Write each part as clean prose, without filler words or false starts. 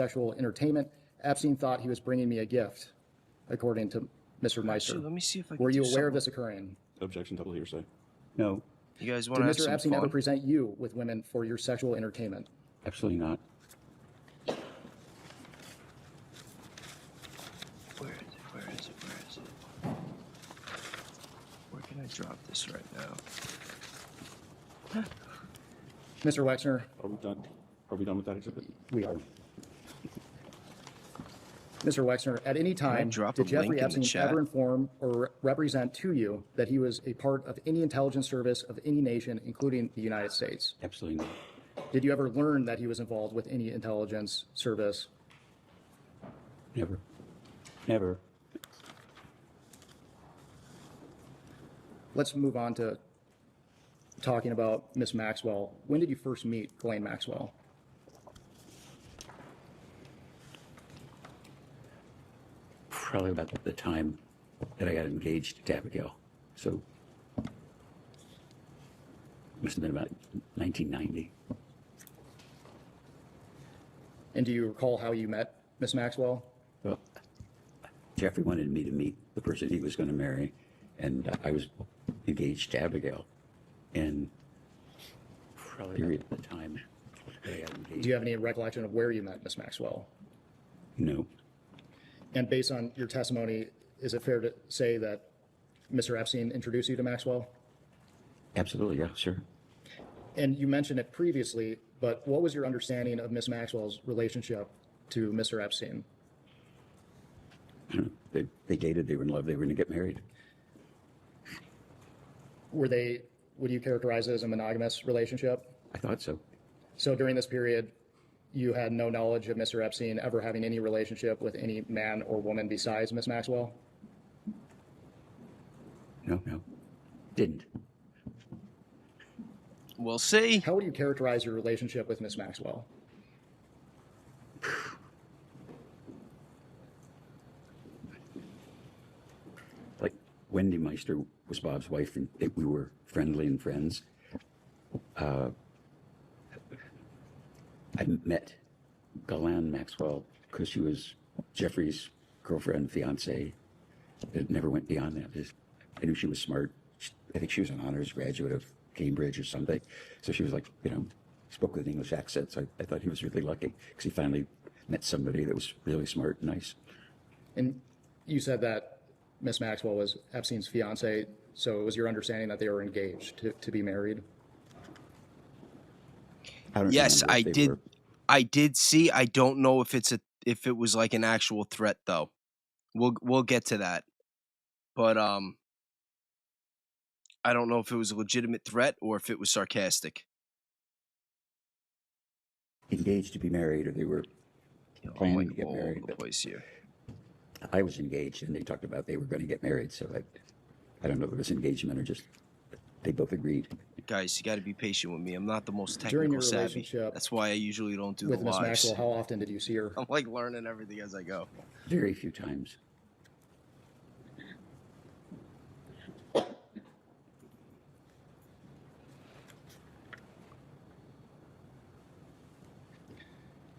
sexual entertainment. Epstein thought he was bringing me a gift, according to Mr. Meister. Actually, let me see if I can Were you do aware of something. this occurring? Objection, double hearsay. No, You guys Did want to have Mr. some Epstein ever fun? present you with women for your sexual entertainment? absolutely not. Where is it? Where is it? Where is it? Where can I drop this right now? Mr. Wexner, Are we done? Are we done with that exhibit? we are. Mr. Wexner, at any time, drop did a link Jeffrey in the Epstein chat? ever inform or represent to you that he was a part of any intelligence service of any nation, including the United States? Absolutely not. Did you ever learn that he was involved with any intelligence service? Never. Never. Let's move on to talking about Miss Maxwell. When did you first meet Ghislaine Maxwell? Probably about the time that I got engaged to Abigail. So, must have been about 1990. And do you recall how you met Miss Maxwell? Well, Jeffrey wanted me to meet the person he was going to marry, and I was engaged to Abigail. And probably period at the time that I got engaged. Do you have any recollection of where you met Miss Maxwell? No. And based on your testimony, is it fair to say that Mr. Epstein introduced you to Maxwell? Absolutely, yeah, sure. And you mentioned it previously, but what was your understanding of Miss Maxwell's relationship to Mr. Epstein? I don't know. They dated, they were in love, they were going to get married. Would you characterize it as a monogamous relationship? I thought so. So during this period, you had no knowledge of Mr. Epstein ever having any relationship with any man or woman besides Miss Maxwell? No, didn't. We'll see. How would you characterize your relationship with Miss Maxwell? Like Wendy Meister was Bob's wife, and we were friendly and friends. I met Ghislaine Maxwell because she was Jeffrey's girlfriend, fiance. It never went beyond that. I knew she was smart. I think she was an honors graduate of Cambridge or something. So she was like, spoke with an English accent. So I thought he was really lucky because he finally met somebody that was really smart and nice. And you said that Miss Maxwell was Epstein's fiance, so it was your understanding that they were engaged to be married? Yes, remember I if they did. were. I did see. I don't know if if it was like an actual threat though. We'll get to that. But I don't know if it was a legitimate threat or if it was sarcastic. Engaged to be married, or they were I'm planning like to get all married. over the But place here. I was engaged, and they talked about they were going to get married. So I don't know if it was engagement or just they both agreed. Guys, you got to be patient with me. I'm not the most During technical your savvy. relationship That's why I usually don't do With the Miss lives. Maxwell, how often did you see her? I'm like learning everything as I go. Very few times.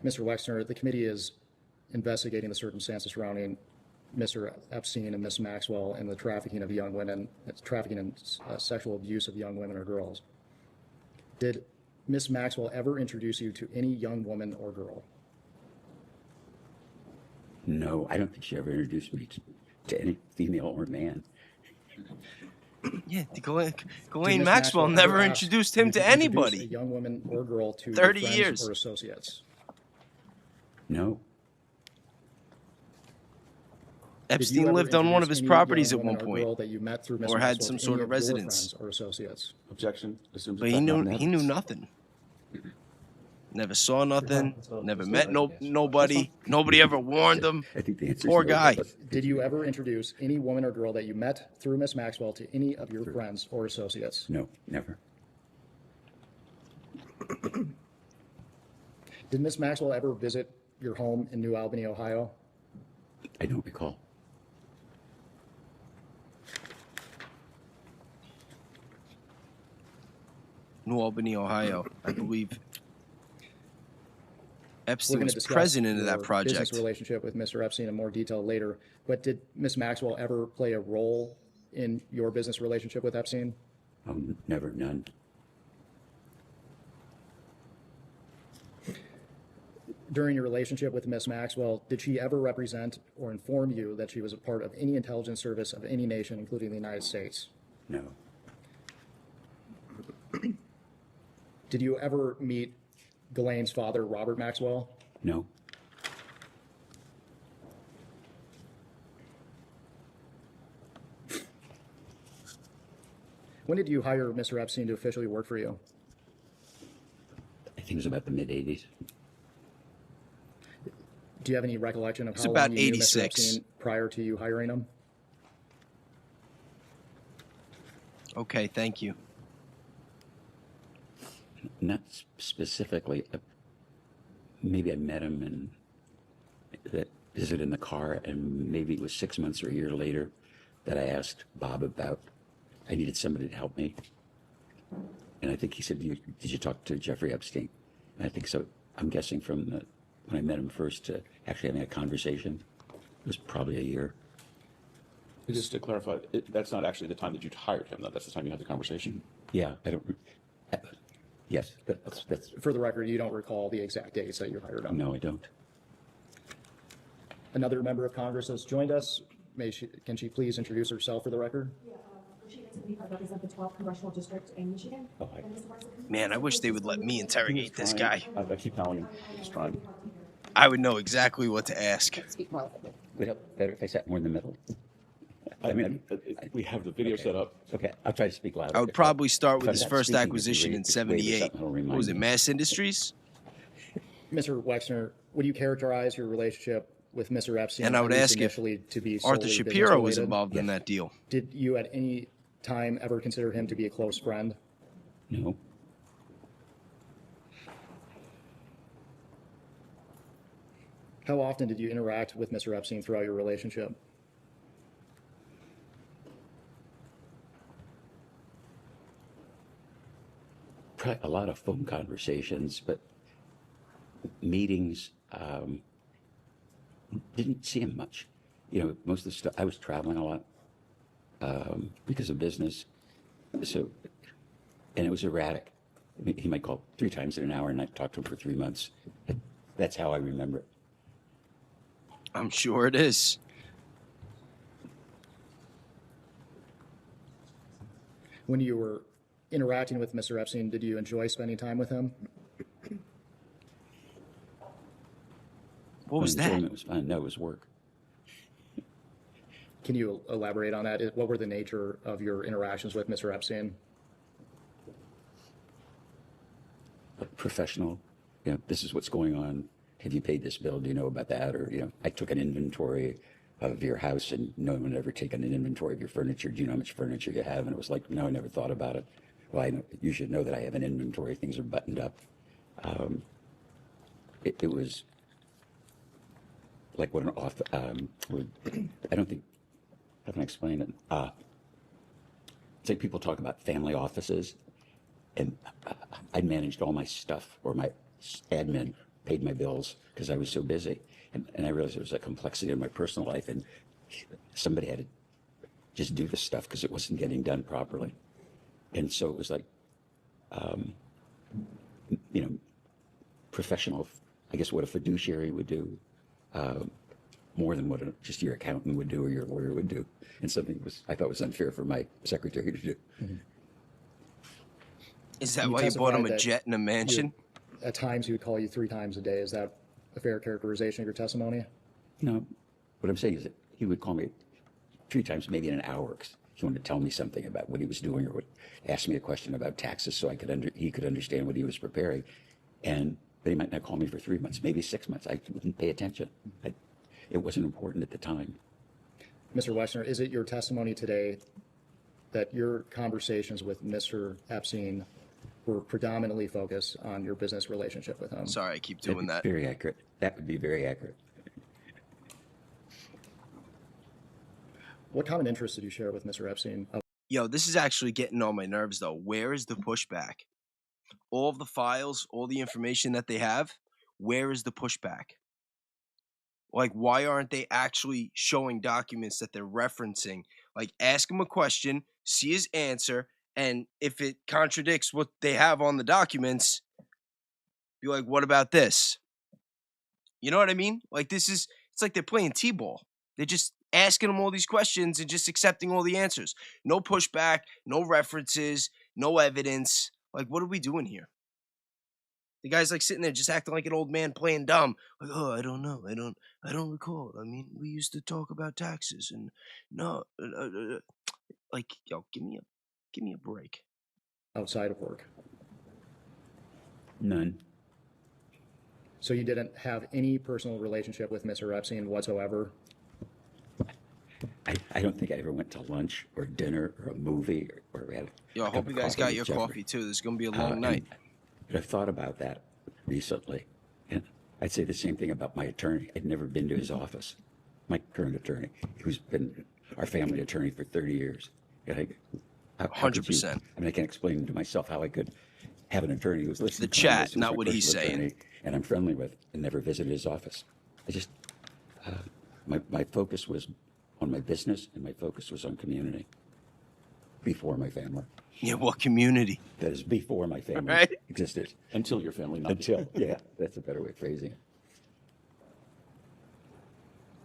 Mr. Wexner, the committee is investigating the circumstances surrounding Mr. Epstein and Miss Maxwell and the trafficking of young women, trafficking and sexual abuse of young women or girls. Did Miss Maxwell ever introduce you to any young woman or girl? No, I don't think she ever introduced me to any female or man. Yeah, Did Ghislaine Miss Maxwell ever never ask introduced you him to introduce anybody. a young woman or girl to 30 your friends years. or associates? No. Did you Epstein ever lived on one of introduce his any properties young at one woman or girl point. that you met through Miss Or had Maxwell some to sort any of your residence. friends or associates? Objection. Assumes But the he fact not in knew evidence. nothing. Never saw nothing. Well, Never give me met a second. nobody. Nobody ever warned him. I think the answer Poor is no, guy. but- Did you ever introduce any woman or girl that you met through Miss Maxwell to any of your friends or associates? No, never. Did Miss Maxwell ever visit your home in New Albany, Ohio? I don't recall. New Albany, Ohio, I believe. Epstein going was to discuss president of that your project. business relationship with Mr. Epstein in more detail later, but did Ms. Maxwell ever play a role in your business relationship with Epstein? Oh, never, none. During your relationship with Ms. Maxwell, did she ever represent or inform you that she was a part of any intelligence service of any nation, including the United States? No. Did you ever meet Ghislaine's father, Robert Maxwell? No. When did you hire Mr. Epstein to officially work for you? I think it was about the mid-'80s. Do you have any recollection of It's how about long you knew Mr. 86. Epstein prior to you hiring him? Okay, thank you. Not specifically. Maybe I met him and that visit in the car, and maybe it was 6 months or a year later that I asked Bob about. I needed somebody to help me, and I think he said, "Did you talk to Jeffrey Epstein?" And I think so. I'm guessing from when I met him first to actually having a conversation, it was probably a year. Just to clarify, that's not actually the time that you hired him, though. That's the time you had the conversation. Yeah, I don't. Yes, that's For the record, you don't recall the exact dates that you hired him. no, I don't. Another member of Congress has joined us. Can she please introduce herself for the record? Yeah, Rashida Tiffany, I represent the 12th Congressional District in Michigan. Oh, I- And Mr. Marson, Man, I wish they would let me interrogate this guy. I keep telling him, he's trying. I would know exactly what to ask. Speak more loudly. Would it help better if I sat more in the middle? I mean, we have the video Okay. set up. Okay, I'll try to speak louder. I would probably start with If I'm his not first speaking, if you acquisition in wave or '78. something, it'll What remind was it, me. Mass Industries? Mr. Wexner, would you characterize your relationship with Mr. Epstein, And I would at least ask if initially, to be Arthur solely Shapiro was business-related? involved in Yes. that deal. Did you at any time ever consider him to be a close friend? No. How often did you interact with Mr. Epstein throughout your relationship? Probably a lot of phone conversations, but meetings, didn't see him much. You know, most of the stuff, I was traveling a lot because of business. So, and it was erratic. I mean, he might call 3 times in an hour and I'd talk to him for 3 months. That's how I remember it. I'm sure it is. When you were interacting with Mr. Epstein, did you enjoy spending time with him? What was that? Enjoyment was fun. No, it was work. Can you elaborate on that? What were the nature of your interactions with Mr. Epstein? Professional. You know, this is what's going on. Have you paid this bill? Do you know about that? Or, you know, I took an inventory of your house and no one had ever taken an inventory of your furniture. Do you know how much furniture you have? And it was like, no, I never thought about it. Well, I know, you should know that I have an inventory. Things are buttoned up. It was like what an author would, I don't think, how can I explain it? It's like people talk about family offices, and I managed all my stuff, or my admin paid my bills because I was so busy. And I realized there was a complexity in my personal life, and somebody had to just do the stuff because it wasn't getting done properly. And so it was like, you know, professional, I guess what a fiduciary would do, more than what just your accountant would do or your lawyer would do. And something I thought was unfair for my secretary to do. Mm-hmm. Is that You why you bought him testified a that jet and a mansion? At times, he would call you 3 times a day. Is that a fair characterization of your testimony? No, what I'm saying is that he would call me 3 times, maybe in an hour, 'cause he wanted to tell me something about what he was doing, or would ask me a question about taxes so he could understand what he was preparing. But he might not call me for 3 months, maybe 6 months. I wouldn't pay attention. It wasn't important at the time. Mr. Wexner, is it your testimony today that your conversations with Mr. Epstein were predominantly focused on your business relationship with him? Sorry, I keep That'd doing be that. Very accurate. That would be very accurate. What common interests did you share with Mr. Epstein? Yo, this is actually getting on my nerves, though. Where is the pushback? All of the files, all the information that they have, where is the pushback? Like, why aren't they actually showing documents that they're referencing? Like, ask him a question, see his answer, and if it contradicts what they have on the documents, be like, what about this? You know what I mean? Like, it's like they're playing T-ball. They're just asking them all these questions and just accepting all the answers. No pushback, no references, no evidence. Like, what are we doing here? The guy's like sitting there just acting like an old man playing dumb. Like, oh, I don't know. I don't recall. I mean, we used to talk about taxes and no, like, yo, give me a break. Outside of work. None. So you didn't have any personal relationship with Mr. Epstein whatsoever? I don't think I ever went to lunch or dinner or a movie or had. Yo, I hope you guys got your coffee too. This is gonna be a long night. But I've thought about that recently, and I'd say the same thing about my attorney. I'd never been to his office. My current attorney, who's been our family attorney for 30 years. And 100%. I mean, I can't explain to myself how I could have an attorney who's listening The to chat, this, who's not my what he's personal saying. attorney, and I'm friendly with, and never visited his office. I just, my focus was on my business, and my focus was on community before my family. Yeah, what community? That is before my family Right. existed. Until your family, not Until, yeah, that's a better way of phrasing it.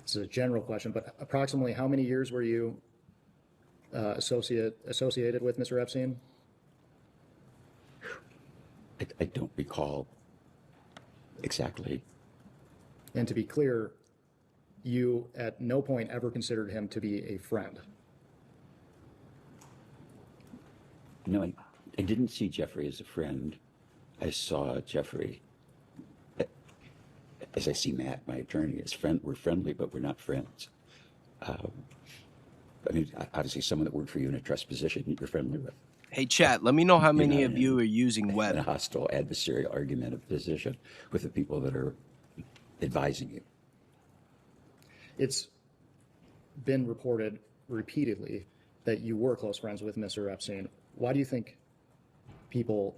This is a general question, but approximately how many years were you associated with Mr. Epstein? I don't recall exactly. And to be clear, you at no point ever considered him to be a friend. No, I didn't see Jeffrey as a friend. I saw Jeffrey, as I see Matt, my attorney, as friend. We're friendly, but we're not friends. I mean, obviously, someone that worked for you in a trust position, you're friendly with. Hey, chat, let me know how many not of you in- are using In a web. hostile adversarial argumentative position with the people that are advising you. It's been reported repeatedly that you were close friends with Mr. Epstein. Why do you think people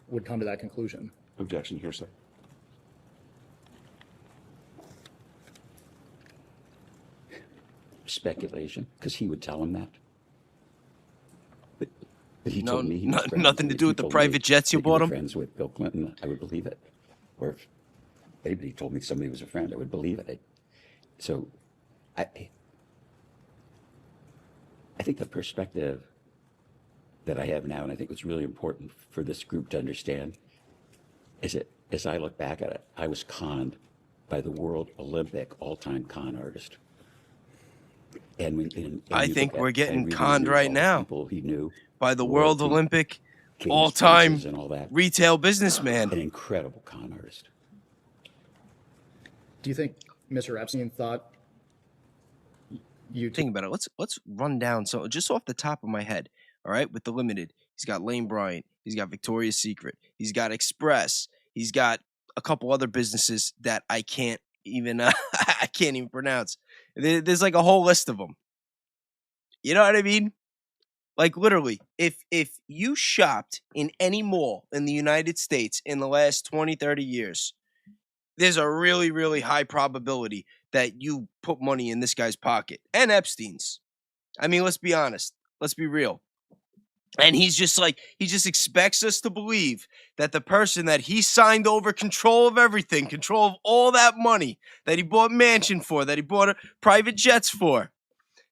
would come to that conclusion? objection, hearsay. Speculation, because he would tell him that. But he No, told me he was friends. nothing to If do he with the told me private jets you that were bought him? friends with Bill Clinton, I would believe it. Or if anybody told me somebody was a friend, I would believe it. So I think the perspective that I have now, and I think it's really important for this group to understand, is that as I look back at it, I was conned by the world Olympic all-time con artist. And I you think look we're at getting every conned news, right all the now people he knew, by the World royalty, Olympic kings, all-time princes, and all that. retail businessman. An incredible con artist. Do you think Mr. Epstein thought you Think about it. Let's run down so just off the top of my head. All right, with the limited, he's got Lane Bryant, he's got Victoria's Secret, he's got Express, he's got a couple other businesses that I can't even I can't even pronounce. There's like a whole list of them. You know what I mean? Like literally, if you shopped in any mall in the United States in the last 20, 30 years, there's a really, really high probability that you put money in this guy's pocket and Epstein's. I mean, let's be honest. Let's be real. And he's just like, he just expects us to believe that the person that he signed over control of everything, control of all that money that he bought mansion for, that he bought private jets for,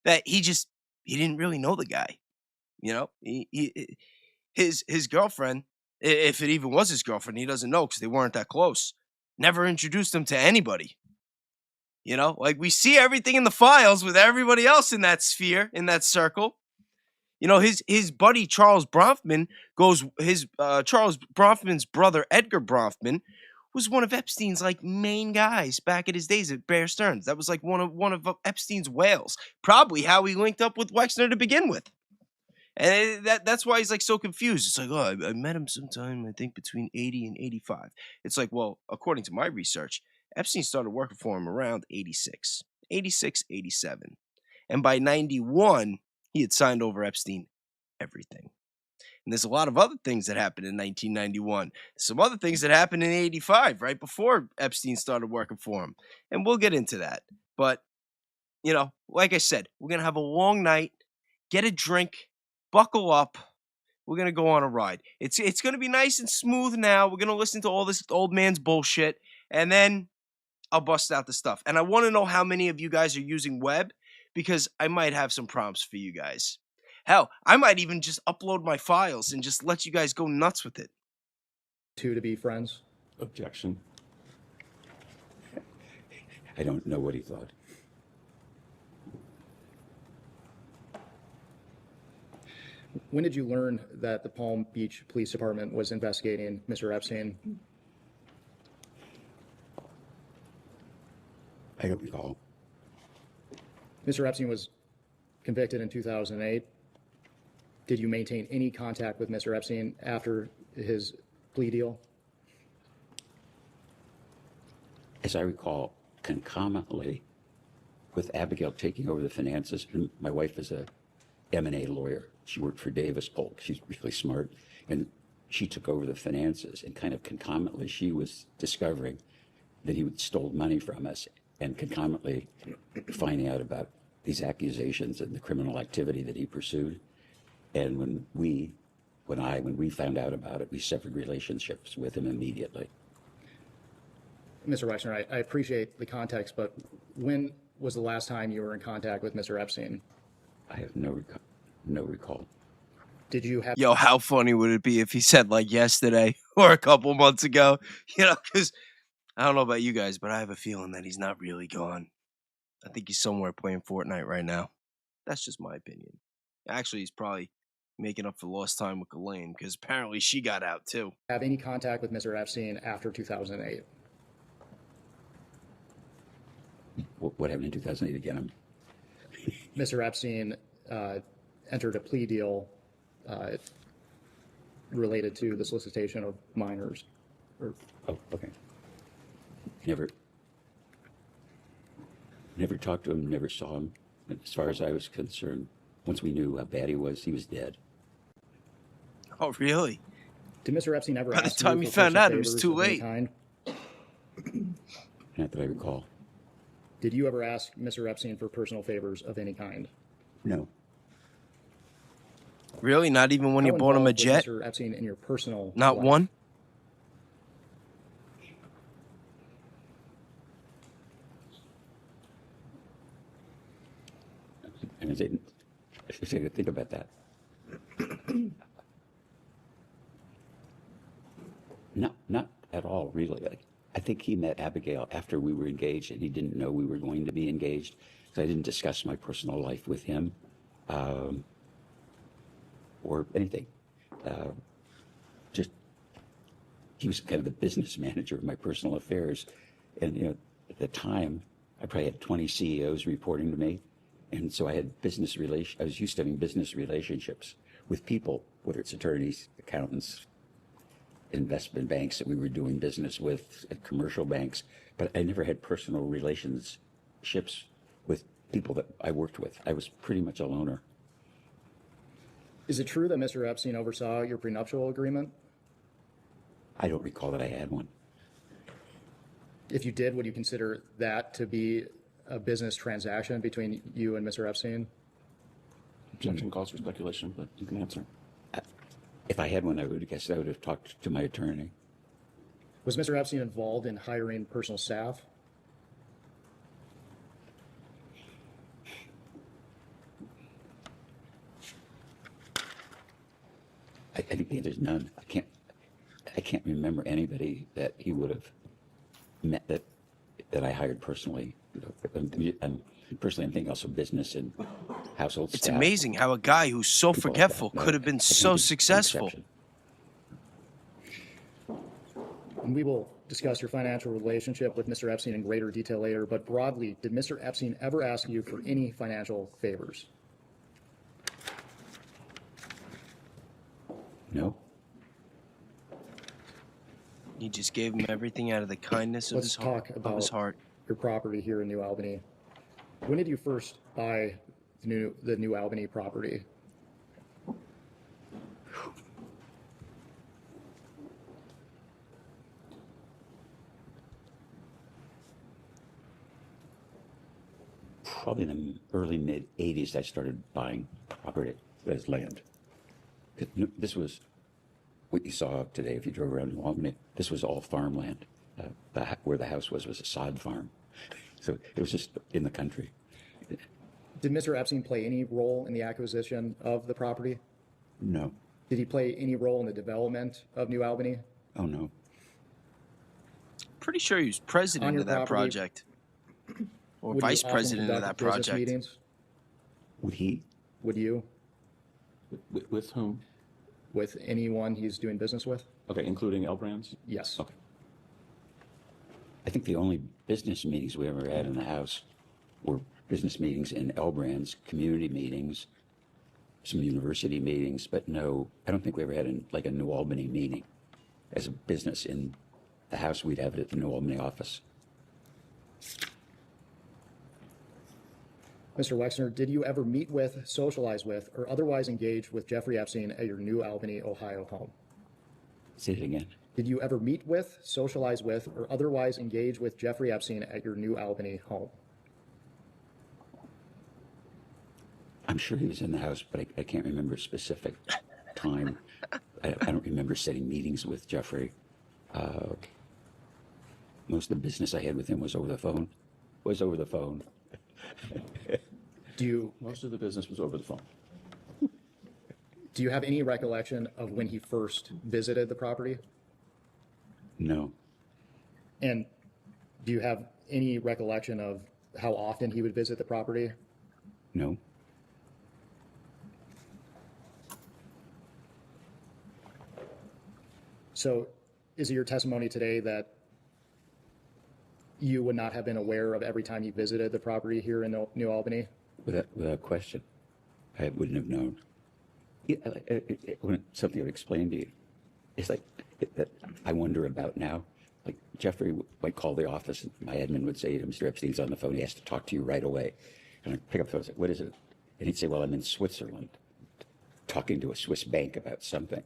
that he didn't really know the guy. You know, his girlfriend, if it even was his girlfriend, he doesn't know because they weren't that close. Never introduced him to anybody. You know, like we see everything in the files with everybody else in that sphere, in that circle. You know, his buddy Charles Bronfman Charles Bronfman's brother Edgar Bronfman was one of Epstein's like main guys back in his days at Bear Stearns. That was like one of Epstein's whales. Probably how he linked up with Wexner to begin with. And that's why he's like so confused. It's like, oh, I met him sometime, I think, between 80 and 85. It's like, well, according to my research, Epstein started working for him around 86, 87. And by 91, he had signed over Epstein everything. And there's a lot of other things that happened in 1991. Some other things that happened in 85, right before Epstein started working for him. And we'll get into that. But, you know, like I said, we're going to have a long night. Get a drink. Buckle up. We're going to go on a ride. It's going to be nice and smooth now. We're going to listen to all this old man's bullshit. And then I'll bust out the stuff. And I want to know how many of you guys are using web, because I might have some prompts for you guys. Hell, I might even just upload my files and just let you guys go nuts with it. Two to be friends? Objection. I don't know what he thought. When did you learn that the Palm Beach Police Department was investigating Mr. Epstein? I don't recall. Mr. Epstein was convicted in 2008. Did you maintain any contact with Mr. Epstein after his plea deal? As I recall, concomitantly with Abigail taking over the finances, and my wife is a M&A lawyer. She worked for Davis Polk. She's really smart. And she took over the finances, and kind of concomitantly she was discovering that he stole money from us, and concomitantly finding out about these accusations and the criminal activity that he pursued. And when we found out about it, we severed relationships with him immediately. Mr. Wexner, I appreciate the context, but when was the last time you were in contact with Mr. Epstein? I have no recall. Did you have... Yo, how funny would it be if he said like yesterday or a couple months ago? You know, because I don't know about you guys, but I have a feeling that he's not really gone. I think he's somewhere playing Fortnite right now. That's just my opinion. Actually, he's probably making up for lost time with Elaine, because apparently she got out too. have any contact with Mr. Epstein after 2008? What happened in 2008 again? Mr. Epstein entered a plea deal related to the solicitation of minors. Oh, okay. Never talked to him, never saw him. As far as I was concerned, once we knew how bad he was dead. Oh, really? Did Mr. Epstein ever By the ask time you you for found personal out, it was favors too of any late. kind? Not that I recall. Did you ever ask Mr. Epstein for personal favors of any kind? No. Really? Not even when you How bought him a involved was jet? Mr. Epstein in your personal Not life? one? I didn't think about that. Not at all, really. I think he met Abigail after we were engaged, and he didn't know we were going to be engaged. So I didn't discuss my personal life with him or anything. Just he was kind of the business manager of my personal affairs, and at the time, I probably had 20 CEOs reporting to me, and so I had I was used to having business relationships with people, whether it's attorneys, accountants, investment banks that we were doing business with, commercial banks, but I never had personal relationships with people that I worked with. I was pretty much a loner. Is it true that Mr. Epstein oversaw your prenuptial agreement? I don't recall that I had one. If you did, would you consider that to be a business transaction between you and Mr. Epstein? Objection calls for speculation, but you can answer. If I had one, I would have talked to my attorney. Was Mr. Epstein involved in hiring personal staff? I think the answer is none. I can't remember anybody that he would have met that I hired personally. I'm thinking also business and household It's staff. amazing how a guy who's so People like forgetful that. could have been I think so he's an successful. exception. And we will discuss your financial relationship with Mr. Epstein in greater detail later, but broadly, did Mr. Epstein ever ask you for any financial favors? No. He just gave him everything out of the kindness of Let's talk of about his heart. your property here in New Albany. When did you first buy the New Albany property? probably in the early mid-'80s, I started buying property as land. This was what you saw today if you drove around New Albany. This was all farmland. Where the house was a sod farm. So it was just in the country. Did Mr. Epstein play any role in the acquisition of the property? No. Did he play any role in the development of New Albany? Oh, no. Pretty sure he was On president your of that property, project. Or Would you vice often president of conduct that business project. meetings? Would he? Would you? With whom? With anyone he's doing business with? Okay, including L Brands? Yes. Okay. I think the only business meetings we ever had in the house were business meetings in L Brands, community meetings, some university meetings, but no, I don't think we ever had like a New Albany meeting as a business in the house. We'd have it at the New Albany office. Mr. Wexner, did you ever meet with, socialize with, or otherwise engage with Jeffrey Epstein at your New Albany, Ohio home? Say it again. Did you ever meet with, socialize with, or otherwise engage with Jeffrey Epstein at your New Albany home? I'm sure he was in the house, but I can't remember a specific time. I don't remember setting meetings with Jeffrey. Most of the business I had with him was over the phone. Most of the business was over the phone. Do you have any recollection of when he first visited the property? No. And do you have any recollection of how often he would visit the property? No. So is it your testimony today that you would not have been aware of every time he visited the property here in New Albany? Without question. I wouldn't have known. Something I would explain to you. It's like that I wonder about now. Like Jeffrey might call the office, and my admin would say, Mr. Epstein's on the phone, he has to talk to you right away. And I'd pick up the phone and say, what is it? And he'd say, well, I'm in Switzerland, talking to a Swiss bank about something.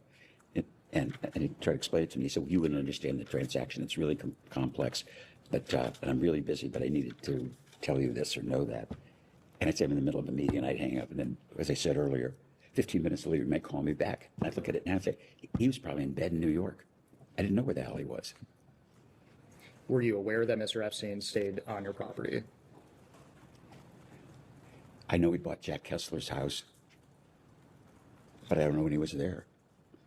And he'd try to explain it to me. He said, well, you wouldn't understand the transaction. It's really complex. But and I'm really busy, but I needed to tell you this or know that. And I'd say I'm in the middle of a meeting, and I'd hang up. And then, as I said earlier, 15 minutes later, he might call me back. And I'd look at it now and say, he was probably in bed in New York. I didn't know where the hell he was. Were you aware that Mr. Epstein stayed on your property? I know he bought Jack Kessler's house, but I don't know when he was there.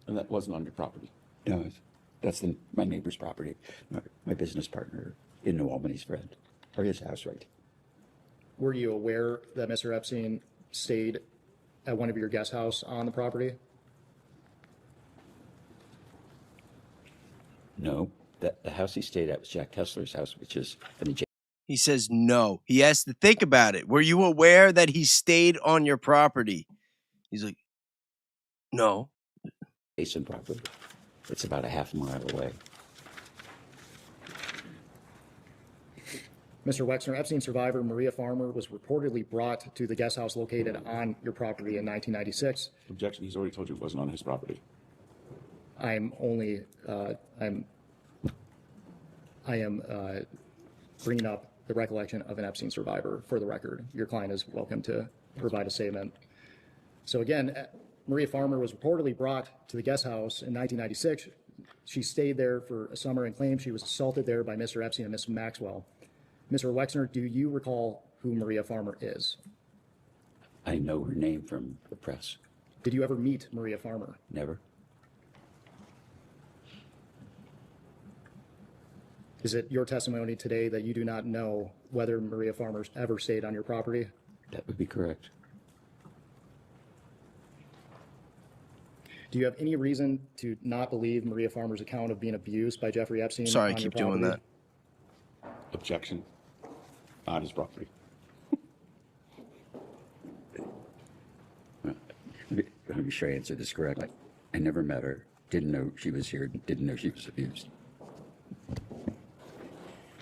And that wasn't on your property. No, that's my neighbor's property, my business partner in New Albany's friend, or his house, right? Were you aware that Mr. Epstein stayed at one of your guest house on the property? No, the house he stayed at was Jack Kessler's house, which is in the He says no. He has to think about it. Were you aware that he stayed on your property? He's like, no. adjacent property. It's about a half mile away. Mr. Wexner, Epstein survivor Maria Farmer was reportedly brought to the guest house located on your property in 1996. Objection, he's already told you it wasn't on his property. I am bringing up the recollection of an Epstein survivor for the record. Your client is welcome to provide a statement. So again, Maria Farmer was reportedly brought to the guest house in 1996. She stayed there for a summer and claimed she was assaulted there by Mr. Epstein and Ms. Maxwell. Mr. Wexner, do you recall who Maria Farmer is? I know her name from the press. Did you ever meet Maria Farmer? Never. Is it your testimony today that you do not know whether Maria Farmer ever stayed on your property? That would be correct. Do you have any reason to not believe Maria Farmer's account of being abused by Jeffrey Epstein? Sorry, on your keep doing that. property? Objection, on his property. Let me be sure I answered this correctly. I never met her, didn't know she was here, didn't know she was abused.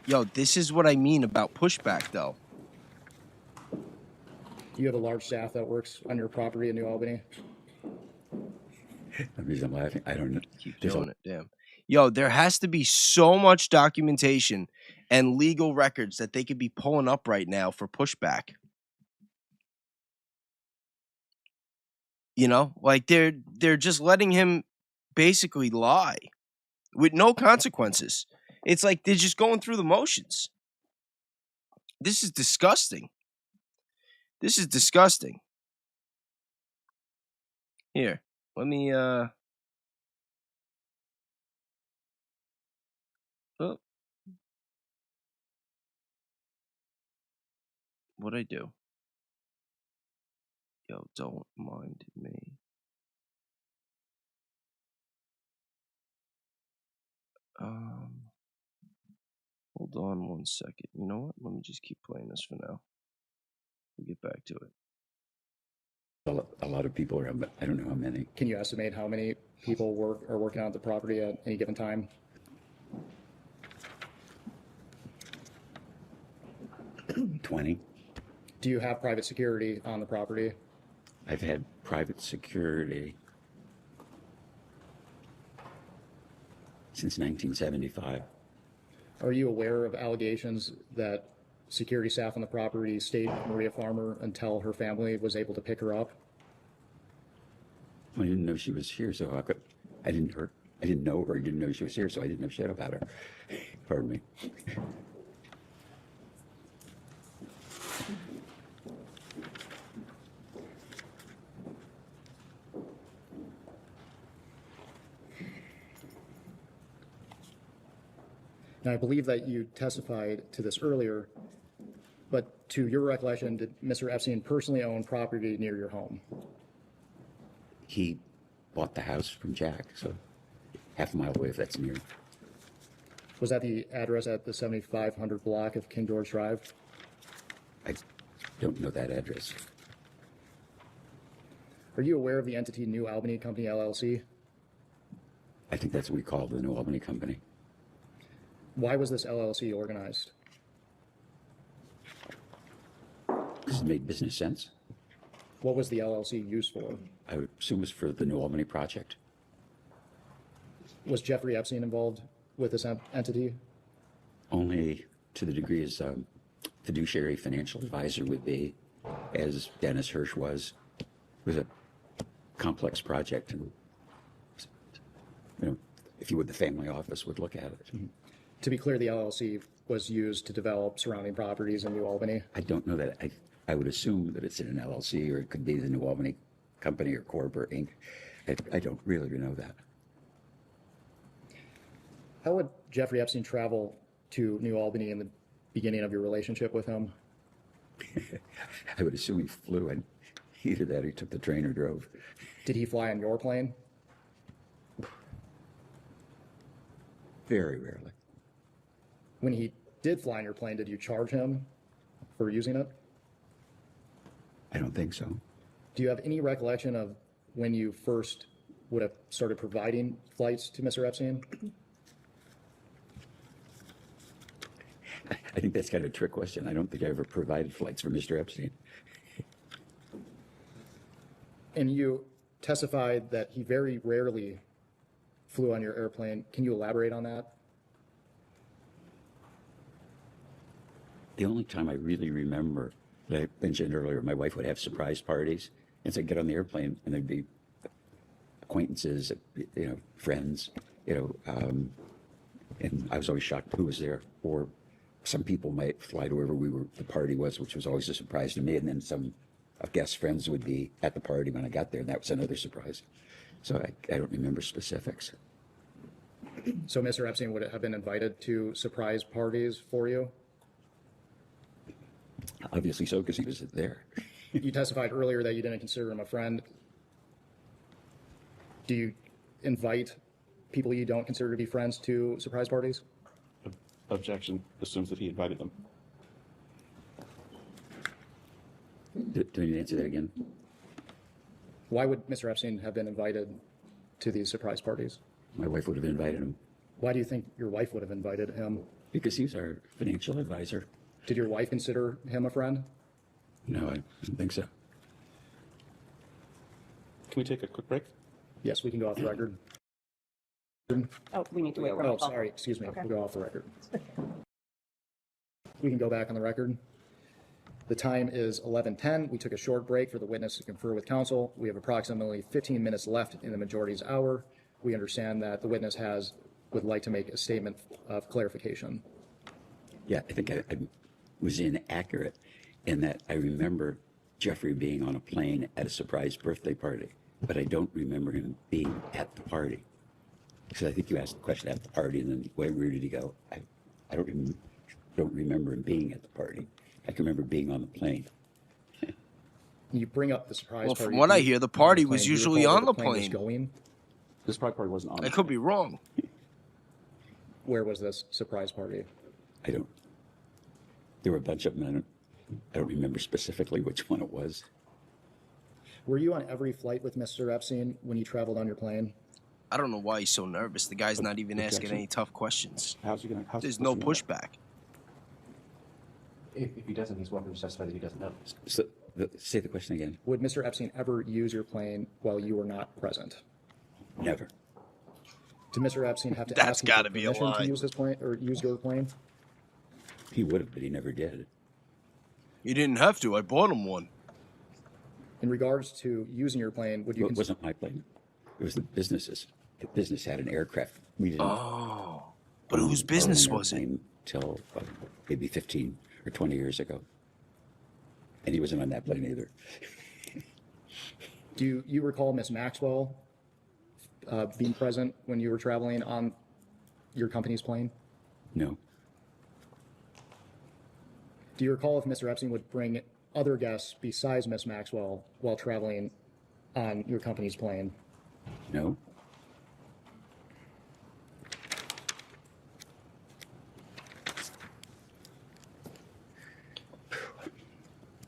Yo, this is what I mean about pushback, though. Do you have a large staff that works on your property in New Albany? The reason I'm laughing, I don't know. Keep There's doing it, damn. Yo, there has to be so much documentation and legal records that they could be pulling up right now for pushback. You know, like they're just letting him basically lie with no consequences. It's like they're just going through the motions. This is disgusting. This is disgusting. Here, let me oh, what'd I do? Yo, don't mind me. Hold on one second. You know what? Let me just keep playing this for now. We'll get back to it. A lot of people are, but I don't know how many. Can you estimate how many people are working on the property at any given time? $20. Do you have private security on the property? I've had private security since 1975. Are you aware of allegations that security staff on the property stayed with Maria Farmer until her family was able to pick her up? I didn't know she was here, so I didn't know her. I didn't know she was here, so I didn't know shit about her. Pardon me. Now, I believe that you testified to this earlier, but to your recollection, did Mr. Epstein personally own property near your home? He bought the house from Jack, so half a mile away if that's near. Was that the address at the 7500 block of King George Drive? I don't know that address. Are you aware of the entity New Albany Company, LLC? I think that's what we call the New Albany Company. Why was this LLC organized? Because it made business sense. What was the LLC used for? I would assume it was for the New Albany project. Was Jeffrey Epstein involved with this entity? Only to the degree as fiduciary financial advisor would be, as Dennis Hirsch was. It was a complex project, and if you would, the family office would look at it. To be clear, the LLC was used to develop surrounding properties in New Albany. I don't know that. I would assume that it's in an LLC, or it could be the New Albany Company or Corp or Inc. I don't really know that. How would Jeffrey Epstein travel to New Albany in the beginning of your relationship with him? I would assume he flew, and either that or he took the train or drove. Did he fly on your plane? Very rarely. When he did fly on your plane, did you charge him for using it? I don't think so. Do you have any recollection of when you first would have started providing flights to Mr. Epstein? I think that's kind of a trick question. I don't think I ever provided flights for Mr. Epstein. And you testified that he very rarely flew on your airplane. Can you elaborate on that? The only time I really remember, that I mentioned earlier, my wife would have surprise parties, and so I'd get on the airplane, and there'd be acquaintances, friends, and I was always shocked who was there. Or some people might fly to wherever the party was, which was always a surprise to me, and then some of guest friends would be at the party when I got there, and that was another surprise. So I don't remember specifics. So Mr. Epstein would have been invited to surprise parties for you? Obviously so, because he was there. You testified earlier that you didn't consider him a friend. Do you invite people you don't consider to be friends to surprise parties? Objection assumes that he invited them. Do I need to answer that again? Why would Mr. Epstein have been invited to these surprise parties? My wife would have invited him. Why do you think your wife would have invited him? Because he was our financial advisor. Did your wife consider him a friend? No, I don't think so. Can we take a quick break? Yes, we can go off the record. Oh, we need to wait. for Oh, roll call. sorry, excuse me. Okay. We'll go off the record. We can go back on the record. The time is 11:10. We took a short break for the witness to confer with counsel. We have approximately 15 minutes left in the majority's hour. We understand that the witness would like to make a statement of clarification. Yeah, I think I was inaccurate in that I remember Jeffrey being on a plane at a surprise birthday party, but I don't remember him being at the party. Because I think you asked the question at the party, and then where did he go? I don't remember him being at the party. I can remember being on the plane. You bring up the surprise Well, party. from what I hear, the party was Do you usually recall where on the was plane. going? This surprise party wasn't on. I could be wrong. Where was this surprise party? I don't. There were a bunch of them. I don't remember specifically which one it was. Were you on every flight with Mr. Epstein when you traveled on your plane? I don't know why he's so nervous. The guy's not even asking Objection. any tough questions. How's he gonna? There's no pushback. If he doesn't, he's welcome to testify that he doesn't know. So, say the question again. Would Mr. Epstein ever use your plane while you were not present? Never. Did Mr. Epstein have to That's ask you gotta for be a permission lie. to use his plane or use your plane? He would have, but he never did. He didn't have to. I bought him one. In regards to using your plane, would you Well, it wasn't my plane. It was the business's. The business had an aircraft. We didn't. Oh. But whose own business an was it? airplane till maybe 15 or 20 years ago. And he wasn't on that plane either. Do you recall Miss Maxwell being present when you were traveling on your company's plane? No. Do you recall if Mr. Epstein would bring other guests besides Miss Maxwell while traveling on your company's plane? No.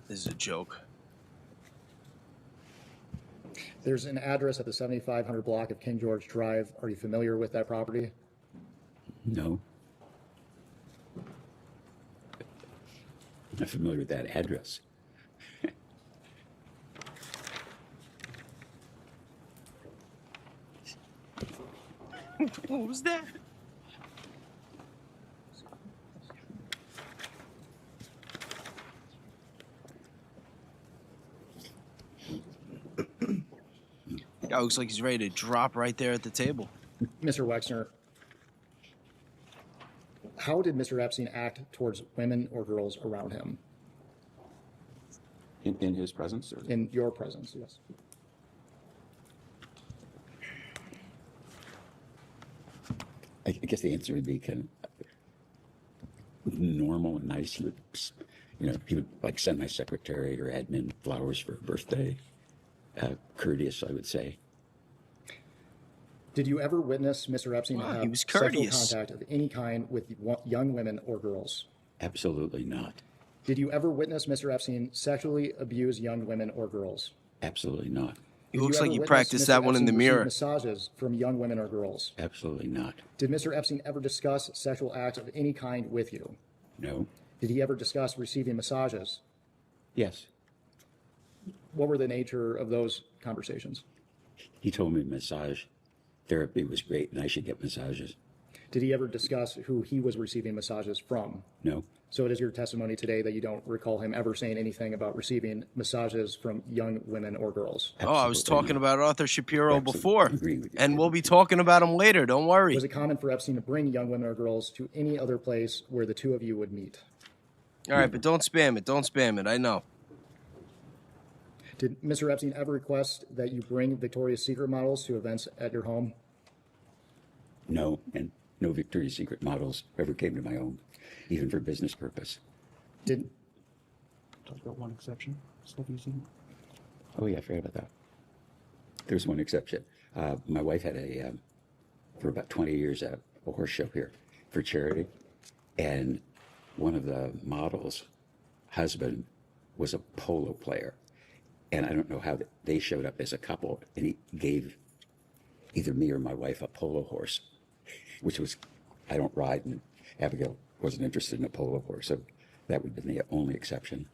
This is a joke. There's an address at the 7500 block of King George Drive. Are you familiar with that property? No. I'm not familiar with that address. What was that? Guy looks like he's ready to drop right there at the table. Mr. Wexner, how did Mr. Epstein act towards women or girls around him? In his presence, or? In your presence, yes. I guess the answer would be kind of normal and nice. He would like send my secretary or admin flowers for her birthday. Courteous, I would say. Did you ever witness Mr. Epstein Wow, he have was sexual courteous. contact of any kind with young women or girls? Absolutely not. Did you ever witness Mr. Epstein sexually abuse young women or girls? Absolutely not. He Did looks you like ever he witness practiced Mr. that one in Epstein the receive mirror. massages from young women or girls? Absolutely not. Did Mr. Epstein ever discuss sexual acts of any kind with you? No. Did he ever discuss receiving massages? Yes. What were the nature of those conversations? He told me massage therapy was great and I should get massages. Did he ever discuss who he was receiving massages from? No. So it is your testimony today that you don't recall him ever saying anything about receiving massages from young women or girls. Oh, I was Absolutely talking not. about Arthur Shapiro Absolutely. before. Agree with you. And we'll be talking about him later. Don't worry. Was it common for Epstein to bring young women or girls to any other place where the two of you would meet? All right, but don't spam it. Don't spam it. I know. Did Mr. Epstein ever request that you bring Victoria's Secret models to events at your home? No. And no Victoria's Secret models ever came to my home, even for business purpose. Did Talk about one exception. Stuff you've seen. Oh, yeah, I forgot about that. There's one exception. My wife had for about 20 years, a horse show here for charity. And one of the models' husband was a polo player. And I don't know how they showed up as a couple. And he gave either me or my wife a polo horse, which was, I don't ride, and Abigail wasn't interested in a polo horse. So that would have been the only exception.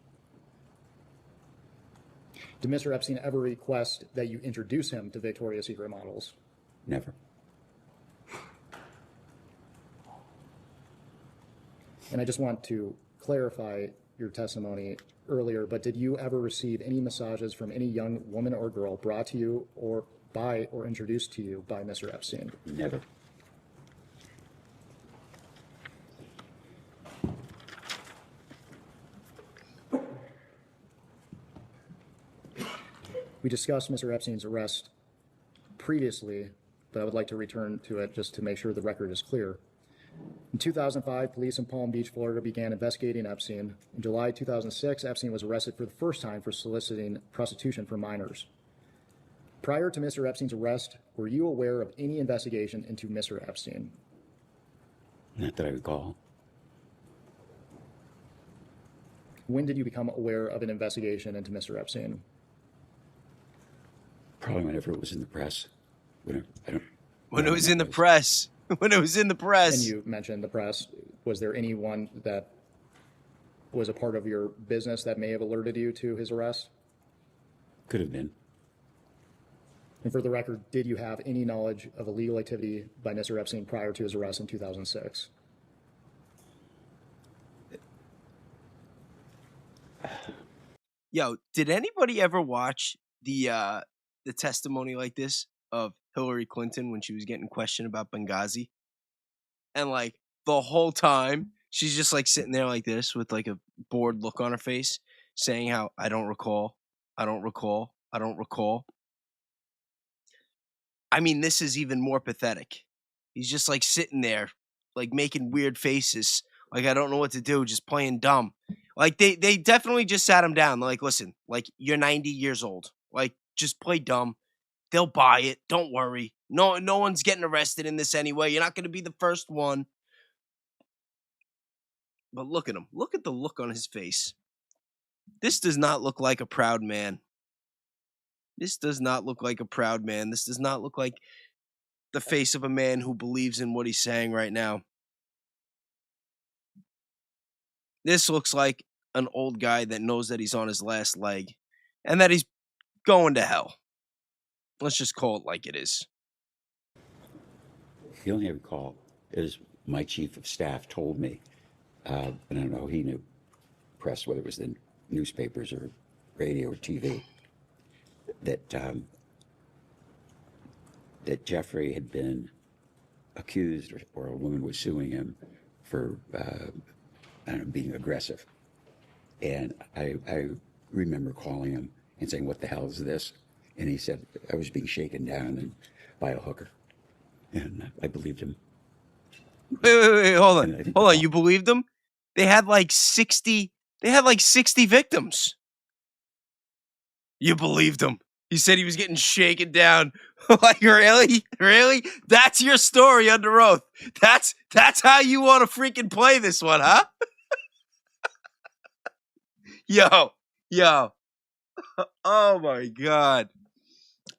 Did Mr. Epstein ever request that you introduce him to Victoria's Secret models? Never. And I just want to clarify your testimony earlier, but did you ever receive any massages from any young woman or girl brought to you or introduced to you by Mr. Epstein? Never. We discussed Mr. Epstein's arrest previously, but I would like to return to it just to make sure the record is clear. In 2005, police in Palm Beach, Florida began investigating Epstein. In July 2006, Epstein was arrested for the first time for soliciting prostitution for minors. Prior to Mr. Epstein's arrest, were you aware of any investigation into Mr. Epstein? Not that I recall. When did you become aware of an investigation into Mr. Epstein? Probably whenever it was in the press. When it was in the press. When it was in the press. And you mentioned the press. Was there anyone that was a part of your business that may have alerted you to his arrest? Could have been. And for the record, did you have any knowledge of illegal activity by Mr. Epstein prior to his arrest in 2006? Yo, did anybody ever watch the testimony like this of Hillary Clinton when she was getting questioned about Benghazi? And like the whole time she's just like sitting there like this with like a bored look on her face, saying how I don't recall, I don't recall, I don't recall. I mean, this is even more pathetic. He's just like sitting there, like making weird faces, like I don't know what to do, just playing dumb. Like they definitely just sat him down. They're like, listen, like you're 90 years old. Like just play dumb. They'll buy it. Don't worry. No one's getting arrested in this anyway. You're not going to be the first one. But look at him. Look at the look on his face. This does not look like a proud man. This does not look like a proud man. This does not look like the face of a man who believes in what he's saying right now. This looks like an old guy that knows that he's on his last leg and that he's going to hell. Let's just call it like it is. The only I recall is my chief of staff told me, and I don't know, he knew press, whether it was the newspapers or radio or TV, that that Jeffrey had been accused, or a woman was suing him for I don't know, being aggressive. And I remember calling him and saying, "What the hell is this?" And he said, "I was being shaken down by a hooker." And I believed him. Wait, hold on. You believed him? They had like 60 victims. You believed him. He said he was getting shaken down. Like, really? Really? That's your story under oath. That's how you want to freaking play this one, huh? Yo. Oh my God.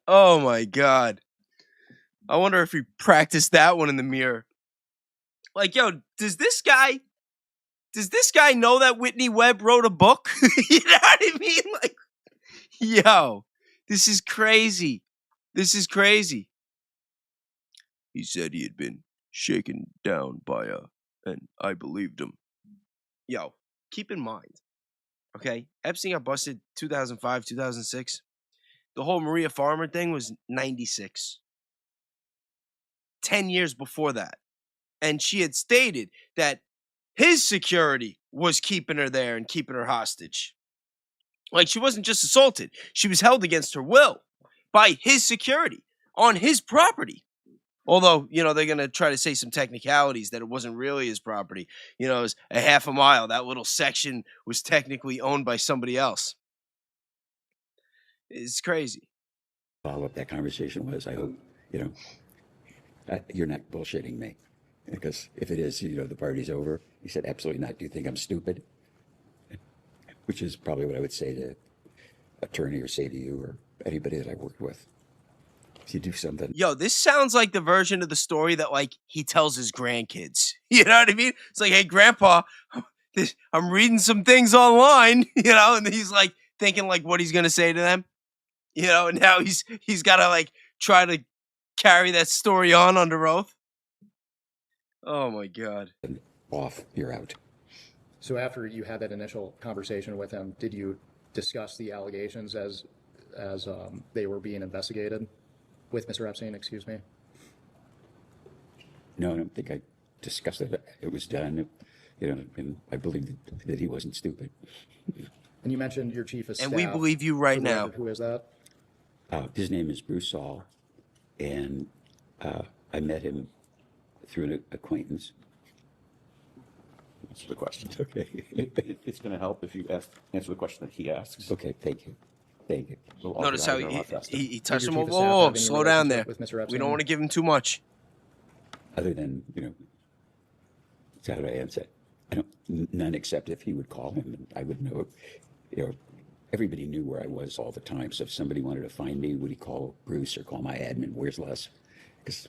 Oh my God. I wonder if he practiced that one in the mirror. Like, yo, does this guy know that Whitney Webb wrote a book? You know what I mean? Like, yo, this is crazy. This is crazy. He said he had been shaken down by and I believed him. Yo, keep in mind, okay, Epstein got busted 2005, 2006. The whole Maria Farmer thing was 96. 10 years before that. And she had stated that his security was keeping her there and keeping her hostage. Like, she wasn't just assaulted. She was held against her will by his security on his property. Although, you know, they're going to try to say some technicalities that it wasn't really his property. You know, it was a half a mile. That little section was technically owned by somebody else. It's crazy. What that conversation was, I hope, you're not bullshitting me. Because if it is, the party's over. He said, absolutely not. Do you think I'm stupid? Which is probably what I would say to attorney or say to you or anybody that I worked with. If you do something. Yo, this sounds like the version of the story that, like, he tells his grandkids. You know what I mean? It's like, hey, Grandpa, I'm reading some things online, and he's, like, thinking, like, what he's going to say to them. And now he's got to, like, try to carry that story on under oath. Oh, my God. Off, you're out. So after you had that initial conversation with him, did you discuss the allegations as they were being investigated with Mr. Epstein? Excuse me. No, I don't think I discussed it. It was done, and I believe that he wasn't stupid. And you mentioned your chief of staff. And we believe you right For the now. record, who is that? His name is Bruce Saul, and I met him through an acquaintance. Answer the question. Okay. It's going to help if you answer the question that he asks. Okay, thank you. Thank you. We'll Notice how organize it a lot faster. he touched Did him. your Whoa, chief of staff whoa, have any slow down there. relationship with Mr. We Epstein? don't want to give him too much. Other than, how do I answer? I don't, none except if he would call him and I would know, everybody knew where I was all the time. So if somebody wanted to find me, would he call Bruce or call my admin? Where's Les? Because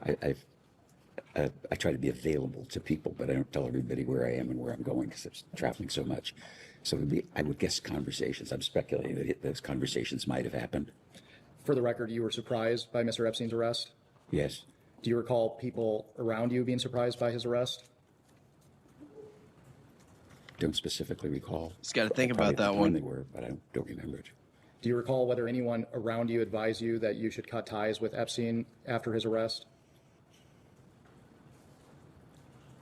I try to be available to people, but I don't tell everybody where I am and where I'm going because I'm traveling so much. So it would be, I would guess conversations. I'm speculating that those conversations might have happened. For the record, you were surprised by Mr. Epstein's arrest? Yes. Do you recall people around you being surprised by his arrest? Don't specifically recall. Just gotta think Probably about at that the one. time they were, but I don't remember it. Do you recall whether anyone around you advised you that you should cut ties with Epstein after his arrest?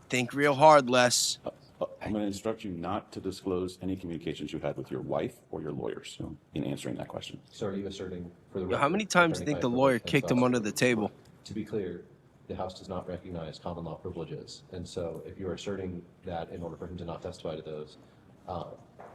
Think real hard, Les. I'm going to instruct you not to disclose any communications you had with your wife or your lawyers in answering that question. So are you asserting for the Yo, record? how many times do you think the lawyer kicked him under the table? To be clear, the House does not recognize common law privileges. And so if you are asserting that in order for him to not testify to those,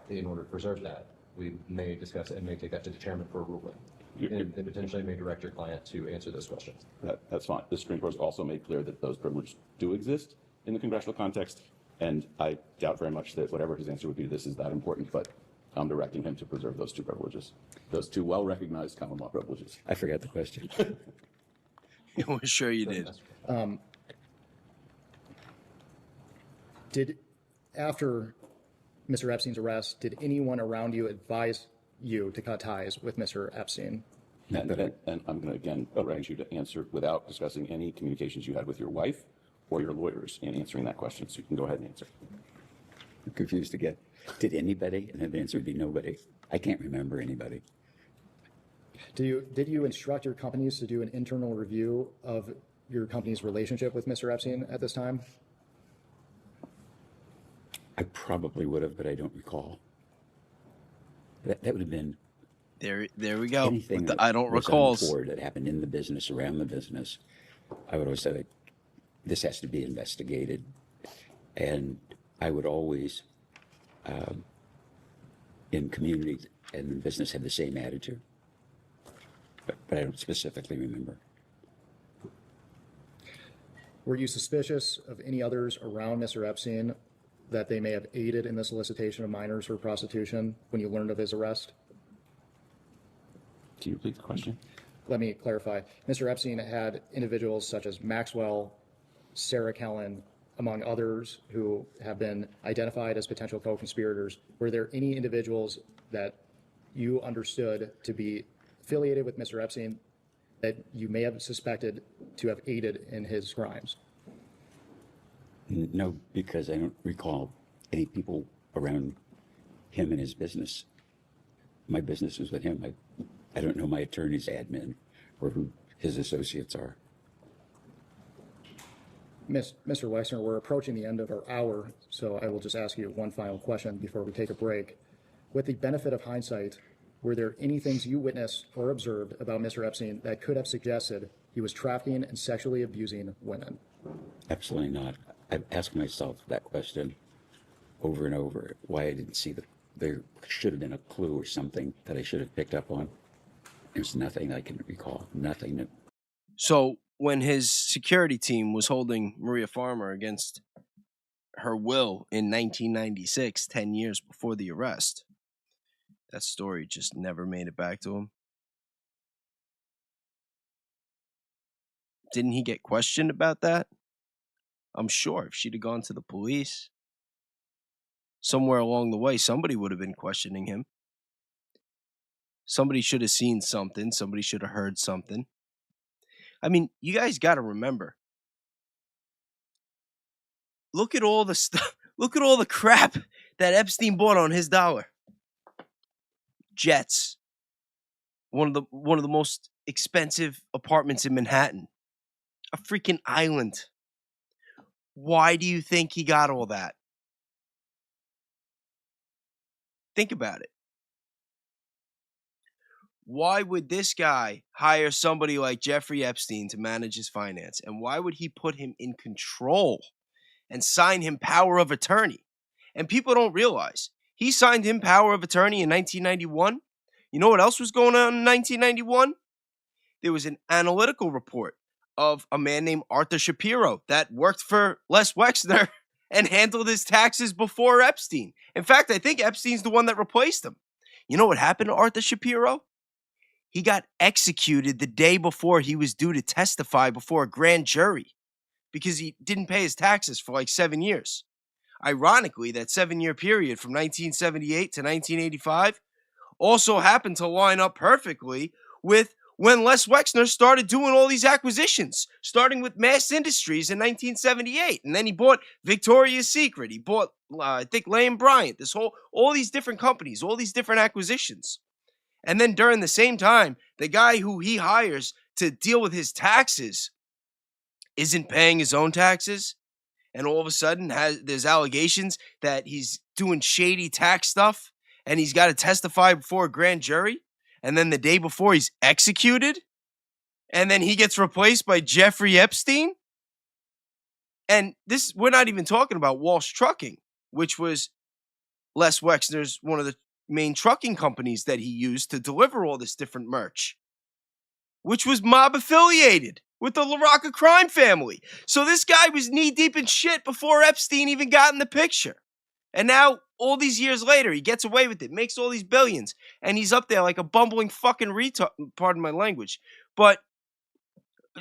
in order to preserve that, we may discuss it and may take that to the chairman for a ruling. And potentially may direct your client to answer those questions. That's fine. The Supreme Court has also made clear that those privileges do exist in the congressional context, and I doubt very much that whatever his answer would be to this is that important, but I'm directing him to preserve those two privileges, those two well-recognized common law privileges. I forgot the question. We're sure you did. Did, after Mr. Epstein's arrest, did anyone around you advise you to cut ties with Mr. Epstein? And I'm going to, again, direct you to answer without discussing any communications you had with your wife or your lawyers in answering that question. So you can go ahead and answer. I'm confused again. Did anybody? And then the answer would be nobody. I can't remember anybody. Did you instruct your companies to do an internal review of your company's relationship with Mr. Epstein at this time? I probably would have, but I don't recall. That would have been There we go. anything With the that I don't was recalls. untoward that happened in the business, around the business. I would always say, this has to be investigated. And I would always, in community and in business, have the same attitude. But I don't specifically remember. Were you suspicious of any others around Mr. Epstein that they may have aided in the solicitation of minors for prostitution when you learned of his arrest? Can you repeat the question? Let me clarify. Mr. Epstein had individuals such as Maxwell, Sarah Kellen, among others who have been identified as potential co-conspirators. Were there any individuals that you understood to be affiliated with Mr. Epstein that you may have suspected to have aided in his crimes? No, because I don't recall any people around him and his business. My business was with him. I don't know my attorney's admin or who his associates are. Mr. Wexner, we're approaching the end of our hour, so I will just ask you one final question before we take a break. With the benefit of hindsight, were there any things you witnessed or observed about Mr. Epstein that could have suggested he was trafficking and sexually abusing women? Absolutely not. I've asked myself that question over and over, why I didn't see that there should have been a clue or something that I should have picked up on. There's nothing I can recall, nothing. So when his security team was holding Maria Farmer against her will in 1996, 10 years before the arrest, that story just never made it back to him. Didn't he get questioned about that? I'm sure if she'd have gone to the police, somewhere along the way, somebody would have been questioning him. Somebody should have seen something. Somebody should have heard something. I mean, you guys got to remember. Look at all the stuff. Look at all the crap that Epstein bought on his dollar. Jets. One of the most expensive apartments in Manhattan. A freaking island. Why do you think he got all that? Think about it. Why would this guy hire somebody like Jeffrey Epstein to manage his finance? And why would he put him in control and sign him power of attorney? And people don't realize he signed him power of attorney in 1991. You know what else was going on in 1991? There was an analytical report of a man named Arthur Shapiro that worked for Les Wexner and handled his taxes before Epstein. In fact, I think Epstein's the one that replaced him. You know what happened to Arthur Shapiro? He got executed the day before he was due to testify before a grand jury because he didn't pay his taxes for like 7 years. Ironically, that 7-year period from 1978 to 1985 also happened to line up perfectly with when Les Wexner started doing all these acquisitions, starting with Mass Industries in 1978. And then he bought Victoria's Secret. He bought, I think, Lane Bryant, all these different companies, all these different acquisitions. And then during the same time, the guy who he hires to deal with his taxes isn't paying his own taxes. And all of a sudden, there's allegations that he's doing shady tax stuff and he's got to testify before a grand jury. And then the day before, he's executed. And then he gets replaced by Jeffrey Epstein. And we're not even talking about Walsh Trucking, which was Les Wexner's one of the main trucking companies that he used to deliver all this different merch, which was mob affiliated with the LaRocca crime family. So this guy was knee deep in shit before Epstein even got in the picture. And now, all these years later, he gets away with it, makes all these billions, and he's up there like a bumbling fucking retard, pardon my language, but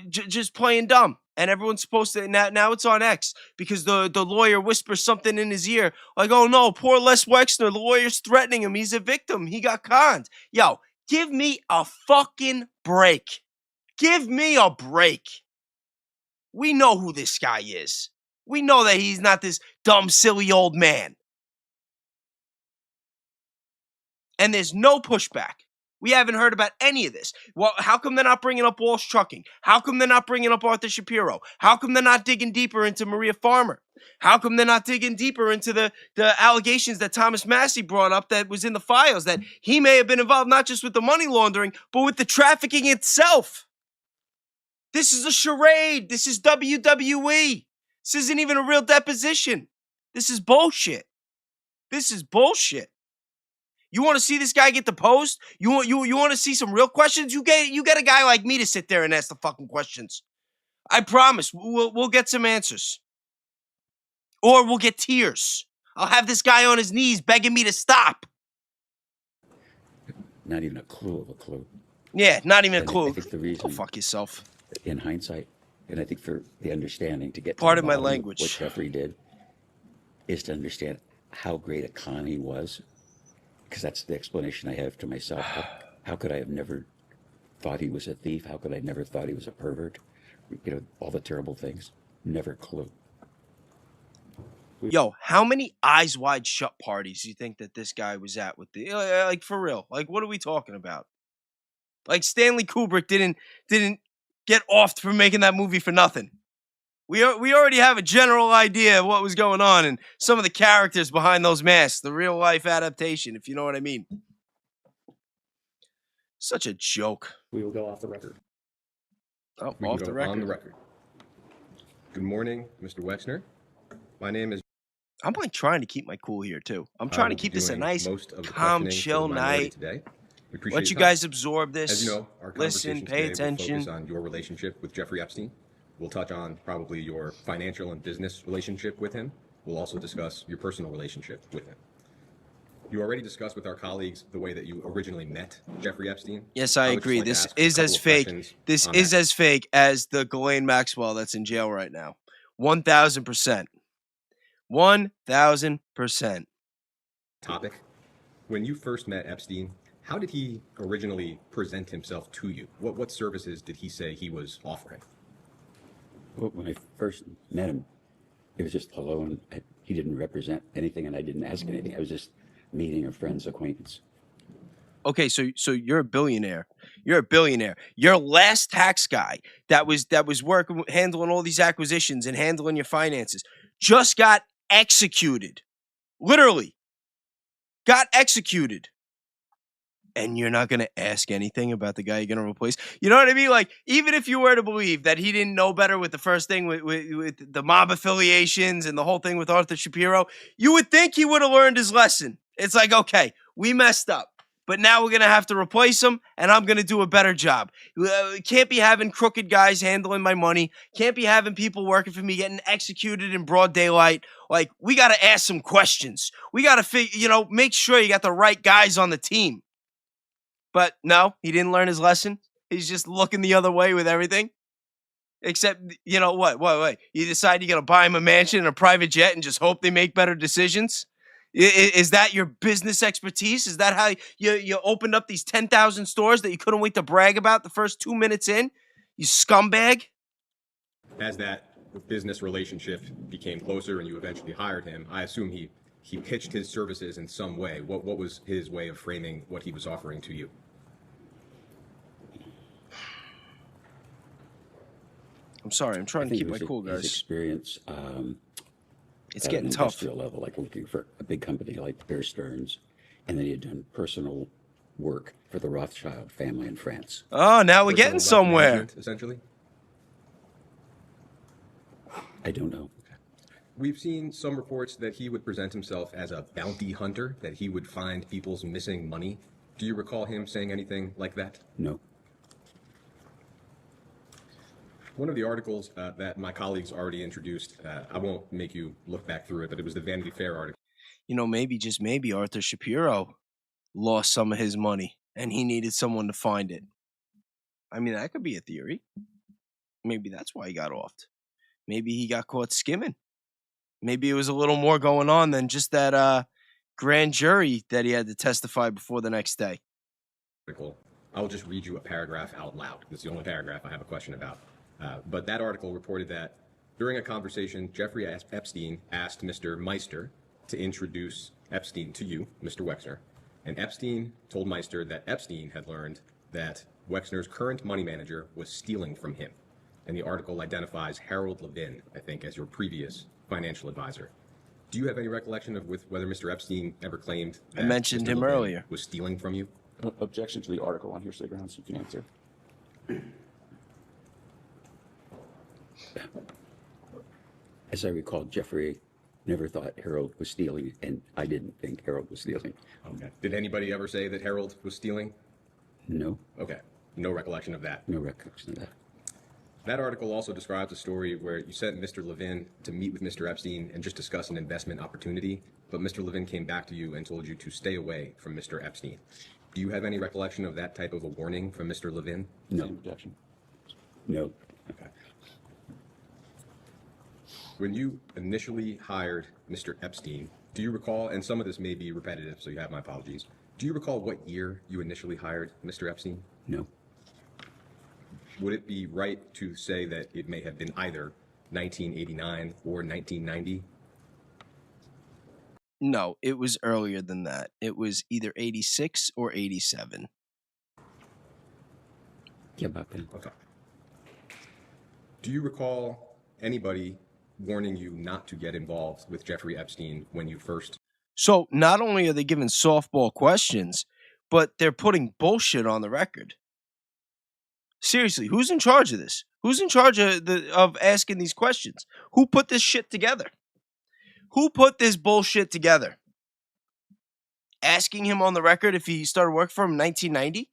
just playing dumb. And everyone's supposed to, now it's on X, because the lawyer whispers something in his ear, like, oh no, poor Les Wexner, the lawyer's threatening him, he's a victim, he got conned. Yo, give me a fucking break. Give me a break. We know who this guy is. We know that he's not this dumb, silly old man. And there's no pushback. We haven't heard about any of this. Well, how come they're not bringing up Walsh Trucking? How come they're not bringing up Arthur Shapiro? How come they're not digging deeper into Maria Farmer? How come they're not digging deeper into the allegations that Thomas Massey brought up that was in the files, that he may have been involved not just with the money laundering, but with the trafficking itself? This is a charade. This is WWE. This isn't even a real deposition. This is bullshit. This is bullshit. You want to see this guy get deposed? You want to see some real questions? You get a guy like me to sit there and ask the fucking questions. I promise we'll get some answers. Or we'll get tears. I'll have this guy on his knees begging me to stop. Not even a clue of a clue. Yeah, not even a And clue. I think the reason, Go fuck yourself. in hindsight, and I think for the understanding to get to Pardon the my bottom of language. what Jeffrey did, is to understand how great a con he was. Because that's the explanation I have to myself. How could I have never thought he was a thief? How could I never thought he was a pervert? You know, all the terrible things. Never a clue. Yo, how many eyes wide shut parties do you think that this guy was at with the, like, for real? Like, what are we talking about? Like, Stanley Kubrick didn't get offed for making that movie for nothing. We already have a general idea of what was going on and some of the characters behind those masks, the real life adaptation, if you know what I mean. Such a joke. We will go off the record. Oh, We off can the go record. on the record. Good morning, Mr. Wexner. My name is. I'm like trying to keep my cool here too. I'm I trying to will be keep this a doing nice, most of the calm, questioning for chill the minority night. Today. We appreciate Let you your time. guys absorb this. As you know, our Listen, conversation pay today will attention. focus on your relationship with Jeffrey Epstein. We'll touch on probably your financial and business relationship with him. We'll also discuss your personal relationship with him. You already discussed with our colleagues the way that you originally met Jeffrey Epstein. Yes, I would just agree. like to This ask a is couple as of fake. questions This on is that. as fake as the Ghislaine Maxwell that's in jail right now. 1,000%. 1,000%. Topic. When you first met Epstein, how did he originally present himself to you? What services did he say he was offering? Well, when I first met him, it was just alone. he didn't represent anything, and I didn't ask anything. I was just meeting a friend's acquaintance. Okay, so you're a billionaire. You're a billionaire. Your last tax guy that was working, handling all these acquisitions and handling your finances just got executed. Literally got executed. And you're not going to ask anything about the guy you're going to replace. You know what I mean? Like, even if you were to believe that he didn't know better with the first thing with the mob affiliations and the whole thing with Arthur Shapiro, you would think he would have learned his lesson. It's like, okay, we messed up, but now we're going to have to replace him, and I'm going to do a better job. We can't be having crooked guys handling my money. Can't be having people working for me getting executed in broad daylight. Like, we got to ask some questions. We got to make sure you got the right guys on the team. But no, he didn't learn his lesson. He's just looking the other way with everything. Except, what? You decide you're going to buy him a mansion and a private jet and just hope they make better decisions? Is that your business expertise? Is that how you opened up these 10,000 stores that you couldn't wait to brag about the first 2 minutes in? You scumbag? As that business relationship became closer and you eventually hired him, I assume he pitched his services in some way. What was his way of framing what he was offering to you? I'm sorry. I'm trying to keep my cool, His guys. experience It's at getting an tough. industrial level, like working for a big company like Bear Stearns, and then he had done personal work for the Rothschild family in France. Oh, now we're getting Personal wealth somewhere. management, essentially. I don't know. We've seen some reports that he would present himself as a bounty hunter, that he would find people's missing money. Do you recall him saying anything like that? No. One of the articles that my colleagues already introduced, I won't make you look back through it, but it was the Vanity Fair article. Maybe, just maybe, Arthur Shapiro lost some of his money and he needed someone to find it. I mean, that could be a theory. Maybe that's why he got offed. Maybe he got caught skimming. Maybe it was a little more going on than just that grand jury that he had to testify before the next day. I'll just read you a paragraph out loud. It's the only paragraph I have a question about. But that article reported that during a conversation, Jeffrey Epstein asked Mr. Meister to introduce Epstein to you, Mr. Wexner. And Epstein told Meister that Epstein had learned that Wexner's current money manager was stealing from him. And the article identifies Harold Levin, I think, as your previous financial advisor. Do you have any recollection of whether Mr. Epstein ever claimed that I mentioned Mr. him Levin earlier. was stealing from you? Objection to the article on hearsay grounds. You can answer. As I recall, Jeffrey never thought Harold was stealing, and I didn't think Harold was stealing. Okay. Did anybody ever say that Harold was stealing? No, Okay. No recollection of that. no recollection of that. That article also describes a story where you sent Mr. Levin to meet with Mr. Epstein and just discuss an investment opportunity, but Mr. Levin came back to you and told you to stay away from Mr. Epstein. Do you have any recollection of that type of a warning from Mr. Levin? No. Same objection. No. Okay. When you initially hired Mr. Epstein, do you recall, and some of this may be repetitive, so you have my apologies, do you recall what year you initially hired Mr. Epstein? No. Would it be right to say that it may have been either 1989 or 1990? No, it was earlier than that. It was either 86 or 87. Yeah, about that. Okay. Do you recall anybody warning you not to get involved with Jeffrey Epstein when you first? So not only are they giving softball questions, but they're putting bullshit on the record. Seriously, who's in charge of this? Who's in charge of asking these questions? Who put this shit together? Who put this bullshit together? Asking him on the record if he started work for him in 1990?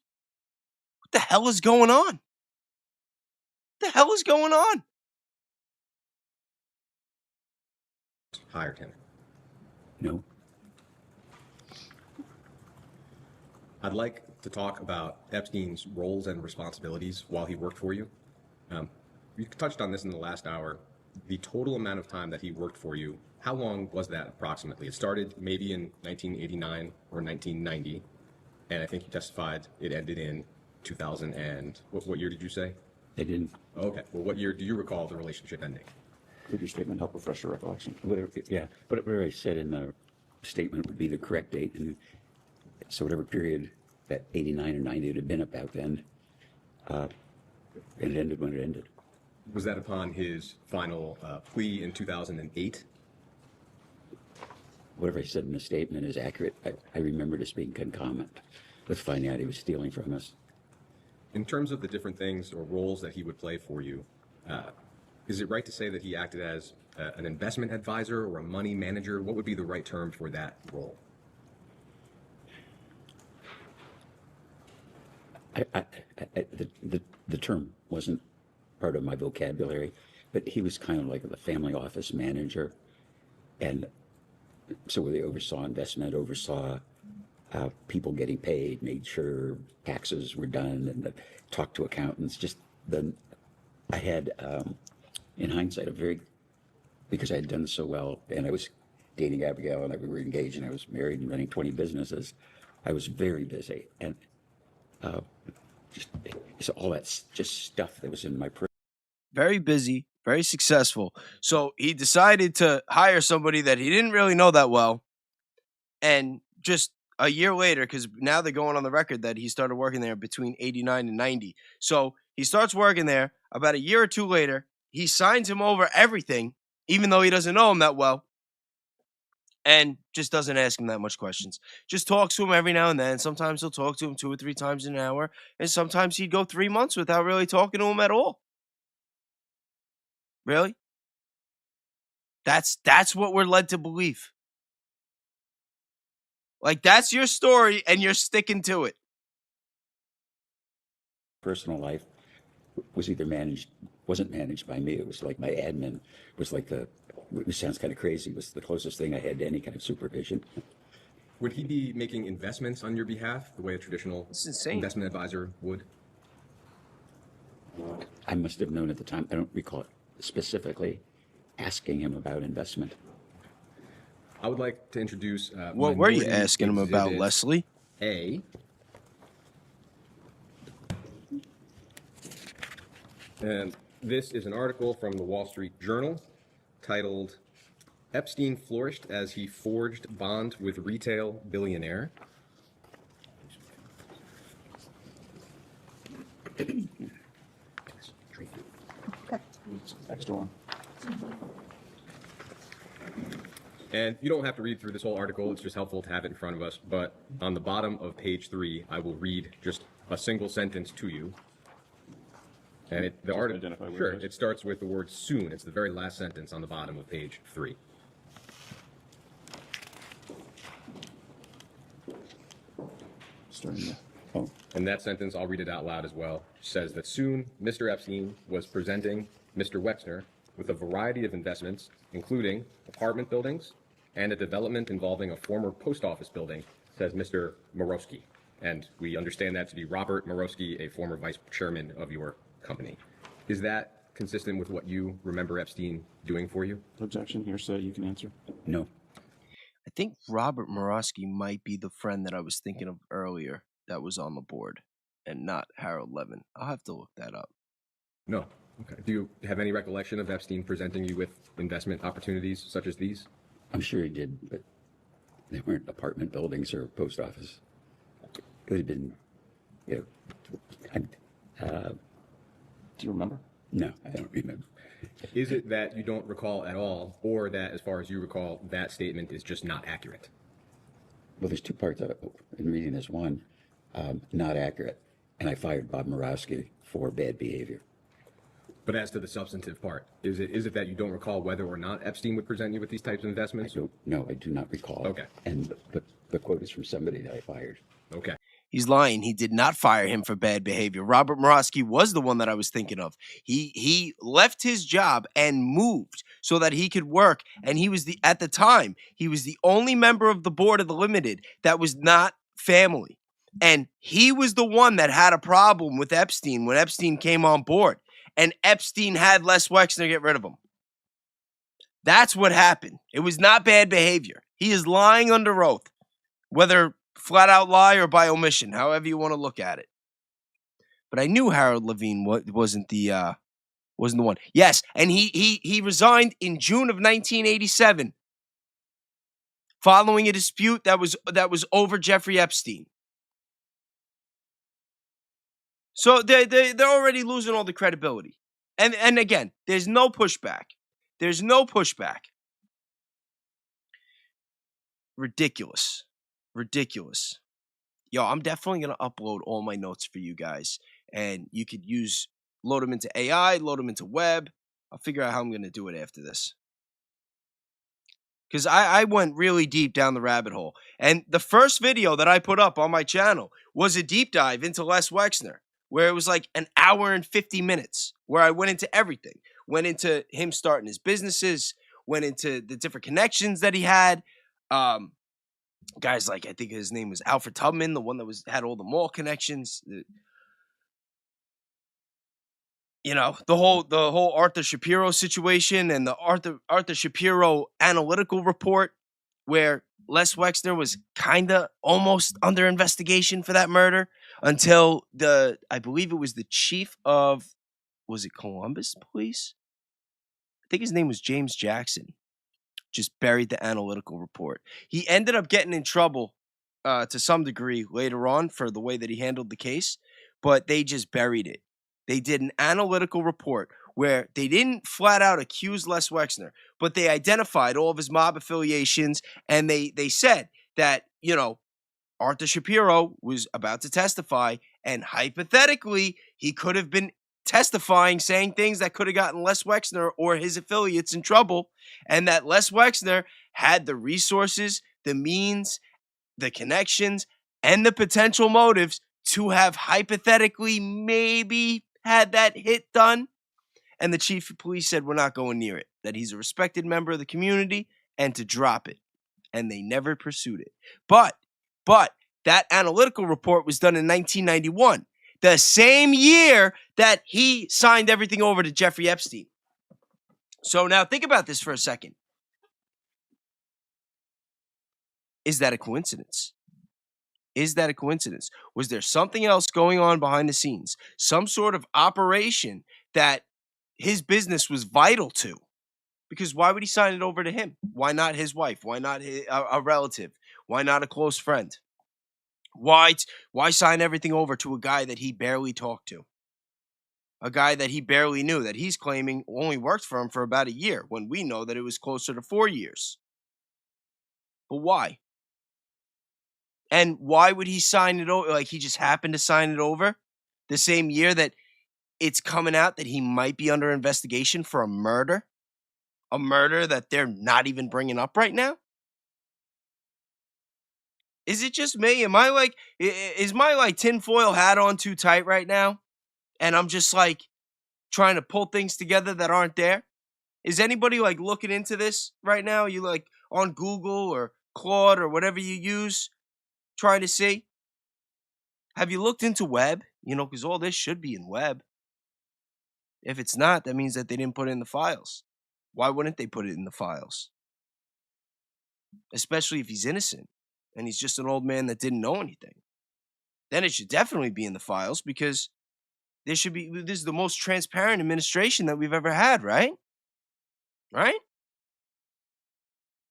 What the hell is going on? What the hell is going on? Hired him. No. I'd like to talk about Epstein's roles and responsibilities while he worked for you. You touched on this in the last hour. The total amount of time that he worked for you, how long was that approximately? It started maybe in 1989 or 1990, and I think you testified it ended in 2000 and what year did you say? They didn't. Okay. Well, what year do you recall the relationship ending? Could your statement help refresh your recollection? Whatever I said in the statement would be the correct date. And so whatever period that 89 or 90 would have been about then, it ended when it ended. Was that upon his final plea in 2008? Whatever I said in the statement is accurate. I remember it as being concomitant with finding out he was stealing from us. In terms of the different things or roles that he would play for you, is it right to say that he acted as an investment advisor or a money manager? What would be the right term for that role? The term wasn't part of my vocabulary, but he was kind of like the family office manager. And so they oversaw investment, oversaw people getting paid, made sure taxes were done, and talked to accountants. I had, in hindsight, because I had done so well, and I was dating Abigail, and we were engaged, and I was married and running 20 businesses. I was very busy, and so all that's just stuff that was in my Very busy, very successful. So he decided to hire somebody that he didn't really know that well. And just a year later, because now they're going on the record that he started working there between 89 and 90. So he starts working there. About a year or two later, he signs him over everything, even though he doesn't know him that well. And just doesn't ask him that much questions. Just talks to him every now and then. Sometimes he'll talk to him 2 or 3 times in an hour. And sometimes he'd go 3 months without really talking to him at all. Really? That's what we're led to believe. Like, that's your story, and you're sticking to it. personal life wasn't managed by me. It was like my admin was like which sounds kind of crazy, was the closest thing I had to any kind of supervision. Would he be making investments on your behalf the way a traditional investment advisor would? I must have known at the time. I don't recall specifically asking him about investment. I would like to introduce What were you Minority asking him about, Exhibit Leslie? A. And this is an article from the Wall Street Journal titled Epstein Flourished as He Forged Bond with Retail Billionaire. Extra one. And you don't have to read through this whole article, it's just helpful to have it in front of us. But on the bottom of page 3, I will read just a single sentence to you. And the article, identify where sure, it is. it starts with the word soon. It's the very last sentence on the bottom of page 3. Starting there. Oh, And that sentence, I'll read it out loud as well, says that soon Mr. Epstein was presenting Mr. Wexner with a variety of investments, including apartment buildings and a development involving a former post office building, says Mr. Morosky. And we understand that to be Robert Morosky, a former vice chairman of your company. Is that consistent with what you remember Epstein doing for you? Objection, hearsay, you can answer. no. I think Robert Morosky might be the friend that I was thinking of earlier that was on the board, and not Harold Levin. I'll have to look that up. No. Okay. Do you have any recollection of Epstein presenting you with investment opportunities such as these? I'm sure he did, but they weren't apartment buildings or post office. It would have been, Do you remember? no, I don't remember. Is it that you don't recall at all, or that, as far as you recall, that statement is just not accurate? Well, there's two parts of it. In reading this one, not accurate, and I fired Bob Morosky for bad behavior. But as to the substantive part, is it that you don't recall whether or not Epstein would present you with these types of investments? I do not recall. Okay. And the quote is from somebody that I fired. Okay. He's lying. He did not fire him for bad behavior. Robert Morosky was the one that I was thinking of. He left his job and moved so that he could work. And he was at the time, he was the only member of the board of the Limited that was not family. And he was the one that had a problem with Epstein when Epstein came on board. And Epstein had Les Wexner get rid of him. That's what happened. It was not bad behavior. He is lying under oath, whether flat out lie or by omission, however you want to look at it. But I knew Harold Levine wasn't the wasn't the one. Yes, and he resigned in June of 1987 following a dispute that was over Jeffrey Epstein. So they're already losing all the credibility. And again, there's no pushback. There's no pushback. Ridiculous. Ridiculous. Yo, I'm definitely going to upload all my notes for you guys. And you could load them into AI, load them into web. I'll figure out how I'm going to do it after this. Because I went really deep down the rabbit hole. And the first video that I put up on my channel was a deep dive into Les Wexner, where it was like an hour and 50 minutes, where I went into everything. Went into him starting his businesses, went into the different connections that he had. Guys like, I think his name was Alfred Tubman, the one that had all the mall connections. You know, the whole Arthur Shapiro situation and the Arthur Shapiro analytical report, where Les Wexner was kind of almost under investigation for that murder until I believe it was the chief of, was it Columbus Police? I think his name was James Jackson. Just buried the analytical report. He ended up getting in trouble to some degree later on for the way that he handled the case, but they just buried it. They did an analytical report where they didn't flat out accuse Les Wexner, but they identified all of his mob affiliations, and they said that, you know, Arthur Shapiro was about to testify, and hypothetically, he could have been testifying, saying things that could have gotten Les Wexner or his affiliates in trouble, and that Les Wexner had the resources, the means, the connections, and the potential motives to have hypothetically maybe had that hit done. And the chief of police said, we're not going near it, that he's a respected member of the community, and to drop it. And they never pursued it. But that analytical report was done in 1991, the same year that he signed everything over to Jeffrey Epstein. So now think about this for a second. Is that a coincidence? Is that a coincidence? Was there something else going on behind the scenes? Some sort of operation that his business was vital to? Because why would he sign it over to him? Why not his wife? Why not a relative? Why not a close friend? Why sign everything over to a guy that he barely talked to? A guy that he barely knew, that he's claiming only worked for him for about a year, when we know that it was closer to 4 years. But why? And why would he sign it over? Like, he just happened to sign it over the same year that it's coming out that he might be under investigation for a murder? A murder that they're not even bringing up right now? Is it just me? Is my tinfoil hat on too tight right now? And I'm just trying to pull things together that aren't there? Is anybody looking into this right now? You on Google or Claude or whatever you use, trying to see? Have you looked into web? Because all this should be in web. If it's not, that means that they didn't put it in the files. Why wouldn't they put it in the files? Especially if he's innocent and he's just an old man that didn't know anything. Then it should definitely be in the files, because this is the most transparent administration that we've ever had, right? Right?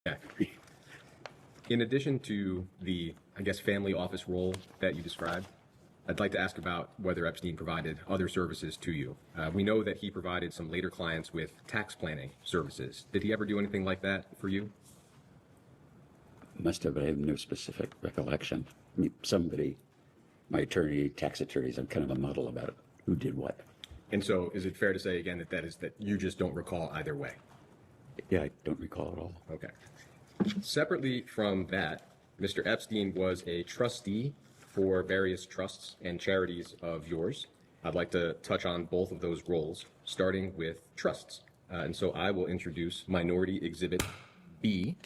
Yeah. In addition to the, family office role that you described, I'd like to ask about whether Epstein provided other services to you. We know that he provided some later clients with tax planning services. Did he ever do anything like that for you? Must have, but I have no specific recollection. I mean, somebody, my attorney, tax attorneys, I'm kind of a muddle about it. Who did what? And so is it fair to say again that you just don't recall either way? Yeah, I don't recall at all. Okay. Separately from that, Mr. Epstein was a trustee for various trusts and charities of yours. I'd like to touch on both of those roles, starting with trusts. And so I will introduce Minority Exhibit B.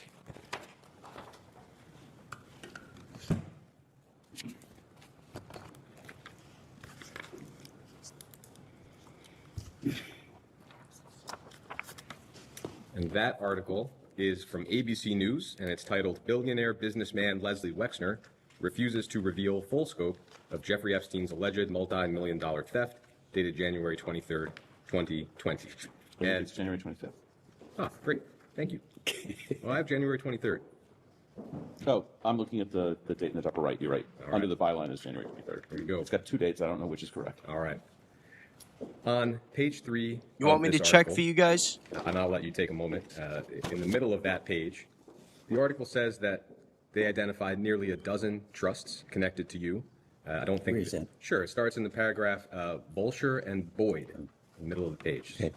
And that article is from ABC News, and it's titled, "Billionaire Businessman Leslie Wexner Refuses to Reveal Full Scope of Jeffrey Epstein's Alleged Multi-Million-Dollar Theft," dated January 23rd, 2020. And And, it's January 25th. great. Thank you. Well, I have January 23rd. Oh, I'm looking at the date in the upper right. You're right. All Under right. the byline is January 23rd. There you go. It's got 2 dates. I don't know which is correct. All right. On page 3. You want me to check for you guys? And I'll let you take a moment. In the middle of that page, the article says that they identified nearly a dozen trusts connected to you. I don't think. Where is that? Sure. It starts in the paragraph Bolsher and Boyd, in the middle of the page. Okay.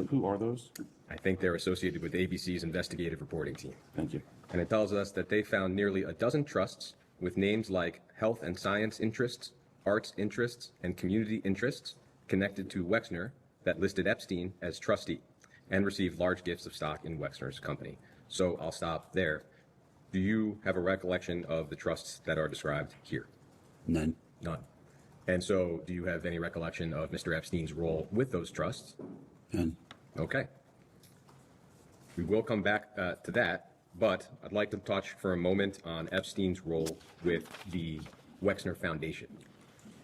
Who are those? I think they're associated with ABC's investigative reporting team. Thank you. And it tells us that they found nearly a dozen trusts with names like health and science interests, arts interests, and community interests connected to Wexner that listed Epstein as trustee and received large gifts of stock in Wexner's company. So I'll stop there. Do you have a recollection of the trusts that are described here? None. None. And so do you have any recollection of Mr. Epstein's role with those trusts? None. Okay. We will come back to that, but I'd like to touch for a moment on Epstein's role with the Wexner Foundation.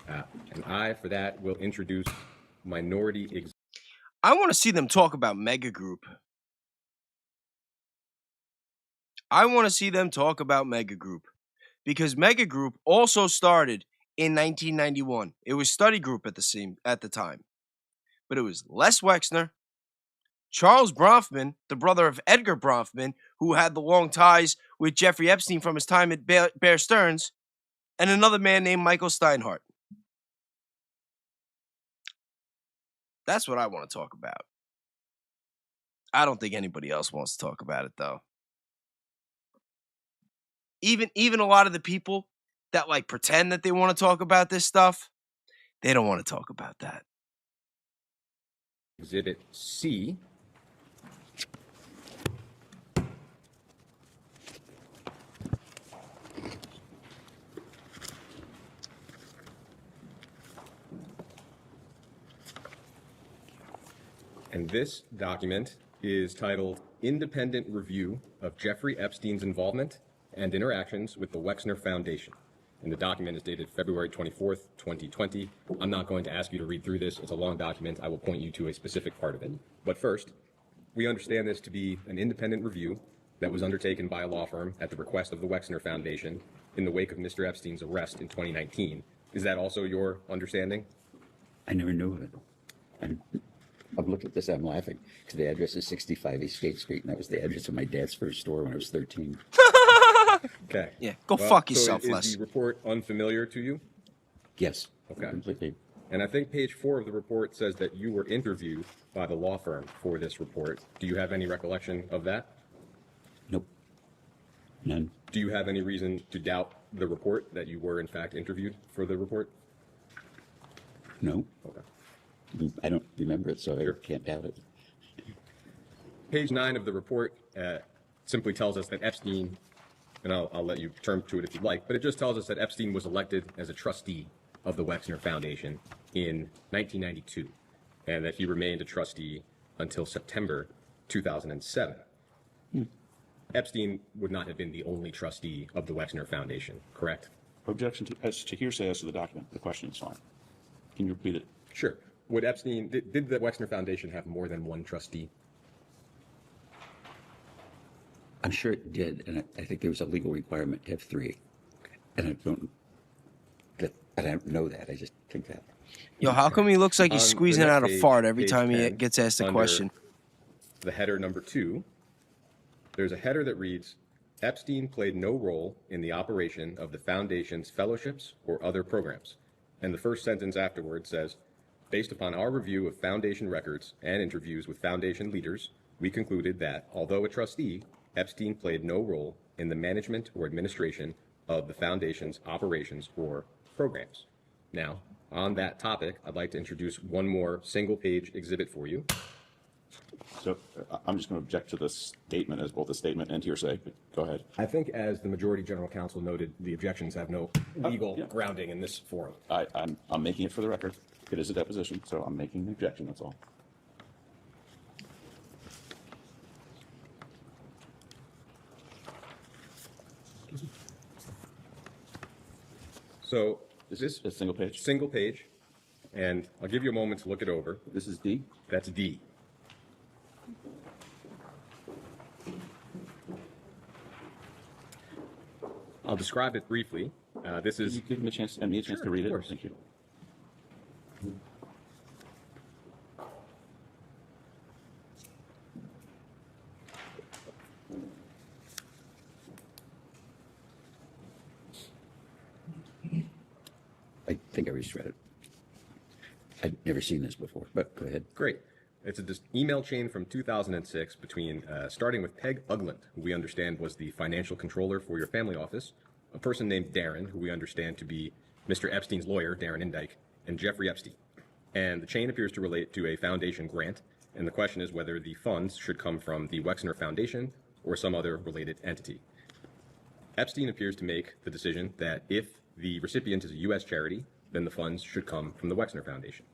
And I, for that, will introduce minority. I want to see them talk about Mega Group. I want to see them talk about Mega Group because Mega Group also started in 1991. It was Study Group at the time, but it was Les Wexner, Charles Bronfman, the brother of Edgar Bronfman, who had the long ties with Jeffrey Epstein from his time at Bear Stearns, and another man named Michael Steinhardt. That's what I want to talk about. I don't think anybody else wants to talk about it, though. Even a lot of the people that like pretend that they want to talk about this stuff, they don't want to talk about that. Exhibit C. And this document is titled Independent Review of Jeffrey Epstein's Involvement and Interactions with the Wexner Foundation. And the document is dated February 24th, 2020. I'm not going to ask you to read through this. It's a long document. I will point you to a specific part of it. But first, we understand this to be an independent review that was undertaken by a law firm at the request of the Wexner Foundation in the wake of Mr. Epstein's arrest in 2019. Is that also your understanding? I never knew of it. I've looked at this, I'm laughing, because the address is 65 East State Street, and that was the address of my dad's first store when I was 13. Okay. Yeah, go fuck yourself, so Les. is the report unfamiliar to you? Yes. Okay. Completely. And I think page 4 of the report says that you were interviewed by the law firm for this report. Do you have any recollection of that? Nope. None. Do you have any reason to doubt the report that you were in fact interviewed for the report? No. Okay. I don't remember it, so I can't doubt it. Page 9 of the report simply tells us that Epstein, and I'll let you turn to it if you'd like, but it just tells us that Epstein was elected as a trustee of the Wexner Foundation in 1992, and that he remained a trustee until September 2007. Epstein would not have been the only trustee of the Wexner Foundation, correct? Objection to hearsay as to the document. The question is fine. Can you repeat it? Sure. Would Epstein, did the Wexner Foundation have more than one trustee? I'm sure it did, and I think there was a legal requirement to have 3. And I don't know that. I just think that. Yo, how come he looks like he's On the squeezing next out a page, fart every page time he 10, gets asked a under question? The header number 2, there's a header that reads, Epstein played no role in the operation of the Foundation's fellowships or other programs. And the first sentence afterward says, based upon our review of Foundation records and interviews with Foundation leaders, we concluded that, although a trustee, Epstein played no role in the management or administration of the Foundation's operations or programs. Now, on that topic, I'd like to introduce one more single-page exhibit for you. So I'm just going to object to this statement as both a statement and hearsay. Go ahead. I think, as the majority general counsel noted, the objections have no legal grounding in this forum. I'm making it for the record. It is a deposition, so I'm making the objection, that's all. So Is this a single page? single page, and I'll give you a moment to look it over. This is D. That's D. I'll describe it briefly. This Can is you give me a chance Sure, to read of it? course. Thank you. I think I just read it. I'd never seen this before, but go ahead. great. It's an email chain from 2006 between, starting with Peg Ugland, who we understand was the financial controller for your family office, a person named Darren, who we understand to be Mr. Epstein's lawyer, Darren Indyke, and Jeffrey Epstein. And the chain appears to relate to a foundation grant, and the question is whether the funds should come from the Wexner Foundation or some other related entity. Epstein appears to make the decision that if the recipient is a U.S. charity, then the funds should come from the Wexner Foundation.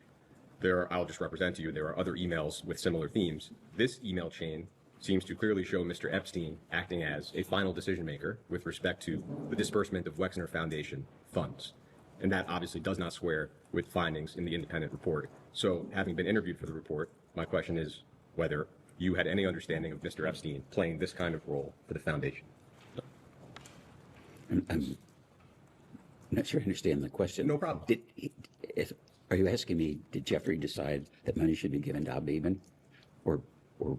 I'll just represent to you, there are other emails with similar themes. This email chain seems to clearly show Mr. Epstein acting as a final decision maker with respect to the disbursement of Wexner Foundation funds. And that obviously does not square with findings in the independent report. So having been interviewed for the report, my question is whether you had any understanding of Mr. Epstein playing this kind of role for the foundation. I'm not sure I understand the question. No problem. Are you asking me, did Jeffrey decide that money should be given to Abeben? Or do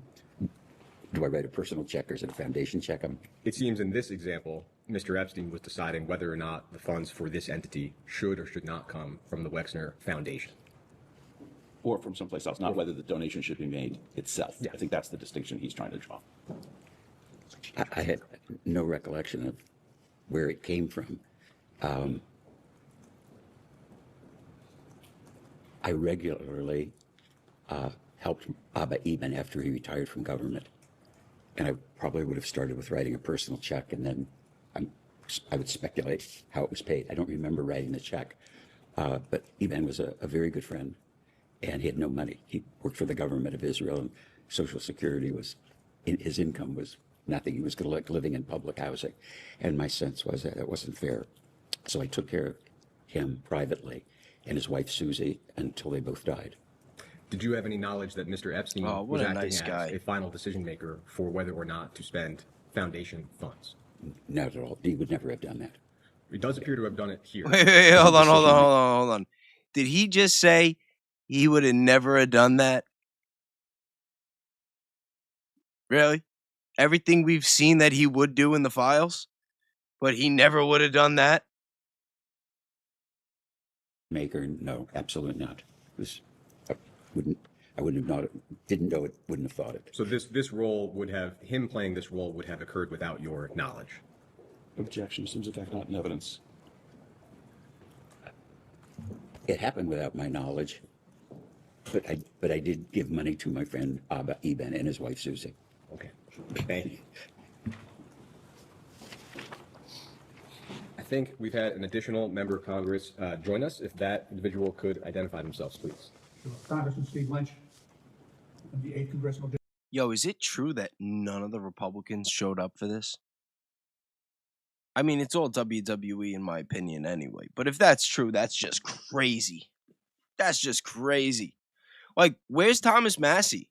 I write a personal check or is it a foundation check? It seems in this example, Mr. Epstein was deciding whether or not the funds for this entity should or should not come from the Wexner Foundation. Or from someplace else, not whether the donation should be made itself. Yeah. I think that's the distinction he's trying to draw. I had no recollection of where it came from. I regularly helped Abba Eben after he retired from government. And I probably would have started with writing a personal check, and then I would speculate how it was paid. I don't remember writing the check, but Eben was a very good friend, and he had no money. He worked for the government of Israel, and Social Security his income was nothing. He was going to like living in public housing. And my sense was that it wasn't fair. So I took care of him privately and his wife, Susie, until they both died. Did you have any knowledge that Mr. Epstein Oh, what was a acting nice as guy. a final decision maker for whether or not to spend foundation funds? Not at all. He would never have done that. He does appear to have done it here. Wait, hold on. Did he just say he would have never have done that? Really? Everything we've seen that he would do in the files, but he never would have done that? Maker, no, absolutely not. I wouldn't have known it, didn't know it, wouldn't have thought it. So this role would have, him playing this role would have occurred without your knowledge. Objection seems in fact not in evidence. It happened without my knowledge, but I did give money to my friend Abba Eben and his wife, Susie. Okay. Thank you. I think we've had an additional member of Congress join us. If that individual could identify themselves, please. Congressman Steve Lynch of the 8th Congressional District. Yo, is it true that none of the Republicans showed up for this? I mean, it's all WWE in my opinion anyway. But if that's true, that's just crazy. That's just crazy. Like, where's Thomas Massey?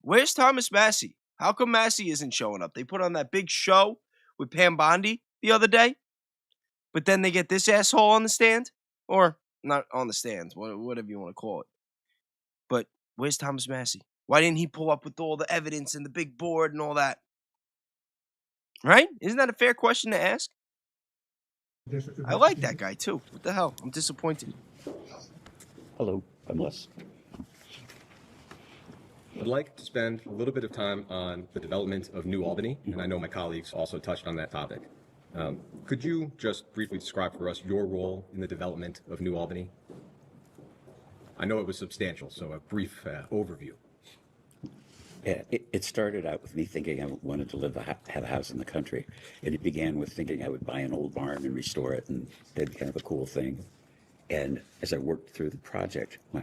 Where's Thomas Massey? How come Massey isn't showing up? They put on that big show with Pam Bondi the other day, but then they get this asshole on the stand? Or not on the stand, whatever you want to call it. But where's Thomas Massey? Why didn't he pull up with all the evidence and the big board and all that? Right? Isn't that a fair question to ask? I like that guy too. What the hell? I'm disappointed. Hello, I'm Les. I'd like to spend a little bit of time on the development of New Albany, and I know my colleagues also touched on that topic. Could you just briefly describe for us your role in the development of New Albany? I know it was substantial, so a brief overview. Yeah, it started out with me thinking I wanted to have a house in the country. And it began with thinking I would buy an old barn and restore it, and that'd be kind of a cool thing. And as I worked through the project, my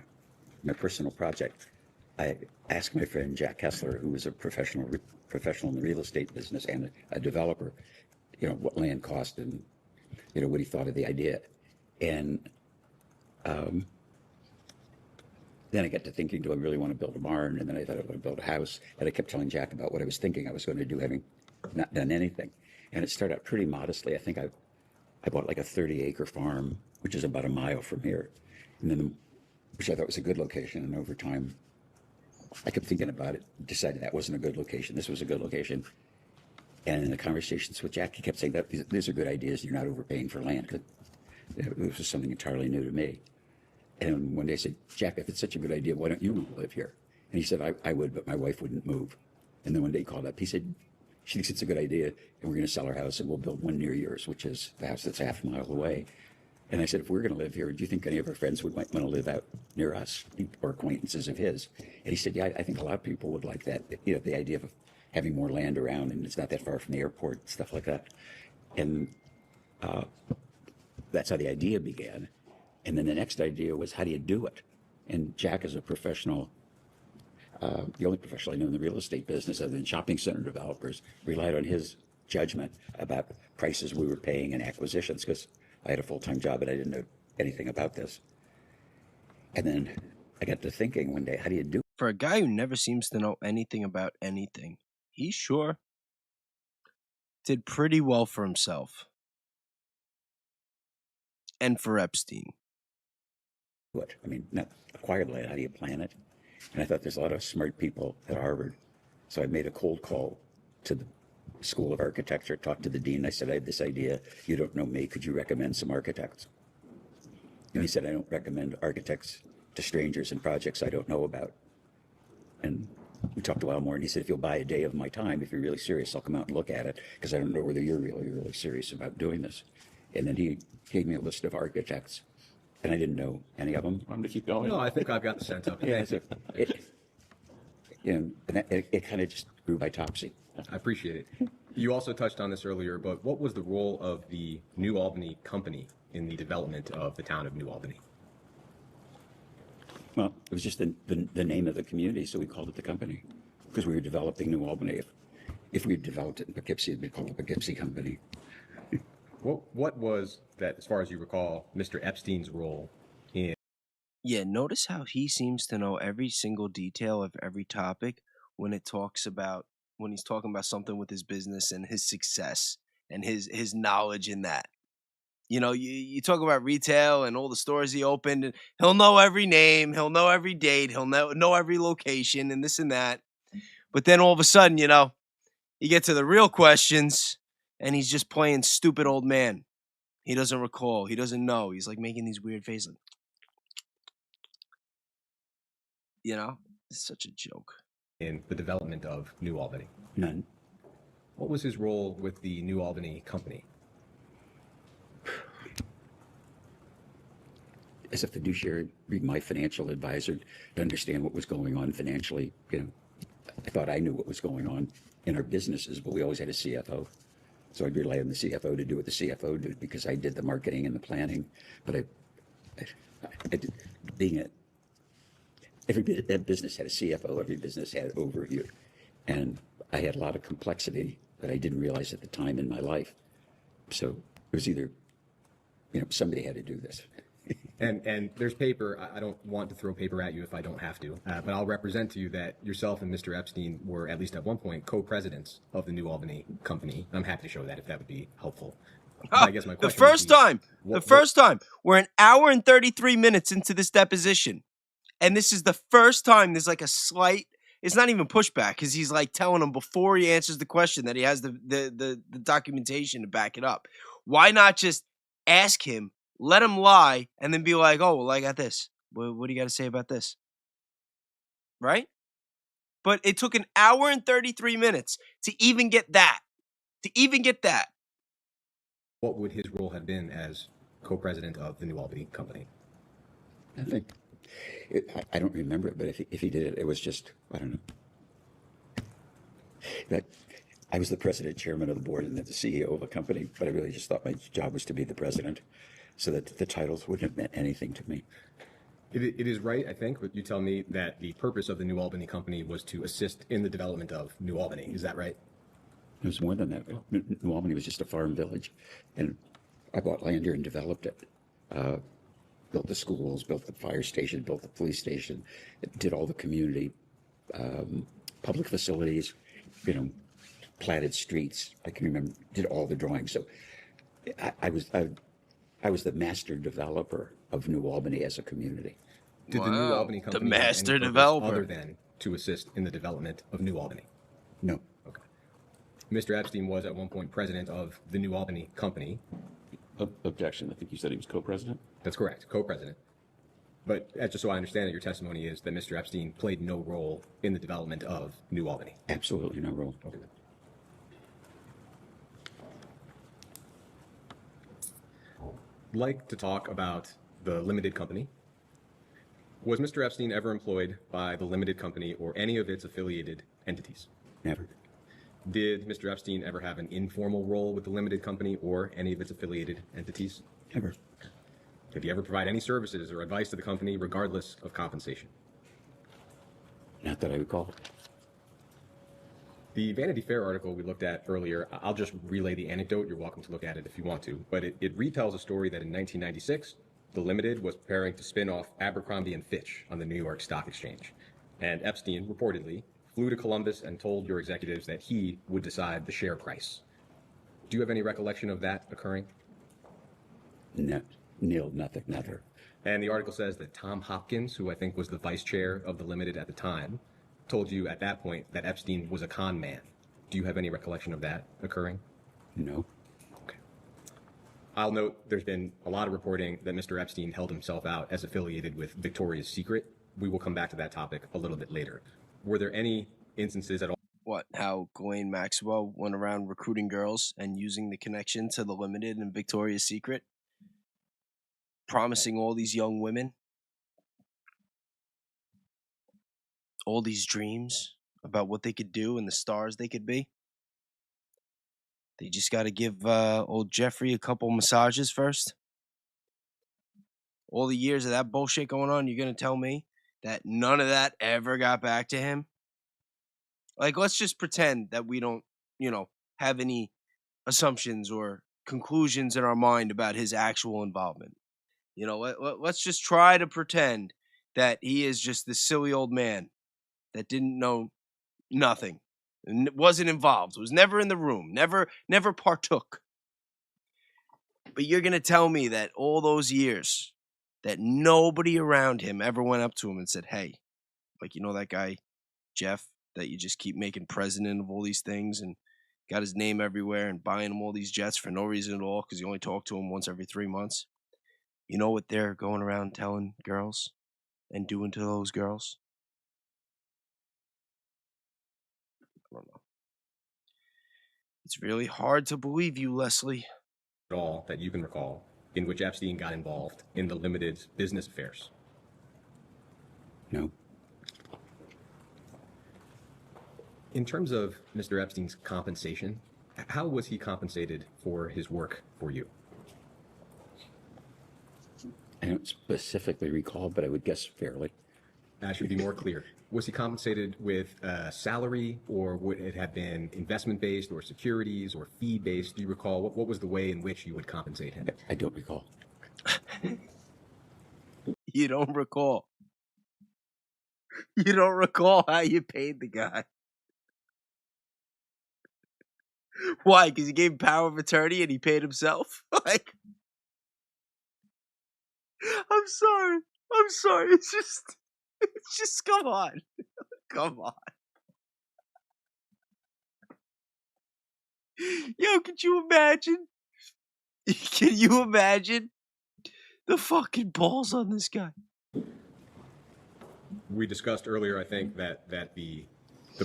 personal project, I asked my friend Jack Kessler, who was a professional in the real estate business and a developer, what land cost and, what he thought of the idea. And then I got to thinking, do I really want to build a barn? And then I thought I was going to build a house. And I kept telling Jack about what I was thinking I was going to do, having not done anything. And it started out pretty modestly. I think I bought like a 30-acre farm, which is about a mile from here. And then, which I thought was a good location. And over time, I kept thinking about it, decided that wasn't a good location. This was a good location. And in the conversations with Jack, he kept saying that these are good ideas. You're not overpaying for land. 'Cause this was something entirely new to me. And one day I said, Jack, if it's such a good idea, why don't you live here? And he said, I would, but my wife wouldn't move. And then one day he called up. He said, she thinks it's a good idea, and we're going to sell our house, and we'll build one near yours, which is the house that's half a mile away. And I said, if we're going to live here, do you think any of our friends might want to live out near us, or acquaintances of his? And he said, yeah, I think a lot of people would like that. You know, the idea of having more land around, and it's not that far from the airport, stuff like that. And that's how the idea began. And then the next idea was, how do you do it? And Jack is a professional, the only professional I know in the real estate business other than shopping center developers, relied on his judgment about prices we were paying and acquisitions, because I had a full-time job and I didn't know anything about this. And then I got to thinking one day, how do you do it? For a guy who never seems to know anything about anything, he sure did pretty well for himself. And for Epstein. What? I mean, not acquired land, how do you plan it? And I thought there's a lot of smart people at Harvard. So I made a cold call to the School of Architecture, talked to the dean. I said, I have this idea. You don't know me. Could you recommend some architects? And he said, I don't recommend architects to strangers in projects I don't know about. And we talked a while more, and he said, if you'll buy a day of my time, if you're really serious, I'll come out and look at it, because I don't know whether you're really serious about doing this. And then he gave me a list of architects, and I didn't know any of them. I'm going to keep going. No, I think I've got the sense of it. Yeah, so it kind of just grew by topsy. I appreciate it. You also touched on this earlier, but what was the role of the New Albany company in the development of the town of New Albany? Well, it was just the name of the community, so we called it the company, because we were developing New Albany. If we had developed it in Poughkeepsie, it'd be called the Poughkeepsie Company. What was that, as far as you recall, Mr. Epstein's role in? Yeah, notice how he seems to know every single detail of every topic when he's talking about something with his business and his success and his knowledge in that. You know, you talk about retail and all the stores he opened, and he'll know every name, he'll know every date, he'll know every location and this and that. But then all of a sudden, you know, you get to the real questions and he's just playing stupid old man. He doesn't recall, he doesn't know. He's like making these weird faces. You know, it's such a joke. In the development of New Albany? None. What was his role with the New Albany company? As a fiduciary, be my financial advisor to understand what was going on financially. You know, I thought I knew what was going on in our businesses, but we always had a CFO. So I'd rely on the CFO to do what the CFO did, because I did the marketing and the planning. But every business had a CFO, every business had an overview. And I had a lot of complexity that I didn't realize at the time in my life. So it was either, you know, somebody had to do this. And there's paper. I don't want to throw paper at you if I don't have to, but I'll represent to you that yourself and Mr. Epstein were, at least at one point, co-presidents of the New Albany company. I'm happy to show that if that would be helpful. I guess my question The first would be, time, we're an hour and 33 minutes into this deposition. And this is the first time there's like a slight, it's not even pushback, because he's like telling him before he answers the question that he has the documentation to back it up. Why not just ask him, let him lie, and then be like, oh, well, I got this. What do you got to say about this? Right? But it took an hour and 33 minutes to even get that. What would his role have been as co-president of the New Albany company? I think, I don't remember it, but if he did it, it was just, I don't know. That I was the president, chairman of the board, and then the CEO of a company, but I really just thought my job was to be the president, so that the titles wouldn't have meant anything to me. It is right, I think, but you tell me that the purpose of the New Albany company was to assist in the development of New Albany. Is that right? It was more than that. New Albany was just a farm village, and I bought land here and developed it. The built the schools, built the fire station, built the police station, did all the community public facilities, platted streets. I can remember, did all the drawings. So I was the master developer of New Albany as a community. Did the New Wow, Albany the company have any master purpose developer. other than to assist in the development of New Albany? No, Okay. Mr. Epstein was at one point president of the New Albany company. Objection. I think you said he was co-president. That's correct, co-president. But just so I understand it, your testimony is that Mr. Epstein played no role in the development of New Albany. absolutely no role. Okay. Like to talk about the limited company. Was Mr. Epstein ever employed by the limited company or any of its affiliated entities? Never. Did Mr. Epstein ever have an informal role with the limited company or any of its affiliated entities? Never. Did he ever provide any services or advice to the company regardless of compensation? Not that I recall. The Vanity Fair article we looked at earlier, I'll just relay the anecdote. You're welcome to look at it if you want to. But it retells a story that in 1996, the Limited was preparing to spin off Abercrombie & Fitch on the New York Stock Exchange. And Epstein, reportedly, flew to Columbus and told your executives that he would decide the share price. Do you have any recollection of that occurring? No, nil, nothing, never. And the article says that Tom Hopkins, who I think was the vice chair of the Limited at the time, told you at that point that Epstein was a con man. Do you have any recollection of that occurring? No. Okay. I'll note there's been a lot of reporting that Mr. Epstein held himself out as affiliated with Victoria's Secret. We will come back to that topic a little bit later. Were there any instances at all? What? How Ghislaine Maxwell went around recruiting girls and using the connection to the Limited and Victoria's Secret, promising all these young women all these dreams about what they could do and the stars they could be? They just got to give old Jeffrey a couple massages first. All the years of that bullshit going on, you're going to tell me that none of that ever got back to him? Like, let's just pretend that we don't, have any assumptions or conclusions in our mind about his actual involvement. Let's just try to pretend that he is just this silly old man that didn't know nothing, and wasn't involved, was never in the room, never partook. But you're going to tell me that all those years that nobody around him ever went up to him and said, hey, like, that guy, Jeff, that you just keep making president of all these things and got his name everywhere and buying him all these jets for no reason at all because you only talk to him once every 3 months. You know what they're going around telling girls and doing to those girls? I don't know. It's really hard to believe you, Leslie. At all that you can recall in which Epstein got involved in the Limited's business affairs? No. In terms of Mr. Epstein's compensation, how was he compensated for his work for you? I don't specifically recall, but I would guess fairly. I should be more clear. Was he compensated with salary, or would it have been investment-based or securities or fee-based? Do you recall? What was the way in which you would compensate him? I don't recall. You don't recall. You don't recall how you paid the guy. Why? Because he gave him power of attorney and he paid himself? Like, I'm sorry. It's just, come on. Come on. Yo, could you imagine? Can you imagine the fucking balls on this guy? We discussed earlier, I think, that the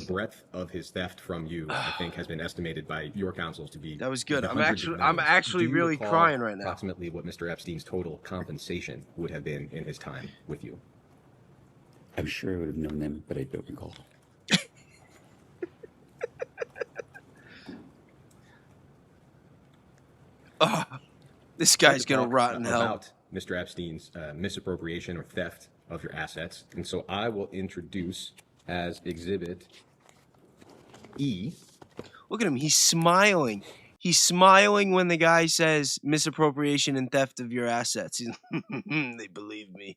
breadth of his theft from you, I think, has been estimated by your counsels to be. That was good. the I'm hundreds of actually millions. Do you really recall crying right now. Approximately what Mr. Epstein's total compensation would have been in his time with you. I'm sure I would have known them, but I don't recall. This guy's To gonna talk rot in hell. about Mr. Epstein's misappropriation or theft of your assets, and so I will introduce as Exhibit E. Look at him. He's smiling. He's smiling when the guy says misappropriation and theft of your assets. They believe me.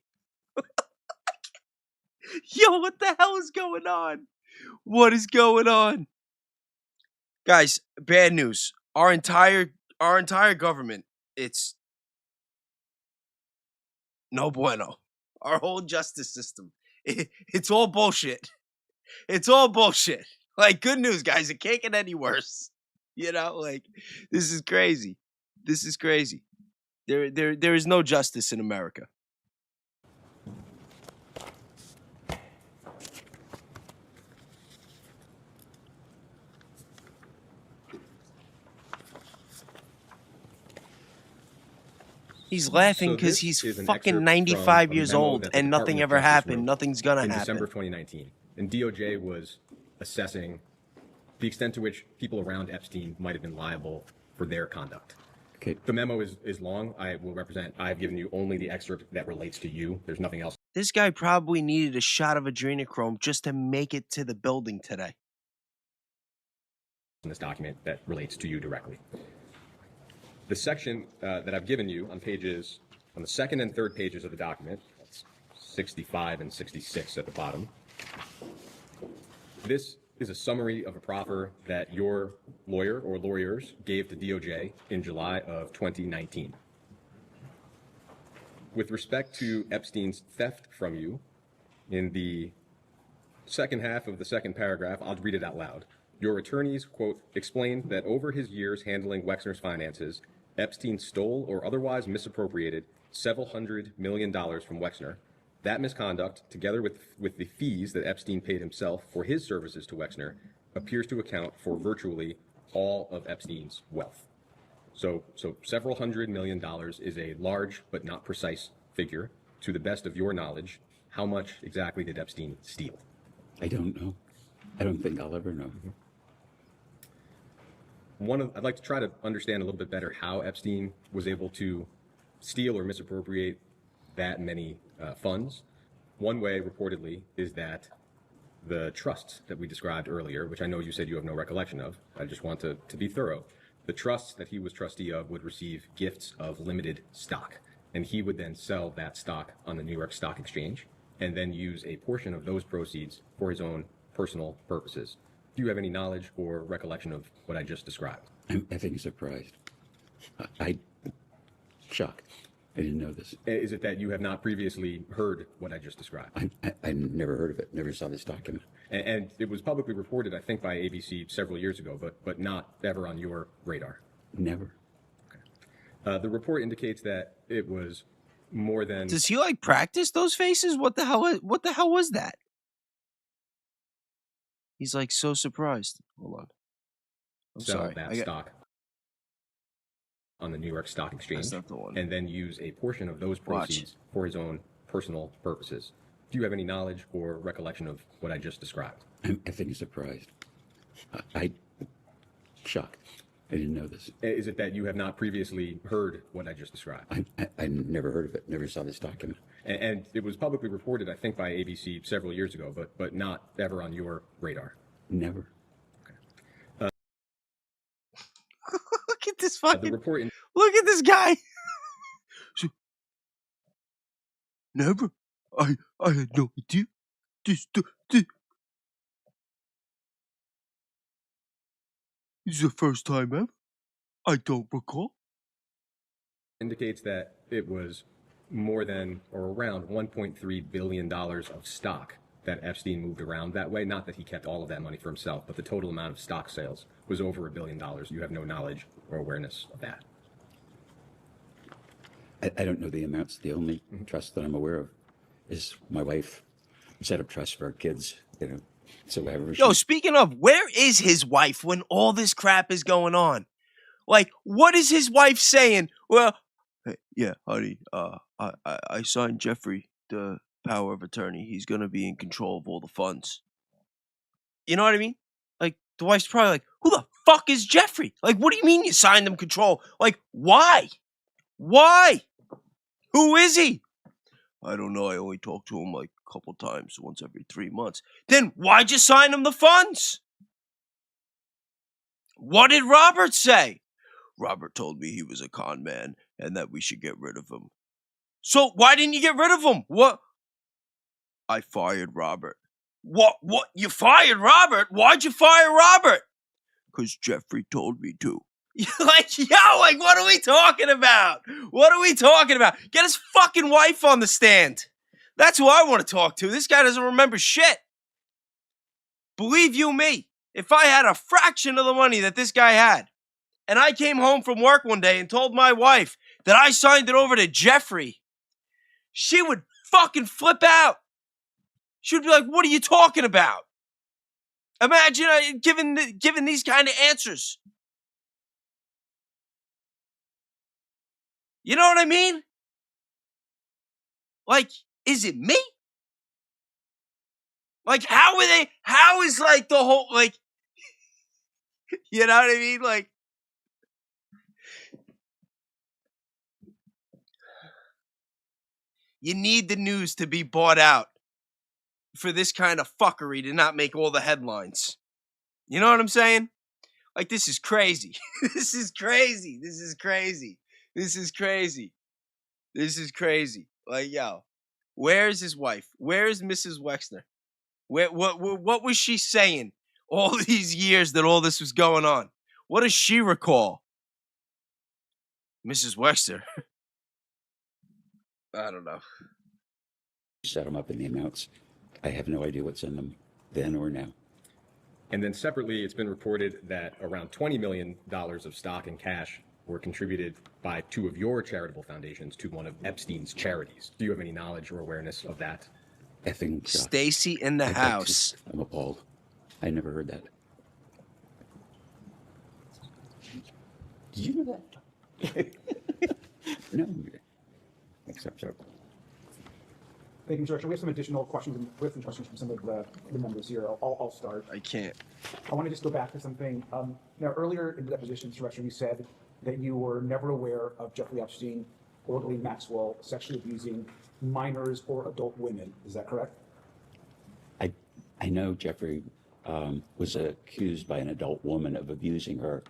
Yo, what the hell is going on? What is going on? Guys, bad news. Our entire government, it's no bueno. Our whole justice system, it's all bullshit. It's all bullshit. Like, good news, guys. It can't get any worse. You know, like, this is crazy. This is crazy. There is no justice in America. He's laughing So because this he's is an fucking excerpt 95 from a years memo old that the and nothing Department of ever Justice happened. wrote Nothing's gonna in happen. December 2019. And DOJ was assessing the extent to which people around Epstein might have been liable for their conduct. Okay. The memo is long. I've given you only the excerpt that relates to you. There's nothing else This guy probably needed a shot of adrenochrome just to make it to the building today. in this document that relates to you directly. The section that I've given you on the second and third pages of the document, that's 65 and 66 at the bottom. This is a summary of a proffer that your lawyer or lawyers gave to DOJ in July of 2019. With respect to Epstein's theft from you, in the second half of the second paragraph, I'll read it out loud. Your attorneys, quote, explained that over his years handling Wexner's finances, Epstein stole or otherwise misappropriated several $100 million from Wexner. That misconduct, together with the fees that Epstein paid himself for his services to Wexner, appears to account for virtually all of Epstein's wealth. So several $100 million is a large but not precise figure. To the best of your knowledge, how much exactly did Epstein steal? I don't know. I don't think I'll ever know. I'd like to try to understand a little bit better how Epstein was able to steal or misappropriate that many funds. One way, reportedly, is that the trusts that we described earlier, which I know you said you have no recollection of, I just want to be thorough. The trusts that he was trustee of would receive gifts of limited stock, and he would then sell that stock on the New York Stock Exchange and then use a portion of those proceeds for his own personal purposes. Do you have any knowledge or recollection of what I just described? I'm effing surprised. I'm shocked. I didn't know this. Is it that you have not previously heard what I just described? I never heard of it. Never saw this document. And it was publicly reported, I think, by ABC several years ago, but not ever on your radar. Never. The report indicates that it was more than... Does he like practice those faces? What the hell was that? He's like so surprised. Hold on. I'm sell sorry. that stock on the New York Stock Exchange That's not the one. and then use a portion of those Watch. proceeds for his own personal purposes. Do you have any knowledge or recollection of what I just described? I'm effing surprised. I'm shocked. I didn't know this. Is it that you have not previously heard what I just described? I never heard of it. Never saw this document. And it was publicly reported, I think, by ABC several years ago, but not ever on your radar. Never. Look at this The fucking. report Look at this guy. Never. I had no idea. This is the first time ever. I don't recall. indicates that it was more than or around $1.3 billion of stock that Epstein moved around that way. Not that he kept all of that money for himself, but the total amount of stock sales was over $1 billion. You have no knowledge or awareness of that. I don't know the amounts. The only trust that I'm aware of is my wife set up trusts for our kids, so whatever. Yo, speaking of, where is his wife when all this crap is going on? Like, what is his wife saying? Well, hey, yeah, honey, I signed Jeffrey the power of attorney. He's gonna be in control of all the funds. You know what I mean? Like, the wife's probably like, who the fuck is Jeffrey? Like, what do you mean you signed him control? Like, why? Why? Who is he? I don't know. I only talk to him like a couple times, once every 3 months. Then why'd you sign him the funds? What did Robert say? Robert told me he was a con man and that we should get rid of him. So why didn't you get rid of him? What? I fired Robert. What? You fired Robert? Why'd you fire Robert? Because Jeffrey told me to. Like, yo, like, what are we talking about? What are we talking about? Get his fucking wife on the stand. That's who I want to talk to. This guy doesn't remember shit. Believe you me, if I had a fraction of the money that this guy had, and I came home from work one day and told my wife that I signed it over to Jeffrey, she would fucking flip out. She would be like, what are you talking about? Imagine giving these kind of answers. You know what I mean? Like, is it me? Like, how is like the whole, like, you know what I mean? Like, you need the news to be bought out for this kind of fuckery to not make all the headlines. You know what I'm saying? Like, this is crazy. This is crazy. This is crazy. This is crazy. This is crazy. Like, yo, where is his wife? Where is Mrs. Wexner? What was she saying all these years that all this was going on? What does she recall? Mrs. Wexner. I don't know. Set them up in the amounts. I have no idea what's in them then or now. And then separately, it's been reported that around $20 million of stock and cash were contributed by two of your charitable foundations to one of Epstein's charities. Do you have any knowledge or awareness of that? Effing shock. Stacy in the house. I'm appalled. I never heard that. Did you know that? No. Except so. Thank you, Mr. Director. We have some additional questions and with questions from some of the members here. I'll start. I can't. I want to just go back to something. Now, earlier in the deposition, Mr. Director, you said that you were never aware of Jeffrey Epstein or Ghislaine Maxwell sexually abusing minors or adult women. Is that correct? I know Jeffrey was accused by an adult woman of abusing her,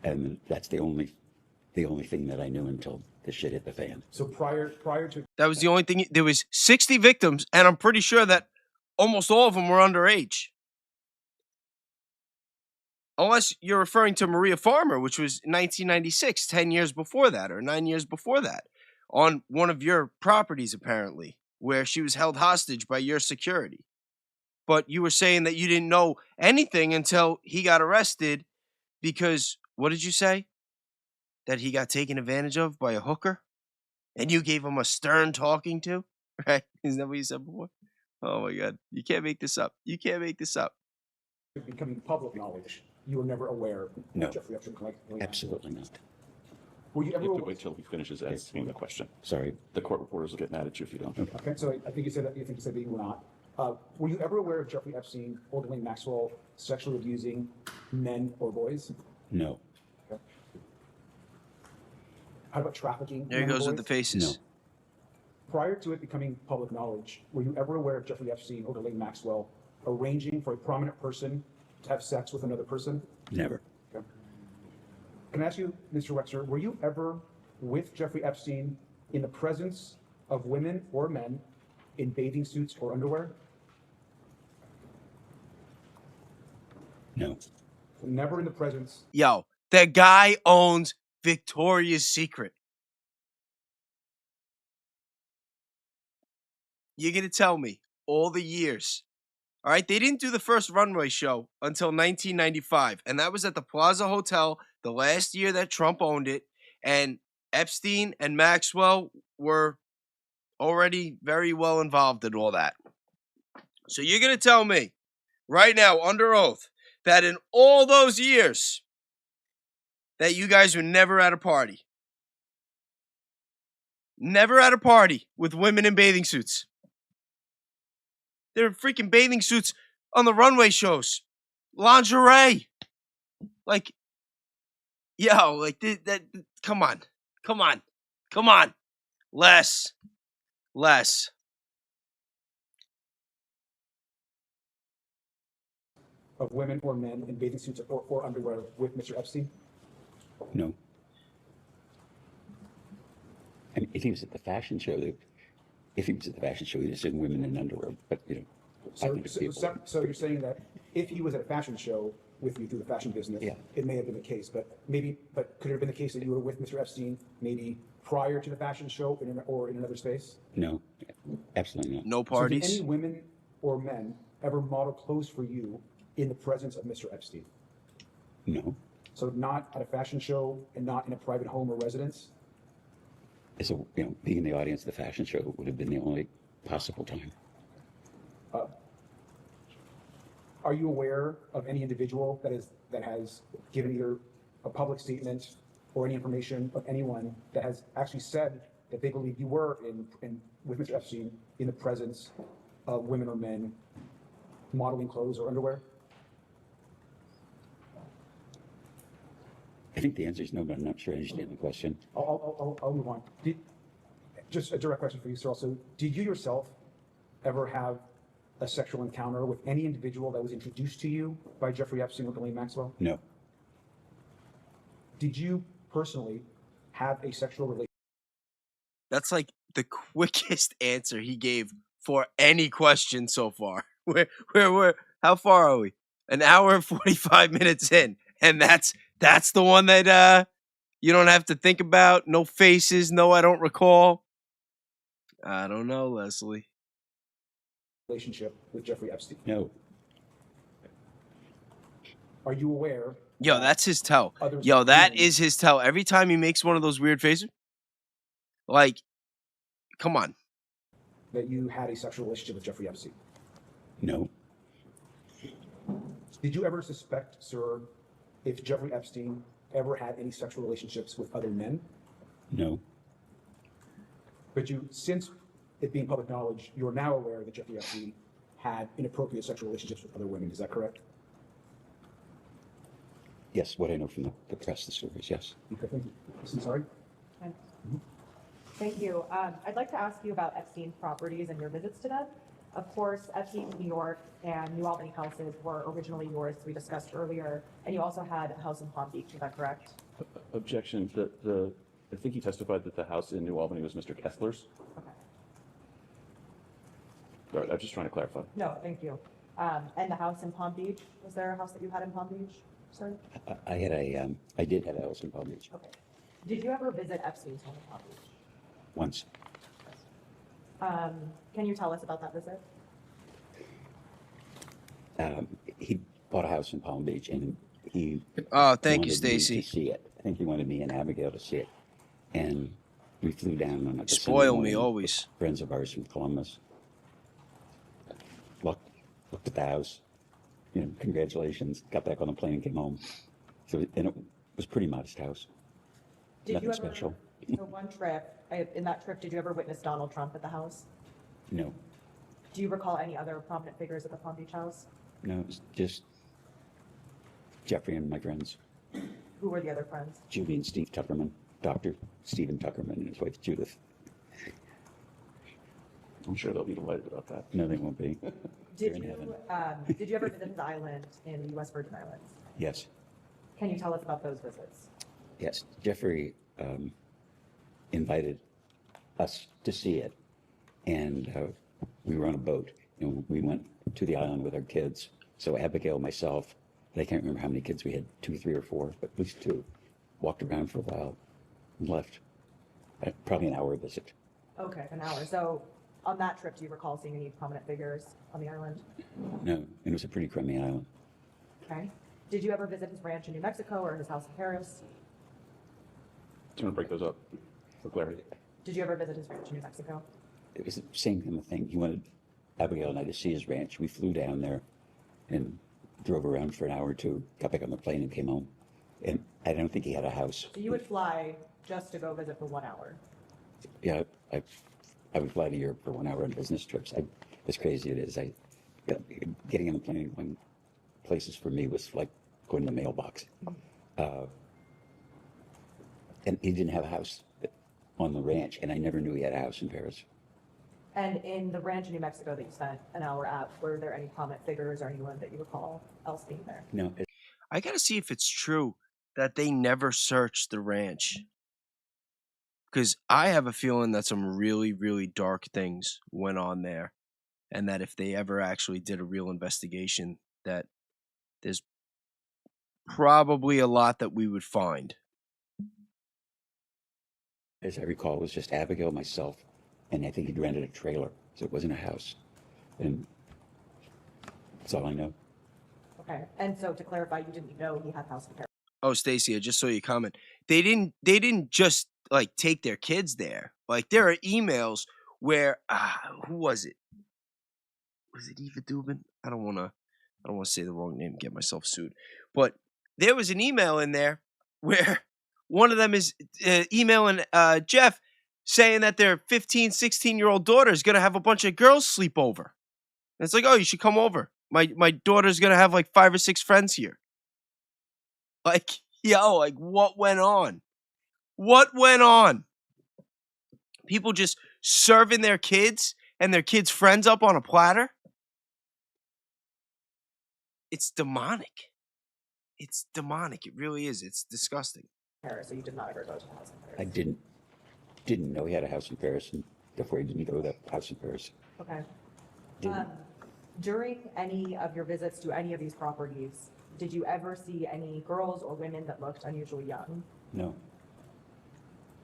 and that's the only thing that I knew until the shit hit the fan. So prior to That was the only thing. There was 60 victims, and I'm pretty sure that almost all of them were underage. Unless you're referring to Maria Farmer, which was 1996, 10 years before that, or 9 years before that, on one of your properties, apparently, where she was held hostage by your security. But you were saying that you didn't know anything until he got arrested because, what did you say? That he got taken advantage of by a hooker? And you gave him a stern talking to? Right? Isn't that what you said before? Oh my God. You can't make this up. You can't make this up. becoming public knowledge, you were never aware No. of Jeffrey Epstein collecting. Absolutely not. Were you ever? You have to wait till he finishes asking the question. Sorry. The court reporters will get mad at you if you don't. Okay, so I think you said that. You think you said that you were not. Were you ever aware of Jeffrey Epstein or Ghislaine Maxwell sexually abusing men or boys? No. Okay. How about trafficking? There he men or goes with boys? the faces. No. Prior to it becoming public knowledge, were you ever aware of Jeffrey Epstein or Ghislaine Maxwell arranging for a prominent person to have sex with another person? Never. Okay. Can I ask you, Mr. Wexner, were you ever with Jeffrey Epstein in the presence of women or men in bathing suits or underwear? No. Never in the presence. Yo, that guy owns Victoria's Secret. You're going to tell me all the years. All right, they didn't do the first runway show until 1995, and that was at the Plaza Hotel the last year that Trump owned it, and Epstein and Maxwell were already very well involved in all that. So you're going to tell me right now, under oath, that in all those years that you guys were never at a party. Never at a party with women in bathing suits. They're in freaking bathing suits on the runway shows. Lingerie. Like, yo, like, that come on. Come on. Come on. Less. Of women or men in bathing suits or underwear with Mr. Epstein? No. I mean, if he was at the fashion show, he'd have seen women in underwear. But I So, think so, people, so you're saying that if he was at a fashion show with you through the fashion business, Yeah. it may have been the case, but could it have been the case that you were with Mr. Epstein maybe prior to the fashion show or in another space? no, absolutely not. No So did parties. any women or men ever model clothes for you in the presence of Mr. Epstein? No. So not at a fashion show and not in a private home or residence? So, being in the audience at the fashion show would have been the only possible time. Are you aware of any individual that has given either a public statement or any information of anyone that has actually said that they believe you were with Mr. Epstein in the presence of women or men modeling clothes or underwear? I think the answer is no, but I'm not sure I understand the question. I'll move on. Just a direct question for you, sir. Also, did you yourself ever have a sexual encounter with any individual that was introduced to you by Jeffrey Epstein or Ghislaine Maxwell? No. Did you personally have a sexual relationship? That's like the quickest answer he gave for any question so far. How far are we? An hour and 45 minutes in. And that's the one that you don't have to think about. No faces, no I don't recall. I don't know, Leslie. Relationship with Jeffrey Epstein? No. Are you aware? Yo, that that's his tell. others Yo, that claim is his tell. Every time he makes one of those weird faces, like, come on. that you had a sexual relationship with Jeffrey Epstein? No. Did you ever suspect, sir, if Jeffrey Epstein ever had any sexual relationships with other men? No. But since it being public knowledge, you are now aware that Jeffrey Epstein had inappropriate sexual relationships with other women. Is that correct? Yes, what I know from the press, the stories, yes. Okay, thank you. Listen, sorry. Thank you. I'd like to ask you about Epstein's properties and your visits to them. Of course, Epstein's New York and New Albany houses were originally yours, we discussed earlier, and you also had a house in Palm Beach, is that correct? Objection. I think he testified that the house in New Albany was Mr. Kessler's. Okay. All right, I'm just trying to clarify. No, thank you. And the house in Palm Beach, was there a house that you had in Palm Beach, sir? I did have a house in Palm Beach Okay. Did you ever visit Epstein's home in Palm Beach? once. Can you tell us about that visit? He bought a house in Palm Beach and he Oh, thank you, wanted me Stacy. to see it. I think he wanted me and Abigail to see it. And we flew down on a Sunday Spoil me morning always. with friends of ours from Columbus. Looked at the house, congratulations, got back on the plane and came home. So, and it was a pretty modest house. Nothing special. So one trip, in that trip, did you ever witness Donald Trump at the house? No, Do you recall any other prominent figures at the Palm Beach house? no, it was just Jeffrey and my friends, Who were the other friends? Judy and Steve Tuckerman, Dr. Stephen Tuckerman and his wife Judith. I'm sure they'll be delighted about that. No, they won't be. Did in did you ever visit his island in the U.S. Virgin Islands? Yes, Can you tell us about those visits? yes. Jeffrey invited us to see it, and we were on a boat, and we went to the island with our kids. So Abigail, myself, and I can't remember how many kids we had, 2, 3, or 4, but at least 2, walked around for a while and left. Probably an hour visit. Okay, an hour. So on that trip, do you recall seeing any prominent figures on the island? No, and it was a pretty crummy island. Okay. Did you ever visit his ranch in New Mexico or his house in Paris? I'm going to break those up for clarity. Did you ever visit his ranch in New Mexico? It was the same kind of thing. He wanted Abigail and I to see his ranch. We flew down there and drove around for an hour or 2, got back on the plane and came home. And I don't think he had a house. So you would fly just to go visit for 1 hour? Yeah, I would fly to Europe for 1 hour on business trips. As crazy it is, getting on the plane and going places for me was like going to the mailbox. And he didn't have a house on the ranch, and I never knew he had a house in Paris. And in the ranch in New Mexico that you spent an hour at, were there any prominent figures or anyone that you recall else being there? No, I gotta see if it's true that they never searched the ranch. Because I have a feeling that some really, really dark things went on there. And that if they ever actually did a real investigation, that there's probably a lot that we would find. As I recall, it was just Abigail, myself, and I think he'd rented a trailer, so it wasn't a house. And that's all I know. Okay, and so to clarify, you didn't know he had house in Paris? Oh, Stacy, I just saw your comment. They didn't just like take their kids there. Like there are emails where who was it? Was it Eva Dubin? I don't wanna say the wrong name and get myself sued. But there was an email in there where one of them is emailing Jeff saying that their 15, 16-year-old daughter is going to have a bunch of girls sleep over. And it's like, oh, you should come over. My daughter's going to have like 5 or 6 friends here. Like, yo, like what went on? What went on? People just serving their kids and their kids' friends up on a platter? It's demonic. It's demonic. It really is. It's disgusting. Paris, so you did not ever go to the house in Paris? I didn't know he had a house in Paris, and therefore he didn't go to that house in Paris. Okay. Didn't. During any of your visits to any of these properties, did you ever see any girls or women that looked unusually young? No.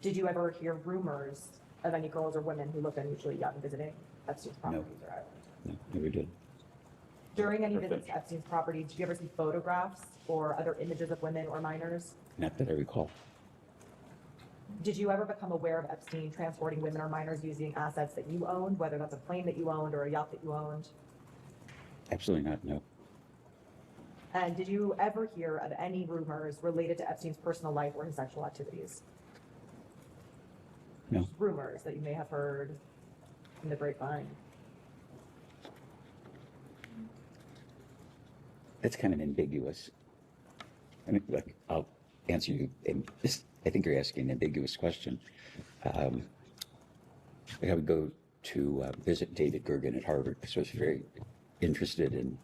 Did you ever hear rumors of any girls or women who looked unusually young visiting Epstein's properties or islands? No, never did. During any visits to Epstein's property, did you ever see photographs or other images of women or minors? Not that I recall. Did you ever become aware of Epstein transporting women or minors using assets that you owned, whether that's a plane that you owned or a yacht that you owned? Absolutely not, no. And did you ever hear of any rumors related to Epstein's personal life or his sexual activities? No. Just rumors that you may have heard in the grapevine. That's kind of ambiguous. I mean, like, I'll answer you. I think you're asking an ambiguous question. I would go to visit David Gergen at Harvard because I was very interested in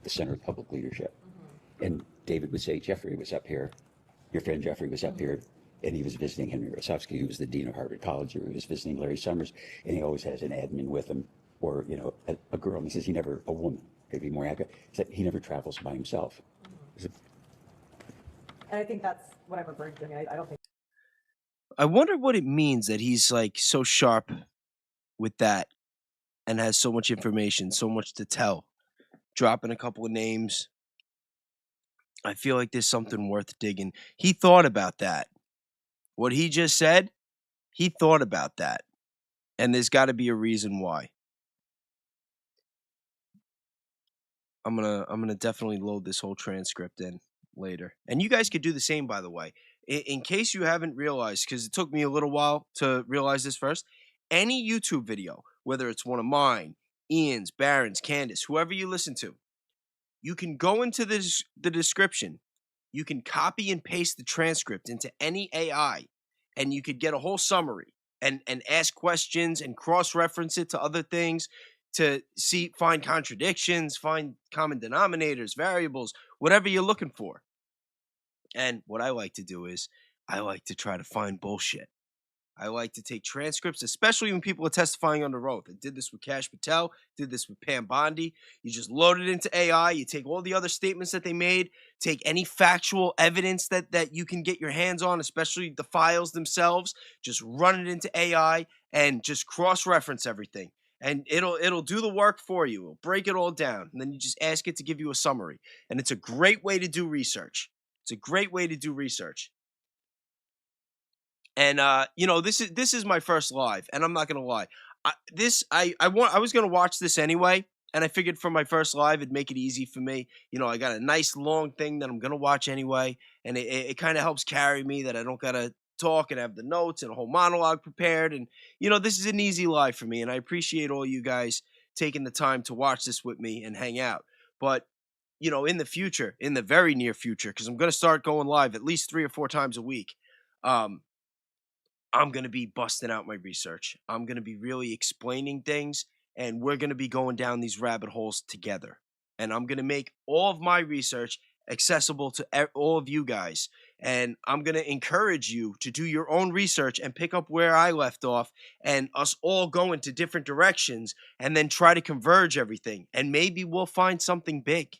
the center of public leadership. And David would say, Jeffrey was up here, your friend Jeffrey was up here, and he was visiting Henry Rosofsky, who was the dean of Harvard College, or he was visiting Larry Summers, and he always has an admin with him, or, you know, a girl. And he says he never, a woman, maybe more accurate, he said he never travels by himself. And I think that's what I'm referring to. I mean, I don't think. I wonder what it means that he's like so sharp with that and has so much information, so much to tell. Dropping a couple of names. I feel like there's something worth digging. He thought about that. What he just said, he thought about that. And there's got to be a reason why. I'm gonna definitely load this whole transcript in later. And you guys could do the same, by the way. In case you haven't realized, because it took me a little while to realize this first, any YouTube video, whether it's one of mine, Ian's, Barron's, Candace, whoever you listen to, you can go into the description. You can copy and paste the transcript into any AI, and you could get a whole summary and ask questions and cross-reference it to other things to find contradictions, find common denominators, variables, whatever you're looking for. And what I like to do is I like to try to find bullshit. I like to take transcripts, especially when people are testifying under oath. I did this with Kash Patel, did this with Pam Bondi. You just load it into AI. You take all the other statements that they made, take any factual evidence that you can get your hands on, especially the files themselves, just run it into AI and just cross-reference everything. And it'll do the work for you. It'll break it all down. And then you just ask it to give you a summary. And it's a great way to do research. It's a great way to do research. And this is my first live, and I'm not gonna lie. I was gonna watch this anyway, and I figured for my first live it'd make it easy for me. You know, I got a nice long thing that I'm gonna watch anyway, and it kind of helps carry me that I don't gotta talk and have the notes and a whole monologue prepared. And this is an easy live for me, and I appreciate all you guys taking the time to watch this with me and hang out. But in the future, in the very near future, because I'm gonna start going live at least 3 or 4 times a week. I'm going to be busting out my research. I'm going to be really explaining things, and we're going to be going down these rabbit holes together. And I'm going to make all of my research accessible to all of you guys. And I'm going to encourage you to do your own research and pick up where I left off, and us all go into different directions and then try to converge everything. And maybe we'll find something big,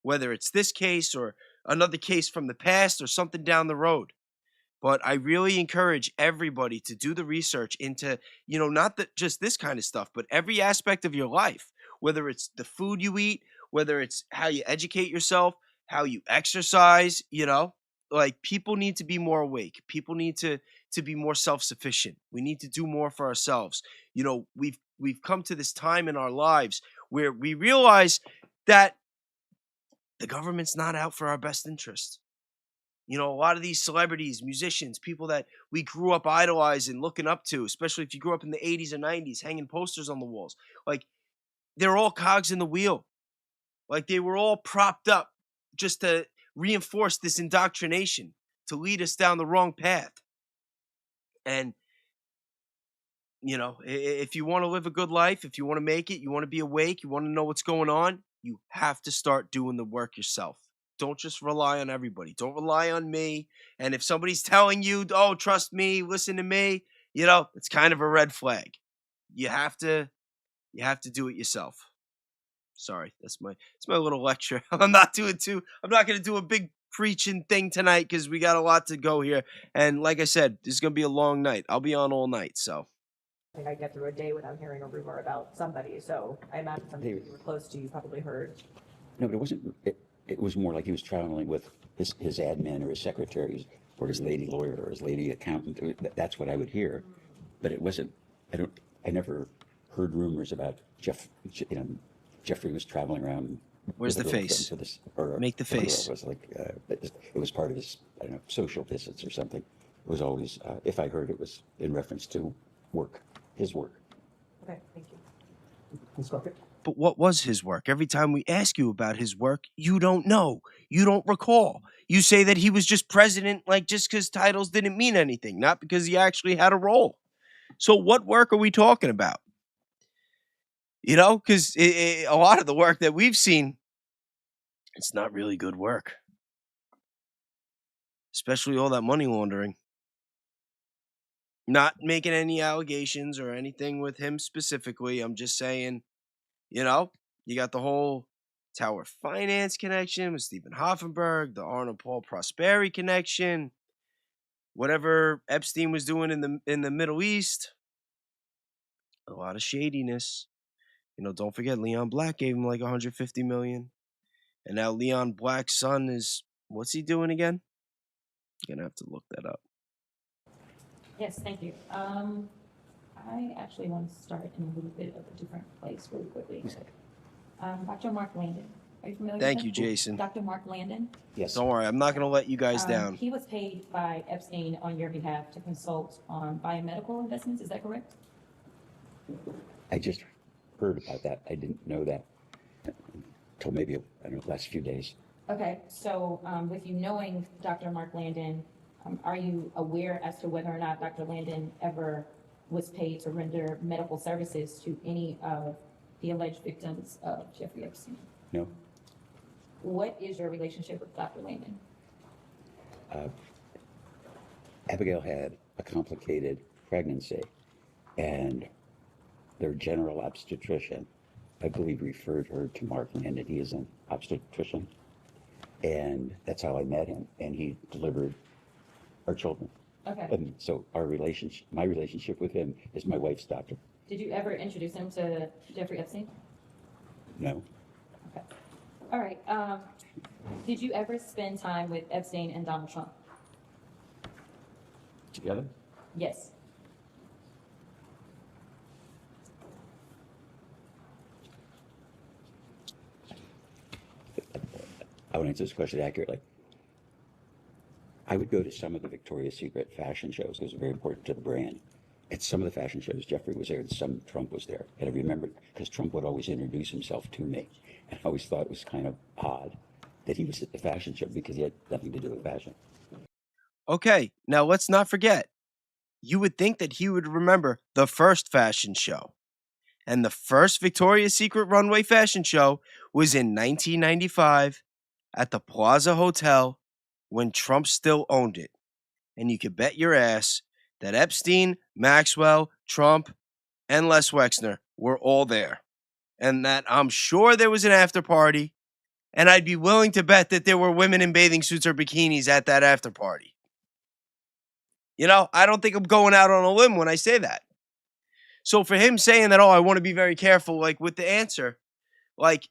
whether it's this case or another case from the past or something down the road. But I really encourage everybody to do the research into, not just this kind of stuff, but every aspect of your life, whether it's the food you eat, whether it's how you educate yourself, how you exercise, like people need to be more awake. People need to be more self-sufficient. We need to do more for ourselves. We've come to this time in our lives where we realize that the government's not out for our best interest. A lot of these celebrities, musicians, people that we grew up idolizing, looking up to, especially if you grew up in the 80s or 90s, hanging posters on the walls, like they're all cogs in the wheel. Like they were all propped up just to reinforce this indoctrination, to lead us down the wrong path. And, if you want to live a good life, if you want to make it, you want to be awake, you want to know what's going on, you have to start doing the work yourself. Don't just rely on everybody. Don't rely on me. And if somebody's telling you, oh, trust me, listen to me, it's kind of a red flag. You have to do it yourself. Sorry, it's my little lecture. I'm not going to do a big preaching thing tonight because we got a lot to go here. And like I said, this is going to be a long night. I'll be on all night, so. I think I get through a day without hearing a rumor about somebody, so I imagine somebody you were close to, you probably heard. No, but it wasn't, it was more like he was traveling with his admin or his secretaries or his lady lawyer or his lady accountant. That's what I would hear. But it wasn't, I never heard rumors about Jeffrey was traveling around. Where's the face? Make the face. It was like, it was part of his, I don't know, social visits or something. It was always, if I heard, it was in reference to work, his work. Okay, thank you. Ms. Crockett? But what was his work? Every time we ask you about his work, you don't know. You don't recall. You say that he was just president, like just because titles didn't mean anything, not because he actually had a role. So what work are we talking about? Because a lot of the work that we've seen, it's not really good work. Especially all that money laundering. Not making any allegations or anything with him specifically. I'm just saying, you got the whole Tower Finance connection with Stephen Hoffenberg, the Arnold Paul Prosperi connection, whatever Epstein was doing in the Middle East. A lot of shadiness. Don't forget Leon Black gave him like $150 million. And now Leon Black's son is, what's he doing again? You're gonna have to look that up. Yes, thank you. I actually want to start in a little bit of a different place really quickly. Dr. Mark Landon. Are you familiar Thank with you, him? Jason. Dr. Mark Landon? Yes. Don't worry, I'm not going to let you guys down. He was paid by Epstein on your behalf to consult on biomedical investments. Is that correct? I just heard about that. I didn't know that until maybe, I don't know, the last few days. Okay, so with you knowing Dr. Mark Landon, are you aware as to whether or not Dr. Landon ever was paid to render medical services to any of the alleged victims of Jeffrey Epstein? No? What is your relationship with Dr. Landon? Abigail had a complicated pregnancy, and their general obstetrician, I believe, referred her to Mark Landon. He is an obstetrician, and that's how I met him, and he delivered our children. Okay. And so my relationship with him is my wife's doctor. Did you ever introduce him to Jeffrey Epstein? No. Okay. All right. Did you ever spend time with Epstein and Donald Trump? Together? Yes. I want to answer this question accurately. I would go to some of the Victoria's Secret fashion shows. It was very important to the brand. At some of the fashion shows, Jeffrey was there and some Trump was there. And I remember, because Trump would always introduce himself to me. And I always thought it was kind of odd that he was at the fashion show because he had nothing to do with fashion. Okay, now let's not forget. You would think that he would remember the first fashion show. And the first Victoria's Secret runway fashion show was in 1995 at the Plaza Hotel when Trump still owned it. And you could bet your ass that Epstein, Maxwell, Trump, and Les Wexner were all there. And that I'm sure there was an after party. And I'd be willing to bet that there were women in bathing suits or bikinis at that after party. You know, I don't think I'm going out on a limb when I say that. So for him saying that, oh, I want to be very careful, like with the answer, like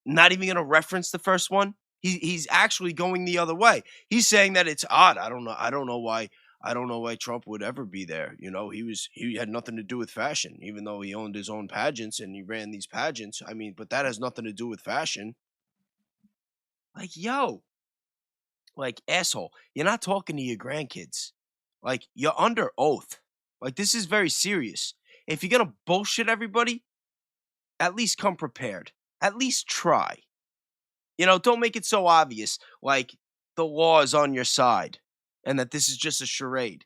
not even going to reference the first one. He's actually going the other way. He's saying that it's odd. I don't know why Trump would ever be there. You know, he had nothing to do with fashion, even though he owned his own pageants and he ran these pageants. I mean, but that has nothing to do with fashion. Like, yo, like, asshole, you're not talking to your grandkids. Like, you're under oath. Like, this is very serious. If you're going to bullshit everybody, at least come prepared. At least try. You know, don't make it so obvious, like the law is on your side and that this is just a charade.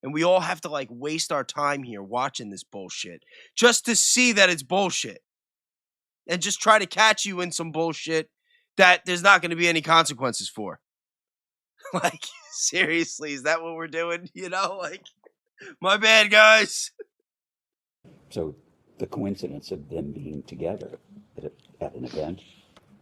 And we all have to, like, waste our time here watching this bullshit just to see that it's bullshit. And just try to catch you in some bullshit that there's not going to be any consequences for. Like, seriously, is that what we're doing? You know, like, my bad, guys. So the coincidence of them being together at an event,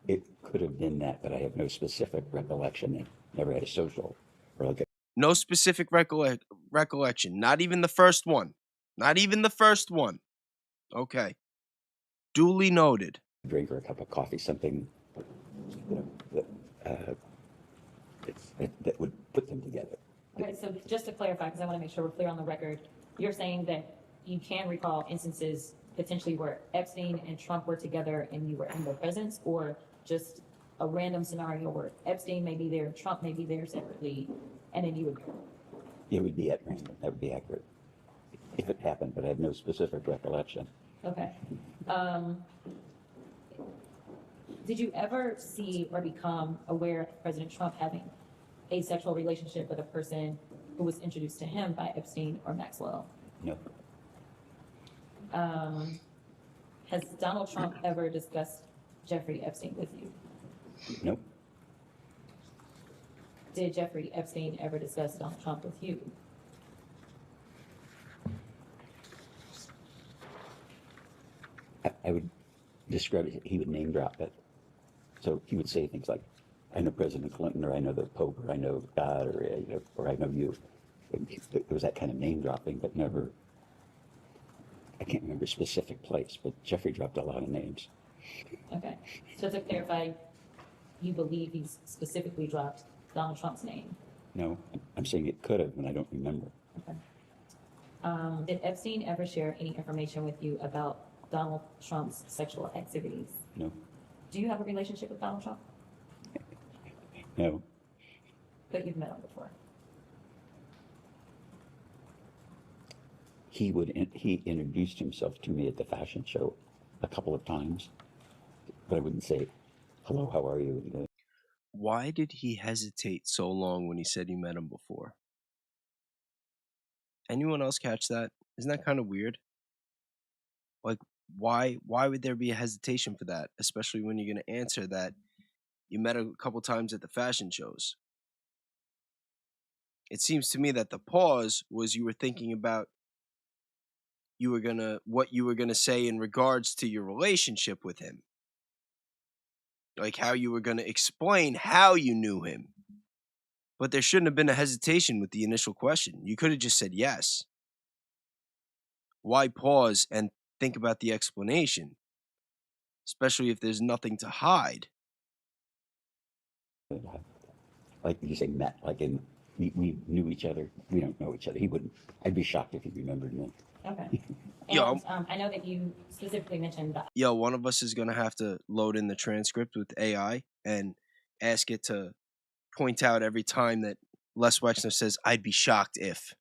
it could have been that, but I have no specific recollection. They never had a social or like a No specific recollection. Not even the first one. Not even the first one. Okay. Duly noted. drink or a cup of coffee, something, that would put them together. Okay, so just to clarify, because I want to make sure we're clear on the record, you're saying that you can recall instances potentially where Epstein and Trump were together and you were in their presence, or just a random scenario where Epstein may be there, Trump may be there separately, and then you would go? It would be at random. That would be accurate if it happened, but I have no specific recollection. Okay. Did you ever see or become aware of President Trump having a sexual relationship with a person who was introduced to him by Epstein or Maxwell? No. Has Donald Trump ever discussed Jeffrey Epstein with you? Nope. Did Jeffrey Epstein ever discuss Donald Trump with you? I would describe it, he would name drop it. So he would say things like, I know President Clinton, or I know the Pope, or I know God, or I know you. It was that kind of name dropping, but never, I can't remember a specific place, but Jeffrey dropped a lot of names. Okay. So to clarify, you believe he's specifically dropped Donald Trump's name? No, I'm saying it could have, and I don't remember. Okay. Did Epstein ever share any information with you about Donald Trump's sexual activities? No. Do you have a relationship with Donald Trump? No. But you've met him before. He introduced himself to me at the fashion show a couple of times, but I wouldn't say, hello, how are you? Why did he hesitate so long when he said he met him before? Anyone else catch that? Isn't that kind of weird? Like, why would there be a hesitation for that? Especially when you're going to answer that you met a couple times at the fashion shows. It seems to me that the pause was you were thinking about what you were gonna say in regards to your relationship with him. Like how you were gonna explain how you knew him. But there shouldn't have been a hesitation with the initial question. You could have just said yes. Why pause and think about the explanation? Especially if there's nothing to hide. Like you say, met, like we knew each other. We don't know each other. He wouldn't. I'd be shocked if he remembered me. Okay. Yo. And I know that you specifically mentioned that. Yo, one of us is going to have to load in the transcript with AI and ask it to point out every time that Les Wexner says, I'd be shocked if.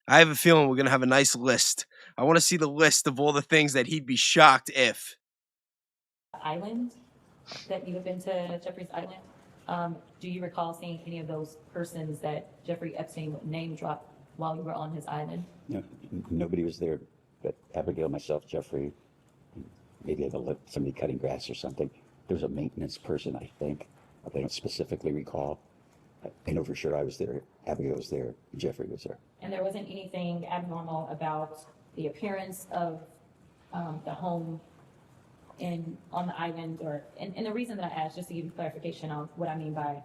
I have a feeling we're going to have a nice list. I want to see the list of all the things that he'd be shocked if. Island that you have been to, Jeffrey's Island. Do you recall seeing any of those persons that Jeffrey Epstein would name drop while you were on his island? No, nobody was there but Abigail, myself, Jeffrey, maybe somebody cutting grass or something. There was a maintenance person, I think. I don't specifically recall. I know for sure I was there, Abigail was there, Jeffrey was there. And there wasn't anything abnormal about the appearance of the home on the island, and the reason that I asked, just to give you clarification on what I mean by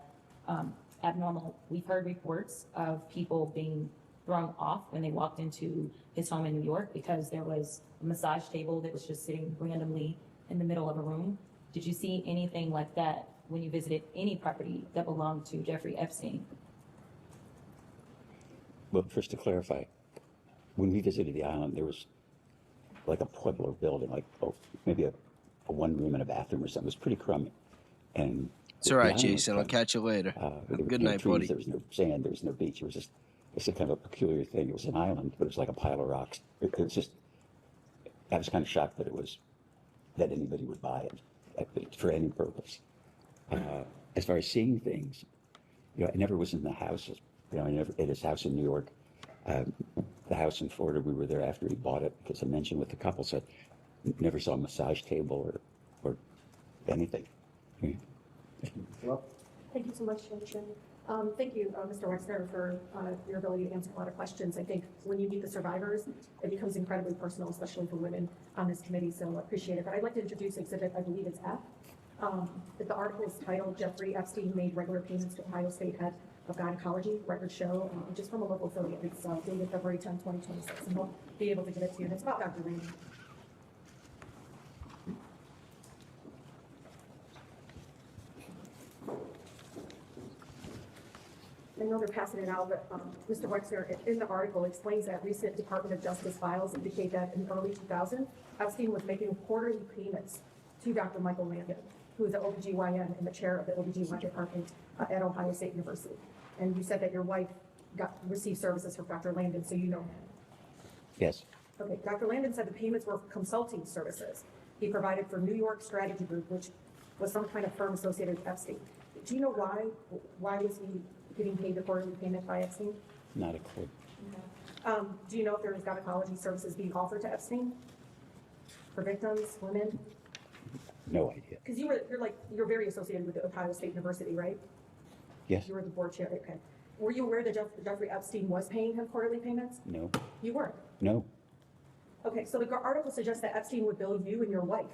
abnormal, we've heard reports of people being thrown off when they walked into his home in New York because there was a massage table that was just sitting randomly in the middle of a room. Did you see anything like that when you visited any property that belonged to Jeffrey Epstein? Well, first to clarify, when we visited the island, there was like a Pueblo building, like maybe a one room and a bathroom or something. It was pretty crummy. And It's all right, Jason. I'll catch you later. Good night, buddy. There was no sand, there was no beach. It was just, it's a kind of a peculiar thing. It was an island, but it was like a pile of rocks. It was just, I was kind of shocked that that anybody would buy it for any purpose. As far as seeing things, I never was in the houses. I never at his house in New York. The house in Florida, we were there after he bought it because I mentioned with the couple, said never saw a massage table or anything. Well, Thank you so much, Chairman. Thank you, Mr. Wexner, for your ability to answer a lot of questions. I think when you meet the survivors, it becomes incredibly personal, especially for women on this committee, so I appreciate it. But I'd like to introduce exhibit, I believe it's F. The article is titled, Jeffrey Epstein Made Regular Payments to Ohio State Head of Gynecology. Records show, just from a local affiliate, it's dated February 10, 2026, and we'll be able to get it to you. And it's about Dr. Rainey. I know they're passing it out, but Mr. Wexner, in the article, explains that recent Department of Justice files indicate that in early 2000, Epstein was making quarterly payments to Dr. Michael Landon, who is the OBGYN and the chair of the OBGYN department at Ohio State University. And you said that your wife received services from Dr. Landon, so you know him. Yes. Okay, Dr. Landon said the payments were consulting services he provided for New York Strategy Group, which was some kind of firm associated with Epstein. Do you know why? Why was he getting paid the quarterly payment by Epstein? Not a clue. Okay. Do you know if there was gynecology services being offered to Epstein for victims, women? No idea. Because you're very associated with the Ohio State University, right? Yes. You were the board chair. Okay. Were you aware that Jeffrey Epstein was paying him quarterly payments? No. You weren't. No. Okay, so the article suggests that Epstein would bill you and your wife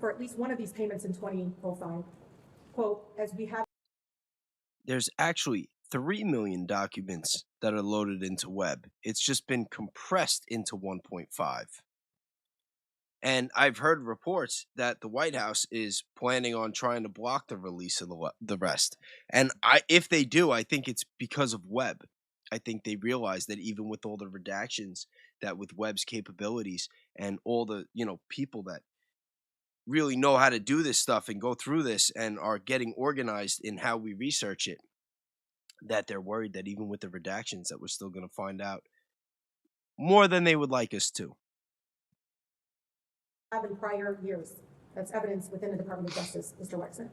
for at least one of these payments in 2005. Quote, as we have. There's actually 3 million documents that are loaded into web. It's just been compressed into 1.5. And I've heard reports that the White House is planning on trying to block the release of the rest. And if they do, I think it's because of web. I think they realize that even with all the redactions, that with web's capabilities and all the people that really know how to do this stuff and go through this and are getting organized in how we research it, that they're worried that even with the redactions that we're still going to find out more than they would like us to. In prior years. That's evidence within the Department of Justice, Mr. Wexner.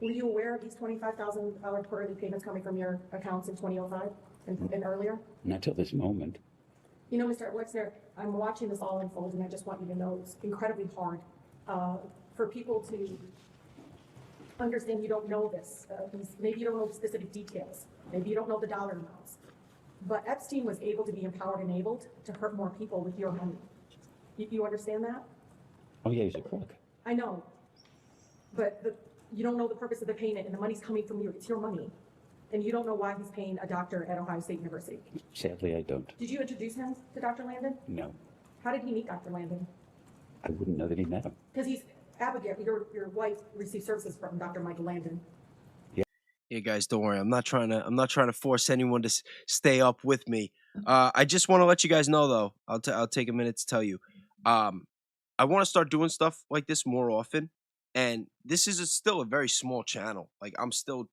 Were you aware of these $25,000 quarterly payments coming from your accounts in 2005 and earlier? Not till this moment. You know, Mr. Wexner, I'm watching this all unfold, and I just want you to know it's incredibly hard for people to understand you don't know this. Maybe you don't know the specific details. Maybe you don't know the dollar amounts. But Epstein was able to be empowered and enabled to hurt more people with your money. You understand that? Oh yeah, he's a crook. I know. But you don't know the purpose of the payment, and the money's coming from you. It's your money. And you don't know why he's paying a doctor at Ohio State University. Sadly, I don't. Did you introduce him to Dr. Landon? No. How did he meet Dr. Landon? I wouldn't know that he met him. Because Abigail, your wife received services from Dr. Michael Landon. Yeah, guys, don't worry. I'm not trying to force anyone to stay up with me. I just want to let you guys know, though. I'll take a minute to tell you. I want to start doing stuff like this more often, and this is still a very small channel. Like, I'm still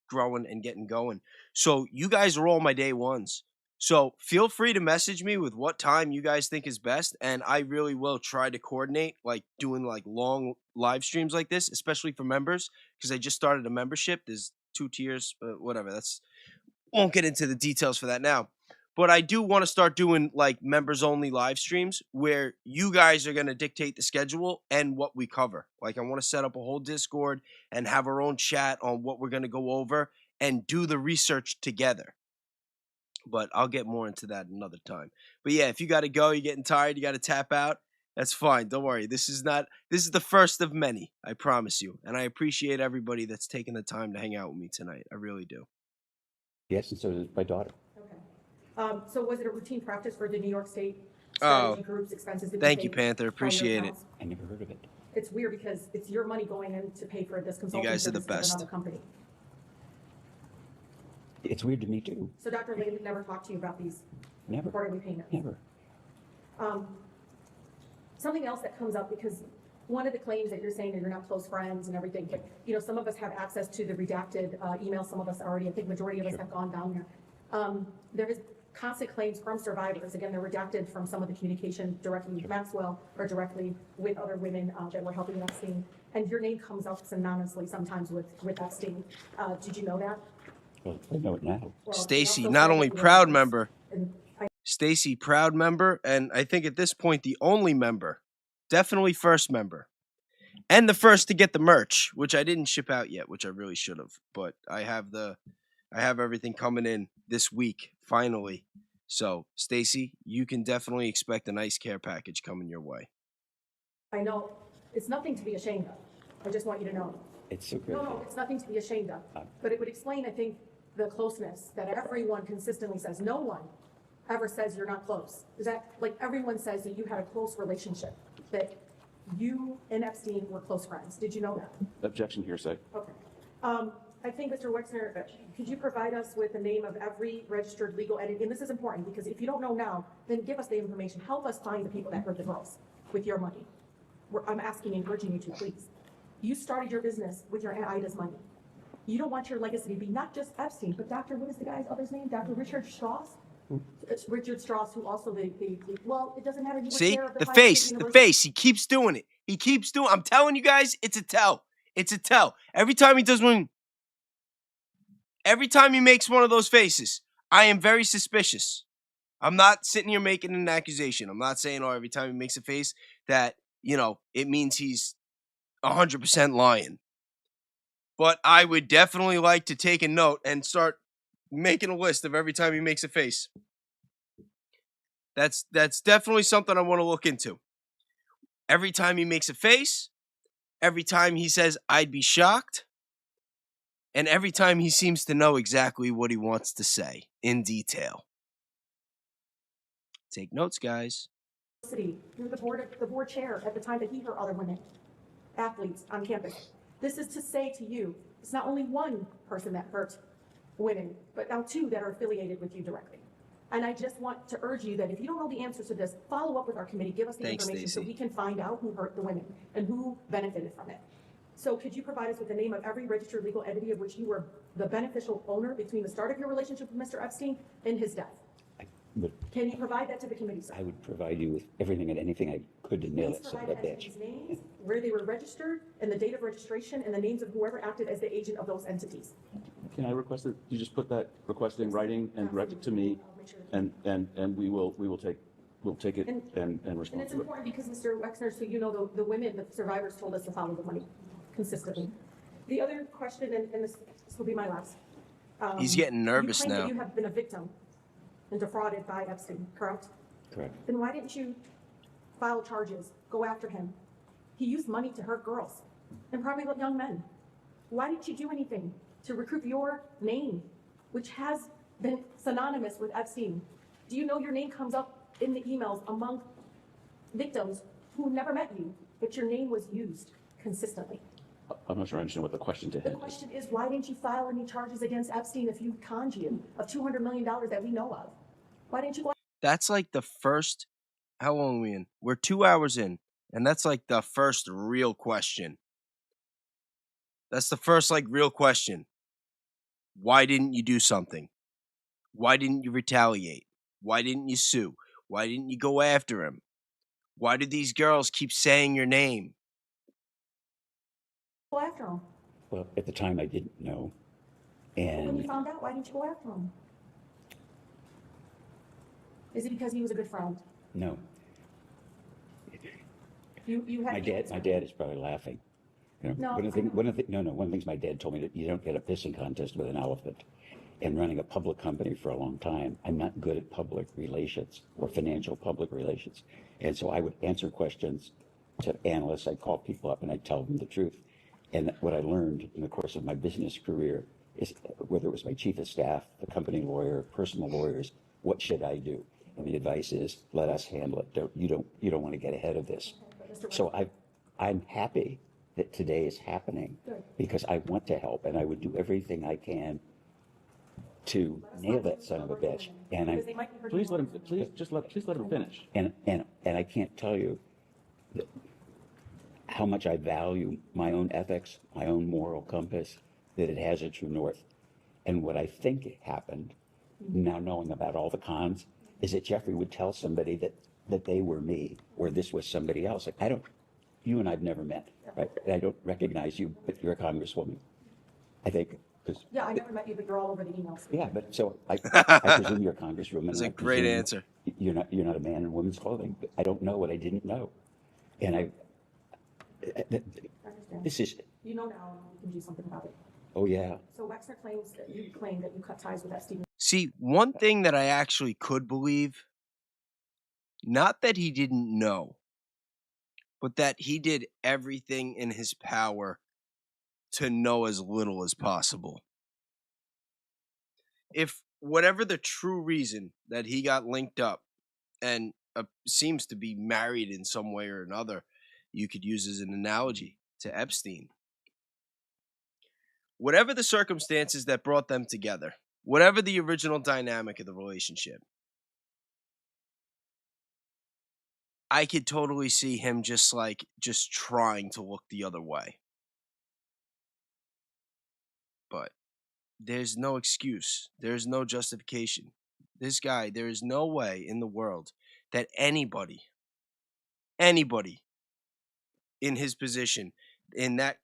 growing and getting going. So you guys are all my day ones. So feel free to message me with what time you guys think is best, and I really will try to coordinate like doing like long live streams like this, especially for members, because I just started a membership. There's 2 tiers, whatever. Won't get into the details for that now. But I do want to start doing like members only live streams where you guys are going to dictate the schedule and what we cover. Like I want to set up a whole Discord and have our own chat on what we're going to go over and do the research together. But I'll get more into that another time. But yeah, if you got to go, you're getting tired, you got to tap out, that's fine. Don't worry. This is the first of many, I promise you. And I appreciate everybody that's taking the time to hang out with me tonight. I really do. Yes, and so does my daughter. Okay. So was it a routine practice for the New York State Oh, strategy group's expenses to be thank you, paid Panther. by your Appreciate it. accounts? I never heard of it. It's weird because it's your money going in to pay for this consulting guys are the service with best. another company. It's weird to me too. So Dr. Landon never talked to you about these Never, quarterly payments? never. Something else that comes up, because one of the claims that you're saying that you're not close friends and everything, but, you know, some of us have access to the redacted email, some of us already, I think majority of us have gone down there. There is constant claims from survivors, again, they're redacted from some of the communication directly with Maxwell or directly with other women that were helping Epstein, and your name comes up synonymously sometimes with Epstein. Did you know that? Well, I know it now. Well, you Stacy, also not said only that you proud know, member, and I Stacy, proud member, and I think at this point the only member, definitely first member, and the first to get the merch, which I didn't ship out yet, which I really should have. But I have everything coming in this week finally. So Stacy, you can definitely expect a nice care package coming your way. know it's nothing to be ashamed of. I just want you to know. It's so great. No, it's nothing to be ashamed of. But it would explain, I think, the closeness that everyone consistently says. No one ever says you're not close. Is that, like, everyone says that you had a close relationship, that you and Epstein were close friends. Did you know that? Objection, hearsay. Okay. I think, Mr. Wexner, could you provide us with the name of every registered legal entity? And this is important, because if you don't know now, then give us the information. Help us find the people that hurt the girls with your money. I'm asking and urging you to, please. You started your business with your Aunt Ida's money. You don't want your legacy to be not just Epstein, but Dr. What is the guy's other's name? Dr. Richard Strauss? It's Richard Strauss, who also well, it doesn't matter. You were See, chair of the High face, State the University. face. He keeps doing it. He keeps doing. I'm telling you guys, it's a tell. It's a tell. Every time he does one, every time he makes one of those faces, I am very suspicious. I'm not sitting here making an accusation. I'm not saying, oh, every time he makes a face that, you know, it means he's 100% lying. But I would definitely like to take a note and start making a list of every time he makes a face. That's definitely something I want to look into. Every time he makes a face, every time he says, I'd be shocked, and every time he seems to know exactly what he wants to say in detail. Take notes, guys. You're the board chair at the time that he hurt other women, athletes on campus. This is to say to you, it's not only one person that hurt women, but now two that are affiliated with you directly. And I just want to urge you that if you don't know the answers to this, follow up with our committee, give us the Thanks, information so Stacey. we can find out who hurt the women and who benefited from it. So could you provide us with the name of every registered legal entity of which you were the beneficial owner between the start of your relationship with Mr. Epstein and his death? Can you provide that to the committee, sir? I would provide you with everything and anything I could to nail Please it, son provide of a bitch. entities' names, where they were registered, and the date of registration, and the names of whoever acted as the agent of those entities. Can I request that you just put that request in writing and direct it to me, and we'll take it and And respond it's to it. important because, Mr. Wexner, so you know, the women, the survivors told us to follow the money consistently. The other question, and this will be my last. He's getting nervous you claim now. that you have been a victim and defrauded by Epstein, correct? Correct. Then why didn't you file charges, go after him? He used money to hurt girls and probably young men. Why didn't you do anything to recoup your name, which has been synonymous with Epstein? Do you know your name comes up in the emails among victims who never met you, but your name was used consistently? I'm not sure I understand what the question to The him is. question is, why didn't you file any charges against Epstein if you conned you of $200 million that we know of? Why didn't you go? That's like the first, how long are we in? We're 2 hours in, and that's like the first real question. That's the first like real question. Why didn't you do something? Why didn't you retaliate? Why didn't you sue? Why didn't you go after him? Why do these girls keep saying your name? Go after him? Well, at the time I didn't know. When you And found out, why didn't you go after him? Is it because he was a good friend? No. You had. My dad is probably laughing. You know, No, one of the things my dad told me that you don't get a pissing contest with an elephant. And running a public company for a long time, I'm not good at public relations or financial public relations. And so I would answer questions to analysts. I'd call people up and I'd tell them the truth. And what I learned in the course of my business career is whether it was my chief of staff, the company lawyer, personal lawyers, what should I do? And the advice is, let us handle it. You don't want to get ahead of this. So I'm happy that today is happening because I want to help and I would do everything I can to nail that son of a bitch. And Please let him finish. and I can't tell you how much I value my own ethics, my own moral compass, that it has a true north. And what I think happened, now knowing about all the cons, is that Jeffrey would tell somebody that they were me or this was somebody else. Like, you and I've never met, right? I don't recognize you, but you're a congresswoman. I think. Yeah, I never met you, but you're all over the emails. Yeah, but so I presume you're a congresswoman. That's a I great presume answer. You're not a man in women's clothing. But I don't know what I didn't know, and this is. You know now, you can do something about it. Oh yeah. So Wexner claims that you cut ties with Epstein. See, one thing that I actually could believe, not that he didn't know, but that he did everything in his power to know as little as possible. If whatever the true reason that he got linked up and seems to be married in some way or another, you could use as an analogy to Epstein. Whatever the circumstances that brought them together, whatever the original dynamic of the relationship, I could totally see him just trying to look the other way. But there's no excuse. There's no justification. This guy, there is no way in the world that anybody in his position, in that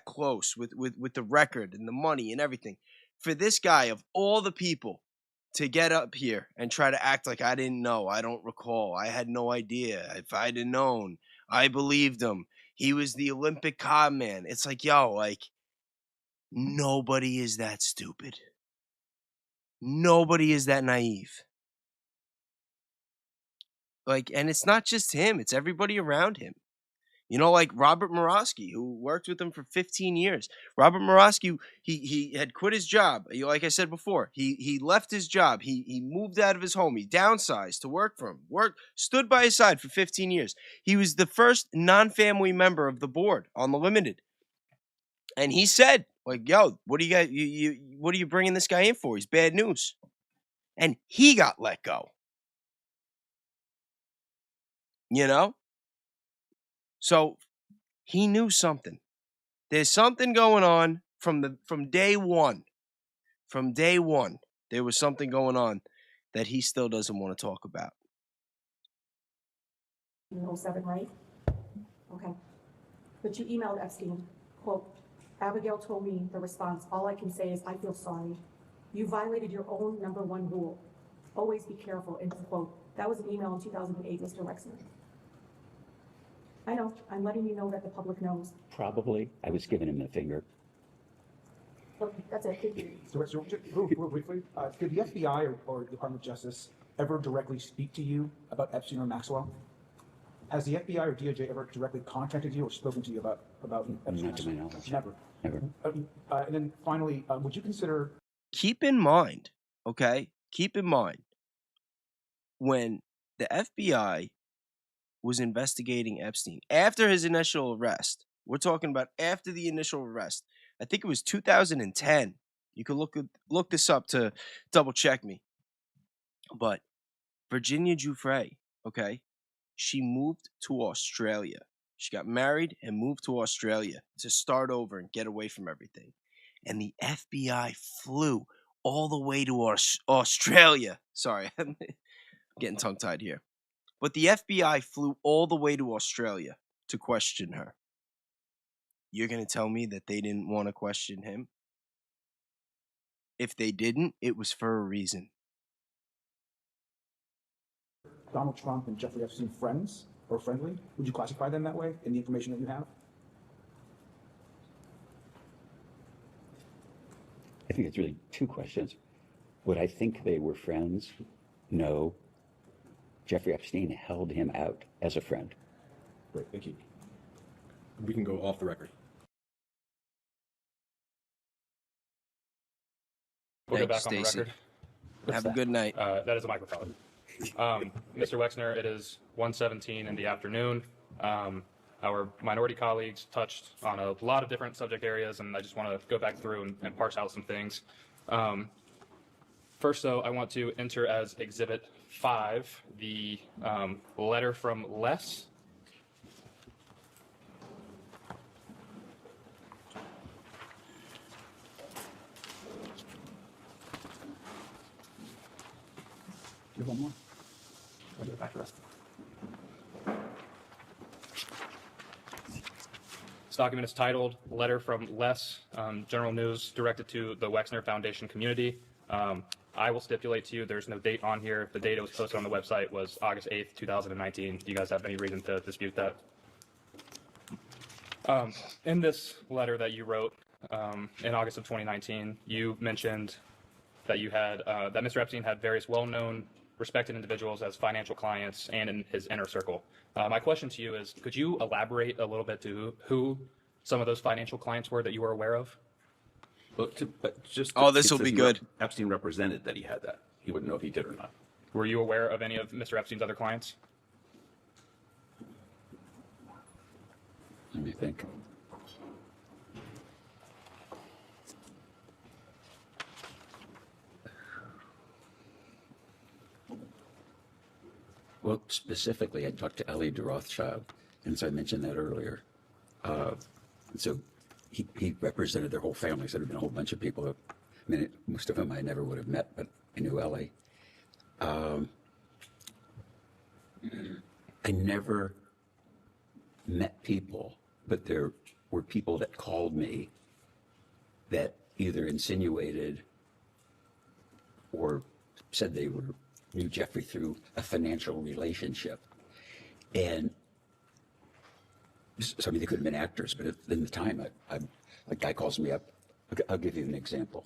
close with the record and the money and everything, for this guy of all the people to get up here and try to act like I didn't know, I don't recall, I had no idea, if I'd have known, I believed him, he was the Olympic con man. It's like, yo, like, nobody is that stupid. Nobody is that naive. Like, and it's not just him, it's everybody around him. You know, like Robert Murawski, who worked with him for 15 years. Robert Murawski, he had quit his job. Like I said before, he left his job. He moved out of his home. He downsized to work for him. Stood by his side for 15 years. He was the first non-family member of the board on the Limited. And he said, like, yo, what do you guys, what are you bringing this guy in for? He's bad news. And he got let go. You know? So he knew something. There's something going on from day one. From day one, there was something going on that he still doesn't want to talk about. 07, right? Okay. But you emailed Epstein, quote, Abigail told me the response, all I can say is I feel sorry. You violated your own #1 rule. Always be careful, end quote. That was an email in 2008, Mr. Wexner. I know, I'm letting you know that the public knows. Probably. I was giving him the finger. Look, that's it. Thank you. So real briefly, did the FBI or Department of Justice ever directly speak to you about Epstein or Maxwell? Has the FBI or DOJ ever directly contacted you or spoken to you about Epstein? Not to my knowledge. Never. Never. And then finally, would you consider? Keep in mind, okay? Keep in mind, when the FBI was investigating Epstein after his initial arrest, we're talking about after the initial arrest, I think it was 2010. You could look this up to double check me. But Virginia Giuffre, okay, she moved to Australia. She got married and moved to Australia to start over and get away from everything. And the FBI flew all the way to Australia. Sorry, I'm getting tongue-tied here. But the FBI flew all the way to Australia to question her. You're going to tell me that they didn't want to question him? If they didn't, it was for a reason. Donald Trump and Jeffrey Epstein friends or friendly? Would you classify them that way in the information that you have? I think it's really two questions. Would I think they were friends? No. Jeffrey Epstein held him out as a friend. Great, thank you. We can go off the record. We'll go Thanks, back on the Stacy. record. Have a good night. That is a microphone. Mr. Wexner, it is 1:17 in the afternoon. Our minority colleagues touched on a lot of different subject areas, and I just want to go back through and parse out some things. First, though, I want to enter as Exhibit 5 the letter from Les. You have one more? I'll get back to us. This document is titled Letter from Les, General News directed to the Wexner Foundation community. I will stipulate to you there's no date on here. The date it was posted on the website was August 8th, 2019. Do you guys have any reason to dispute that? In this letter that you wrote in August of 2019, you mentioned that you had that Mr. Epstein had various well-known, respected individuals as financial clients and in his inner circle. My question to you is, could you elaborate a little bit to who some of those financial clients were that you were aware of? Well, just Oh, this will it be says good. Epstein represented that he had that. He wouldn't know if he did or not. Were you aware of any of Mr. Epstein's other clients? Let me think. Well, specifically, I talked to Ellie de Rothschild, and so I mentioned that earlier. So he represented their whole family. So there have been a whole bunch of people. I mean, most of them I never would have met, but I knew Ellie. I never met people, but there were people that called me that either insinuated or said they knew Jeffrey through a financial relationship. And so, I mean, they could have been actors, but in the time, a guy calls me up. I'll give you an example.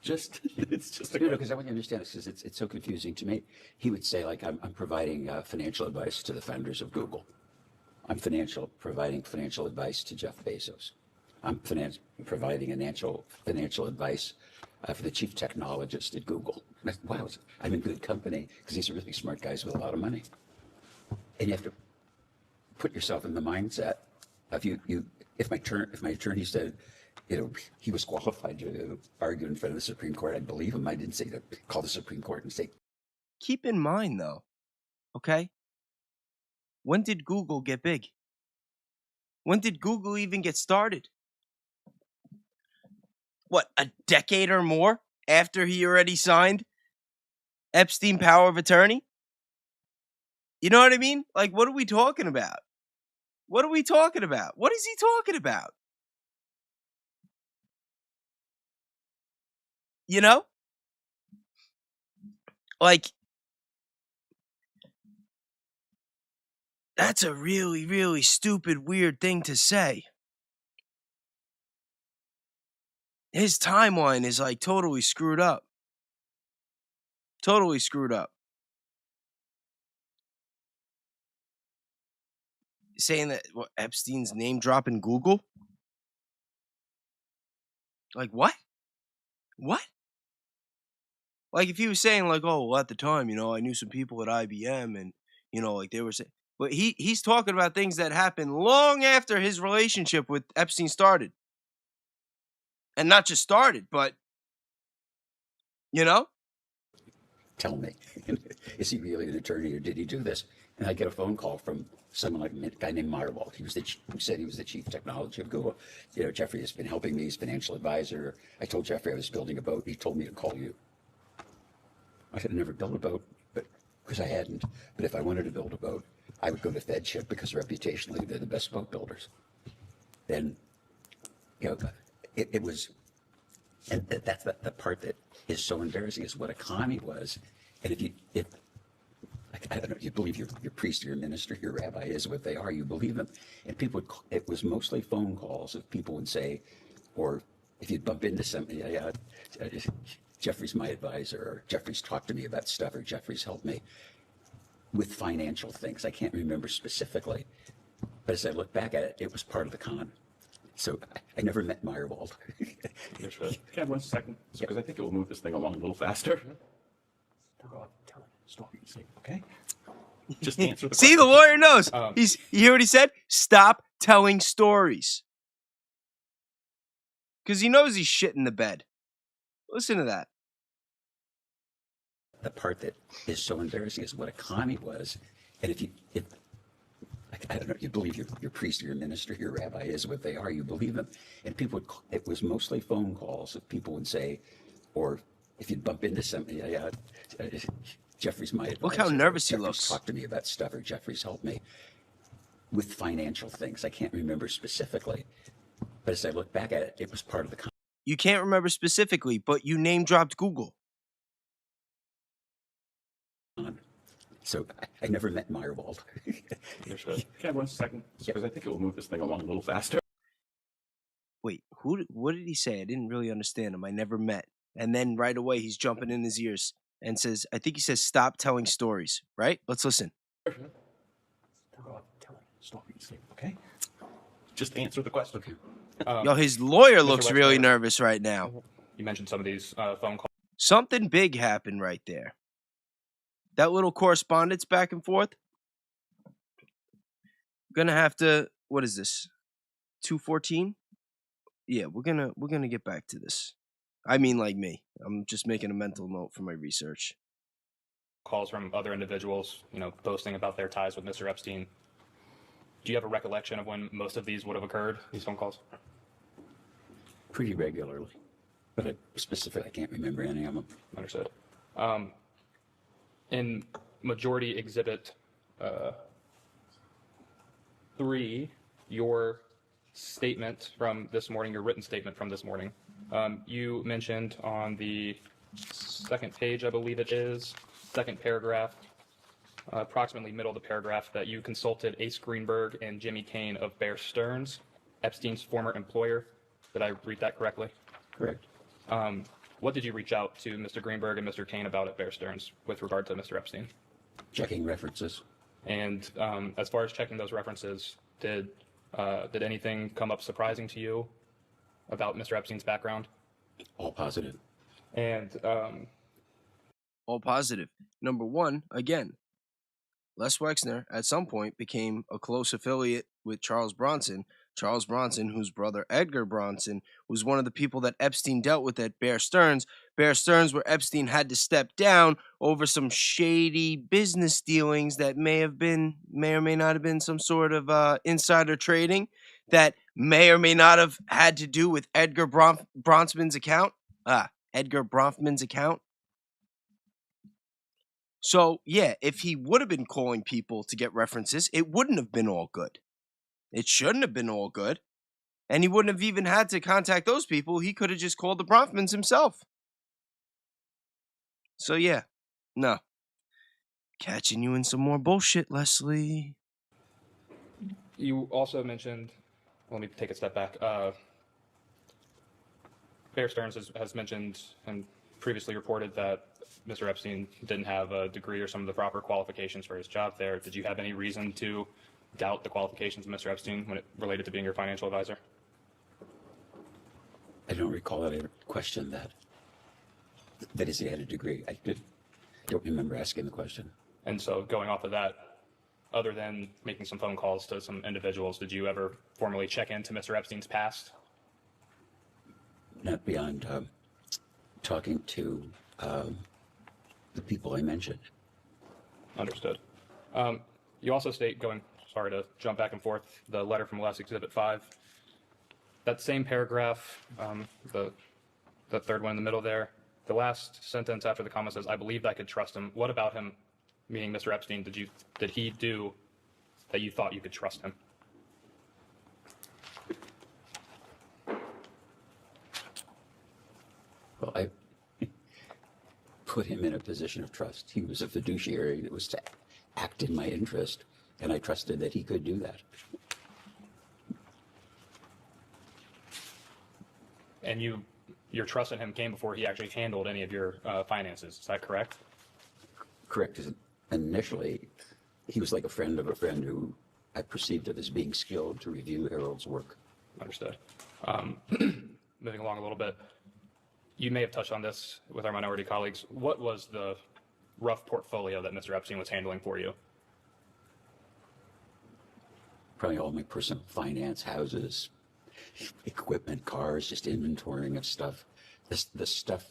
It's just a No, because I want you to understand this, because it's so confusing to me. He would say, like, I'm providing financial advice to the founders of Google. I'm providing financial advice to Jeff Bezos. I'm providing financial advice for the chief technologist at Google. Wow, I'm in good company because these are really smart guys with a lot of money. And you have to put yourself in the mindset of if my attorney said, he was qualified to argue in front of the Supreme Court, I'd believe him. I didn't say to call the Supreme Court and say. Keep in mind, though, okay? When did Google get big? When did Google even get started? What, a decade or more after he already signed Epstein power of attorney? You know what I mean? Like, what are we talking about? What are we talking about? What is he talking about? You know? Like, that's a really, really stupid, weird thing to say. His timeline is like totally screwed up. Totally screwed up. Saying that Epstein's name dropping Google? Like what? What? Like if he was saying like, oh, well, at the time, I knew some people at IBM and, like they were saying, but he's talking about things that happened long after his relationship with Epstein started. And not just started, but, Tell me, is he really an attorney or did he do this? And I get a phone call from someone like a guy named Marwald. Who said he was the chief technology of Google. Jeffrey has been helping me, he's financial advisor. I told Jeffrey I was building a boat. He told me to call you. I had never built a boat, because I hadn't. But if I wanted to build a boat, I would go to FedShip because reputationally they're the best boat builders. Then, it was, and that's the part that is so embarrassing is what a commie was. And if I don't know, you believe your priest, your minister, your rabbi is what they are, you believe them. And people would, it was mostly phone calls of people would say, or if you'd bump into somebody, Jeffrey's my advisor, or Jeffrey's talked to me about stuff, or Jeffrey's helped me with financial things. I can't remember specifically, but as I look back at it, it was part of the con. So I never met Meyerwald. Can I have 1 second? Because I think it will move this thing along a little faster. Go on, tell him stories, okay? Just answer the See, question. the lawyer knows. You hear what he said? Stop telling stories. Because he knows he's shit in the bed. Listen to that. The part that is so embarrassing is what a con he was. And if I don't know, you believe your priest, your minister, your rabbi is what they are, you believe them. And people would, it was mostly phone calls of people would say, or if you'd bump into somebody, Jeffrey's my advisor. Look how nervous he Jeffrey's looks. talked to me about stuff, or Jeffrey's helped me with financial things. I can't remember specifically, but as I look back at it, it was part of the con. You can't remember specifically, but you name dropped Google. So I never met Meyerwald. Can I have 1 second? Because I think it will move this thing along a little faster. Wait, what did he say? I didn't really understand him. I never met. And then right away, he's jumping in his ears and says, I think he says, stop telling stories, right? Let's listen. Go on, tell him stories, okay? Just answer the question. Yo, his lawyer Mr. looks really Wexner. nervous right now. You mentioned some of these phone calls. Something big happened right there. That little correspondence back and forth. Gonna have to, what is this? 214? Yeah, we're gonna get back to this. I mean, like me. I'm just making a mental note for my research. Calls from other individuals, boasting about their ties with Mr. Epstein. Do you have a recollection of when most of these would have occurred, these phone calls? Pretty regularly, but I can't remember any of them. Understood. In Majority Exhibit 3, your statement from this morning, your written statement from this morning, you mentioned on the second page, I believe it is, second paragraph, approximately middle of the paragraph, that you consulted Ace Greenberg and Jimmy Kane of Bear Stearns, Epstein's former employer. Did I read that correctly? Correct. What did you reach out to Mr. Greenberg and Mr. Kane about at Bear Stearns with regard to Mr. Epstein? Checking references. And as far as checking those references, did anything come up surprising to you about Mr. Epstein's background? All positive. And All positive. Number one, again, Les Wexner at some point became a close affiliate with Charles Bronson. Charles Bronson, whose brother Edgar Bronson was one of the people that Epstein dealt with at Bear Stearns. Bear Stearns, where Epstein had to step down over some shady business dealings that may or may not have been some sort of insider trading that may or may not have had to do with Edgar Bronfman's account. Edgar Bronfman's account. So, yeah, if he would have been calling people to get references, it wouldn't have been all good. It shouldn't have been all good. And he wouldn't have even had to contact those people. He could have just called the Bronfmans himself. So, yeah, no. Catching you in some more bullshit, Leslie. you also mentioned, let me take a step back. Bear Stearns has mentioned and previously reported that Mr. Epstein didn't have a degree or some of the proper qualifications for his job there. Did you have any reason to doubt the qualifications of Mr. Epstein when it related to being your financial advisor? I don't recall that I ever questioned that. That is, he had a degree. I don't remember asking the question. And so going off of that, other than making some phone calls to some individuals, did you ever formally check into Mr. Epstein's past? Not beyond talking to the people I mentioned. Understood. You also state, sorry to jump back and forth, the letter from Les Exhibit 5. That same paragraph, the third one in the middle there, the last sentence after the comma says, I believed I could trust him. What about him, meaning Mr. Epstein, did he do that you thought you could trust him? Well, I put him in a position of trust. He was a fiduciary that was act in my interest, and I trusted that he could do that. And your trust in him came before he actually handled any of your finances. Is that correct? Correct. Initially, he was like a friend of a friend who I perceived of as being skilled to review Harold's work. Understood. Moving along a little bit, you may have touched on this with our minority colleagues. What was the rough portfolio that Mr. Epstein was handling for you? Probably all my personal finance, houses, equipment, cars, just inventorying of stuff. The stuff,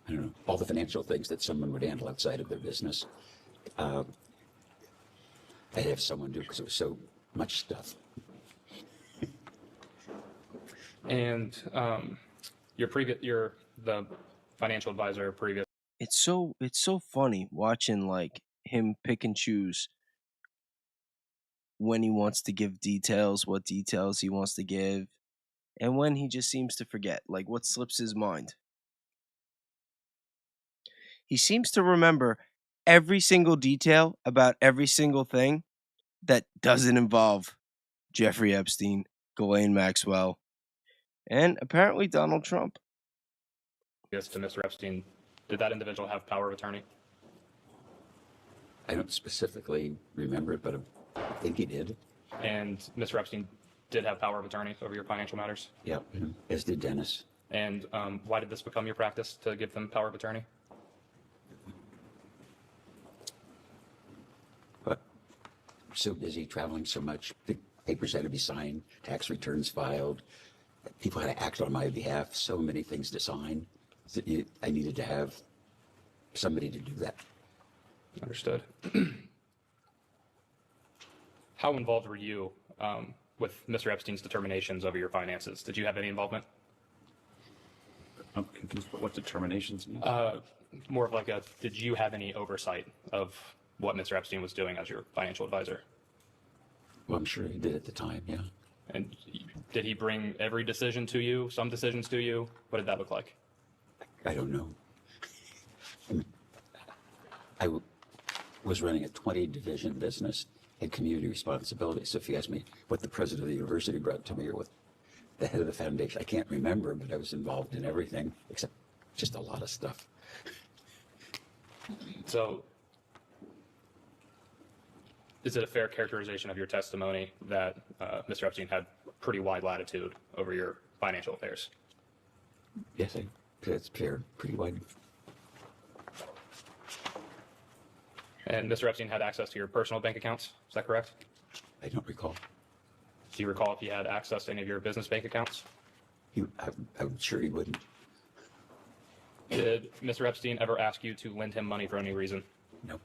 I don't know, all the financial things that someone would handle outside of their business. I'd have someone do because it was so much stuff. And the financial advisor previous. It's so funny watching like him pick and choose when he wants to give details, what details he wants to give, and when he just seems to forget, like what slips his mind. He seems to remember every single detail about every single thing that doesn't involve Jeffrey Epstein, Ghislaine Maxwell, and apparently Donald Trump. Yes, to Mr. Epstein, did that individual have power of attorney? I don't specifically remember it, but I think he did. And Mr. Epstein did have power of attorney over your financial matters? Yeah, as did Dennis. And why did this become your practice to give them power of attorney? But I'm so busy traveling so much, the papers had to be signed, tax returns filed, people had to act on my behalf, so many things to sign that I needed to have somebody to do that. Understood. How involved were you with Mr. Epstein's determinations over your finances? Did you have any involvement? I'm confused about what determinations mean. More of like did you have any oversight of what Mr. Epstein was doing as your financial advisor? Well, I'm sure he did at the time, yeah. And did he bring every decision to you, some decisions to you? What did that look like? I don't know. I was running a 20-division business, had community responsibility. So if you ask me what the president of the university brought to me or what the head of the foundation, I can't remember, but I was involved in everything except just a lot of stuff. So is it a fair characterization of your testimony that Mr. Epstein had pretty wide latitude over your financial affairs? Yes, that's fair, pretty wide. And Mr. Epstein had access to your personal bank accounts, is that correct? I don't recall. Do you recall if he had access to any of your business bank accounts? I'm sure he wouldn't. Did Mr. Epstein ever ask you to lend him money for any reason? No.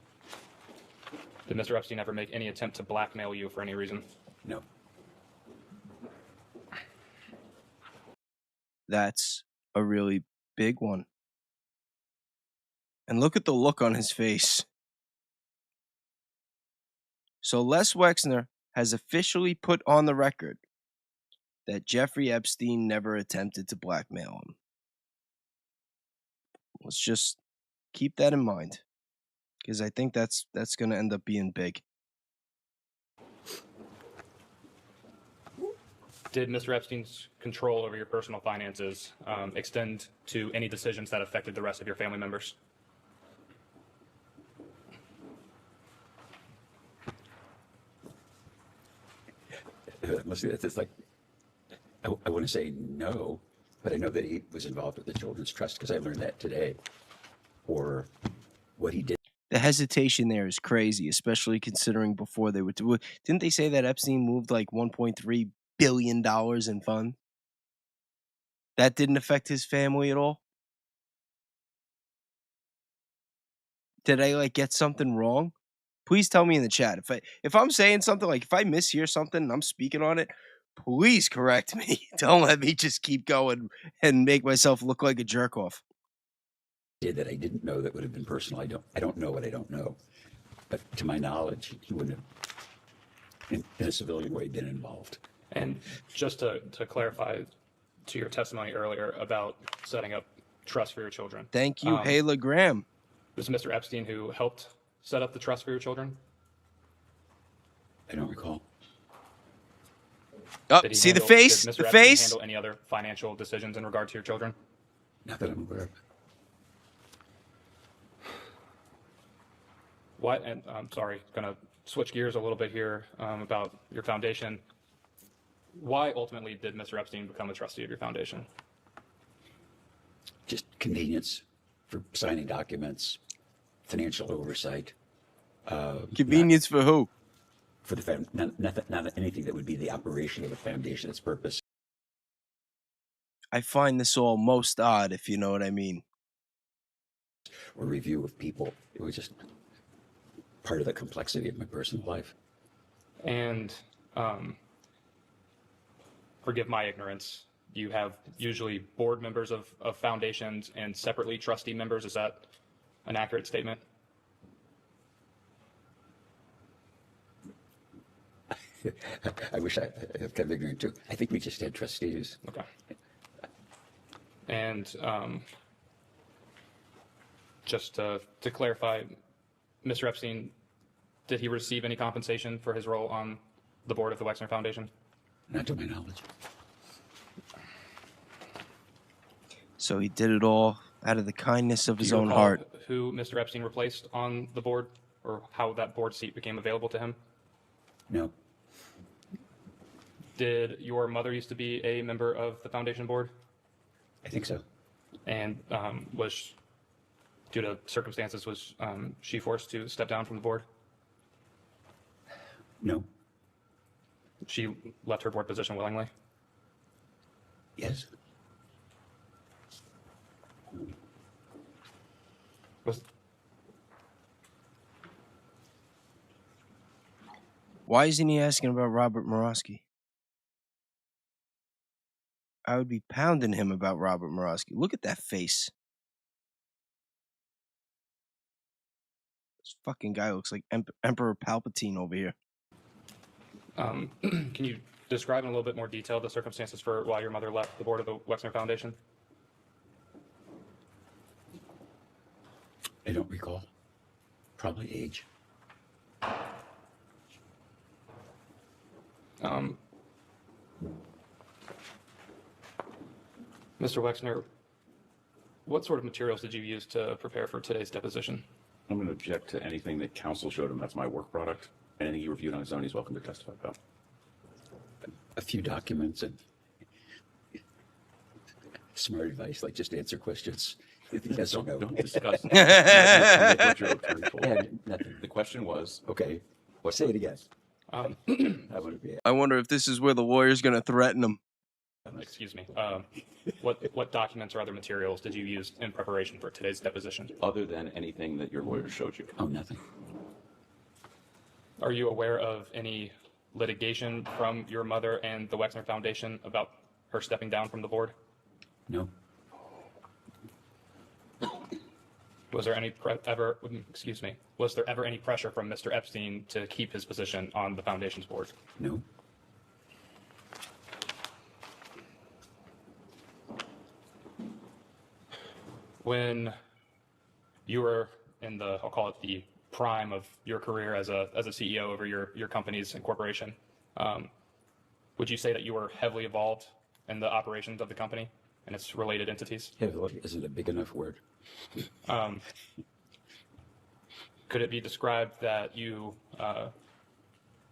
Did Mr. Epstein ever make any attempt to blackmail you for any reason? No. That's a really big one. And look at the look on his face. So Les Wexner has officially put on the record that Jeffrey Epstein never attempted to blackmail him. Let's just keep that in mind, because I think that's going to end up being big. Did Mr. Epstein's control over your personal finances extend to any decisions that affected the rest of your family members? It's like, I want to say no, but I know that he was involved with the Children's Trust because I learned that today. Or what he did. The hesitation there is crazy, especially considering before they would do. Didn't they say that Epstein moved like $1.3 billion in funds? That didn't affect his family at all? Did I like get something wrong? Please tell me in the chat. If I'm saying something, like if I mishear something and I'm speaking on it, please correct me. Don't let me just keep going and make myself look like a jerk off. Did that I didn't know that would have been personal. I don't know what I don't know. But to my knowledge, he wouldn't have, in a civilian way, been involved. And just to clarify to your testimony earlier about setting up trust for your children. Thank you, Hayla Graham. It was Mr. Epstein who helped set up the trust for your children? I don't recall. Oh, Did he see the handle- face? Did Mr. The Epstein face? handle any other financial decisions in regard to your children? Not that I'm aware of. What, and I'm sorry, gonna switch gears a little bit here about your foundation. Why ultimately did Mr. Epstein become a trustee of your foundation? Just convenience for signing documents, financial oversight. Convenience for who? For the not anything that would be the operation of the foundation, its purpose. I find this all most odd, if you know what I mean. Or review of people. It was just part of the complexity of my personal life. And forgive my ignorance, you have usually board members of foundations and separately trustee members. Is that an accurate statement? I wish I was kind of ignorant too. I think we just had trustees. Okay. And just to clarify, Mr. Epstein, did he receive any compensation for his role on the board of the Wexner Foundation? Not to my knowledge. So he did it all out of the kindness of Do his you own recall heart. who Mr. Epstein replaced on the board, or how that board seat became available to him? No. Did your mother used to be a member of the foundation board? I think so. And was, due to circumstances, was she forced to step down from the board? No. She left her board position willingly? Yes. Was, Why isn't he asking about Robert Morosky? I would be pounding him about Robert Morosky. Look at that face. This fucking guy looks like Emperor Palpatine over here. can you describe in a little bit more detail the circumstances for why your mother left the board of the Wexner Foundation? I don't recall. Probably age. Mr. Wexner, what sort of materials did you use to prepare for today's deposition? I'm going to object to anything that counsel showed him. That's my work product. Anything he reviewed on his own, he's welcome to testify about. A few documents and smart advice, like just answer questions. Yes or no. Don't discuss what your attorney told Yeah, you. nothing. The question was, Okay. Well, say it again. Um, I want to be. I wonder if this is where the lawyer's going to threaten him. excuse me. What documents or other materials did you use in preparation for today's deposition? other than anything that your lawyer showed you. Oh, nothing. Are you aware of any litigation from your mother and the Wexner Foundation about her stepping down from the board? No. Was there was there ever any pressure from Mr. Epstein to keep his position on the foundation's board? No. When you were in the, I'll call it the prime of your career as a CEO over your companies and corporation, would you say that you were heavily involved in the operations of the company and its related entities? Heavily isn't a big enough word. Could it be described that you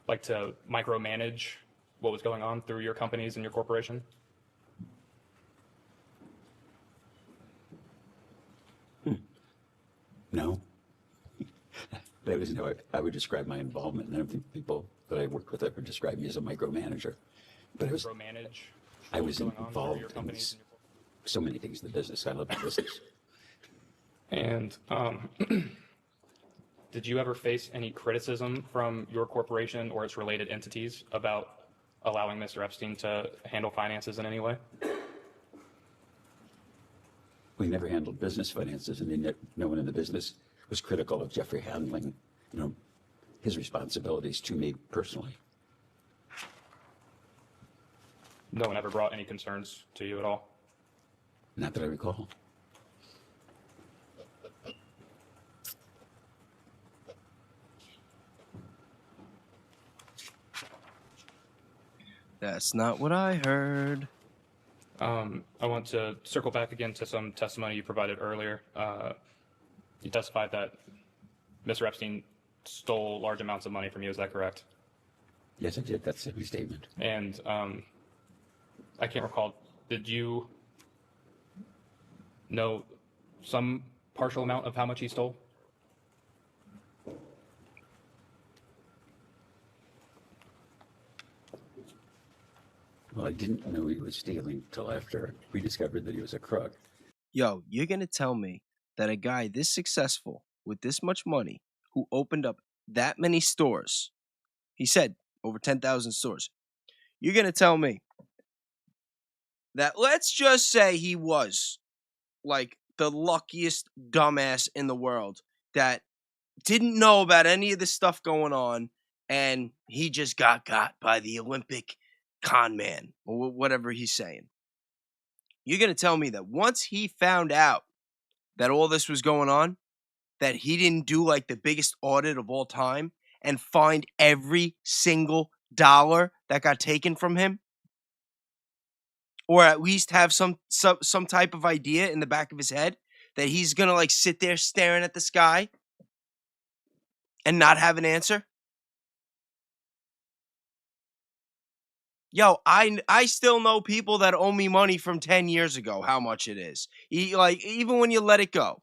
like to micromanage what was going on through your companies and your corporation? No. That isn't how I would describe my involvement. None of the people that I worked with ever described me as a micromanager. But I was Micromanage I what was going on through involved your in companies and your so many things in the business. I love the business. And did you ever face any criticism from your corporation or its related entities about allowing Mr. Epstein to handle finances in any way? We never handled business finances, and no one in the business was critical of Jeffrey handling, his responsibilities to me personally. No one ever brought any concerns to you at all? Not that I recall. That's not what I heard. I want to circle back again to some testimony you provided earlier. You testified that Mr. Epstein stole large amounts of money from you. Is that correct? Yes, I did. That's every statement. And I can't recall. Did you know some partial amount of how much he stole? Well, I didn't know he was stealing till after we discovered that he was a crook. Yo, you're gonna tell me that a guy this successful with this much money, who opened up that many stores, he said over 10,000 stores, you're gonna tell me that, let's just say he was like the luckiest dumbass in the world that didn't know about any of this stuff going on, and he just got by the Olympic con man, or whatever he's saying. You're going to tell me that once he found out that all this was going on, that he didn't do like the biggest audit of all time and find every single dollar that got taken from him? Or at least have some type of idea in the back of his head that he's going to like sit there staring at the sky and not have an answer? Yo, I still know people that owe me money from 10 years ago, how much it is. Even when you let it go.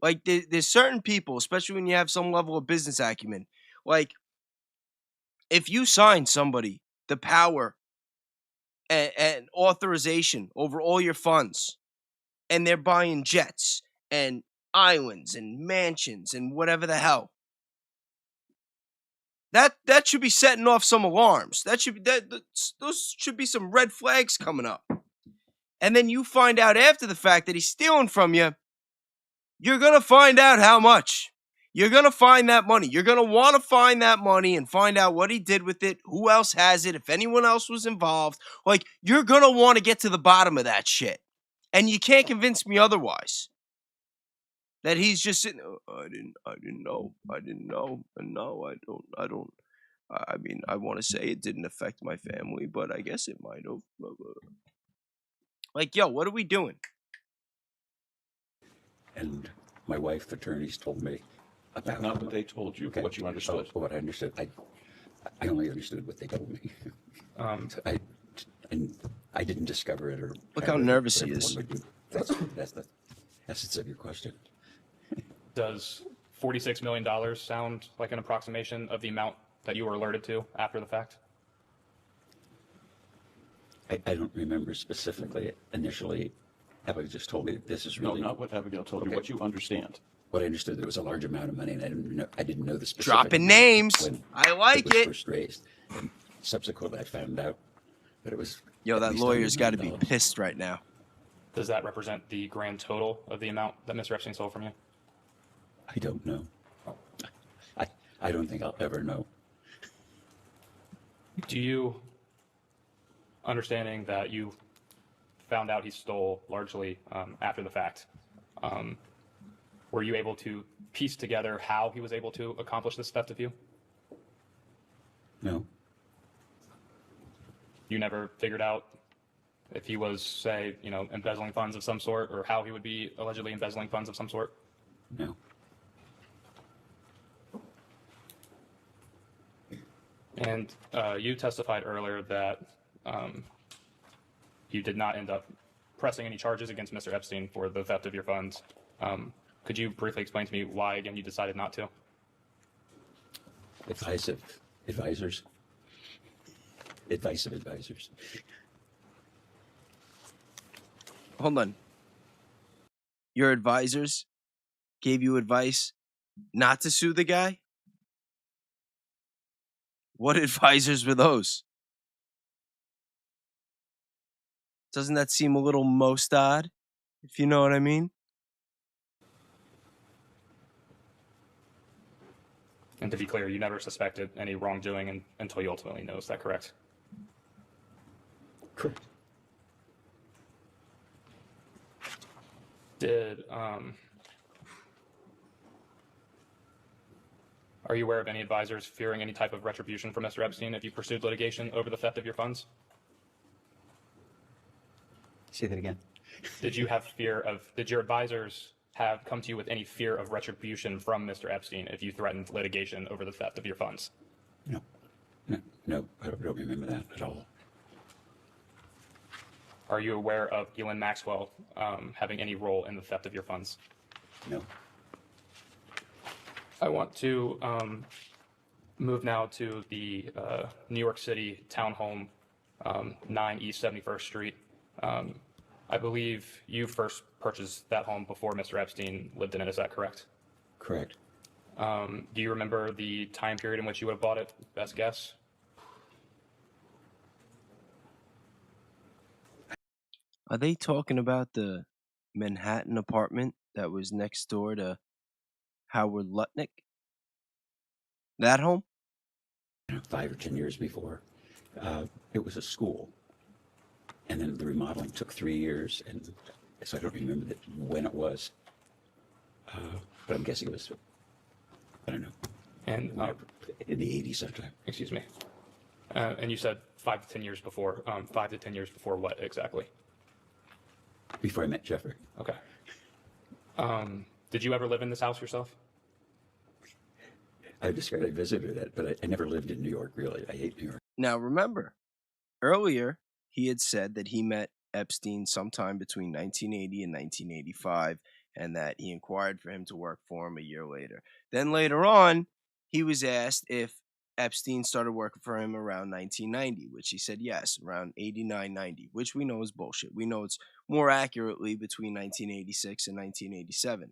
Like, there's certain people, especially when you have some level of business acumen, like, if you sign somebody the power and authorization over all your funds, and they're buying jets and islands and mansions and whatever the hell, that should be setting off some alarms. Those should be some red flags coming up. And then you find out after the fact that he's stealing from you. You're going to find out how much. You're going to find that money. You're going to want to find that money and find out what he did with it, who else has it, if anyone else was involved. Like, you're going to want to get to the bottom of that shit. And you can't convince me otherwise. That he's just sitting, I didn't know. And no, I don't. I mean, I want to say it didn't affect my family, but I guess it might have. Like, yo, what are we doing? And my wife's attorneys told me about Not what they told you, Okay. what you understood. Oh, what I understood. I only understood what they told me. So I didn't discover it or. Look how nervous he is. That's the essence of your question. Does $46 million sound like an approximation of the amount that you were alerted to after the fact? I don't remember specifically. Initially, Abigail just told me that this is No, really not what Abigail told you, Okay. what you understand. what I understood. That it was a large amount of money, and I didn't know the specific. Dropping names. when I like was it. First raised. And subsequently, I found out that it was. Yo, at that least lawyer's got to be $100,000. pissed right now. Does that represent the grand total of the amount that Mr. Epstein stole from you? I don't know. I don't think I'll ever know. Do you, understanding that you found out he stole largely after the fact, were you able to piece together how he was able to accomplish this theft of you? No. You never figured out if he was, say, embezzling funds of some sort, or how he would be allegedly embezzling funds of some sort? No. And you testified earlier that you did not end up pressing any charges against Mr. Epstein for the theft of your funds. Could you briefly explain to me why, again, you decided not to? Advice of advisors. Advice of advisors. Hold on. Your advisors gave you advice not to sue the guy? What advisors were those? Doesn't that seem a little most odd, if you know what I mean? And to be clear, you never suspected any wrongdoing until you ultimately know. Is that correct? Correct. Are you aware of any advisors fearing any type of retribution from Mr. Epstein if you pursued litigation over the theft of your funds? Say that again. Did your advisors have come to you with any fear of retribution from Mr. Epstein if you threatened litigation over the theft of your funds? No, no, I don't remember that at all. Are you aware of Ghislaine Maxwell having any role in the theft of your funds? No. I want to move now to the New York City townhome, 9 East 71st Street. I believe you first purchased that home before Mr. Epstein lived in it. Is that correct? Correct. Do you remember the time period in which you would have bought it? Best guess? Are they talking about the Manhattan apartment that was next door to Howard Lutnick? That home? 5 or 10 years before. It was a school. And then the remodeling took 3 years, and so I don't remember when it was. But I'm guessing it was, I don't know, And in the 80s sometime. excuse me. And you said 5 to 10 years before. 5 to 10 years before what exactly? Before I met Jeffrey. Okay. Did you ever live in this house yourself? I visited it, but I never lived in New York, really. I hate New York. Now remember, earlier he had said that he met Epstein sometime between 1980 and 1985, and that he inquired for him to work for him a year later. Then later on, he was asked if Epstein started working for him around 1990, which he said yes, around 89, 90, which we know is bullshit. We know it's more accurately between 1986 and 1987.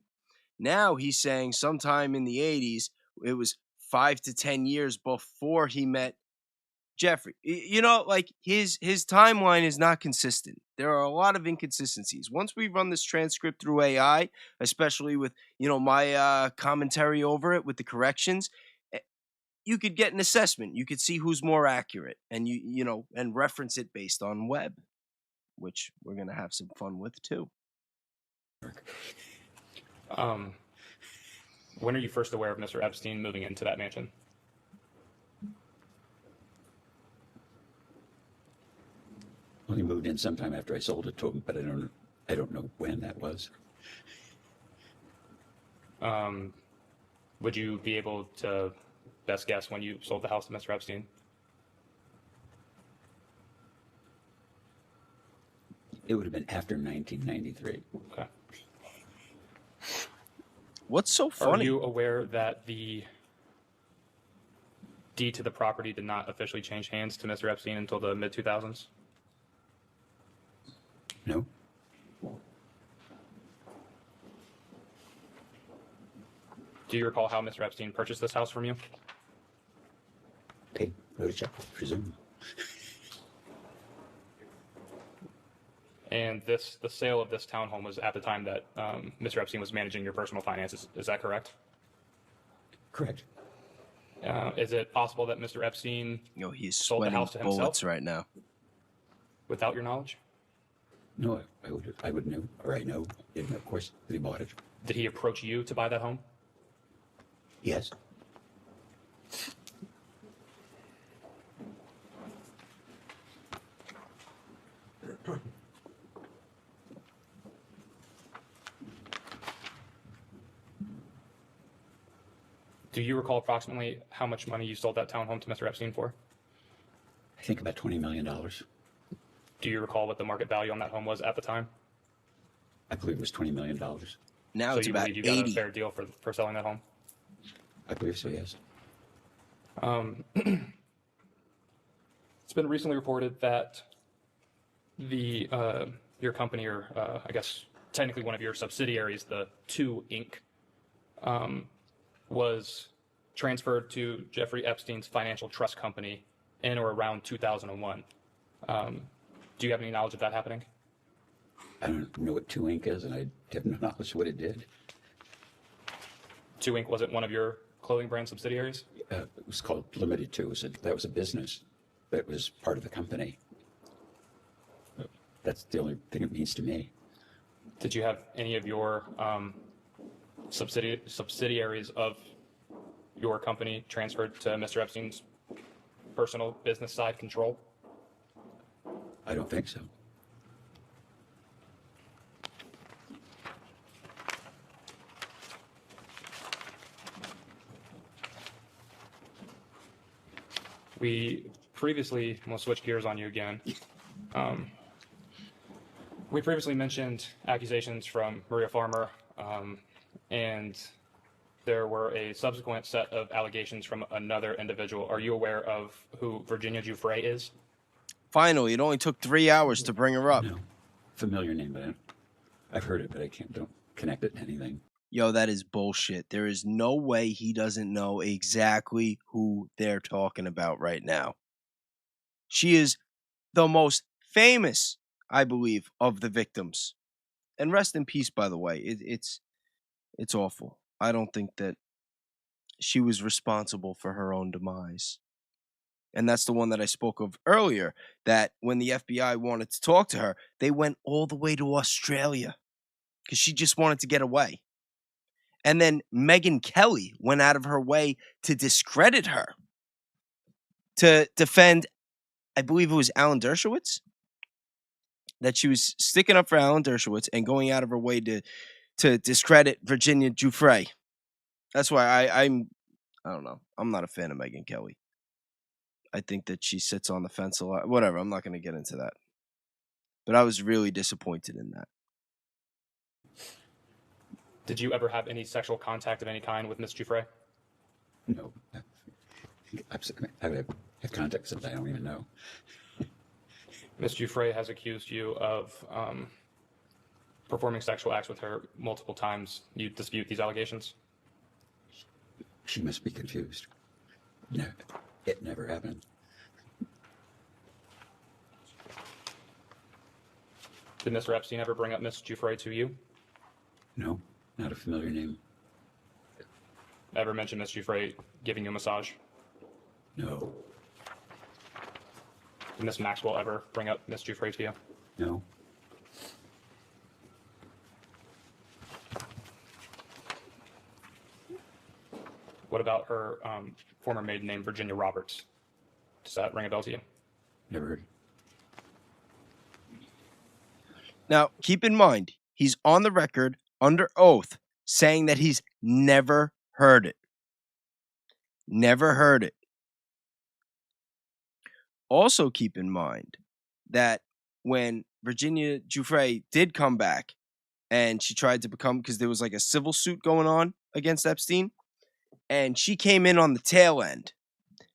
Now he's saying sometime in the 80s, it was 5 to 10 years before he met Jeffrey. You know, like his timeline is not consistent. There are a lot of inconsistencies. Once we run this transcript through AI, especially with, my commentary over it with the corrections, you could get an assessment. You could see who's more accurate, and and reference it based on web, which we're going to have some fun with too. When are you first aware of Mr. Epstein moving into that mansion? Well, he moved in sometime after I sold it to him, but I don't know when that was. Would you be able to best guess when you sold the house to Mr. Epstein? It would have been after 1993. Okay. What's so Are funny? you aware that the deed to the property did not officially change hands to Mr. Epstein until the mid-2000s? No? Do you recall how Mr. Epstein purchased this house from you? Paid, wrote a check, presume. And the sale of this townhome was at the time that Mr. Epstein was managing your personal finances. Is that correct? Correct. Is it possible that Mr. Epstein He's sold the sweating house to himself bullets right now. without your knowledge? No, I would know, or I know, and of course, that he bought it. Did he approach you to buy that home? Yes. Do you recall approximately how much money you sold that townhome to Mr. Epstein for? I think about $20 million. Do you recall what the market value on that home was at the time? I believe it was $20 million. Now So it's you about believe you got 80. a fair deal for selling that home? I believe so, yes. It's been recently reported that your company, or I guess technically one of your subsidiaries, the 2 Inc., was transferred to Jeffrey Epstein's financial trust company in or around 2001. Do you have any knowledge of that happening? I don't know what 2 Inc. is, and I have no knowledge of what it did. 2 Inc. wasn't one of your clothing brand subsidiaries? It was called Limited 2. That was a business that was part of the company. That's the only thing it means to me. Did you have any of your subsidiaries of your company transferred to Mr. Epstein's personal business side control? I don't think so. We previously, we'll switch gears on you again. We previously mentioned accusations from Maria Farmer, and there were a subsequent set of allegations from another individual. Are you aware of who Virginia Giuffre is? Finally, it only took 3 hours to bring her up. No. Familiar name, but I've heard it, but don't connect it to anything. Yo, that is bullshit. There is no way he doesn't know exactly who they're talking about right now. She is the most famous, I believe, of the victims. And rest in peace, by the way. It's awful. I don't think that she was responsible for her own demise. And that's the one that I spoke of earlier, that when the FBI wanted to talk to her, they went all the way to Australia because she just wanted to get away. And then Megyn Kelly went out of her way to discredit her, to defend, I believe it was Alan Dershowitz, that she was sticking up for Alan Dershowitz and going out of her way to discredit Virginia Giuffre. That's why I don't know. I'm not a fan of Megyn Kelly. I think that she sits on the fence a lot. Whatever, I'm not going to get into that. But I was really disappointed in that. Did you ever have any sexual contact of any kind with Miss Giuffre? No. I've had contacts that I don't even know. Miss Giuffre has accused you of performing sexual acts with her multiple times. You dispute these allegations? She must be confused. No, it never happened. Did Mr. Epstein ever bring up Miss Giuffre to you? No, not a familiar name. Ever mention Miss Giuffre giving you a massage? No, Did Miss Maxwell ever bring up Miss Giuffre to you? no. What about her former maiden name, Virginia Roberts? Does that ring a bell to you? Never heard. Now, keep in mind, he's on the record under oath saying that he's never heard it. Never heard it. Also keep in mind that when Virginia Giuffre did come back and she tried to become, because there was like a civil suit going on against Epstein, and she came in on the tail end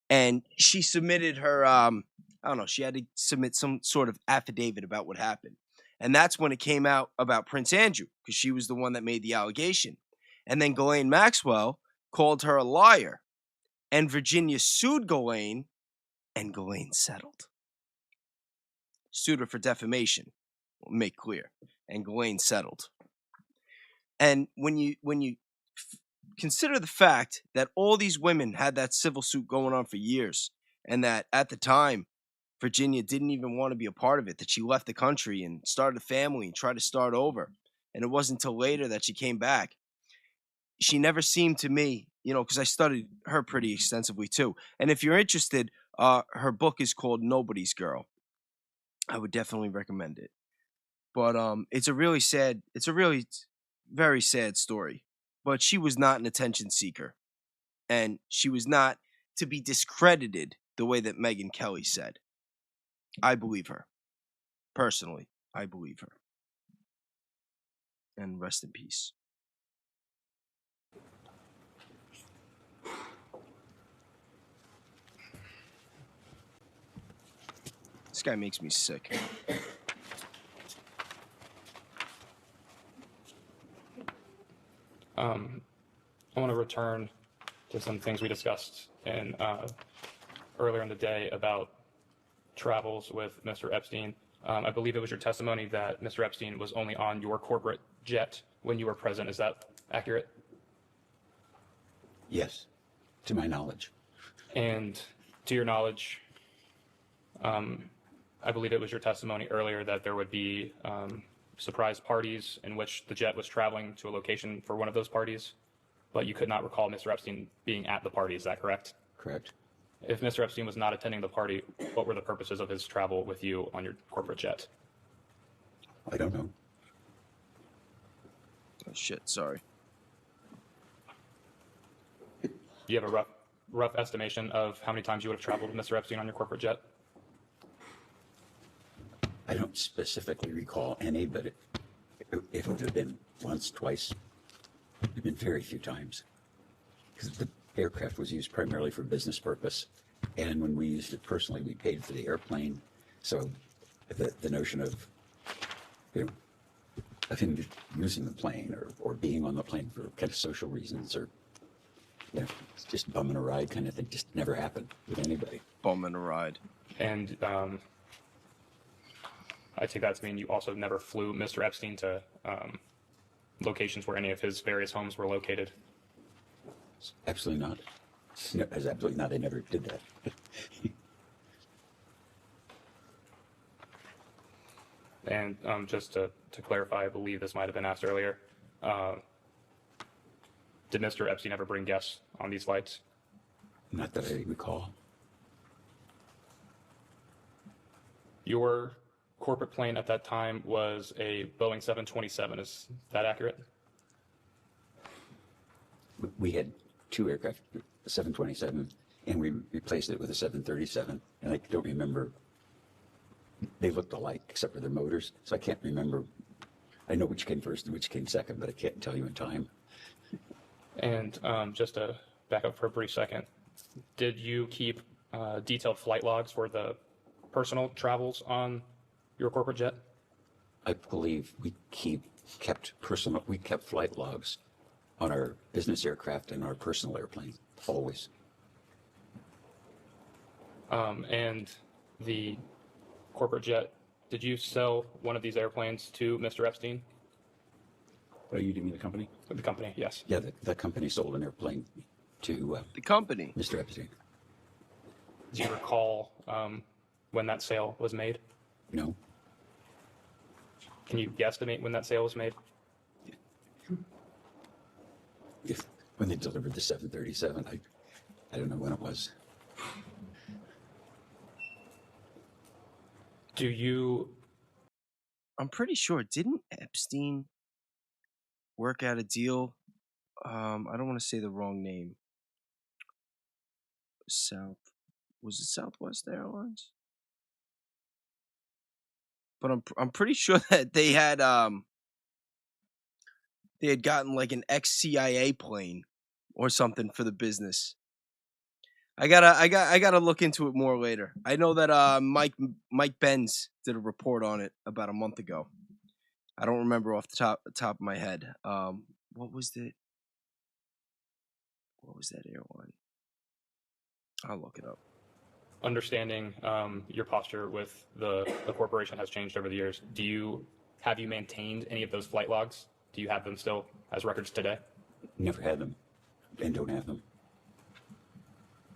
and she submitted her, I don't know, she had to submit some sort of affidavit about what happened. And that's when it came out about Prince Andrew, because she was the one that made the allegation. And then Ghislaine Maxwell called her a liar. And Virginia sued Ghislaine, and Ghislaine settled. Sued her for defamation, we'll make clear. And Ghislaine settled. And when you consider the fact that all these women had that civil suit going on for years, and that at the time, Virginia didn't even want to be a part of it, that she left the country and started a family and tried to start over. And it wasn't until later that she came back. She never seemed to me, because I studied her pretty extensively too. And if you're interested, her book is called Nobody's Girl. I would definitely recommend it. But it's a really very sad story. But she was not an attention seeker. And she was not to be discredited the way that Megyn Kelly said. I believe her. Personally, I believe her. And rest in peace. This guy makes me sick. I want to return to some things we discussed earlier in the day about travels with Mr. Epstein. I believe it was your testimony that Mr. Epstein was only on your corporate jet when you were present. Is that accurate? Yes, to my knowledge. And to your knowledge, I believe it was your testimony earlier that there would be surprise parties in which the jet was traveling to a location for one of those parties. but you could not recall Mr. Epstein being at the party. Is that correct? Correct. If Mr. Epstein was not attending the party, what were the purposes of his travel with you on your corporate jet? I don't know. Oh, shit, sorry. Do you have a rough estimation of how many times you would have traveled with Mr. Epstein on your corporate jet? I don't specifically recall any, but if it would have been once, twice, it would have been very few times. Because the aircraft was used primarily for business purpose. And when we used it personally, we paid for the airplane. So the notion of, of him using the plane or being on the plane for kind of social reasons or just bumming a ride kind of thing just never happened with anybody. Bumming a ride. And I take that to mean you also never flew Mr. Epstein to locations where any of his various homes were located. Absolutely not. No, absolutely not. I never did that. And just to clarify, I believe this might have been asked earlier. Did Mr. Epstein ever bring guests on these flights? Not that I recall. Your corporate plane at that time was a Boeing 727. Is that accurate? We had two aircraft, a 727, and we replaced it with a 737. And I don't remember. They looked alike except for their motors, so I can't remember. I know which came first and which came second, but I can't tell you in time. And just to back up for a brief second, did you keep detailed flight logs for the personal travels on your corporate jet? I believe we kept flight logs on our business aircraft and our personal airplane, always. And the corporate jet, did you sell one of these airplanes to Mr. Epstein? Are you doing the company? The company, yes. Yeah, the company sold an airplane to The company. Mr. Epstein. Do you recall when that sale was made? No, Can you guesstimate when that sale was made? when they delivered the 737, I don't know when it was. Do you I'm pretty sure, didn't Epstein work out a deal? I don't want to say the wrong name. Was it Southwest Airlines? But I'm pretty sure that they had gotten like an ex-CIA plane or something for the business. I gotta look into it more later. I know that Mike Benz did a report on it about a month ago. I don't remember off the top of my head. What was that airline? I'll look it up. understanding your posture with the corporation has changed over the years, have you maintained any of those flight logs? Do you have them still as records today? Never had them and don't have them.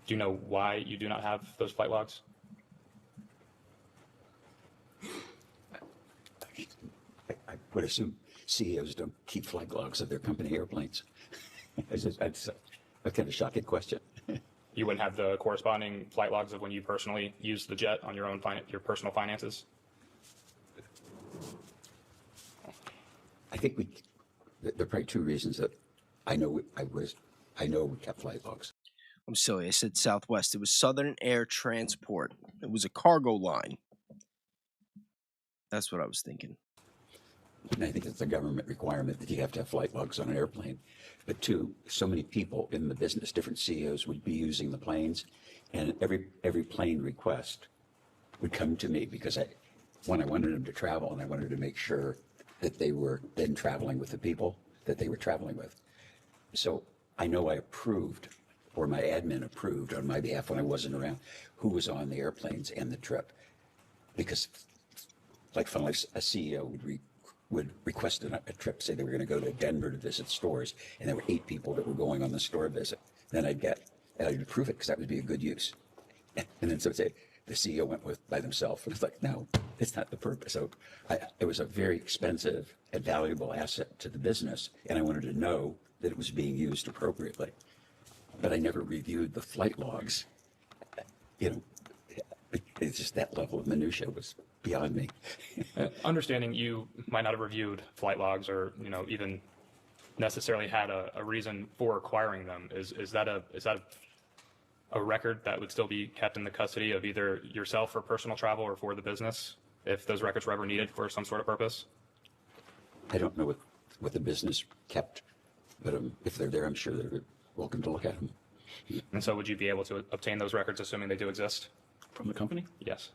Do you know why you do not have those flight logs? I would assume CEOs don't keep flight logs of their company airplanes. That's a kind of shocking question. You wouldn't have the corresponding flight logs of when you personally used the jet on your own your personal finances? I think there are probably two reasons that I know we kept flight logs. I'm silly. I said Southwest. It was Southern Air Transport. It was a cargo line. That's what I was thinking. And I think it's a government requirement that you have to have flight logs on an airplane. But two, so many people in the business, different CEOs would be using the planes, and every plane request would come to me because I wanted them to travel, and I wanted to make sure that they were then traveling with the people that they were traveling with. So I know I approved, or my admin approved on my behalf when I wasn't around, who was on the airplanes and the trip. Because, like, funnily, a CEO would request a trip, say they were going to go to Denver to visit stores, and there were 8 people that were going on the store visit. Then I'd approve it because that would be a good use. And then so say the CEO went by themselves, and it's like, no, it's not the purpose. So it was a very expensive and valuable asset to the business, and I wanted to know that it was being used appropriately. But I never reviewed the flight logs. You know, it's just that level of minutia was beyond me. Understanding you might not have reviewed flight logs or, you know, even necessarily had a reason for acquiring them, is that a record that would still be kept in the custody of either yourself for personal travel or for the business, if those records were ever needed for some sort of purpose? I don't know what the business kept, but if they're there, I'm sure they're welcome to look at them. And so would you be able to obtain those records, assuming they do exist? From the company? Yes.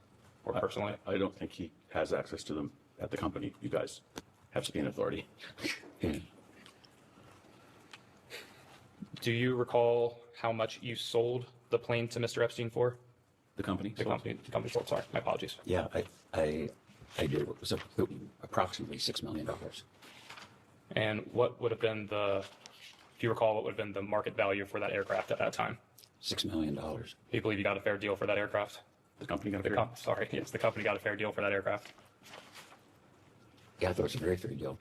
Or personally? I don't think he has access to them at the company. You guys have subpoena authority. Yeah. Do you recall how much you sold the plane to Mr. Epstein for? The company? The company sold, sorry, my apologies. Yeah, I did. It was approximately $6 million. And what would have been if you recall, what would have been the market value for that aircraft at that time? $6 million. Do you believe you got a fair deal for that aircraft? The company got a fair deal? Sorry, yes, the company got a fair deal for that aircraft. Yeah, I thought it was a very fair deal.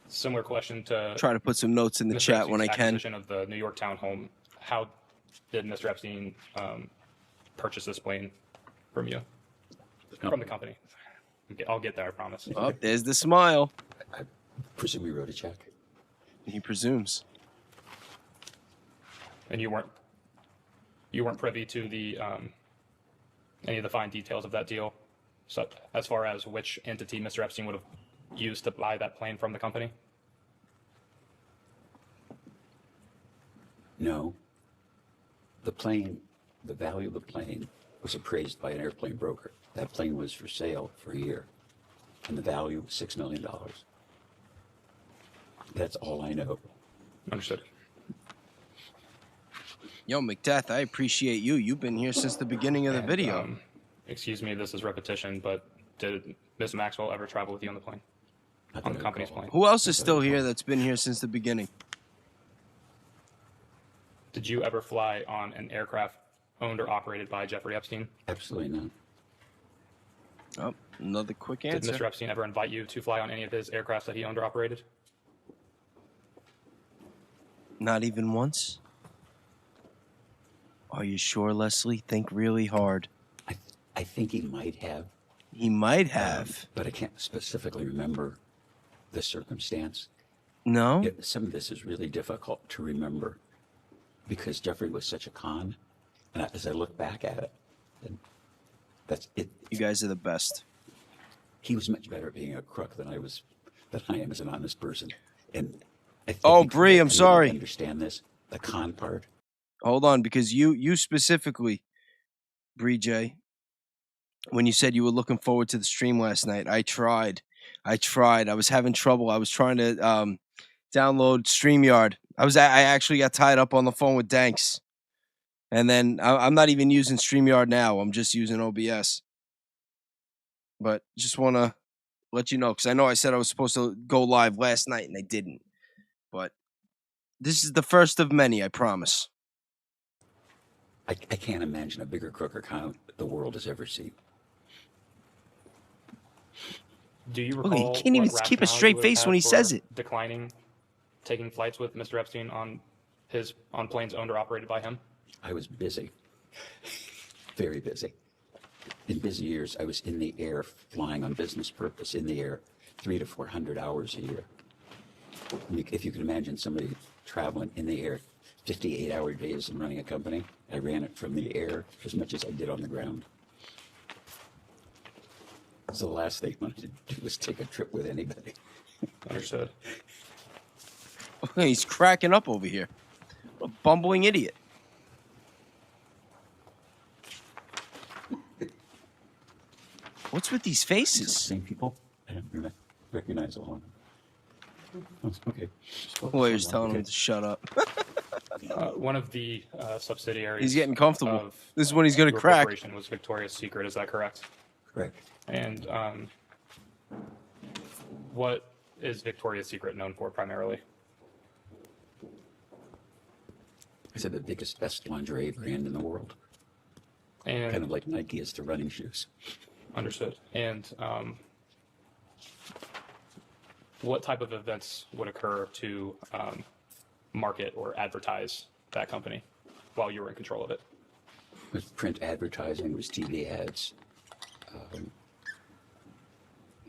Similar question to Try to put some notes in the Mr. chat when I Epstein's can. acquisition of the New York townhome. How did Mr. Epstein purchase this plane from you? From the company. I'll get there, I promise. Oh, there's the smile. I presume we wrote a check. He presumes. And you weren't privy to the any of the fine details of that deal, so as far as which entity Mr. Epstein would have used to buy that plane from the company? No. The value of the plane was appraised by an airplane broker. That plane was for sale for a year, and the value was $6 million. That's all I know. Understood. Yo, McDeath, I appreciate you. You've been here since the beginning of the video. Excuse me, this is repetition, but did Ms. Maxwell ever travel with you on the plane? On the company's plane? Who else is still here that's been here since the beginning? Did you ever fly on an aircraft owned or operated by Jeffrey Epstein? Absolutely not. Oh, another quick Did answer. Mr. Epstein ever invite you to fly on any of his aircrafts that he owned or operated? Not even once? Are you sure, Leslie? Think really hard. I think he might have, He might have. but I can't specifically remember the circumstance. No? Some of this is really difficult to remember because Jeffrey was such a con. And as I look back at it, and that's it. You guys are the best. He was much better at being a crook than I am as an honest person. And Oh, think Bree, for I'm anyone to sorry. Understand this, the con part. Hold on, because you specifically, Bree J, when you said you were looking forward to the stream last night, I tried. I was having trouble. I was trying to download StreamYard. I actually got tied up on the phone with Danks. And then I'm not even using StreamYard now. I'm just using OBS. But just want to let you know, because I know I said I was supposed to go live last night, and I didn't. But this is the first of many, I promise. I can't imagine a bigger crook or con the world has ever seen. Do you Look, he recall can't even what keep a rationale straight you would face have when he for says it. declining taking flights with Mr. Epstein on planes owned or operated by him? I was busy, very busy. In busy years, I was in the air flying on business purpose in the air 300 to 400 hours a year. If you can imagine somebody traveling in the air 58-hour days and running a company, I ran it from the air as much as I did on the ground. So the last thing I wanted to do was take a trip with anybody. Understood. He's cracking up over here. What a bumbling idiot. What's with these faces? Same people? I don't recognize all of them. Oh, okay. Lawyer's telling him to shut up. One of the subsidiaries. He's getting comfortable. of, This is when he's going to your crack. corporation was Victoria's Secret. Is that correct? Correct. And what is Victoria's Secret known for primarily? I said the biggest, best lingerie brand in the world. And Kind of like Nike is to running shoes. understood. And What type of events would occur to market or advertise that company while you were in control of it? It was print advertising, it was TV ads.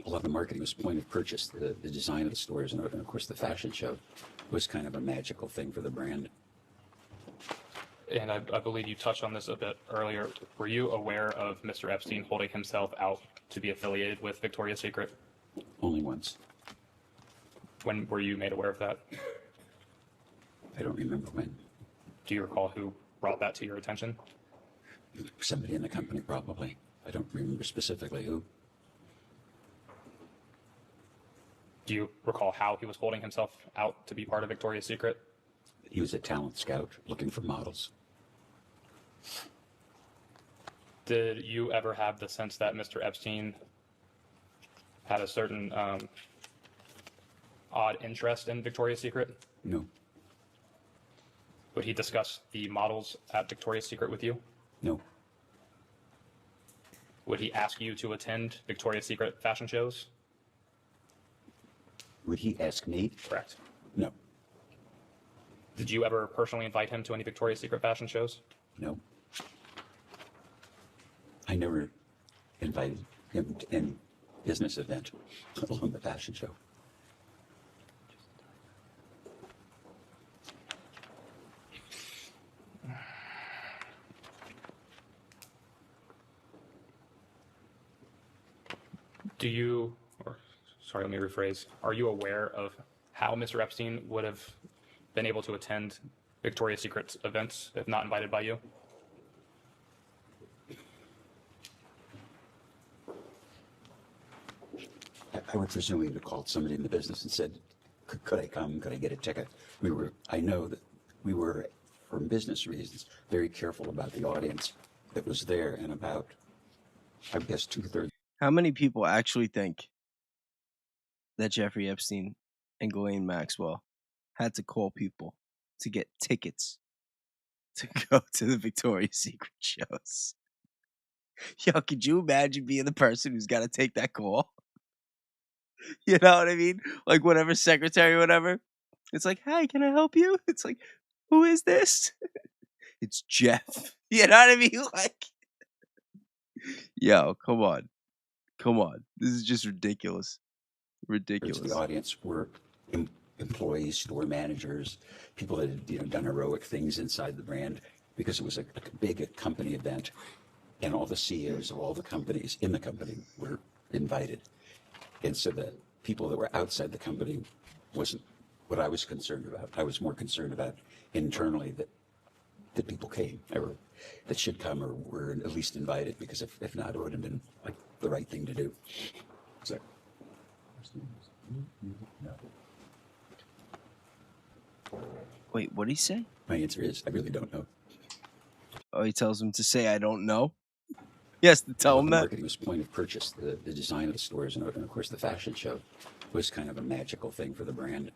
A lot of the marketing was point of purchase, the design of the stores, and of course the fashion show was kind of a magical thing for the brand. And I believe you touched on this a bit earlier. Were you aware of Mr. Epstein holding himself out to be affiliated with Victoria's Secret? Only once. When were you made aware of that? I don't remember when. Do you recall who brought that to your attention? Somebody in the company, probably. I don't remember specifically who. Do you recall how he was holding himself out to be part of Victoria's Secret? He was a talent scout looking for models. Did you ever have the sense that Mr. Epstein had a certain odd interest in Victoria's Secret? No, Would he discuss the models at Victoria's Secret with you? no, Would he ask you to attend Victoria's Secret fashion shows? would he ask me? Correct. No, Did you ever personally invite him to any Victoria's Secret fashion shows? no. I never invited him to any business event, let alone the fashion show. Do you, or sorry, let me rephrase. Are you aware of how Mr. Epstein would have been able to attend Victoria's Secret events if not invited by you? I would presume he would have called somebody in the business and said, could I come? Could I get a ticket? I know that we were, for business reasons, very careful about the audience that was there, and about, I guess, 2/3. How many people actually think that Jeffrey Epstein and Ghislaine Maxwell had to call people to get tickets to go to the Victoria's Secret shows? Yo, could you imagine being the person who's got to take that call? You know what I mean? Like whatever secretary or whatever. It's like, hi, can I help you? It's like, who is this? It's Jeff. You know what I mean? Like, yo, come on. Come on. This is just ridiculous. Ridiculous. The audience were employees, store managers, people that had done heroic things inside the brand, because it was a big company event, and all the CEOs of all the companies in the company were invited. And so the people that were outside the company wasn't what I was concerned about. I was more concerned about internally that people came, or that should come, or were at least invited, because if not, it would have been like the right thing to do. So. Wait, what did he say? My answer is, I really don't know. Oh, he tells him to say, I don't know? Yes, to tell him The that. marketing was point of purchase, the design of the stores, and of course the fashion show was kind of a magical thing for the brand.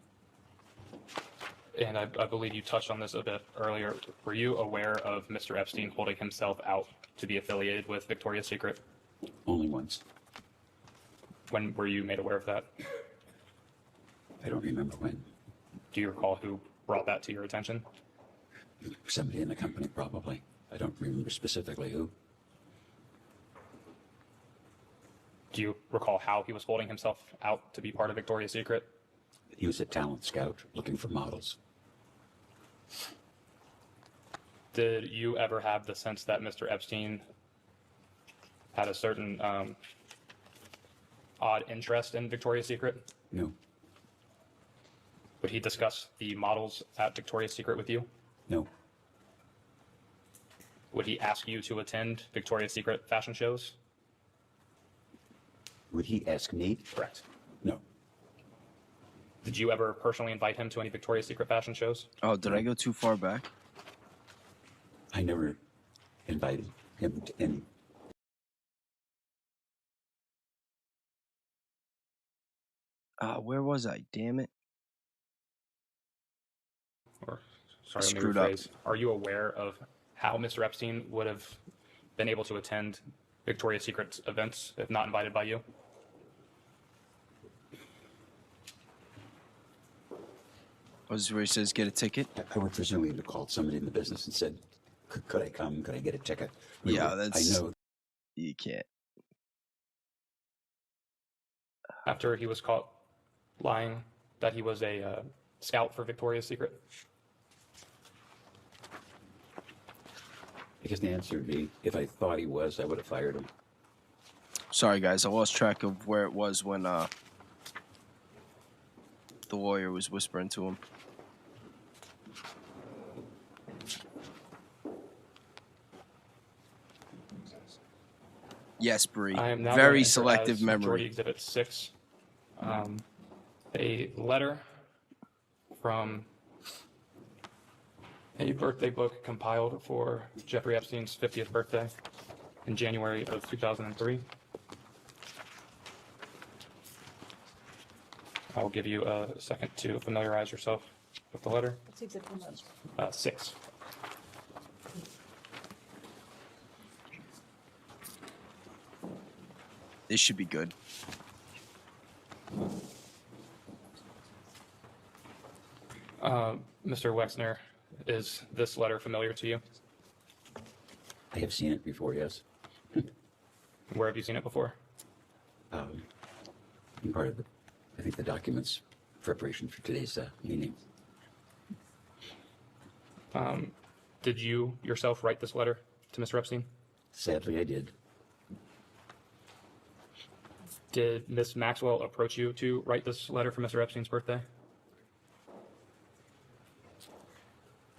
And I believe you touched on this a bit earlier. Were you aware of Mr. Epstein holding himself out to be affiliated with Victoria's Secret? Only once. When were you made aware of that? I don't remember when. Do you recall who brought that to your attention? Somebody in the company, probably. I don't remember specifically who. Do you recall how he was holding himself out to be part of Victoria's Secret? He was a talent scout looking for models. Did you ever have the sense that Mr. Epstein had a certain odd interest in Victoria's Secret? No, Would he discuss the models at Victoria's Secret with you? no, Would he ask you to attend Victoria's Secret fashion shows? would he ask me? Correct. No, Did you ever personally invite him to any Victoria's Secret fashion shows? Oh, did I go too far back? I never invited him to any. Where was I? Damn it. Or, sorry, let me Screwed up. rephrase. Are you aware of how Mr. Epstein would have been able to attend Victoria's Secret events if not invited by you? Was where he says get a ticket. I would presume he would have called somebody in the business and said, could I come? Could I get a ticket? Yeah, that's. I know. You can't. After he was caught lying that he was a scout for Victoria's Secret? I guess the answer would be, if I thought he was, I would have fired him. Sorry, guys. I lost track of where it was when the lawyer was whispering to him. Yes, Bree. I am now Very going to enter selective as Majority memory. Exhibit 6, a letter from a birthday book compiled for Jeffrey Epstein's 50th birthday in January of 2003. I'll give you a second to familiarize yourself with the letter. What's exhibit number? 6. This should be good. Mr. Wexner, is this letter familiar to you? I have seen it before, yes. Where have you seen it before? In part of the, I think the documents preparation for today's meeting. Did you yourself write this letter to Mr. Epstein? Sadly, I did. Did Ms. Maxwell approach you to write this letter for Mr. Epstein's birthday?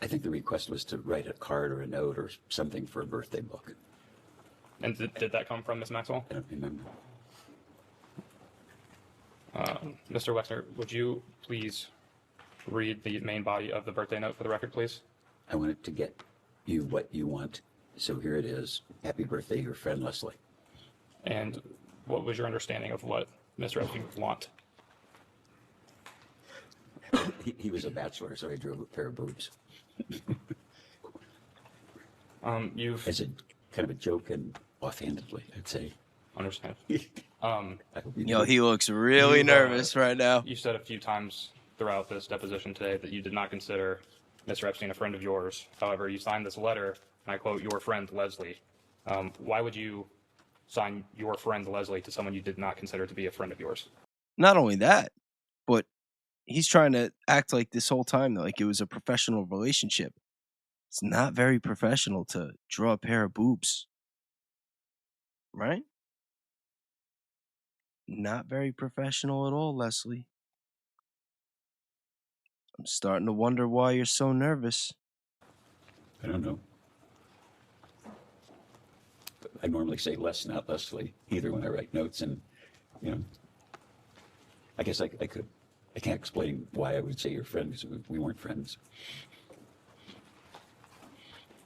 I think the request was to write a card or a note or something for a birthday book. And did that come from Ms. Maxwell? I don't remember. Mr. Wexner, would you please read the main body of the birthday note for the record, please? I wanted to get you what you want. So here it is. Happy birthday, your friend Leslie. And what was your understanding of what Mr. Epstein would want? He was a bachelor, so I drove a pair of boobs. You've As a kind of a joke and offhandedly, I'd say. understand. I hope you Yo, do. he looks really You've, nervous right now. You said a few times throughout this deposition today that you did not consider Mr. Epstein a friend of yours. However, you signed this letter, and I quote, your friend Leslie. Why would you sign your friend Leslie to someone you did not consider to be a friend of yours? Not only that, but he's trying to act like this whole time like it was a professional relationship. It's not very professional to draw a pair of boobs. Right? Not very professional at all, Leslie. I'm starting to wonder why you're so nervous. I don't know. I normally say Les, not Leslie, either when I write notes, and, you know, I guess I could. I can't explain why I would say your friend, because we weren't friends.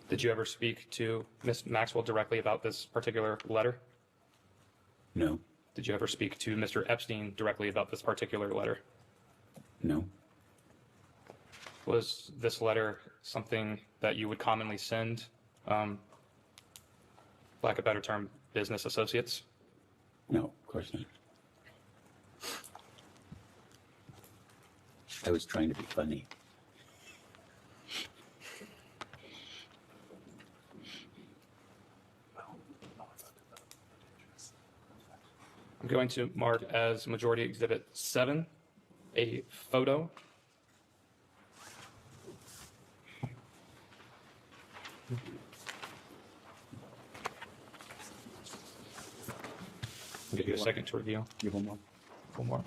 Did you ever speak to Ms. Maxwell directly about this particular letter? No, Did you ever speak to Mr. Epstein directly about this particular letter? no, Was this letter something that you would commonly send, lack of a better term, business associates? no, of course not. I was trying to be funny. I'm going to mark as Majority Exhibit 7, a photo. I'll give you a second to review. Give one more. One more.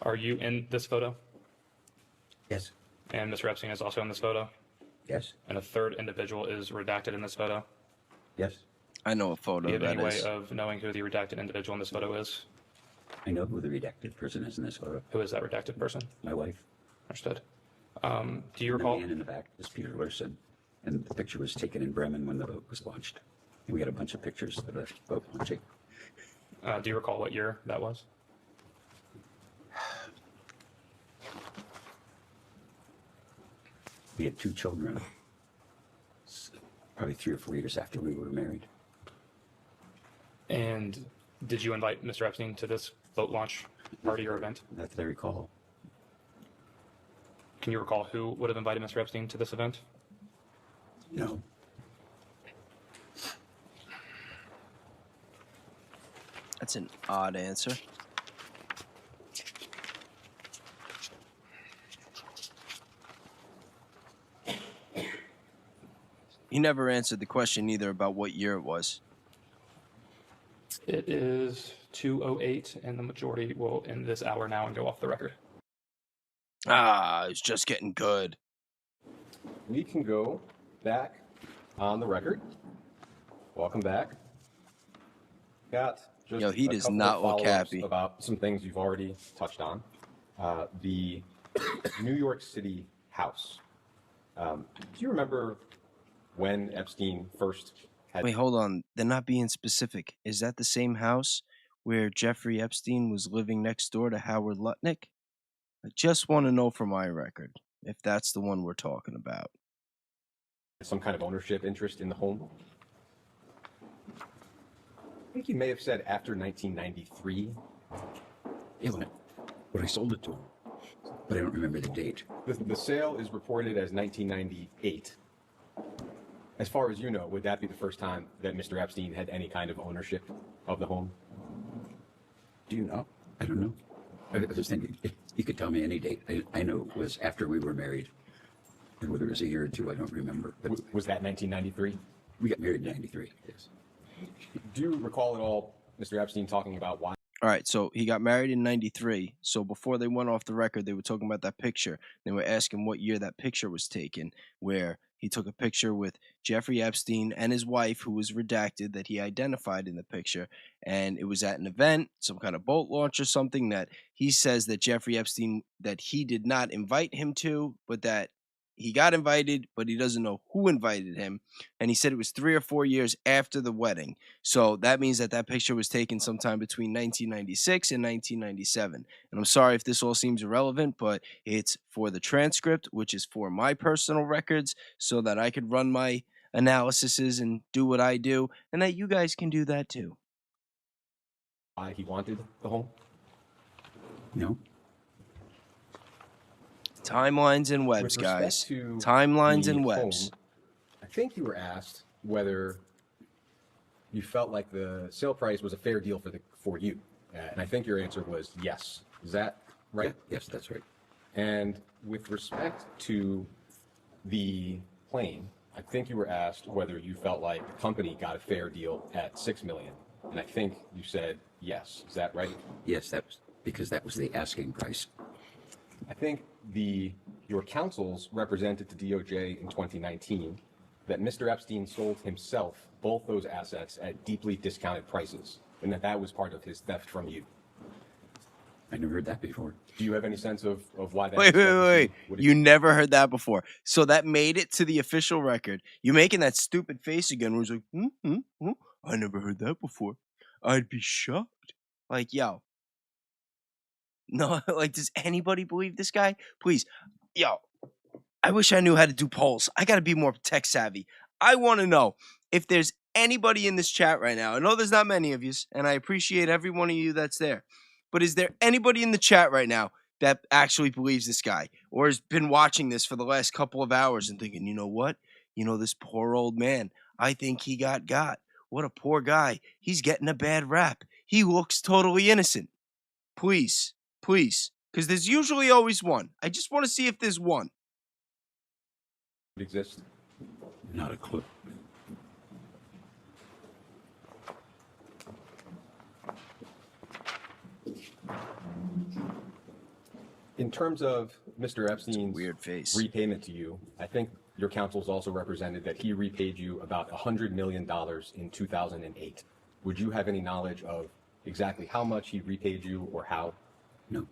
Are you in this photo? Yes, And Mr. Epstein is also in this photo? yes, And a third individual is redacted in this photo? yes. I know a Do photo you have that any way is. of knowing who the redacted individual in this photo is? I know who the redacted person is in this photo. Who is that redacted person? My wife. Understood. Do you And recall? the man in the back is Peter Larson, and the picture was taken in Bremen when the boat was launched. And we had a bunch of pictures of the boat launching. Do you recall what year that was? We had 2 children, probably 3 or 4 years after we were married. And did you invite Mr. Epstein to this boat launch party or event? Not that I recall. Can you recall who would have invited Mr. Epstein to this event? No. That's an odd answer. You never answered the question either about what year it was. It is 2:08, and the majority will end this hour now and go off the record. Ah, it's just getting good. We can go back on the record. Welcome back. Got just Yo, he a does couple not of look follow-ups happy. about some things you've already touched on. The New York City house. Do you remember when Epstein first had? Wait, hold on. They're not being specific. Is that the same house where Jeffrey Epstein was living next door to Howard Lutnick? I just want to know for my record if that's the one we're talking about. Some kind of ownership interest in the home? I think you may have said after 1993. Yeah, when I sold it to him. But I don't remember the date. The sale is reported as 1998. As far as you know, would that be the first time that Mr. Epstein had any kind of ownership of the home? Do you know? I don't know. I was thinking, you could tell me any date. I know it was after we were married. And whether it was a year or two, I don't remember. But Was that 1993? we got married in 93, yes. Do you recall at all Mr. Epstein talking about why? All right, so he got married in 93. So before they went off the record, they were talking about that picture. They were asking what year that picture was taken, where he took a picture with Jeffrey Epstein and his wife, who was redacted, that he identified in the picture. And it was at an event, some kind of boat launch or something, that he says that Jeffrey Epstein, that he did not invite him to, but that he got invited, but he doesn't know who invited him. And he said it was 3 or 4 years after the wedding. So that means that that picture was taken sometime between 1996 and 1997. And I'm sorry if this all seems irrelevant, but it's for the transcript, which is for my personal records, so that I could run my analyses and do what I do, and that you guys can do that too. Why he wanted the home? No? Timelines and webs, With respect guys. to Timelines the and webs. home, I think you were asked whether you felt like the sale price was a fair deal for you. And I think your answer was yes. Is that right? Yeah, yes, that's right. And with respect to the plane, I think you were asked whether you felt like the company got a fair deal at $6 million. And I think you said yes. Is that right? Yes, that was because that was the asking price. I think your counsels represented to DOJ in 2019 that Mr. Epstein sold himself both those assets at deeply discounted prices, and that was part of his theft from you. I never heard that before. Do you have any sense of why that? Wait. You never heard that before. So that made it to the official record. You making that stupid face again where it's like, I never heard that before. I'd be shocked. Like, yo. No, like, does anybody believe this guy? Please. Yo, I wish I knew how to do polls. I got to be more tech savvy. I want to know if there's anybody in this chat right now. I know there's not many of you, and I appreciate every one of you that's there. But is there anybody in the chat right now that actually believes this guy or has been watching this for the last couple of hours and thinking, you know what? You know, this poor old man, I think he got. What a poor guy. He's getting a bad rap. He looks totally innocent. Please, because there's usually always one. I just want to see if there's one. Exist? Not a clue. In terms of Mr. Epstein's Weird face. repayment to you, I think your counsels also represented that he repaid you about $100 million in 2008. Would you have any knowledge of exactly how much he repaid you or how? No.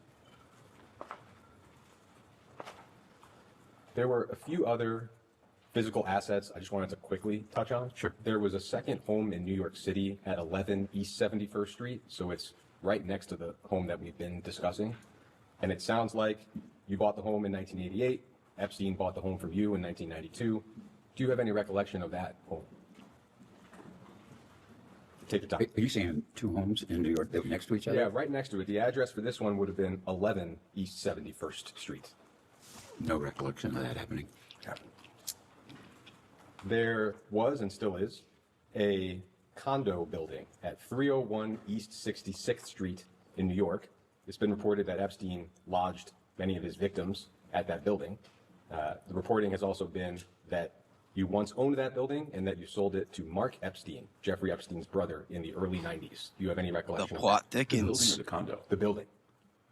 There were a few other physical assets I just wanted to quickly touch on. Sure. There was a second home in New York City at 11 East 71st Street, so it's right next to the home that we've been discussing. And it sounds like you bought the home in 1988, Epstein bought the home from you in 1992. Do you have any recollection of that home? take your time. Are you saying two homes in New York that were next to each other? Yeah, right next to it. The address for this one would have been 11 East 71st Street. No recollection of that happening. There was and still is a condo building at 301 East 66th Street in New York. It's been reported that Epstein lodged many of his victims at that building. The reporting has also been that you once owned that building and that you sold it to Mark Epstein, Jeffrey Epstein's brother, in the early 90s. Do you have any The recollection? of plot that? The building thickens. or the condo? The building.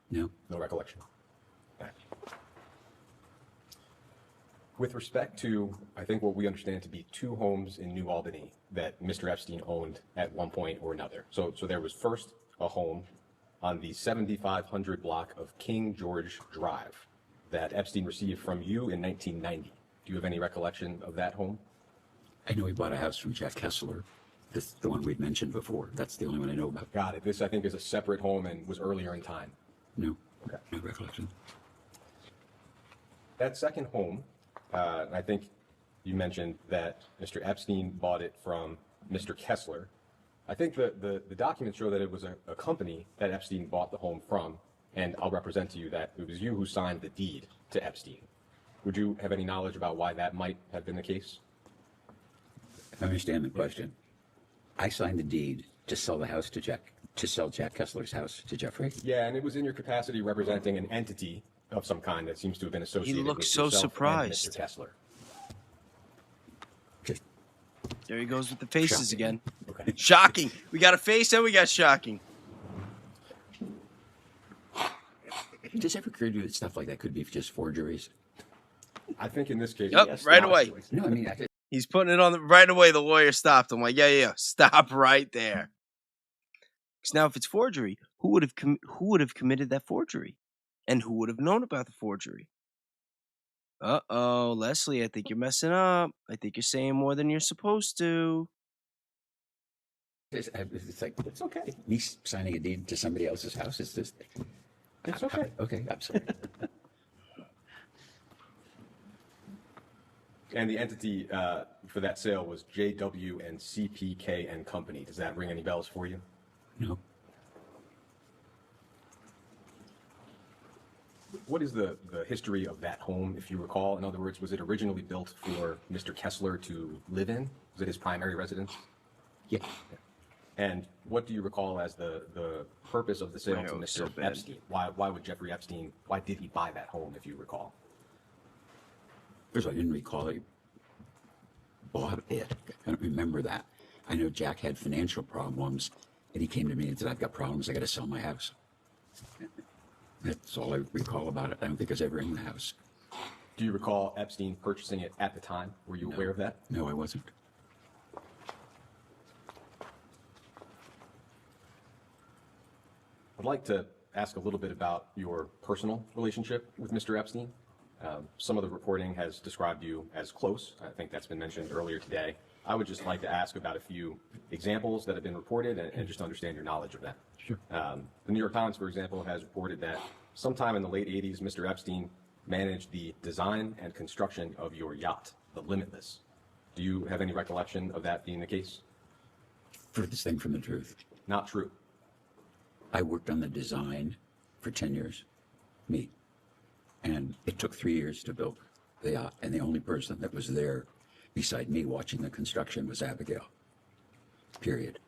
No. No recollection. Okay. With respect to, I think what we understand to be two homes in New Albany that Mr. Epstein owned at one point or another. So there was first a home on the 7500 block of King George Drive that Epstein received from you in 1990. Do you have any recollection of that home? I know he bought a house from Jack Kessler. This the one we'd mentioned before. That's the only one I know about. Got it. This, I think, is a separate home and was earlier in time. No. Okay. No recollection. That second home, I think you mentioned that Mr. Epstein bought it from Mr. Kessler. I think the documents show that it was a company that Epstein bought the home from, and I'll represent to you that it was you who signed the deed to Epstein. Would you have any knowledge about why that might have been the case? I understand the question. I signed the deed to sell the house to sell Jack Kessler's house to Jeffrey. Yeah, and it was in your capacity representing an entity of some kind that seems to have been associated looks with so yourself and surprised. Mr. Kessler. Just There he goes with the faces Shocking. again. Okay. Shocking. We got a face and we got shocking. does it ever occur to you that stuff like that could be just forgeries? I think in this case, Yep, yes, right not away. choice. No, I mean, He's putting it on the right away. The lawyer stopped him. Like, yeah, stop right there. Because now, if it's forgery, who would have committed that forgery, and who would have known about the forgery? Leslie, I think you're messing up. I think you're saying more than you're supposed to. it's like, it's okay. Me signing a deed to somebody else's house is just. It's okay. Okay, I'm sorry. And the entity for that sale was JW and CPK and Company. Does that ring any bells for you? No. What is the history of that home, if you recall? In other words, was it originally built for Mr. Kessler to live in? Was it his primary residence? Yeah. And what do you recall as the purpose of the sale to Wow, Mr. so bad. Epstein? Why would Jeffrey Epstein, why did he buy that home, if you recall? First of all, I didn't recall he bought it. I don't remember that. I know Jack had financial problems, and he came to me and said, I've got problems. I got to sell my house. That's all I recall about it. I don't think I was ever in the house. Do you recall Epstein purchasing it at the time? Were you aware of that? No, I wasn't. I'd like to ask a little bit about your personal relationship with Mr. Epstein. Some of the reporting has described you as close. I think that's been mentioned earlier today. I would just like to ask about a few examples that have been reported and just understand your knowledge of them. Sure. The New York Times, for example, has reported that sometime in the late 80s, Mr. Epstein managed the design and construction of your yacht, the Limitless. Do you have any recollection of that being the case? Furthest thing from the truth. Not true. I worked on the design for 10 years. Me. And it took 3 years to build the yacht. And the only person that was there beside me watching the construction was Abigail. Period.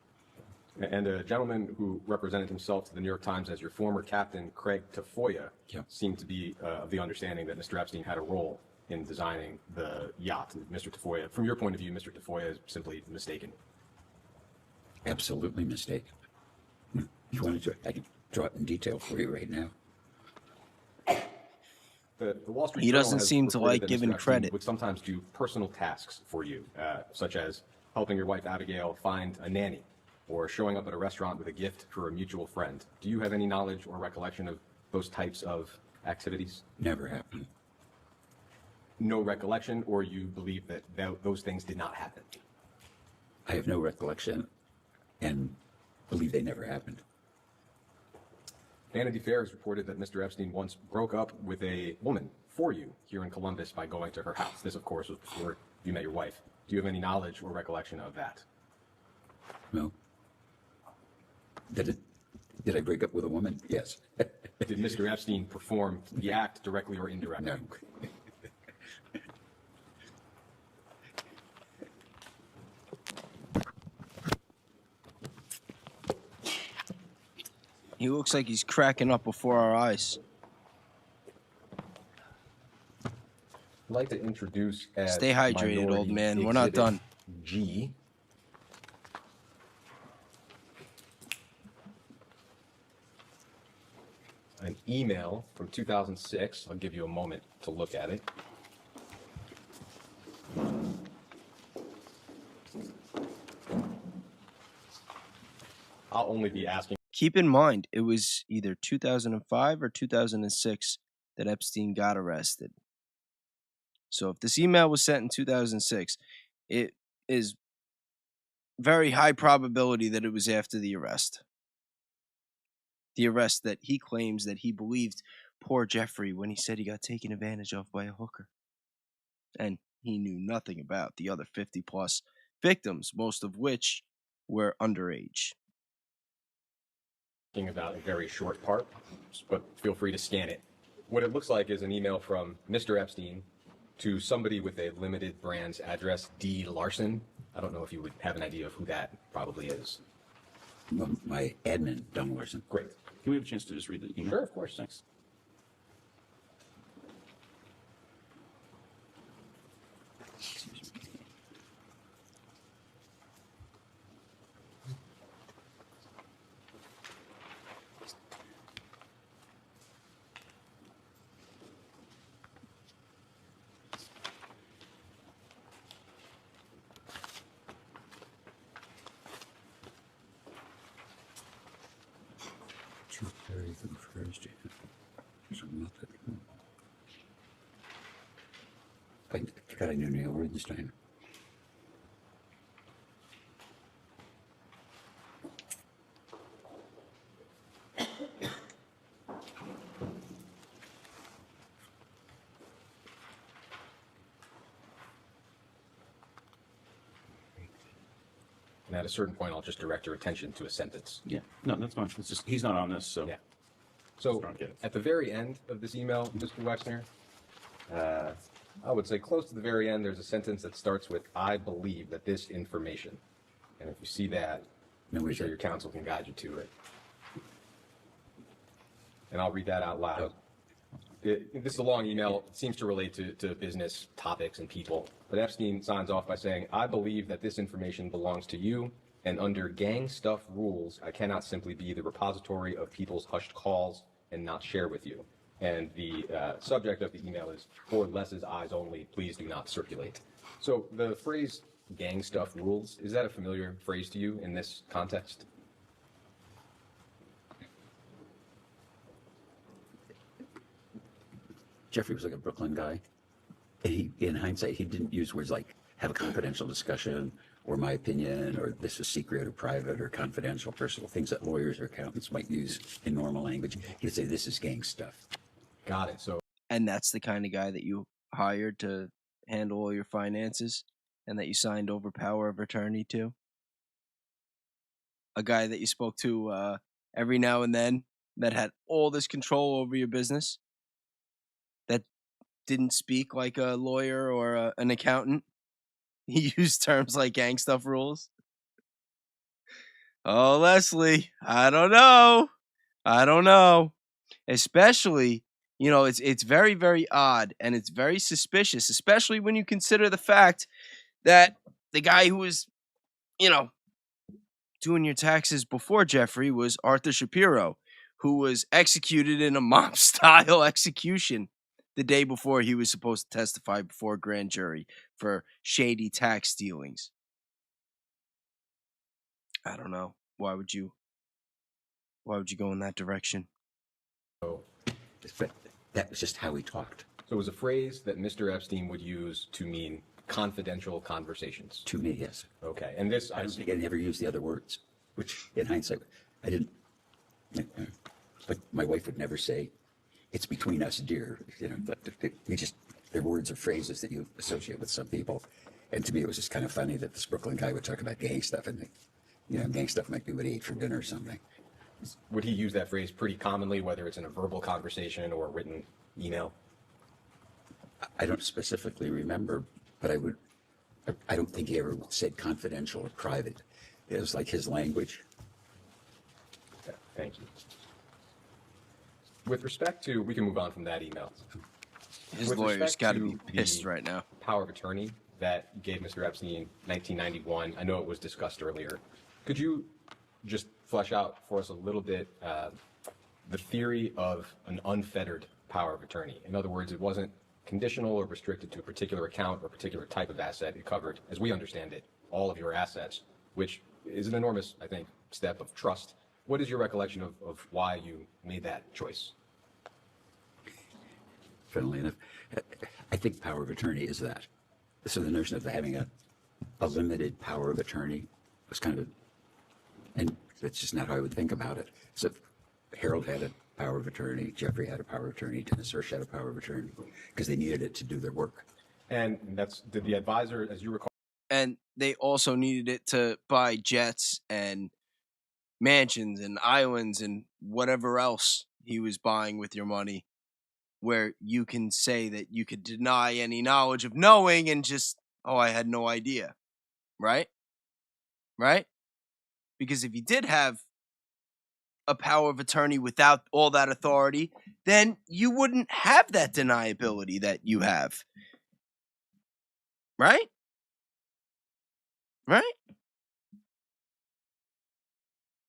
And a gentleman who represented himself to the New York Times as your former captain, Craig Tafoya, Yeah. seemed to be of the understanding that Mr. Epstein had a role in designing the yacht. Mr. Tafoya, from your point of view, Mr. Tafoya is simply mistaken. Absolutely mistaken. If you wanted to, I can draw it in detail for you right now. The Wall Street He Journal doesn't has seem to reported like that giving Mr. Epstein credit. would sometimes do personal tasks for you, such as helping your wife Abigail find a nanny or showing up at a restaurant with a gift for a mutual friend. Do you have any knowledge or recollection of those types of activities? Never happened. No recollection, or you believe that those things did not happen? I have no recollection and believe they never happened. Vanity Fair has reported that Mr. Epstein once broke up with a woman for you here in Columbus by going to her house. This, of course, was before you met your wife. Do you have any knowledge or recollection of that? No. Did I break up with a woman? Yes. Did Mr. Epstein perform the act directly or indirectly? No. He looks like he's cracking up before our eyes. I'd like to introduce as Stay hydrated, Minority old man. We're not Exhibit done. G. An email from 2006. I'll give you a moment to look at it. I'll only be asking. Keep in mind, it was either 2005 or 2006 that Epstein got arrested. So if this email was sent in 2006, it is very high probability that it was after the arrest. The arrest that he claims that he believed poor Jeffrey when he said he got taken advantage of by a hooker. And he knew nothing about the other 50 plus victims, most of which were underage. About a very short part, but feel free to scan it. What it looks like is an email from Mr. Epstein to somebody with a limited brands address, D. Larson. I don't know if you would have an idea of who that probably is. My admin, Don Larson. Great. Can we have a chance to just read the email? Sure, of course. Thanks. I forgot I knew Neil Rudenstein. And at a certain point, I'll just direct your attention to a sentence. Yeah, no, that's fine. It's just, he's not on this, so. Yeah. So Don't get it. at the very end of this email, Mr. Wexner, I would say close to the very end, there's a sentence that starts with, I believe that this information. And if you see that, No, I'm we sure should. your counsel can guide you to it. And I'll read that out loud. This is a long email. It seems to relate to business topics and people. But Epstein signs off by saying, I believe that this information belongs to you, and under gang stuff rules, I cannot simply be the repository of people's hushed calls and not share with you. And the subject of the email is, for Les's eyes only, please do not circulate. So the phrase gang stuff rules, is that a familiar phrase to you in this context? Jeffrey was like a Brooklyn guy. And he, in hindsight, he didn't use words like have a confidential discussion or my opinion or this is secret or private or confidential, personal things that lawyers or accountants might use in normal language. He'd say this is gang stuff. Got it. So And that's the kind of guy that you hired to handle all your finances and that you signed over power of attorney to? A guy that you spoke to every now and then that had all this control over your business? That didn't speak like a lawyer or an accountant? He used terms like gang stuff rules? Oh, Leslie, I don't know. Especially, you know, it's very, very odd and it's very suspicious, especially when you consider the fact that the guy who was, you know, doing your taxes before Jeffrey was Arthur Shapiro, who was executed in a mob-style execution the day before he was supposed to testify before a grand jury for shady tax dealings. I don't know. Why would you go in that direction? But that was just how he talked it was a phrase that Mr. Epstein would use to mean confidential conversations. to me, yes. Okay. And this, I don't think I never used the other words, which in hindsight, I didn't. But my wife would never say, it's between us, dear. You know, they're words or phrases that you associate with some people. And to me, it was just kind of funny that this Brooklyn guy would talk about gang stuff and, you know, gang stuff might be what he ate for dinner or something. Would he use that phrase pretty commonly, whether it's in a verbal conversation or a written email? I don't specifically remember, but I don't think he ever said confidential or private. It was like his language. Okay, thank you. With respect to, we can move on from that email. His With lawyer's respect got to to be pissed the right now. Power of attorney that you gave Mr. Epstein in 1991. I know it was discussed earlier. Could you just flesh out for us a little bit the theory of an unfettered power of attorney? In other words, it wasn't conditional or restricted to a particular account or particular type of asset. It covered, as we understand it, all of your assets, which is an enormous, I think, step of trust. What is your recollection of why you made that choice? Funnily enough, I think power of attorney is that. So the notion of having a limited power of attorney was kind of, and that's just not how I would think about it. So Harold had a power of attorney, Jeffrey had a power of attorney, Dennis Hirsch had a power of attorney, because they needed it to do their work. And did the advisor, as you recall? And they also needed it to buy jets and mansions and islands and whatever else he was buying with your money, where you can say that you could deny any knowledge of knowing and just, oh, I had no idea. Right? Right? Because if you did have a power of attorney without all that authority, then you wouldn't have that deniability that you have. Right? Right?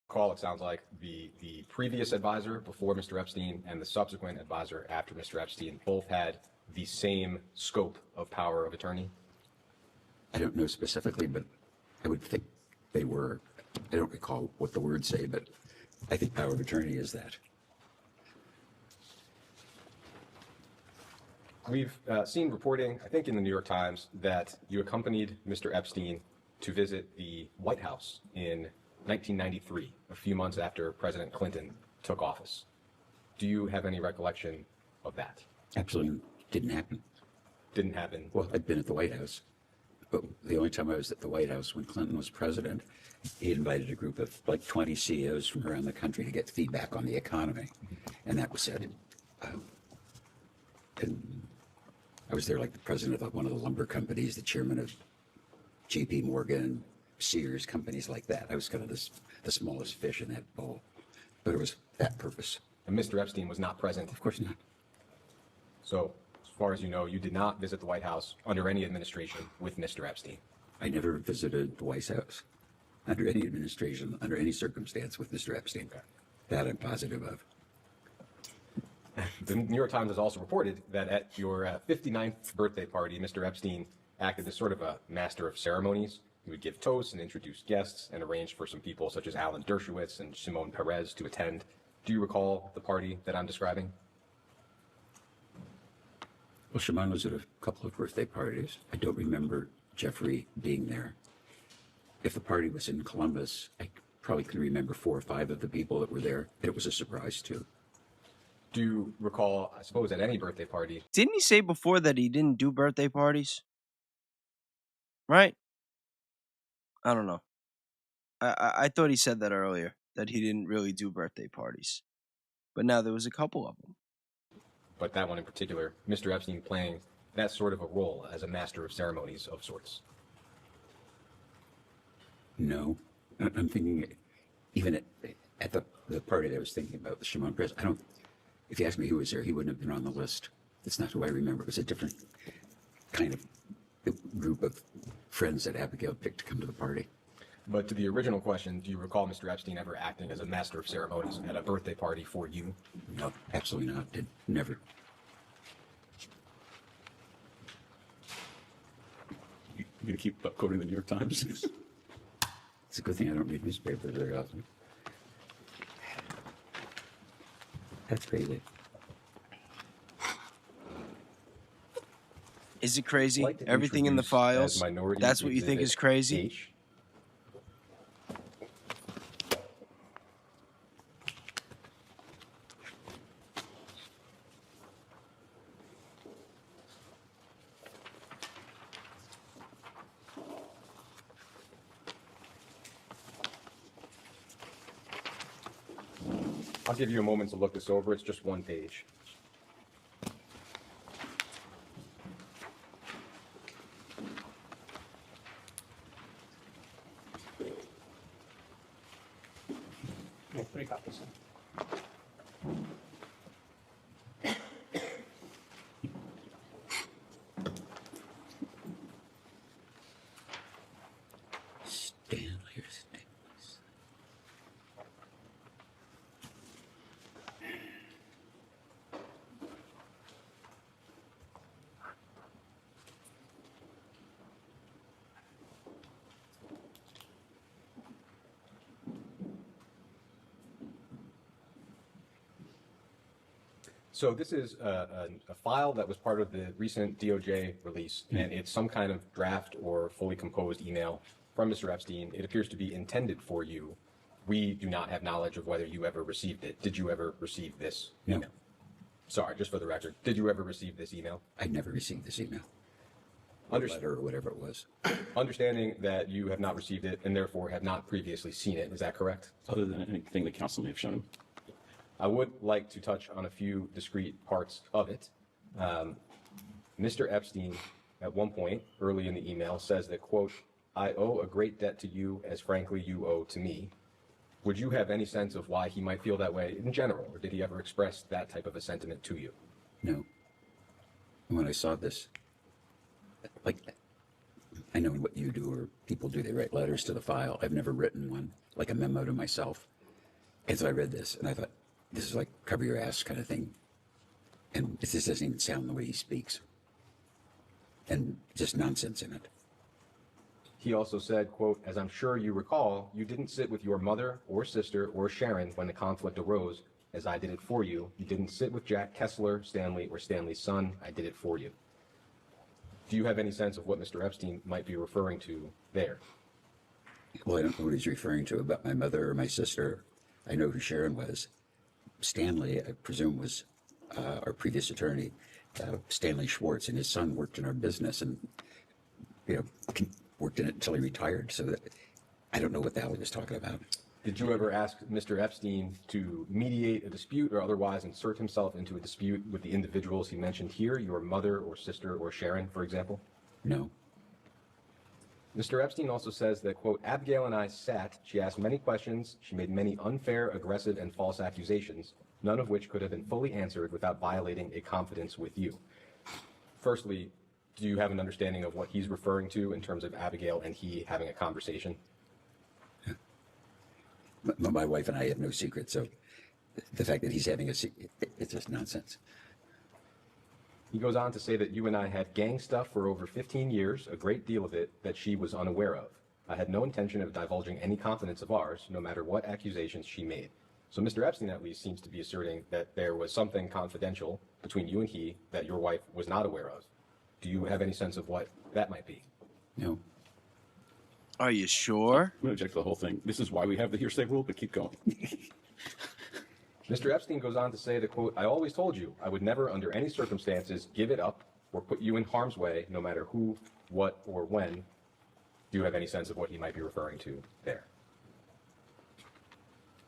Call, it sounds like the previous advisor before Mr. Epstein and the subsequent advisor after Mr. Epstein both had the same scope of power of attorney. I don't know specifically, but I would think they were. I don't recall what the words say, but I think power of attorney is that. We've seen reporting, I think in the New York Times, that you accompanied Mr. Epstein to visit the White House in 1993, a few months after President Clinton took office. Do you have any recollection of that? Absolutely didn't happen. Didn't happen. Well, I'd been at the White House, but the only time I was at the White House when Clinton was president, he invited a group of like 20 CEOs from around the country to get feedback on the economy, and that was it. And I was there like the president of one of the lumber companies, the chairman of J.P. Morgan, Sears, companies like that. I was kind of the smallest fish in that bowl, but it was that purpose. And Mr. Epstein was not present. Of course not. So, as far as you know, you did not visit the White House under any administration with Mr. Epstein. I never visited the White House under any administration, under any circumstance with Mr. Epstein. That I'm positive of. The New York Times has also reported that at your 59th birthday party, Mr. Epstein acted as sort of a master of ceremonies. He would give toasts and introduce guests and arrange for some people such as Alan Dershowitz and Shimon Peres to attend. Do you recall the party that I'm describing? Well, Shimon was at a couple of birthday parties. I don't remember Jeffrey being there. If the party was in Columbus, I probably could remember 4 or 5 of the people that were there. It was a surprise too. Do you recall, I suppose, at any birthday party? Didn't he say before that he didn't do birthday parties? Right? I don't know. I thought he said that earlier, that he didn't really do birthday parties. But now there was a couple of them. But that one in particular, Mr. Epstein playing that sort of a role as a master of ceremonies of sorts. No, I'm thinking even at the party that I was thinking about, the Shimon Peres, if you ask me who was there, he wouldn't have been on the list. That's not who I remember. It was a different kind of group of friends that Abigail picked to come to the party. But to the original question, do you recall Mr. Epstein ever acting as a master of ceremonies at a birthday party for you? No, absolutely not. Never. You gonna keep quoting the New York Times? It's a good thing I don't read newspapers very often. That's crazy. Is it crazy? I'd like to Everything in the introduce files? as Minority That's what you think is Exhibit crazy? H. I'll give you a moment to look this over. It's just one page. Yeah, 3 copies. Stanley's name. So this is a file that was part of the recent DOJ release, and it's some kind of draft or fully composed email from Mr. Epstein. It appears to be intended for you. We do not have knowledge of whether you ever received it. Did you ever receive this No. email? Sorry, just for the record, did you ever receive this email? I never received this email. Or letter or whatever it was. Understanding that you have not received it and therefore have not previously seen it, is that correct? Other than anything the council may have shown him. I would like to touch on a few discrete parts of it. Mr. Epstein, at one point early in the email, says that, quote, "I owe a great debt to you as frankly you owe to me." Would you have any sense of why he might feel that way in general, or did he ever express that type of a sentiment to you? No. And when I saw this, like, I know what you do or people do, they write letters to the file. I've never written one, like a memo to myself. And so I read this and I thought, this is like cover your ass kind of thing. And this doesn't even sound the way he speaks. And just nonsense in it. He also said, quote, "As I'm sure you recall, you didn't sit with your mother or sister or Sharon when the conflict arose, as I did it for you. You didn't sit with Jack Kessler, Stanley, or Stanley's son. I did it for you." Do you have any sense of what Mr. Epstein might be referring to there? Well, I don't know what he's referring to about my mother or my sister. I know who Sharon was. Stanley, I presume, was our previous attorney, Stanley Schwartz, and his son worked in our business and, worked in it until he retired. So that, I don't know what the hell he was talking about. Did you ever ask Mr. Epstein to mediate a dispute or otherwise insert himself into a dispute with the individuals he mentioned here, your mother or sister or Sharon, for example? No. Mr. Epstein also says that, quote, "Abigail and I sat, she asked many questions, she made many unfair, aggressive, and false accusations, none of which could have been fully answered without violating a confidence with you." Firstly, do you have an understanding of what he's referring to in terms of Abigail and he having a conversation? My wife and I have no secret, so the fact that he's having a secret, it's just nonsense. He goes on to say that you and I had gang stuff for over 15 years, a great deal of it that she was unaware of. I had no intention of divulging any confidence of ours, no matter what accusations she made. So Mr. Epstein at least seems to be asserting that there was something confidential between you and he that your wife was not aware of. Do you have any sense of what that might be? No. Are you sure? I'm going to object to the whole thing. This is why we have the hearsay rule, but keep going. Mr. Epstein goes on to say that, quote, "I always told you I would never under any circumstances give it up or put you in harm's way, no matter who, what, or when." Do you have any sense of what he might be referring to there?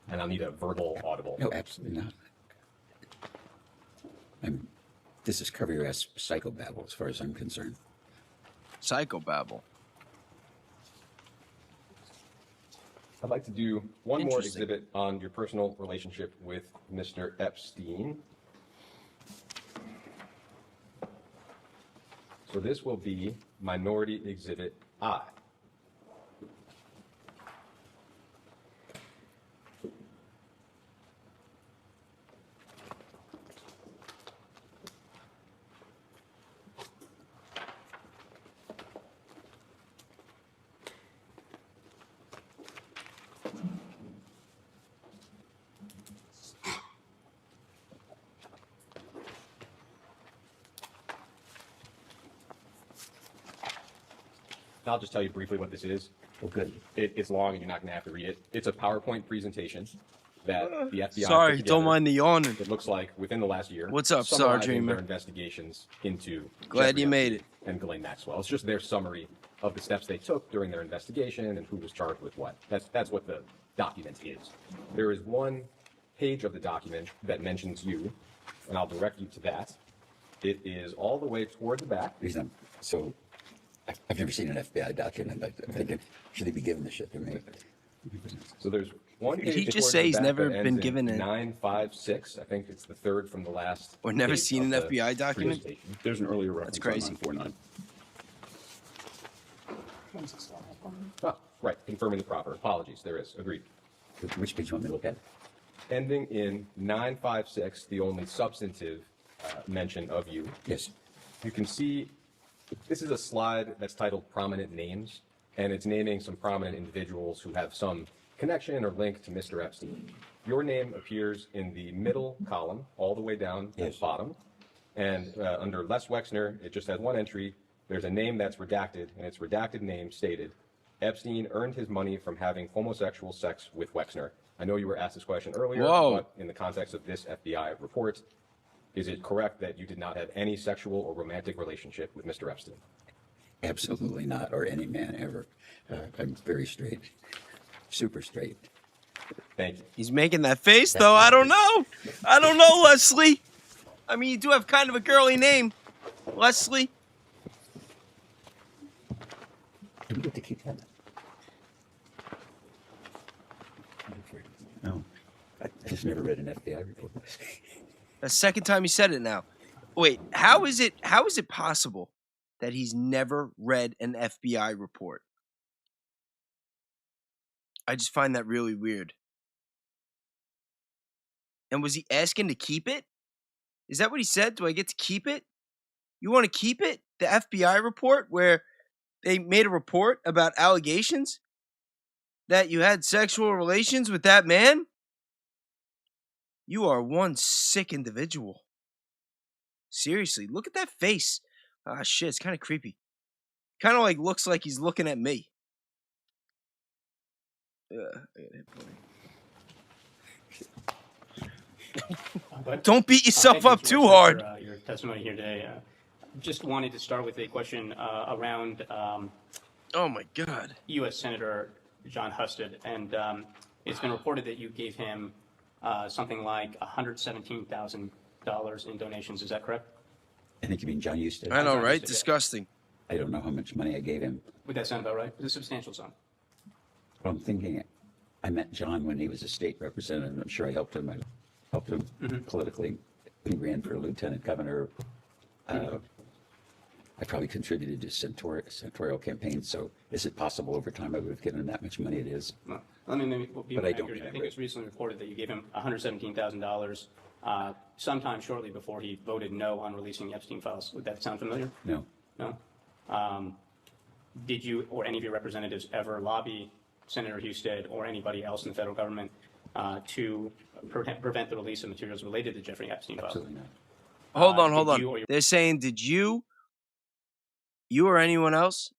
And I'll need a verbal audible. No, absolutely not. This is cover your ass psychobabble as far as I'm concerned. Psychobabble. I'd like to do one more Interesting. exhibit on your personal relationship with Mr. Epstein. So this will be Minority Exhibit I. I'll just tell you briefly what this is. Oh, good. It's long and you're not going to have to read it. It's a PowerPoint presentation that the FBI Sorry, put don't together. mind the yawning. It looks like within the last year. What's up, Star summarizing Dreamer? Their investigations into Glad Jeffrey you made Epstein and Ghislaine Maxwell. It's just their summary of the steps they took during their investigation and who was charged with what. That's what the document is. There is one page of the document that mentions you, and I'll direct you to that. It is all the way toward the back. So I've never seen an FBI document. I'm thinking, should they be giving this shit to me? So there's one Did page he just towards say the he's back never that ends been in given a- 956. I think it's the third from the last. Or never page seen of an the FBI document? presentation. There's an earlier reference crazy. on 949. Ah, right, confirming the proper. Apologies, there is. Agreed. Which page you want me to look at? Ending in 956, the only substantive mention of you. Yes. You can see this is a slide that's titled Prominent Names, and it's naming some prominent individuals who have some connection or link to Mr. Epstein. Your name appears in the middle column, all the way down at Yes. the bottom. And under Les Wexner, it just has one entry. There's a name that's redacted, and its redacted name stated, Epstein earned his money from having homosexual sex with Wexner. I know you were asked this question earlier, Whoa. but in the context of this FBI report, is it correct that you did not have any sexual or romantic relationship with Mr. Epstein? Absolutely not, or any man ever. I'm very straight, super straight. Thank you. He's making that face, though. I don't know. I don't know, Leslie. I mean, you do have kind of a girly name, Leslie. Do we get to keep that? No, I just never read an FBI report. The second time you said it now. Wait, how is it possible that he's never read an FBI report? I just find that really weird. And was he asking to keep it? Is that what he said? Do I get to keep it? You want to keep it? The FBI report where they made a report about allegations that you had sexual relations with that man? You are one sick individual. Seriously, look at that face. Ah, shit, it's kind of creepy. Kind of like looks like he's looking at me. I gotta hit play. Don't beat yourself up too hard. For, your testimony here today. Just wanted to start with a question around Oh my God. U.S. Senator John Husted, and it's been reported that you gave him something like $117,000 in donations. Is that correct? I think you mean John Husted. I know, John right? Husted, yeah. Disgusting. I don't know how much money I gave him. Would that sound about right? It's a substantial sum. But I'm thinking, I met John when he was a state representative. I'm sure I helped him. I helped him politically. He ran for lieutenant governor. I probably contributed to senatorial campaigns. So is it possible over time I would have given him that much money? It is. Well, let me maybe be But more I don't accurate. I think remember. it's recently reported that you gave him $117,000 sometime shortly before he voted no on releasing the Epstein files. Would that sound familiar? No. No? Did you or any of your representatives ever lobby Senator Husted or anybody else in the federal government to prevent the release of materials related to Jeffrey Epstein files? Absolutely not. Hold on, did hold you or on. your- They're saying, did you or anyone else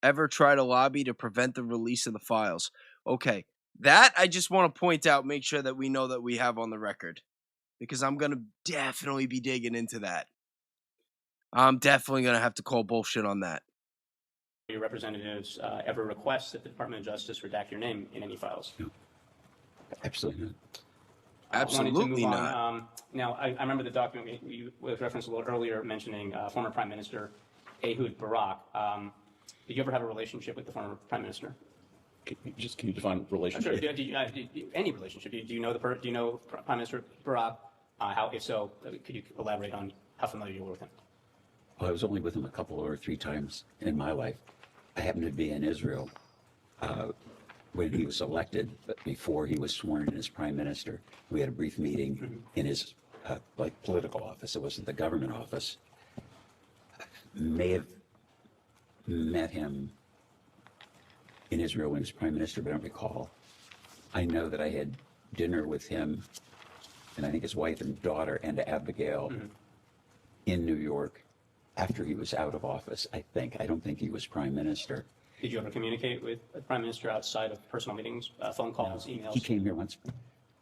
ever try to lobby to prevent the release of the files? Okay. That I just want to point out, make sure that we know that we have on the record. Because I'm going to definitely be digging into that. I'm definitely going to have to call bullshit on that. Your representatives ever request that the Department of Justice redact your name in any files? Absolutely not. Wanted to Absolutely move not. on. Now, I remember the document you referenced a little earlier mentioning former Prime Minister Ehud Barak. Did you ever have a relationship with the former Prime Minister? Can you define relationship? Sure. Any relationship? Do you know do you know Prime Minister Barak? How, if so, could you elaborate on how familiar you were with him? Well, I was only with him a couple or three times in my life. I happened to be in Israel when he was elected, but before he was sworn in as prime minister. We had a brief meeting in his political office. It wasn't the government office. May have met him in Israel when he was prime minister, but I don't recall. I know that I had dinner with him and I think his wife and daughter and Abigail in New York after he was out of office, I think. I don't think he was prime minister. Did you ever communicate with the Prime Minister outside of personal meetings, phone calls, emails? He came here once,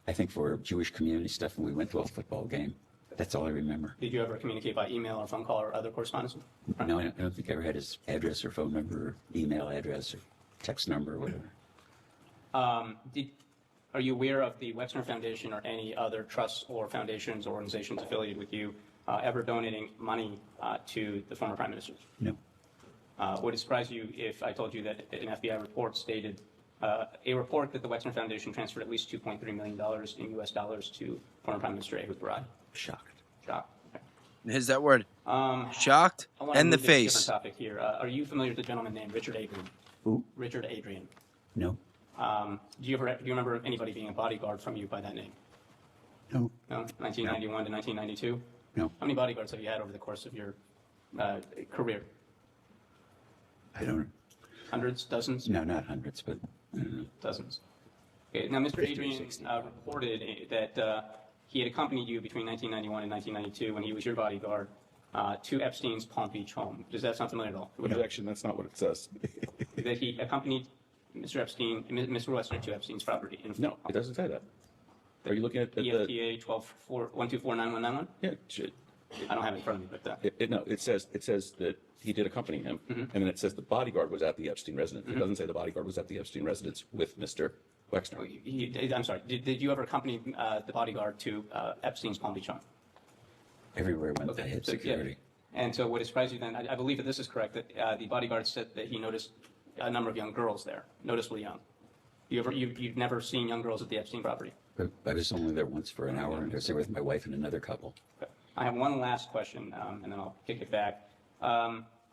I think, for Jewish community stuff, and we went to a football game. That's all I remember. Did you ever communicate by email or phone call or other correspondence? No, I don't think I ever had his address or phone number or email address or text number or whatever. Are you aware of the Wexner Foundation or any other trusts or foundations or organizations affiliated with you ever donating money to the former prime minister? No. Would it surprise you if I told you that an FBI report stated a report that the Wexner Foundation transferred at least $2.3 million in U.S. dollars to former Prime Minister Ehud Barak? Shocked. Shocked. Okay. Here's that word. Shocked I want to and the move to a face. different topic here. Are you familiar with the gentleman named Richard Adrian? Who? Richard Adrian. No. Do you remember anybody being a bodyguard from you by that name? No. No? 1991 to 1992? No. How many bodyguards have you had over the course of your career? I don't. Hundreds? Dozens? No, not hundreds, but I don't know. Dozens. Okay. Now, Mr. 50 or Adrian 60. reported that he had accompanied you between 1991 and 1992 when he was your bodyguard to Epstein's Palm Beach home. Does that sound familiar at all? Objection, that's not what it says. That he accompanied Mr. Epstein, Mr. Wexner to Epstein's property? No, it doesn't say that. Are you looking at the? EFTA 1249191? Yeah, it should. I don't have it in front of me, but No, it says that he did accompany him, and then it says the bodyguard was at the Epstein residence. It doesn't say the bodyguard was at the Epstein residence with Mr. Wexner. I'm sorry. Did you ever accompany the bodyguard to Epstein's Palm Beach home? Everywhere went Okay, I had so, yeah. security. And so would it surprise you then, I believe that this is correct, that the bodyguard said that he noticed a number of young girls there, noticeably young. You've never seen young girls at the Epstein property? But I was only there once for an hour, and I was there with my wife and another couple. Okay. I have one last question, and then I'll kick it back.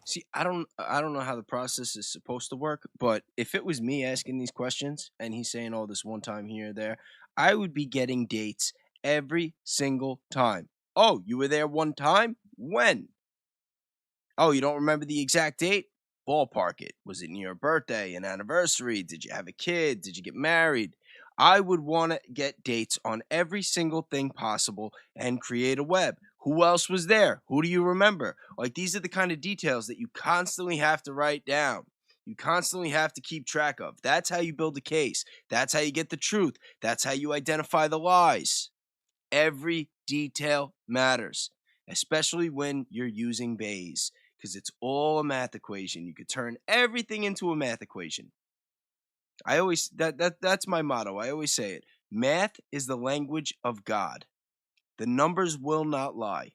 See, I don't know how the process is supposed to work, but if it was me asking these questions and he's saying, "Oh, this one time here or there," I would be getting dates every single time. Oh, you were there one time? When? Oh, you don't remember the exact date? Ballpark it. Was it near your birthday, an anniversary? Did you have a kid? Did you get married? I would want to get dates on every single thing possible and create a web. Who else was there? Who do you remember? Like, these are the kind of details that you constantly have to write down. You constantly have to keep track of. That's how you build a case. That's how you get the truth. That's how you identify the lies. Every detail matters, especially when you're using Bayes, because it's all a math equation. You could turn everything into a math equation. That's my motto. I always say it. Math is the language of God. The numbers will not lie.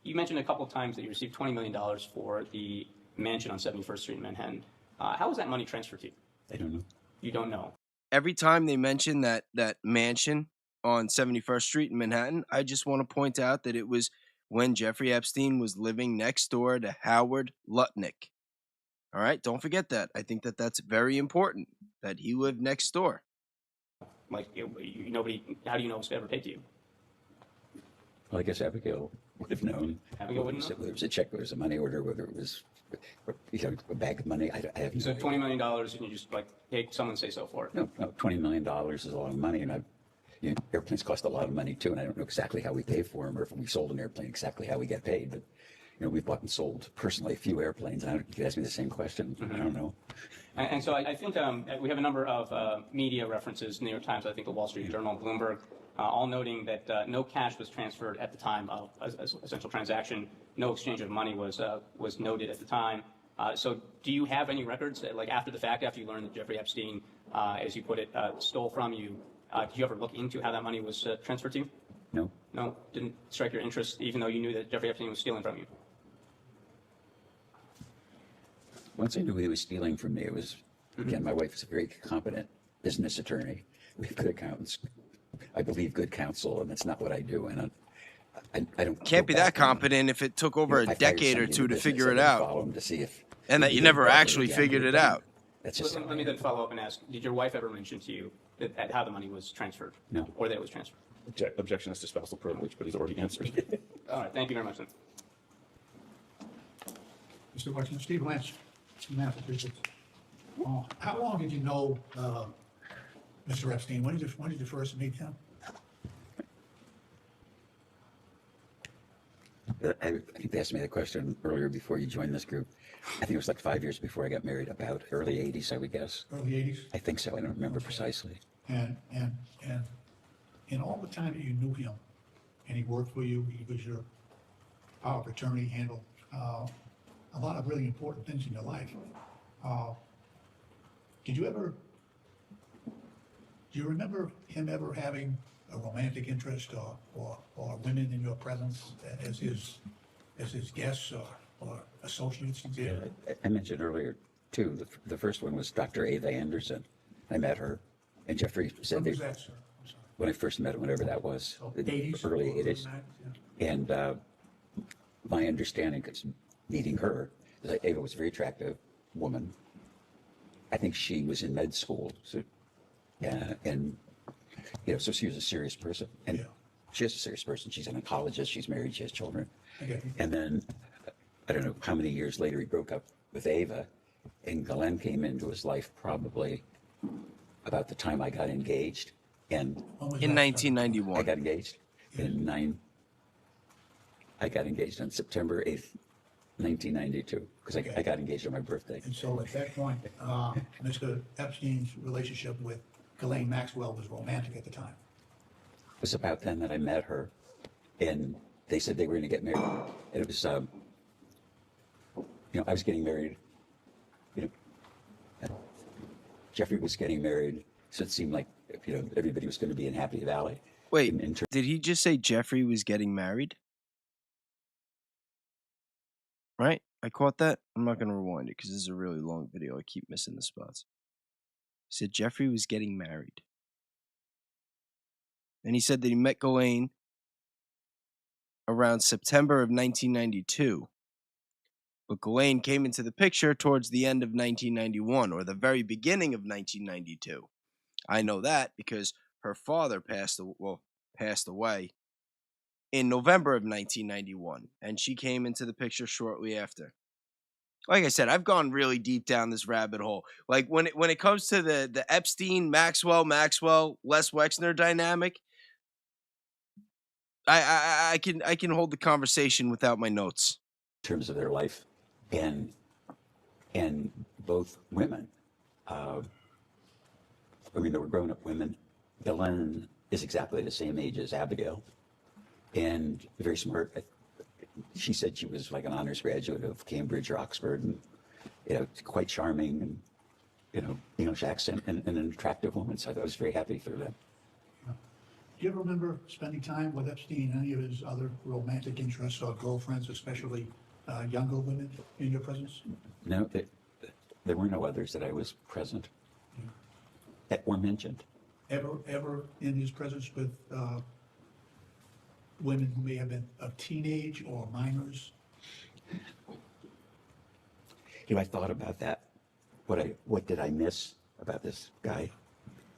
You mentioned a couple of times that you received $20 million for the mansion on 71st Street in Manhattan. How was that money transferred to you? I don't know. You don't know. Every time they mention that mansion on 71st Street in Manhattan, I just want to point out that it was when Jeffrey Epstein was living next door to Howard Lutnick. All right, don't forget that. I think that that's very important, that he lived next door. Like, nobody, how do you know it was ever paid to you? Well, I guess Abigail would have known. Abigail wouldn't know? Whether it was a check, whether it was a money order, whether it was, a bag of money. I have You no said idea. $20 million and you just like, hey, someone say so for it. No, $20 million is a lot of money, and airplanes cost a lot of money too, and I don't know exactly how we pay for them, or if we sold an airplane, exactly how we get paid. But we've bought and sold personally a few airplanes. And you could ask me the same question. I don't know. And so I think we have a number of media references, New York Times, I think the Wall Street Journal, Bloomberg, all noting that no cash was transferred at the time of a essential transaction. No exchange of money was noted at the time. So do you have any records, like after the fact, after you learned that Jeffrey Epstein, as you put it, stole from you, did you ever look into how that money was transferred to you? No. No? Didn't strike your interest, even though you knew that Jeffrey Epstein was stealing from you? Once I knew he was stealing from me, it was, again, my wife is a very competent business attorney. We have good accountants. I believe good counsel, and that's not what I do. And I don't. Can't be that competent if it took over a decade or two to figure it out. Follow him to see if. And that you never actually figured it out. That's just. Let me then follow up and ask, did your wife ever mention to you that how the money was transferred? No. Or that it was transferred? Objection is to spousal privilege, but he's already answered. All right, thank you very much then. Mr. Wexner, Steve Lynch, Massachusetts. How long did you know Mr. Epstein? When did you first meet him? I think they asked me the question earlier before you joined this group. I think it was like 5 years before I got married, about early 80s, I would guess. Early 80s? I think so. I don't remember precisely. And in all the time that you knew him, and he worked for you, he was your power of attorney, handled a lot of really important things in your life. Did you ever Do you remember him ever having a romantic interest or women in your presence as his guests or associates? I mentioned earlier, too, the first one was Dr. Ava Anderson. I met her, and Jeffrey said When they, was that, sir? I'm sorry. when I first met her, whenever that was, So, in 80s? early or 80s. 90s, yeah. And my understanding, because meeting her, is that Ava was a very attractive woman. I think she was in med school, so and so she was a serious person, and Yeah. she is a serious person. She's an oncologist. She's married. She has children. Okay. And then I don't know how many years later he broke up with Ava, and Glenn came into his life probably about the time I got engaged, and When was In that, sir? 1991. I got engaged I got engaged on September 8th, 1992, because I got engaged on my birthday. And so at that point, Mr. Epstein's relationship with Ghislaine Maxwell was romantic at the time. It was about then that I met her, and they said they were going to get married. And it was, I was getting married. Jeffrey was getting married, so it seemed like everybody was going to be in Happy Valley. Wait, In ter- did he just say Jeffrey was getting married? Right? I caught that. I'm not going to rewind it because this is a really long video. I keep missing the spots. He said Jeffrey was getting married. And he said that he met Ghislaine around September of 1992. But Ghislaine came into the picture towards the end of 1991 or the very beginning of 1992. I know that because her father passed away in November of 1991, and she came into the picture shortly after. Like I said, I've gone really deep down this rabbit hole. Like when it comes to the Epstein, Maxwell, Les Wexner dynamic, I can hold the conversation without my notes. terms of their life, and both women. They were grown-up women. Ghislaine is exactly the same age as Abigail, and very smart. She said she was like an honors graduate of Cambridge or Oxford, and quite charming, and English accent, and an attractive woman. So I was very happy for them. Do you ever remember spending time with Epstein, any of his other romantic interests or girlfriends, especially younger women in your presence? No, there were no others that I was present that were mentioned. Ever in his presence with women who may have been of teenage or minors? I thought about that. What did I miss about this guy?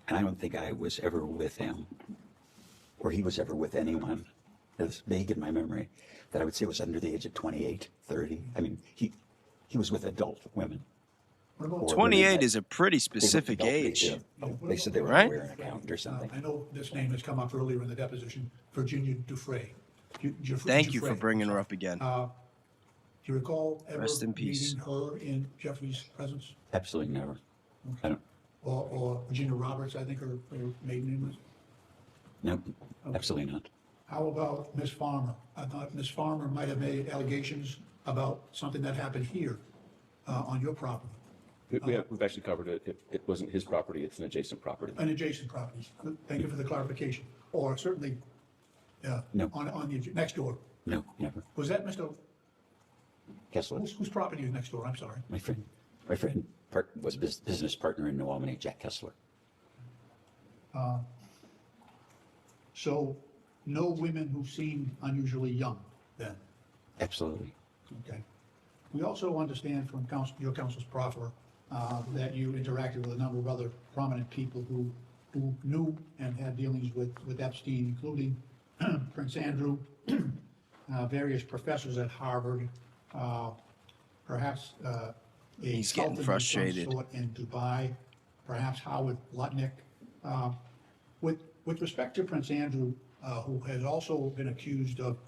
And I don't think I was ever with him, or he was ever with anyone. It's vague in my memory that I would say was under the age of 28, 30. I mean, he was with adult women. What about, Or women 28 that- is a pretty they were specific adult, age. They said they were Right? aware an accountant or something. I know this name has come up earlier in the deposition, Virginia Dufresne. Thank you for bringing her up again. Do you recall ever Rest in peace. meeting her in Jeffrey's presence? Absolutely never. I don't. Or Virginia Roberts, I think her maiden name was? No, absolutely not. How about Miss Farmer? I thought Miss Farmer might have made allegations about something that happened here on your property, We've actually covered it. It wasn't his property, it's an adjacent property. an adjacent property. Thank you for the clarification. Or certainly No. on the next door. No, never. Was that Mr. Guess what? Whose property is next door? I'm sorry. My friend was business partner in New Albany, Jack Kessler. So no women who seemed unusually young then? Absolutely. Okay. We also understand from your counsel's proffer that you interacted with a number of other prominent people who knew and had dealings with Epstein, including Prince Andrew, various professors at Harvard, perhaps a He's getting sultan of some frustrated. sort in Dubai, perhaps Howard Lutnick. With respect to Prince Andrew, who has also been accused of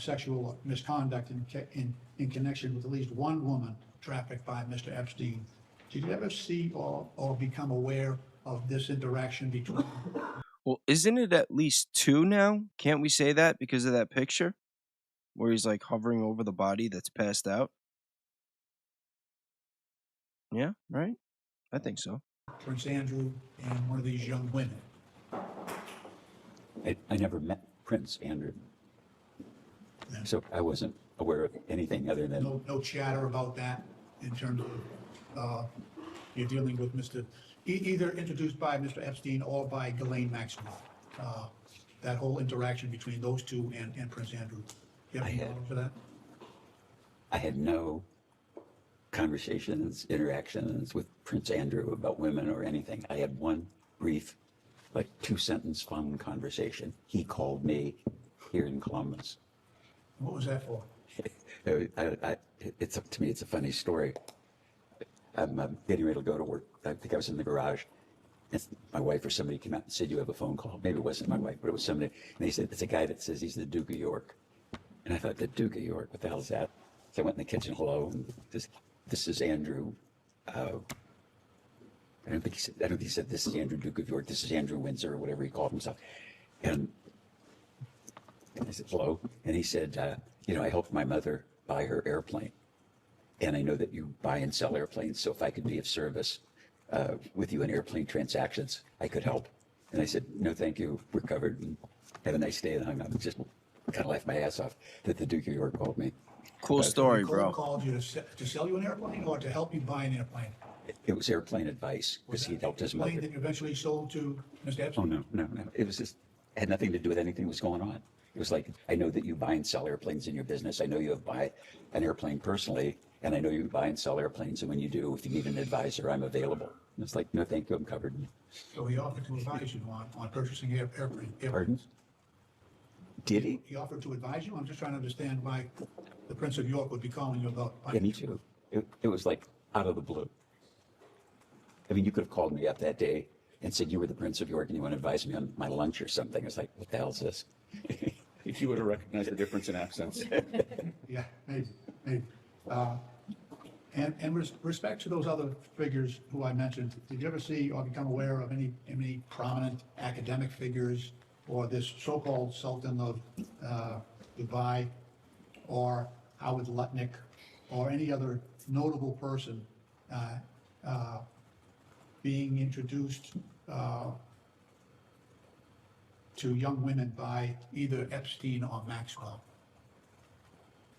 sexual misconduct in connection with at least one woman trafficked by Mr. Epstein, did you ever see or become aware of this interaction between? Well, isn't it at least two now? Can't we say that because of that picture where he's like hovering over the body that's passed out? Yeah, right? I think so. Prince Andrew and one of these young women? I never met Prince Andrew, so I wasn't aware of anything other than No chatter about that in terms of, you're dealing with either introduced by Mr. Epstein or by Ghislaine Maxwell. That whole interaction between those two and Prince Andrew. You have any knowledge of that? I had no conversations, interactions with Prince Andrew about women or anything. I had one brief, like 2-sentence phone conversation. He called me here in Columbus. What was that for? It's to me, it's a funny story. I'm getting ready to go to work. I think I was in the garage. And my wife or somebody came out and said, "You have a phone call." Maybe it wasn't my wife, but it was somebody. And they said, "It's a guy that says he's the Duke of York." And I thought, the Duke of York, what the hell is that? So I went in the kitchen, hello, and this is Andrew. I don't think he said this is Andrew Duke of York. This is Andrew Windsor or whatever he called himself. And I said, hello. And he said, I helped my mother buy her airplane. And I know that you buy and sell airplanes. So if I could be of service with you in airplane transactions, I could help. And I said, no, thank you. We're covered. And have a nice day. And hung up and just kind of laughed my ass off that the Duke of York called me. Cool story, He bro. called you to sell you an airplane or to help you buy an airplane? It was airplane advice because he helped his Plane mother. that you eventually sold to Mr. Oh, Epstein? no. It was just, had nothing to do with anything that was going on. It was like, I know that you buy and sell airplanes in your business. I know you have buy an airplane personally, and I know you buy and sell airplanes. And when you do, if you need an advisor, I'm available. And it's like, no, thank you, I'm covered. So he offered to advise you on purchasing airplanes? Pardon? Did he? He offered to advise you? I'm just trying to understand why the Prince of York would be calling you about. Yeah, me too. It was like out of the blue. I mean, you could have called me up that day and said you were the Prince of York and you want to advise me on my lunch or something. It's like, what the hell is this? If you would have recognized the difference in accents. Yeah, maybe. And with respect to those other figures who I mentioned, did you ever see or become aware of any prominent academic figures or this so-called Sultan of Dubai or Howard Lutnick or any other notable person being introduced to young women by either Epstein or Maxwell?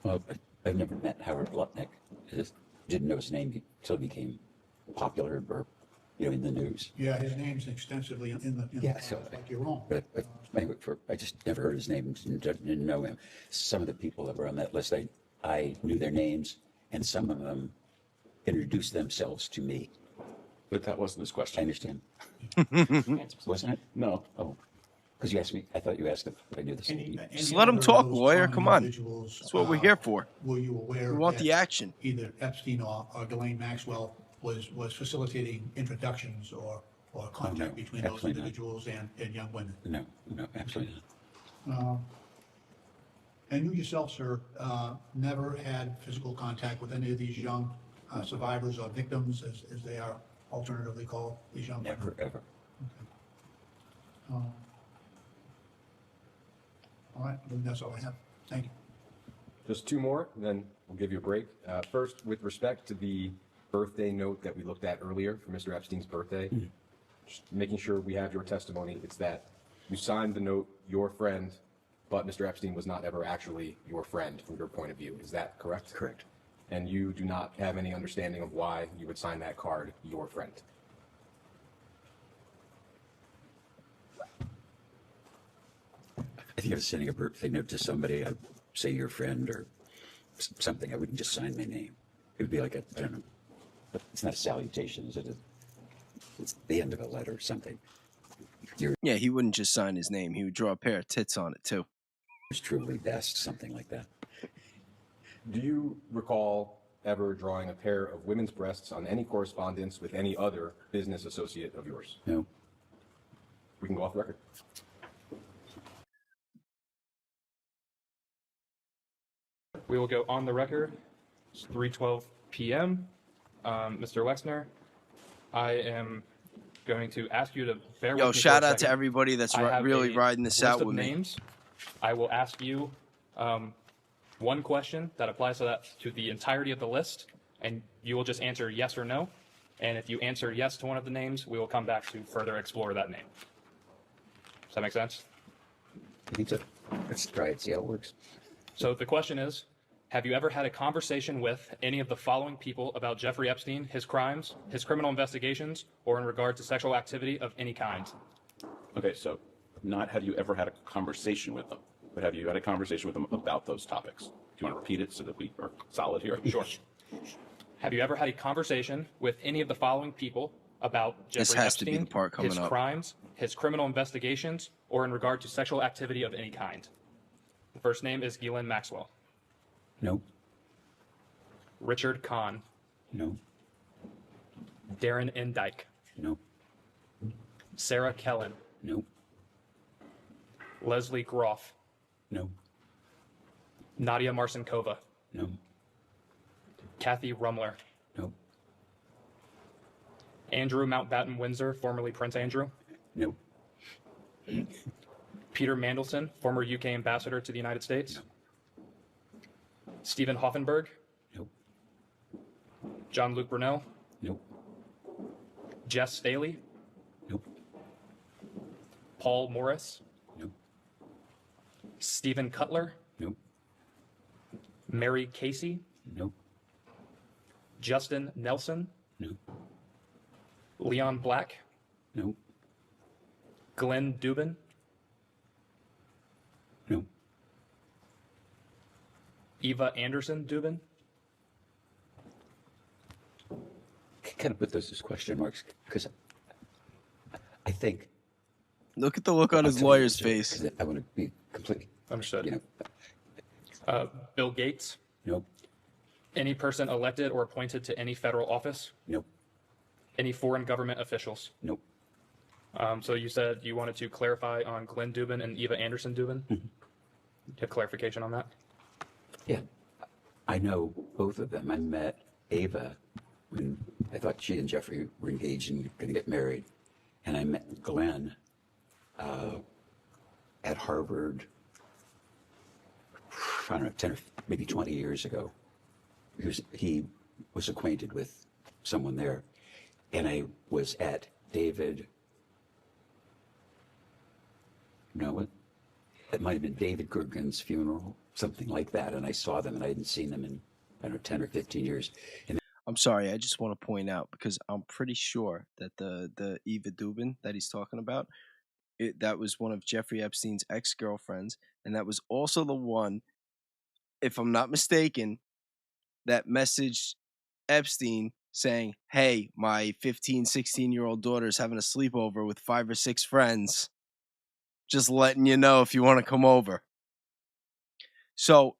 Well, I've never met Howard Lutnick. I just didn't know his name until he became popular or, in the news. Yeah, his name's extensively in the Yeah, so like your own. But anyway, I just never heard his name and didn't know him. Some of the people that were on that list, I knew their names, and some of them introduced themselves to me. But that wasn't his I question. understand. Wasn't it? No. Oh, because you asked me. I thought you asked if I knew this. Just let him talk, lawyer. Come on. That's what we're here for. Were you aware? We want that the action. Either Epstein or Ghislaine Maxwell was facilitating introductions or contact no, between those absolutely not. individuals and young women? No, absolutely not. And you yourself, sir, never had physical contact with any of these young survivors or victims, as they are alternatively called, these young women? Never, ever. All right, I think that's all I have. Thank you. Just two more, and then we'll give you a break. First, with respect to the birthday note that we looked at earlier for Mr. Epstein's birthday, just making sure we have your testimony. It's that you signed the note, your friend, but Mr. Epstein was not ever actually your friend from your point of view. Is that correct? Correct. And you do not have any understanding of why you would sign that card, your friend. I think I was sending a birthday note to somebody. I'd say your friend or something. I wouldn't just sign my name. It would be like I don't know. But it's not a salutation, is it? It's the end of a letter or something. Yeah, he wouldn't just sign his name. He would draw a pair of tits on it, too. It's truly best, something like that. Do you recall ever drawing a pair of women's breasts on any correspondence with any other business associate of yours? No. We can go off the record. We will go on the record. It's 3:12 p.m. Mr. Wexner, I am going to ask you to bear with me. Yo, shout out to everybody that's really riding this out with me. Names. I will ask you one question that applies to the entirety of the list, and you will just answer yes or no. And if you answer yes to one of the names, we will come back to further explore that name. Does that make sense? I think so. Let's try it, see how it works. So the question is, have you ever had a conversation with any of the following people about Jeffrey Epstein, his crimes, his criminal investigations, or in regard to sexual activity of any kind? Okay, so not have you ever had a conversation with them, but have you had a conversation with them about those topics? Do you want to repeat it so that we are solid here? Sure. Have you ever had a conversation with any of the following people about This Jeffrey has to be Epstein, the part coming his up. crimes, his criminal investigations, or in regard to sexual activity of any kind? The first name is Ghislaine Maxwell. No, Richard Kahn. no, Darren N. Dyke. no, Sarah Kellen. no, Leslie Groff. no, Nadia Marcinkova. no, Kathy Rumler. no, Andrew Mountbatten Windsor, formerly Prince Andrew. no, Peter Mandelson, former UK ambassador to the United States. Stephen Hoffenberg. no, John-Luc Brunel. no, Jess Staley. no, Paul Morris. no, Stephen Cutler. no, Mary Casey. no, Justin Nelson. no, Leon Black. no, Glenn Dubin. no, Eva Anderson Dubin. kind of put those as question marks because I think. Look at the look on his I'll tell you lawyer's this, face. 'cause I want to be completely, Understood. you know, Bill Gates. no, Any person elected or appointed to any federal office. no, Any foreign government officials. no, So you said you wanted to clarify on Glenn Dubin and Eva Anderson Dubin. Do you have clarification on that? yeah. I know both of them. I met Ava when I thought she and Jeffrey were engaged and going to get married. And I met Glenn at Harvard, I don't know, 10 or maybe 20 years ago. He was acquainted with someone there. And I was at David, no, it might have been David Gergen's funeral, something like that. And I saw them and I hadn't seen them in, I don't know, 10 or 15 years. And I'm sorry, I just want to point out because I'm pretty sure that the Eva Dubin that he's talking about, that was one of Jeffrey Epstein's ex-girlfriends, and that was also the one, if I'm not mistaken, that messaged Epstein saying, "Hey, my 15, 16-year-old daughter is having a sleepover with 5 or 6 friends. Just letting you know if you want to come over." So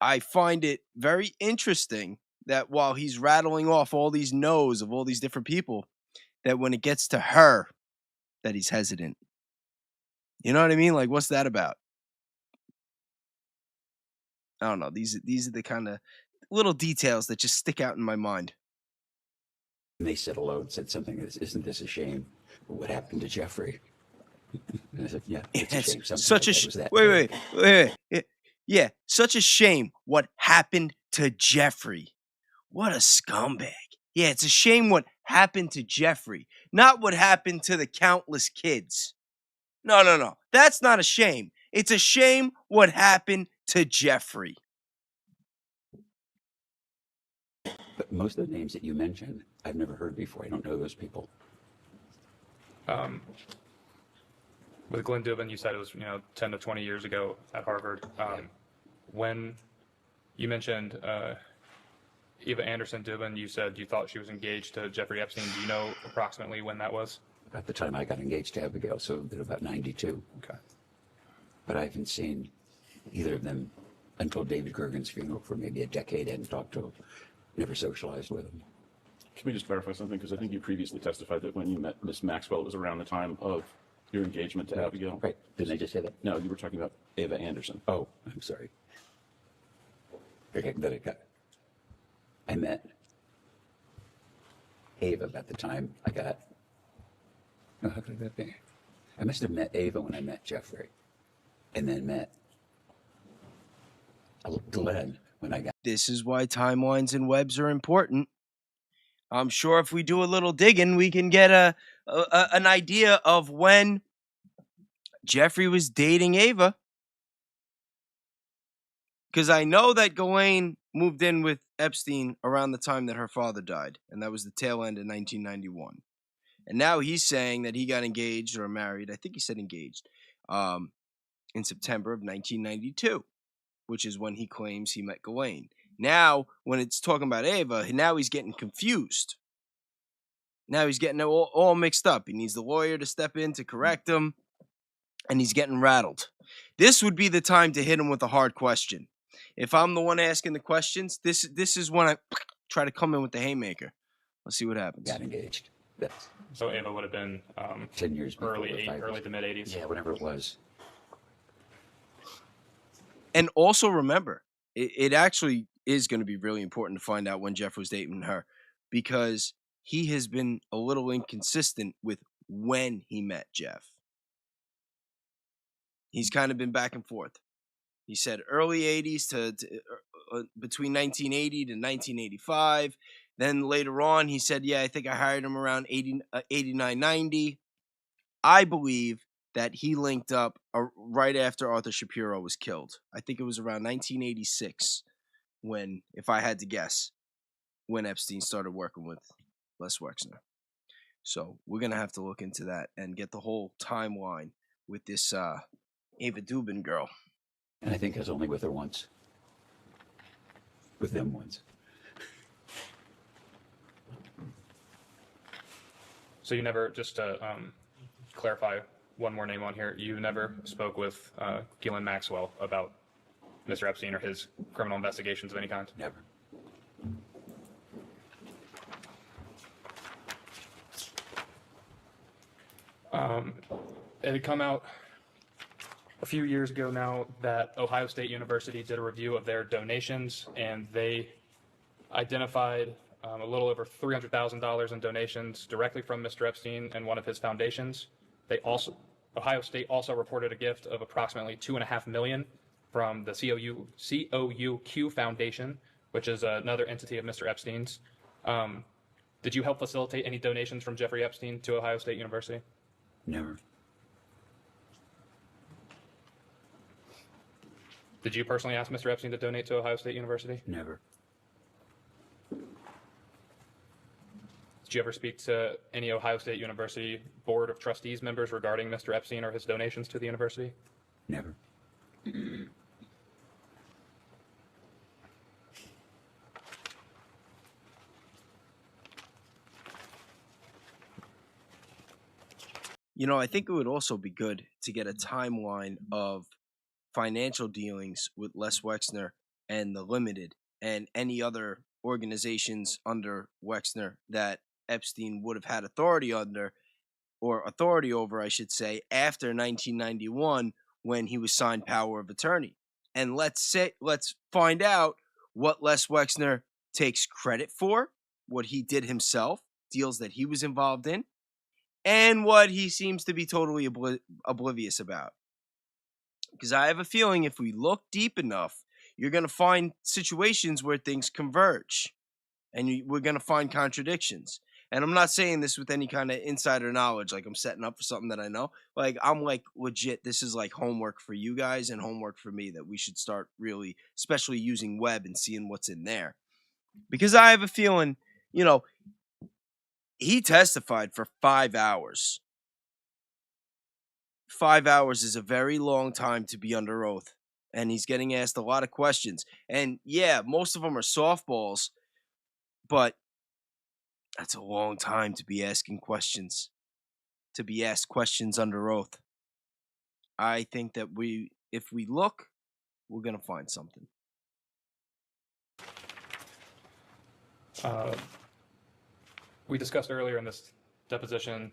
I find it very interesting that while he's rattling off all these no's of all these different people, that when it gets to her, that he's hesitant. You know what I mean? Like, what's that about? I don't know. These are the kind of little details that just stick out in my mind. they said hello and said something, isn't this a shame? What happened to Jeffrey? And I said, yeah, it's a shame. Something Such like a that was that wait, day. wait. Yeah, such a shame what happened to Jeffrey. What a scumbag. Yeah, it's a shame what happened to Jeffrey, not what happened to the countless kids. No. That's not a shame. It's a shame what happened to Jeffrey. But most of the names that you mentioned, I've never heard before. I don't know those people. With Glenn Dubin, you said it was 10 to 20 years ago at Harvard. When you mentioned Eva Anderson Dubin, you said you thought she was engaged to Jeffrey Epstein. Do you know approximately when that was? At the time I got engaged to Abigail, so it was about 92. Okay. But I haven't seen either of them until David Gergen's funeral for maybe a decade. I hadn't talked to them, never socialized with them. Can we just clarify something? Because I think you previously testified that when you met Miss Maxwell, it was around the time of your engagement to Abigail. Right. Didn't I just say that? No, you were talking about Eva Anderson. Oh, I'm sorry. Okay, I met Ava about the time I got, no, how could that be? I must have met Ava when I met Jeffrey, and then met Glenn when I got. This is why timelines and webs are important. I'm sure if we do a little digging, we can get an idea of when Jeffrey was dating Ava. Because I know that Ghislaine moved in with Epstein around the time that her father died, and that was the tail end of 1991. And now he's saying that he got engaged or married, I think he said engaged, in September of 1992, which is when he claims he met Ghislaine. Now, when it's talking about Ava, now he's getting confused. Now he's getting all mixed up. He needs the lawyer to step in to correct him, and he's getting rattled. This would be the time to hit him with a hard question. If I'm the one asking the questions, this is when I try to come in with the haymaker. Let's see what happens. Got engaged. That's So Ava would have been 10 years before, early or 5 years. to mid 80s. Yeah, whatever it was. And also remember, it actually is going to be really important to find out when Jeff was dating her, because he has been a little inconsistent with when he met Jeff. He's kind of been back and forth. He said early 80s to between 1980 to 1985. Then later on, he said, yeah, I think I hired him around 89, 90. I believe that he linked up right after Arthur Shapiro was killed. I think it was around 1986 when, if I had to guess, when Epstein started working with Les Wexner. So we're going to have to look into that and get the whole timeline with this Ava Dubin girl. And I think I was only with her once. With them once. So you never, just to clarify one more name on here, you never spoke with Ghislaine Maxwell about Mr. Epstein or his criminal investigations of any kind? Never. It had come out a few years ago now that Ohio State University did a review of their donations, and they identified a little over $300,000 in donations directly from Mr. Epstein and one of his foundations. Ohio State also reported a gift of approximately $2.5 million from the COUQ Foundation, which is another entity of Mr. Epstein's. Did you help facilitate any donations from Jeffrey Epstein to Ohio State University? Never. Did you personally ask Mr. Epstein to donate to Ohio State University? Never. Did you ever speak to any Ohio State University Board of Trustees members regarding Mr. Epstein or his donations to the university? Never. You know, I think it would also be good to get a timeline of financial dealings with Les Wexner and the Limited and any other organizations under Wexner that Epstein would have had authority under, or authority over, I should say, after 1991 when he was signed power of attorney. And let's find out what Les Wexner takes credit for, what he did himself, deals that he was involved in, and what he seems to be totally oblivious about. Because I have a feeling if we look deep enough, you're going to find situations where things converge. And we're going to find contradictions. And I'm not saying this with any kind of insider knowledge, like I'm setting up for something that I know. Like, I'm like, legit, this is like homework for you guys and homework for me that we should start really, especially using web and seeing what's in there. Because I have a feeling, you know, he testified for 5 hours. 5 hours is a very long time to be under oath. And he's getting asked a lot of questions. And yeah, most of them are softballs. But that's a long time to be asking questions. To be asked questions under oath. I think that if we look, we're going to find something. We discussed earlier in this deposition,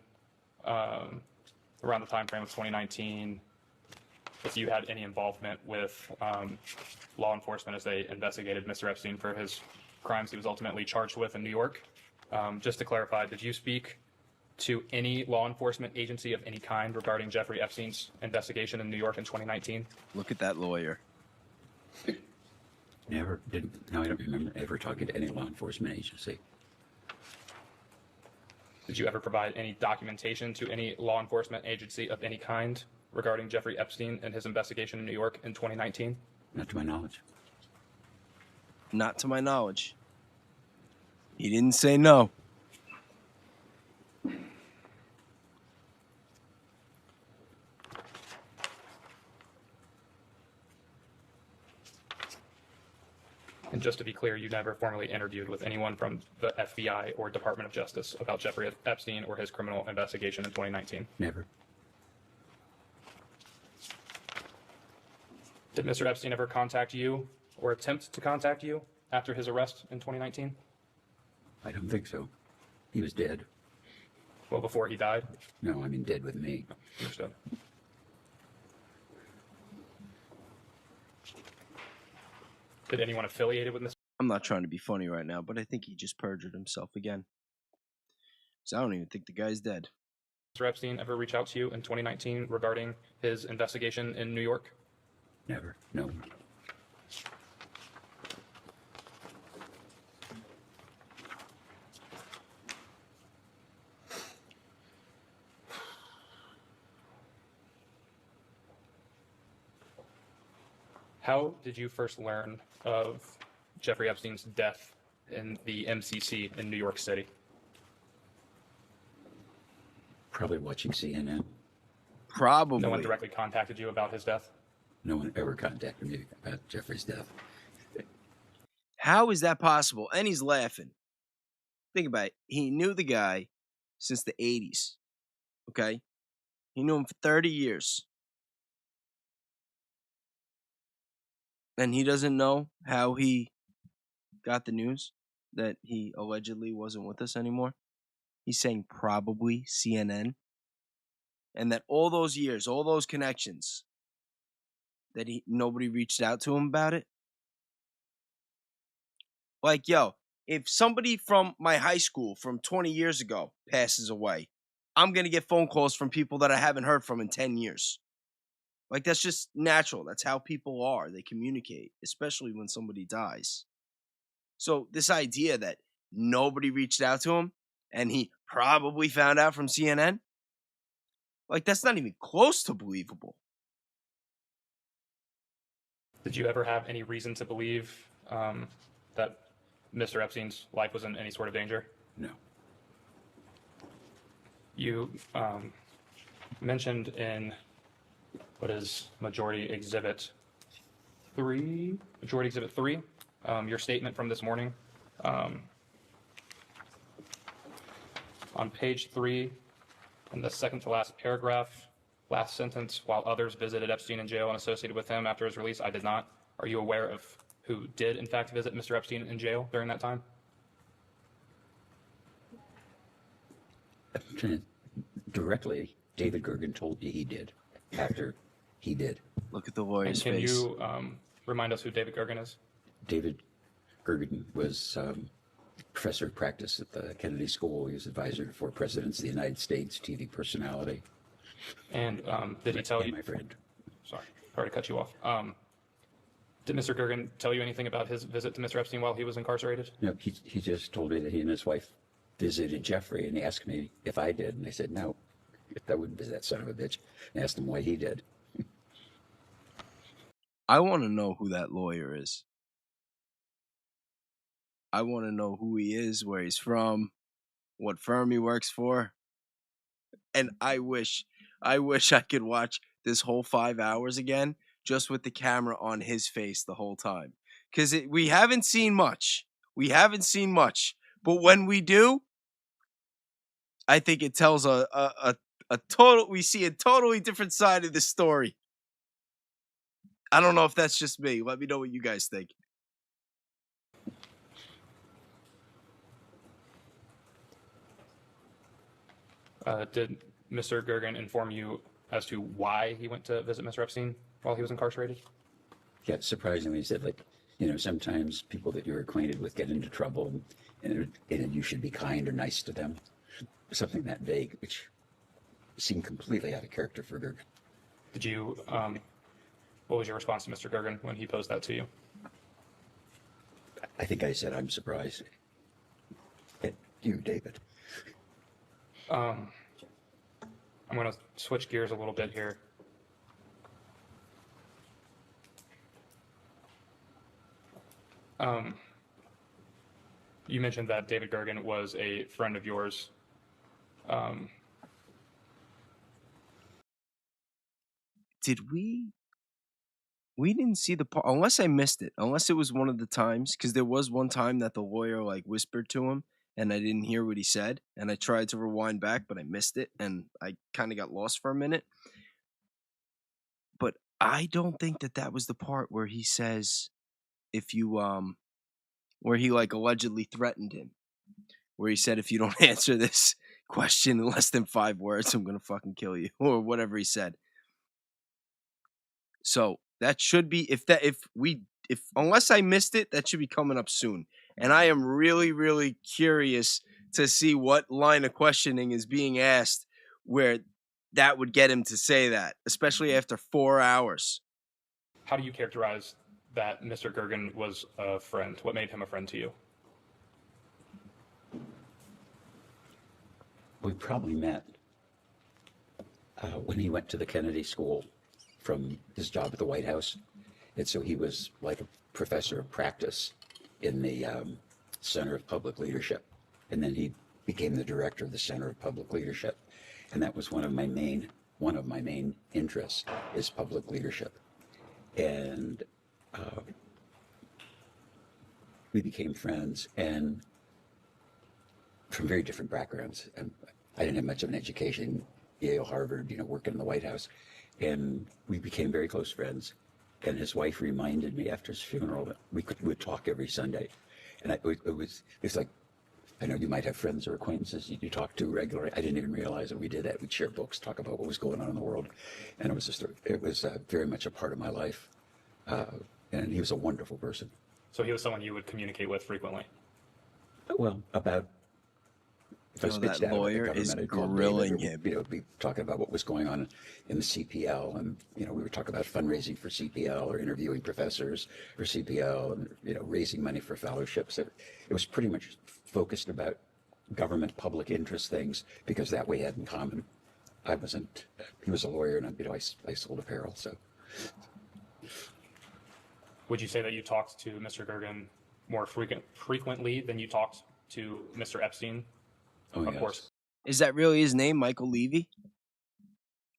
around the time frame of 2019, if you had any involvement with law enforcement as they investigated Mr. Epstein for his crimes he was ultimately charged with in New York. Just to clarify, did you speak to any law enforcement agency of any kind regarding Jeffrey Epstein's investigation in New York in 2019? Look at that lawyer. Never. Didn't. No, I don't remember ever talking to any law enforcement agency. Did you ever provide any documentation to any law enforcement agency of any kind regarding Jeffrey Epstein and his investigation in New York in 2019? Not to my knowledge. Not to my knowledge. He didn't say no. And just to be clear, you never formally interviewed with anyone from the FBI or Department of Justice about Jeffrey Epstein or his criminal investigation in 2019? Never. Did Mr. Epstein ever contact you or attempt to contact you after his arrest in 2019? I don't think so. He was dead. Well, before he died? No, I mean dead with me. Understood. Did anyone affiliated with Mr. I'm not trying to be funny right now, but I think he just perjured himself again. So I don't even think the guy's dead. Epstein ever reach out to you in 2019 regarding his investigation in New York? Never. No. How did you first learn of Jeffrey Epstein's death in the MCC in New York City? Probably watching CNN. Probably. No one directly contacted you about his death? No one ever contacted me about Jeffrey's death. How is that possible? And he's laughing. Think about it. He knew the guy since the 80s. Okay? He knew him for 30 years. And he doesn't know how he got the news that he allegedly wasn't with us anymore. He's saying probably CNN. And that all those years, all those connections, that nobody reached out to him about it. Like, yo, if somebody from my high school from 20 years ago passes away, I'm going to get phone calls from people that I haven't heard from in 10 years. Like, that's just natural. That's how people are. They communicate, especially when somebody dies. So this idea that nobody reached out to him and he probably found out from CNN, like, that's not even close to believable. Did you ever have any reason to believe that Mr. Epstein's life was in any sort of danger? No. You mentioned in what is Majority Exhibit 3, your statement from this morning. On page 3, in the second to last paragraph, last sentence, while others visited Epstein in jail and associated with him after his release, I did not. Are you aware of who did, in fact, visit Mr. Epstein in jail during that time? Directly, David Gergen told me he did. After he did. Look at the lawyer's Can face. you remind us who David Gergen is? David Gergen was professor of practice at the Kennedy School. He was advisor to 4 presidents of the United States, TV personality. And did he tell you? My friend. Sorry, sorry to cut you off. Did Mr. Gergen tell you anything about his visit to Mr. Epstein while he was incarcerated? No, he just told me that he and his wife visited Jeffrey, and he asked me if I did, and I said no. I wouldn't visit that son of a bitch. And asked him why he did. I want to know who that lawyer is. I want to know who he is, where he's from, what firm he works for. And I wish I could watch this whole 5 hours again, just with the camera on his face the whole time. Because we haven't seen much. We haven't seen much. But when we do, I think it tells we see a totally different side of the story. I don't know if that's just me. Let me know what you guys think. Did Mr. Gergen inform you as to why he went to visit Mr. Epstein while he was incarcerated? Yeah, surprisingly, he said, like, sometimes people that you're acquainted with get into trouble, and you should be kind or nice to them. Something that vague, which seemed completely out of character for Gergen. Did you, what was your response to Mr. Gergen when he posed that to you? I think I said, I'm surprised at you, David. I'm going to switch gears a little bit here. You mentioned that David Gergen was a friend of yours. Did we didn't see the part, unless I missed it, unless it was one of the times, because there was one time that the lawyer like whispered to him and I didn't hear what he said, and I tried to rewind back, but I missed it, and I kind of got lost for a minute. But I don't think that that was the part where he says, if you, where he like allegedly threatened him, where he said, if you don't answer this question in less than 5 words, I'm going to fucking kill you, or whatever he said. So that should be, if unless I missed it, that should be coming up soon. And I am really, really curious to see what line of questioning is being asked where that would get him to say that, especially after 4 hours. How do you characterize that Mr. Gergen was a friend? What made him a friend to you? We probably met when he went to the Kennedy School from his job at the White House. And so he was like a professor of practice in the Center of Public Leadership. And then he became the director of the Center of Public Leadership. And that was one of my main interests is public leadership. And we became friends, and from very different backgrounds. And I didn't have much of an education, Yale, Harvard, working in the White House. And we became very close friends. And his wife reminded me after his funeral that we would talk every Sunday. And it was like, I know you might have friends or acquaintances you talk to regularly. I didn't even realize that we did that. We'd share books, talk about what was going on in the world. And it was very much a part of my life. And he was a wonderful person. So he was someone you would communicate with frequently? Well, about, if I pitched out about the government, I'd call grilling David, him. be talking about what was going on in the CPL. And, we were talking about fundraising for CPL or interviewing professors for CPL and, raising money for fellowships. It was pretty much focused about government public interest things, because that we had in common. He was a lawyer, and I sold apparel, so. Would you say that you talked to Mr. Gergen more frequently than you talked to Mr. Epstein? Oh, of yes. course. Is that really his name, Michael Levy?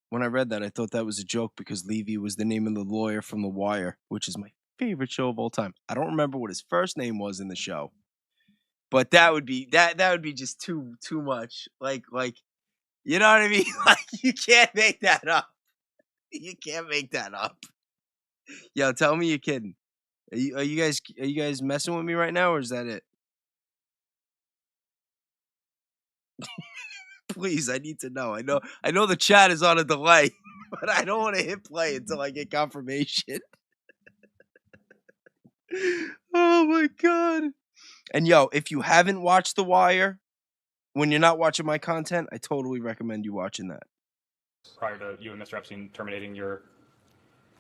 When I read that, I thought that was a joke because Levy was the name of the lawyer from The Wire, which is my favorite show of all time. I don't remember what his first name was in the show, but that would be just too much. Like you know what I mean? Like, you can't make that up. You can't make that up. Yo, tell me you're kidding. Are you guys messing with me right now, or is that it? Please, I need to know. I know the chat is on a delay, but I don't want to hit play until I get confirmation. Oh my God. And yo, if you haven't watched The Wire, when you're not watching my content, I totally recommend you watching that. Prior to you and Mr. Epstein terminating your...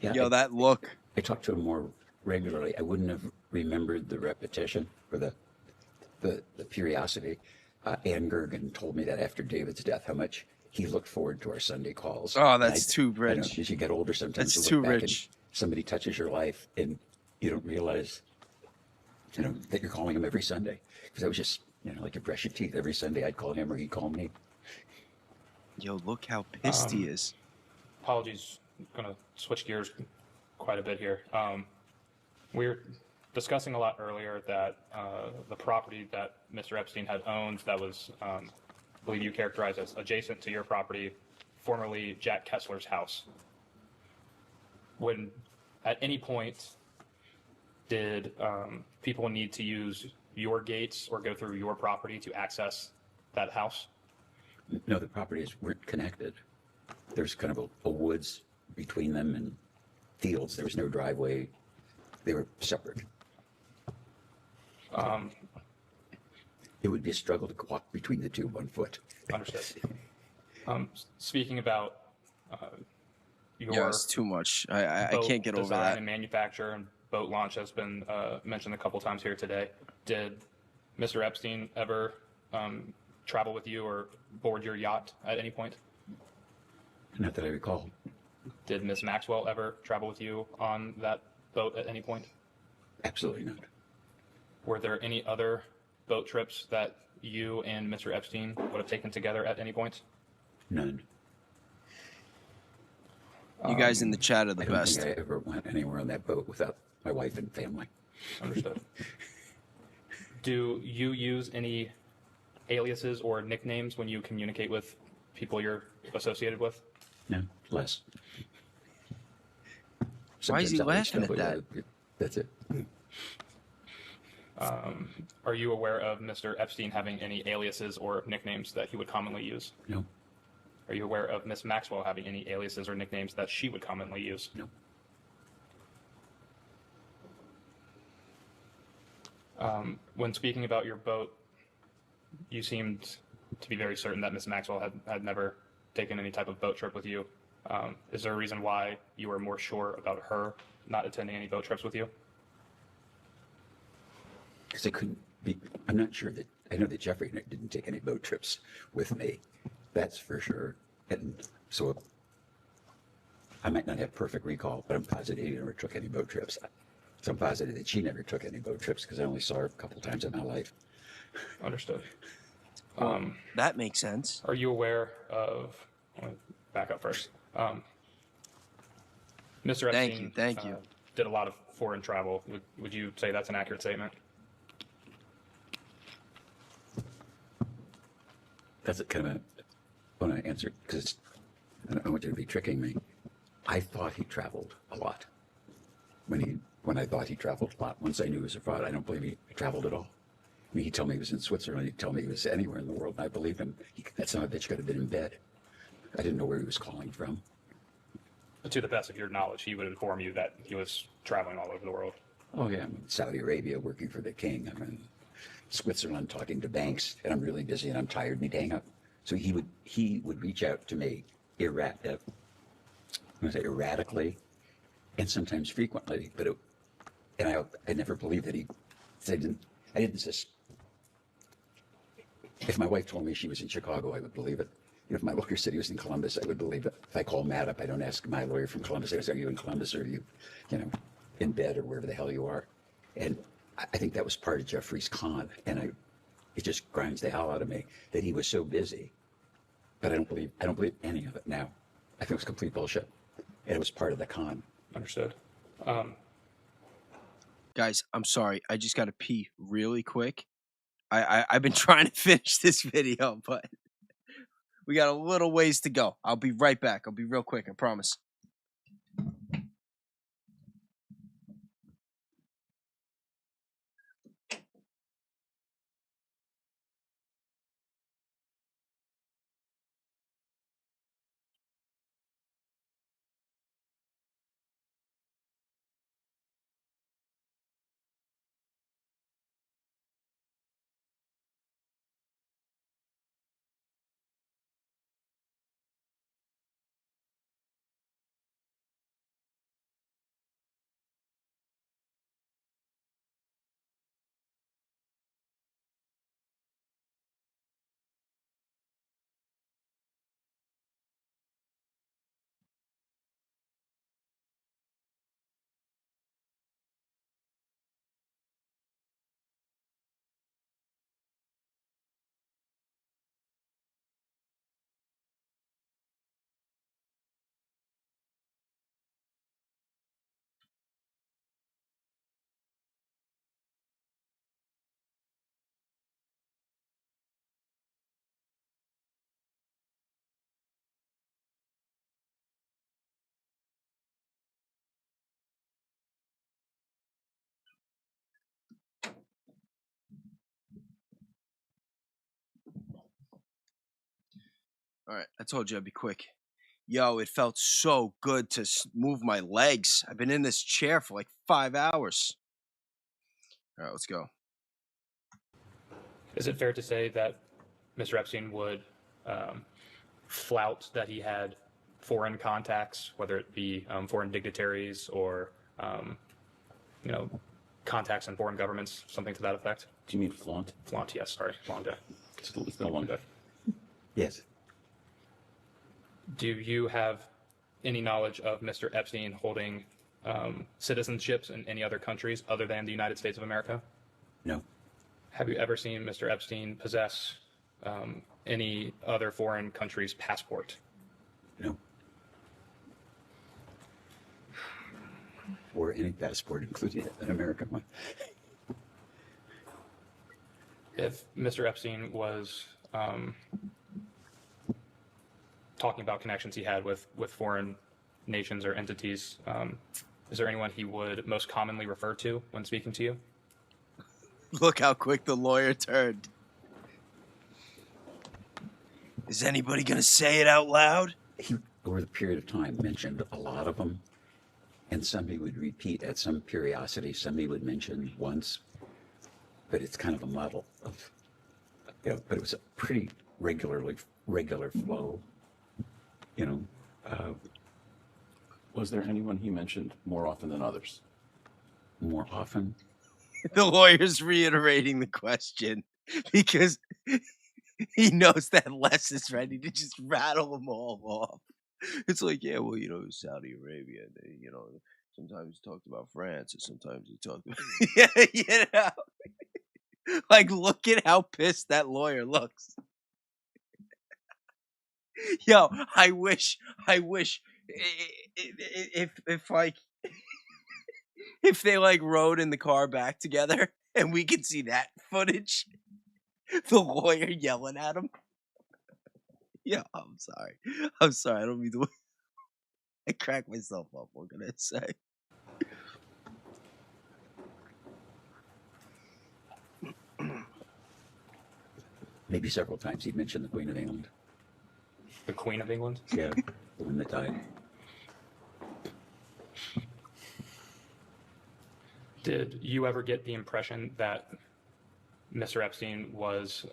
Yeah, Yo, that look. I talked to him more regularly. I wouldn't have remembered the repetition or the curiosity. Ann Gergen told me that after David's death, how much he looked forward to our Sunday calls. Oh, that's too I know, rich. as you get older, sometimes That's you look too back rich. and somebody touches your life and you don't realize, that you're calling him every Sunday. Because I was just, like you brush your teeth every Sunday. I'd call him or he'd call me. Yo, look how pissed he is. Apologies, I'm going to switch gears quite a bit here. We were discussing a lot earlier that the property that Mr. Epstein had owned that was, I believe you characterized as adjacent to your property, formerly Jack Kessler's house. When, at any point, did people need to use your gates or go through your property to access that house? No, the properties weren't connected. There's kind of a woods between them and fields. There was no driveway. They were separate. It would be a struggle to walk between the two 1 foot. Understood. Speaking about your Yeah, it's too much. I can't get over design that. and manufacture and boat launch has been mentioned a couple times here today. Did Mr. Epstein ever travel with you or board your yacht at any point? Not that I recall. Did Miss Maxwell ever travel with you on that boat at any point? Absolutely not. Were there any other boat trips that you and Mr. Epstein would have taken together at any point? None. You guys in the chat are the I don't best. think I ever went anywhere on that boat without my wife and family. Understood. Do you use any aliases or nicknames when you communicate with people you're associated with? No, less. Why is he Sometimes laughing at LHW, that? That's it. Are you aware of Mr. Epstein having any aliases or nicknames that he would commonly use? No, Are you aware of Miss Maxwell having any aliases or nicknames that she would commonly use? no. When speaking about your boat, you seemed to be very certain that Miss Maxwell had never taken any type of boat trip with you. Is there a reason why you were more sure about her not attending any boat trips with you? Because I couldn't be, I'm not sure that, I know that Jeffrey didn't take any boat trips with me. That's for sure. And so I might not have perfect recall, but I'm positive he never took any boat trips. So I'm positive that she never took any boat trips because I only saw her a couple times in my life. Understood. That makes sense. Are you aware of, let me back up first. Mr. Epstein Thank you. Did a lot of foreign travel. Would you say that's an accurate statement? That's kind of when I answered because I don't want you to be tricking me. I thought he traveled a lot. When I thought he traveled a lot, once I knew he was a fraud, I don't believe he traveled at all. I mean, he told me he was in Switzerland. He told me he was anywhere in the world, and I believed him. That son of a bitch could have been in bed. I didn't know where he was calling from. To the best of your knowledge, he would inform you that he was traveling all over the world. Oh yeah, I'm in Saudi Arabia working for the king. I'm in Switzerland talking to banks, and I'm really busy and I'm tired and he'd hang up. So he would reach out to me erratically and sometimes frequently, but I never believed that he said I didn't just. If my wife told me she was in Chicago, I would believe it. If my lawyer said he was in Columbus, I would believe it. If I call Matt up, I don't ask my lawyer from Columbus. I say, are you in Columbus or are you, in bed or wherever the hell you are? And I think that was part of Jeffrey's con. And it just grinds the hell out of me that he was so busy. But I don't believe any of it now. I think it was complete bullshit. And it was part of the con. Understood. Guys, I'm sorry. I just got to pee really quick. I've been trying to finish this video, but we got a little ways to go. I'll be right back. I'll be real quick, I promise. All right, I told you I'd be quick. Yo, it felt so good to move my legs. I've been in this chair for like 5 hours. All right, let's go. Is it fair to say that Mr. Epstein would flout that he had foreign contacts, whether it be foreign dignitaries or, contacts in foreign governments, something to that effect. Do you mean flaunt? Flaunt, yes, sorry, long day. It's been a long day. Yes. Do you have any knowledge of Mr. Epstein holding citizenships in any other countries other than the United States of America? No. Have you ever seen Mr. Epstein possess any other foreign country's passport? No. Or any passport, including an American one. If Mr. Epstein was talking about connections he had with foreign nations or entities, is there anyone he would most commonly refer to when speaking to you? Look how quick the lawyer turned. Is anybody going to say it out loud? He, over the period of time, mentioned a lot of them, and some he would repeat at some periodicity, some he would mention once, but it's kind of a model of, you know, but it was a pretty regular flow, you know. Was there anyone he mentioned more often than others? More often? The lawyer's reiterating the question because he knows that Les is ready to just rattle them all off. It's like, yeah, well, you know, Saudi Arabia, they, you know, sometimes he talked about France, or sometimes he talked about, yeah, you know, like, look at how pissed that lawyer looks. Yo, I wish, if like, if they like rode in the car back together and we could see that footage, the lawyer yelling at him. Yeah, I'm sorry. I don't mean to. I crack myself up. What can I say? Maybe several times he mentioned the Queen of England. The Queen of England? Yeah, the one that died. Did you ever get the impression that Mr. Epstein was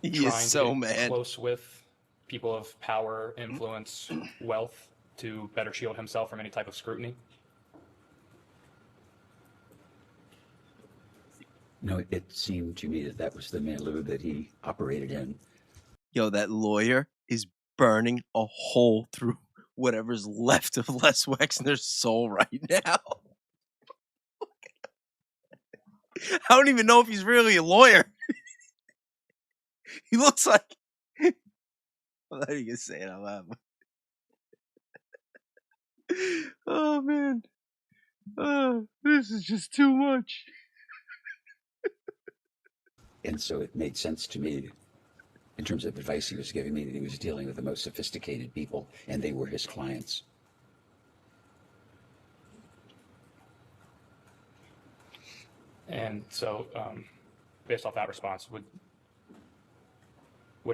He is so to get mad. close with people of power, influence, wealth to better shield himself from any type of scrutiny? No, it seemed to me that that was the milieu that he operated in. Yo, that lawyer is burning a hole through whatever's left of Les Wexner's soul right now. I don't even know if he's really a lawyer. He looks like... I'm not even gonna say it out loud. Oh, man. Oh, this is just too much. And so it made sense to me, in terms of advice he was giving me, that he was dealing with the most sophisticated people, and they were his clients. And so, based off that response, would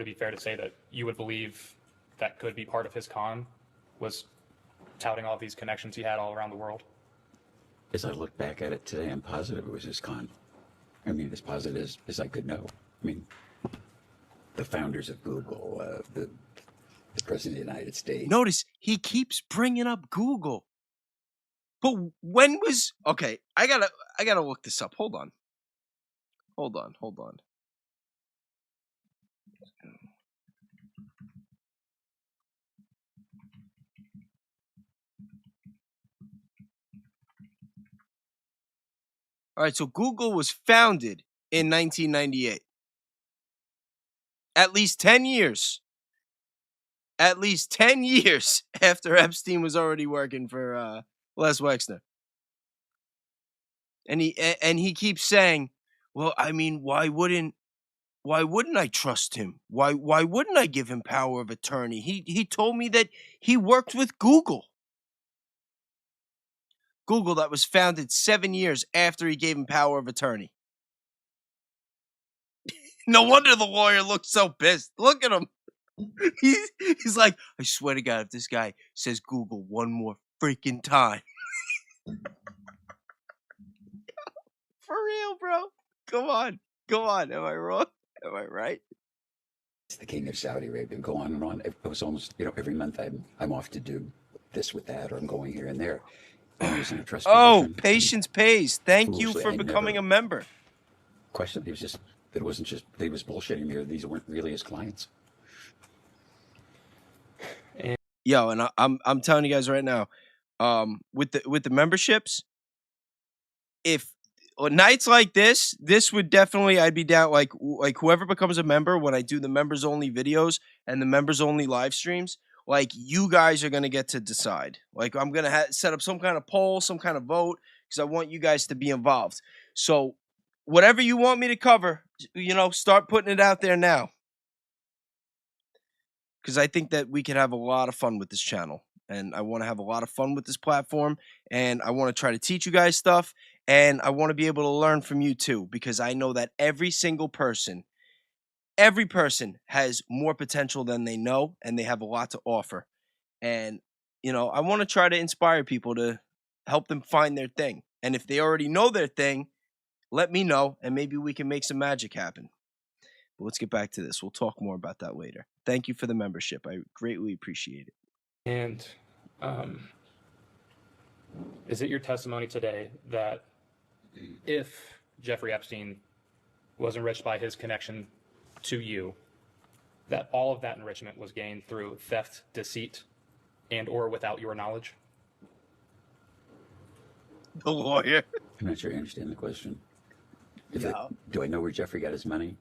it be fair to say that you would believe that could be part of his con, was touting all these connections he had all around the world? As I look back at it today, I'm positive it was his con. I mean, as positive as I could know. I mean, the founders of Google, the President of the United States. Notice he keeps bringing up Google. But when was... Okay, I gotta look this up. Hold on. All right, so Google was founded in 1998. At least 10 years. At least 10 years after Epstein was already working for Les Wexner. And he keeps saying, well, I mean, why wouldn't I trust him? Why wouldn't I give him power of attorney? He told me that he worked with Google. Google that was founded 7 years after he gave him power of attorney. No wonder the lawyer looked so pissed. Look at him. He's like, I swear to God, if this guy says Google one more freaking time. For real, bro. Come on. Am I wrong? Am I right? It's the king of Saudi Arabia, go on and on. It was almost, every month I'm off to do this with that, or I'm going here and there. He was in a trust Oh, position. patience pays. Thank you Foolishly, for I becoming never- a member. Question, it was just, that it wasn't just, that he was bullshitting me, or these weren't really his clients. Yo, and I'm telling you guys right now, with the memberships, if on nights like this would definitely, I'd be down, like whoever becomes a member, when I do the members only videos and the members only live streams, like you guys are gonna get to decide. Like I'm gonna set up some kind of poll, some kind of vote, because I want you guys to be involved. So whatever you want me to cover, start putting it out there now, because I think that we could have a lot of fun with this channel. And I want to have a lot of fun with this platform. And I want to try to teach you guys stuff. And I want to be able to learn from you too. Because I know that every person has more potential than they know. And they have a lot to offer. And, I want to try to inspire people to help them find their thing. And if they already know their thing, let me know. And maybe we can make some magic happen. But let's get back to this. We'll talk more about that later. Thank you for the membership. I greatly appreciate it. And is it your testimony today that if Jeffrey Epstein was enriched by his connection to you, that all of that enrichment was gained through theft, deceit, and or without your knowledge? The lawyer. I'm not sure I understand the question. Yeah. Do I know where Jeffrey got his money?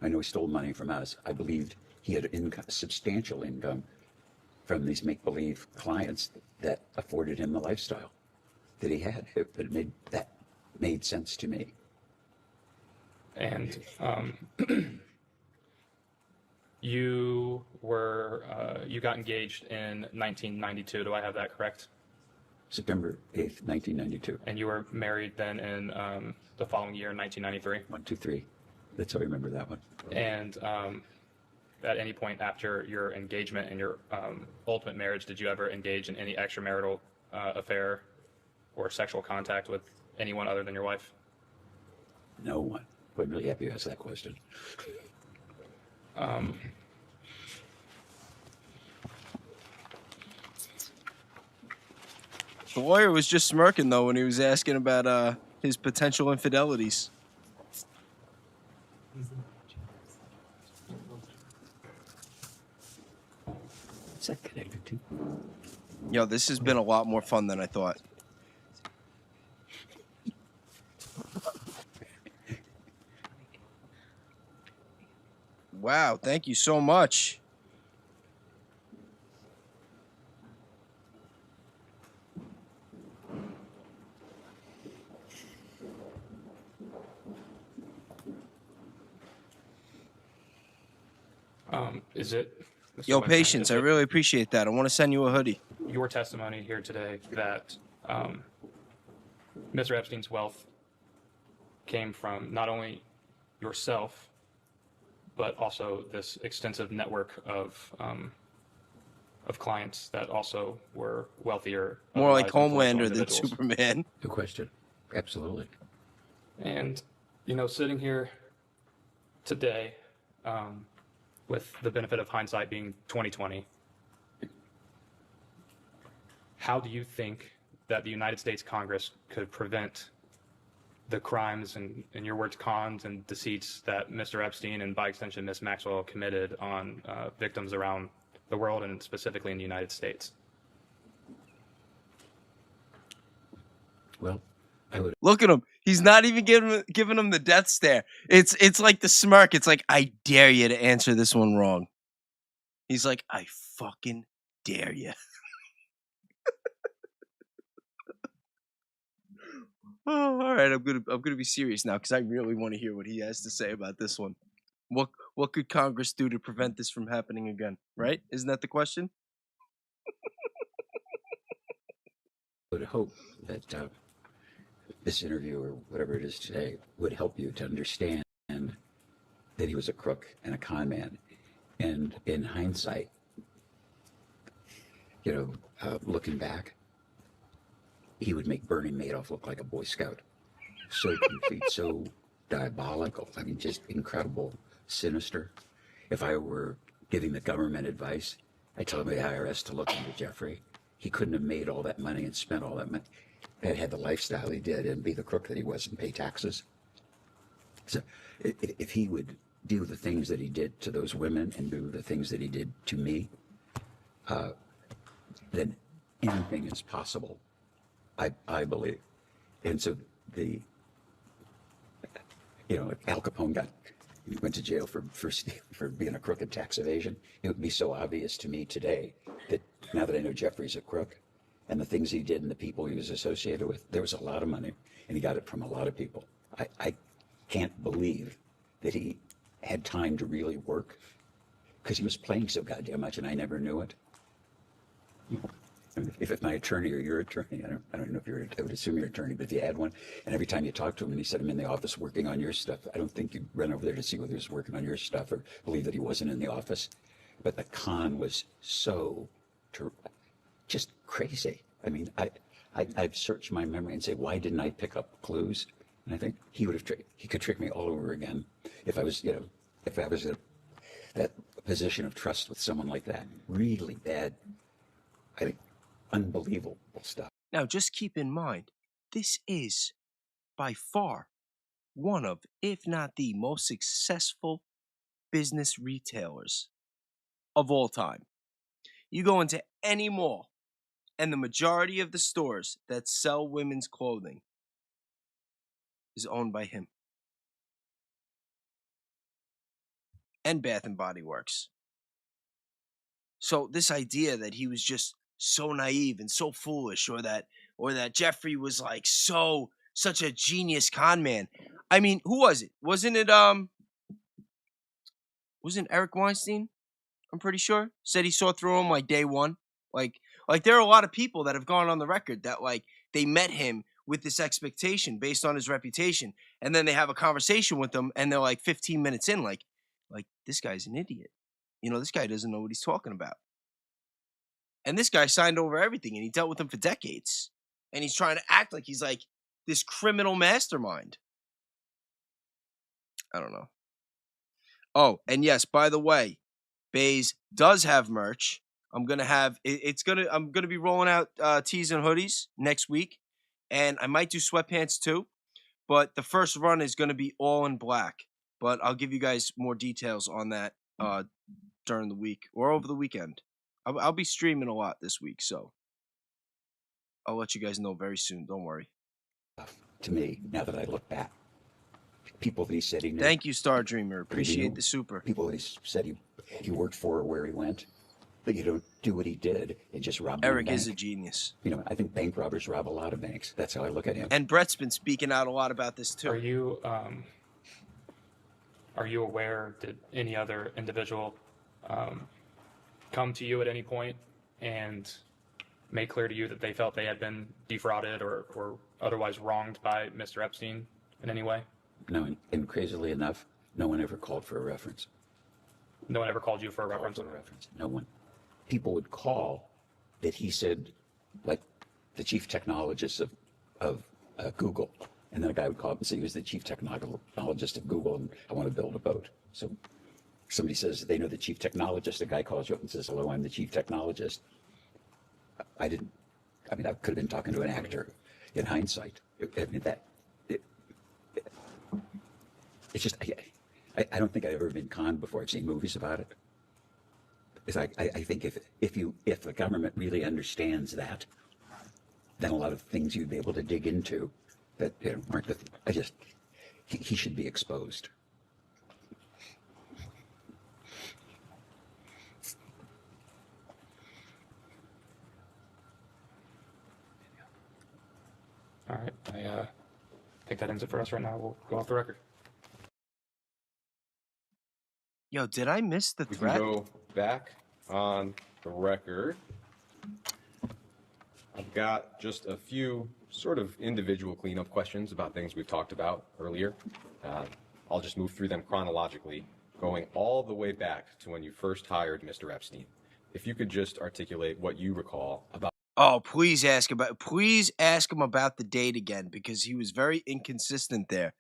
I know he stole money from us. I believed he had substantial income from these make-believe clients that afforded him the lifestyle that he had. That made sense to me. And you got engaged in 1992. Do I have that correct? September 8th, 1992. And you were married then in the following year, 1993? 1, 2, 3. That's how I remember that one. And at any point after your engagement and your ultimate marriage, did you ever engage in any extramarital affair or sexual contact with anyone other than your wife? No one. I'm really happy you asked that question. The lawyer was just smirking, though, when he was asking about his potential infidelities. What's that connected to? Yo, this has been a lot more fun than I thought. Wow, thank you so much. Is it? Yo, Mr. Wexner, patience, is I it really appreciate that. I want to send you a hoodie. your testimony here today that Mr. Epstein's wealth came from not only yourself, but also this extensive network of clients that also were wealthier. More like otherwise influential Homelander than individuals. Superman. Good question. Absolutely. And, sitting here today, with the benefit of hindsight being 2020, how do you think that the United States Congress could prevent the crimes and, in your words, cons and deceits that Mr. Epstein and by extension Ms. Maxwell committed on victims around the world and specifically in the United States? Well, I would. Look at him. He's not even giving him the death stare. It's like the smirk. It's like, I dare you to answer this one wrong. He's like, I fucking dare you. Oh, all right, I'm gonna be serious now because I really want to hear what he has to say about this one. What could Congress do to prevent this from happening again? Right? Isn't that the question? I would hope that this interview or whatever it is today would help you to understand that he was a crook and a con man. And in hindsight, looking back, he would make Bernie Madoff look like a Boy Scout. So complete, so diabolical. I mean, just incredible, sinister. If I were giving the government advice, I'd tell the IRS to look into Jeffrey he couldn't have made all that money and spent all that money, had the lifestyle he did and be the crook that he was and pay taxes. So if he would do the things that he did to those women and do the things that he did to me, then anything is possible, I believe. And so Al Capone went to jail for being a crook and tax evasion. It would be so obvious to me today that now that I know Jeffrey's a crook and the things he did and the people he was associated with, there was a lot of money and he got it from a lot of people. I can't believe that he had time to really work because he was playing so goddamn much and I never knew it. If my attorney or your attorney, I don't know if you're, I would assume you're an attorney, but if you had one, and every time you talk to him and he said, I'm in the office working on your stuff, I don't think you'd run over there to see whether he was working on your stuff or believe that he wasn't in the office. But the con was just crazy. I mean, I've searched my memory and say, why didn't I pick up clues? And I think he could trick me all over again if I was, if I was in that position of trust with someone like that. Really bad, I think, unbelievable stuff. Now, just keep in mind, this is by far one of, if not the most successful business retailers of all time. You go into any mall, and the majority of the stores that sell women's clothing is owned by him. And Bath and Body Works. So this idea that he was just so naive and so foolish, or that Jeffrey was like such a genius con man. I mean, who was it? Wasn't Eric Weinstein? I'm pretty sure said he saw through him like day one. Like there are a lot of people that have gone on the record that like they met him with this expectation based on his reputation, and then they have a conversation with him, and they're like 15 minutes in, like this guy's an idiot. This guy doesn't know what he's talking about. And this guy signed over everything, and he dealt with him for decades. And he's trying to act like he's like this criminal mastermind. I don't know. Oh, and yes, by the way, Bayes does have merch. I'm gonna be rolling out tees and hoodies next week, and I might do sweatpants too. But the first run is gonna be all in black. But I'll give you guys more details on that during the week or over the weekend. I'll be streaming a lot this week, so I'll let you guys know very soon. Don't worry. To me, now that I look back, people that he said he knew. Thank you, Star Dreamer. Appreciate the super. People that he said he worked for or where he went, but you don't do what he did and just rob. Eric is a genius. I think bank robbers rob a lot of banks. That's how I look at him. And Brett's been speaking out a lot about this too. Are you aware, did any other individual come to you at any point and make clear to you that they felt they had been defrauded or otherwise wronged by Mr. Epstein in any way? No, and crazily enough, no one ever called for a reference. No one ever called you for a reference? No one. People would call that he said, like the chief technologist of Google. And then a guy would call up and say he was the chief technologist of Google and I want to build a boat. So somebody says they know the chief technologist, the guy calls you up and says, hello, I'm the chief technologist. I could have been talking to an actor in hindsight. It's just, I don't think I've ever been conned before. I've seen movies about it. I think if the government really understands that, then a lot of things you'd be able to dig into that aren't he should be exposed. All right. I think that ends it for us right now. We'll go off the record. Yo, did I miss the threat? We can go back on the record. I've got just a few sort of individual cleanup questions about things we've talked about earlier. I'll just move through them chronologically, going all the way back to when you first hired Mr. Epstein. If you could just articulate what you recall about. Oh, please ask him about the date again, because he was very inconsistent there.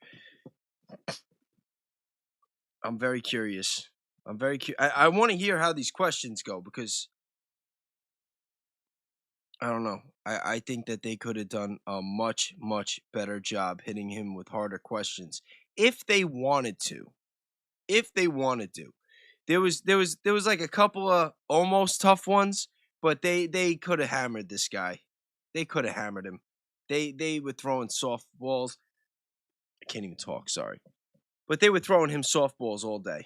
I'm very curious. I want to hear how these questions go, because I don't know. I think that they could have done a much, much better job hitting him with harder questions if they wanted to. If they wanted to. There was like a couple of almost tough ones, but they could have hammered this guy. They could have hammered him. They were throwing softballs. I can't even talk, sorry. But they were throwing him softballs all day.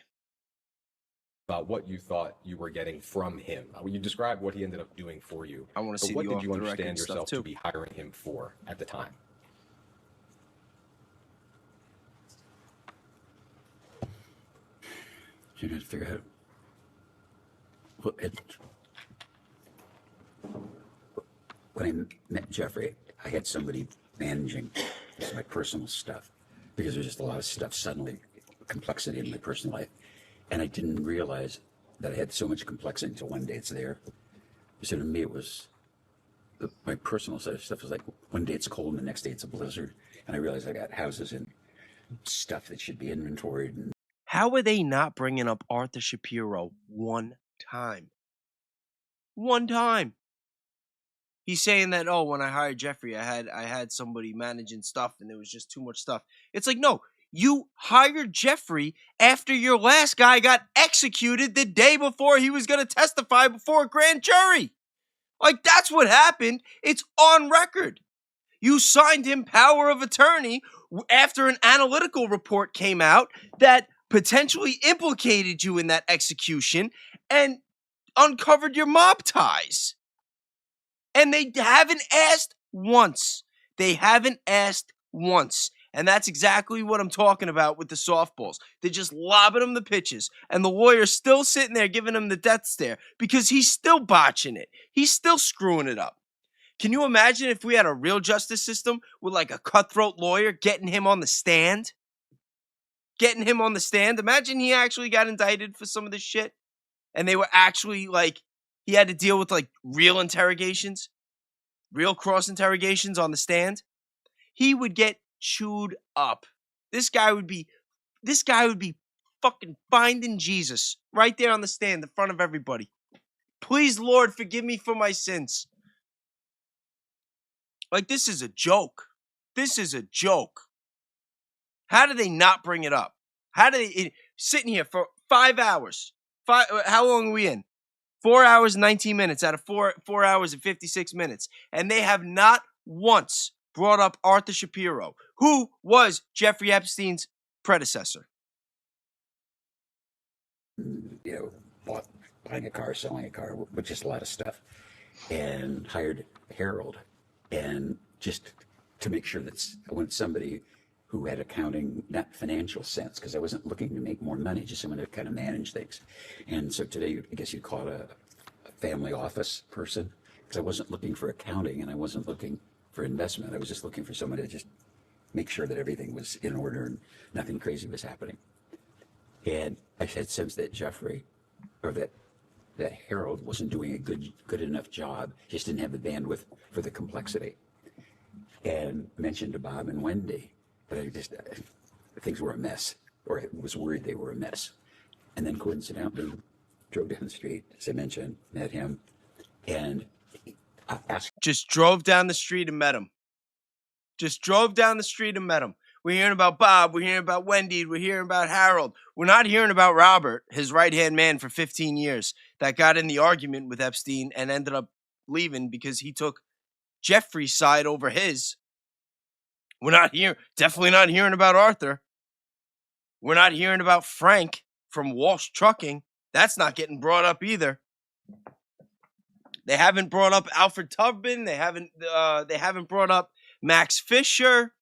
About what you thought you were getting from him. You described what he ended up doing for you. I want to see what the did off you the record understand stuff yourself too. to be hiring him for at the time? You got to figure out. Well, when I met Jeffrey, I had somebody managing my personal stuff because there's just a lot of stuff suddenly, complexity in my personal life. And I didn't realize that I had so much complexity until one day it's there. So to me, it was my personal side of stuff was like one day it's cold and the next day it's a blizzard. And I realized I got houses and stuff that should be inventoried. And How are they not bringing up Arthur Shapiro one time? One time. He's saying that, oh, when I hired Jeffrey, I had somebody managing stuff and there was just too much stuff. It's like, no, you hired Jeffrey after your last guy got executed the day before he was going to testify before a grand jury. Like, that's what happened. It's on record. You signed him power of attorney after an analytical report came out that potentially implicated you in that execution and uncovered your mob ties. And they haven't asked once. They haven't asked once. And that's exactly what I'm talking about with the softballs. They're just lobbing him the pitches. And the lawyer's still sitting there giving him the death stare because he's still botching it. He's still screwing it up. Can you imagine if we had a real justice system with like a cutthroat lawyer getting him on the stand? Getting him on the stand? Imagine he actually got indicted for some of this shit. And they were actually like, he had to deal with like real interrogations, real cross interrogations on the stand. He would get chewed up. This guy would be fucking finding Jesus right there on the stand in front of everybody. Please, Lord, forgive me for my sins. Like, this is a joke. This is a joke. How do they not bring it up? How do they sitting here for 5 hours? How long are we in? 4 hours and 19 minutes out of 4 hours and 56 minutes. And they have not once brought up Arthur Shapiro, who was Jeffrey Epstein's predecessor. you know, buying a car, selling a car, with just a lot of stuff, and hired Harold, and just to make sure that I wanted somebody who had accounting, not financial sense, because I wasn't looking to make more money, just someone to kind of manage things. And so today, I guess you'd call it a family office person, because I wasn't looking for accounting and I wasn't looking for investment. I was just looking for someone to just make sure that everything was in order and nothing crazy was happening. And I had sensed that Jeffrey, or that Harold wasn't doing a good enough job, just didn't have the bandwidth for the complexity. And mentioned to Bob and Wendy that things were a mess, or I was worried they were a mess. And then coincidentally, drove down the street, as I mentioned, met him, and I asked. Just drove down the street and met him. Just drove down the street and met him. We're hearing about Bob. We're hearing about Wendy. We're hearing about Harold. We're not hearing about Robert, his right-hand man for 15 years, that got in the argument with Epstein and ended up leaving because he took Jeffrey's side over his. We're not here. Definitely not hearing about Arthur. We're not hearing about Frank from Walsh Trucking. That's not getting brought up either. They haven't brought up Alfred Tubman. They haven't brought up Max Fisher.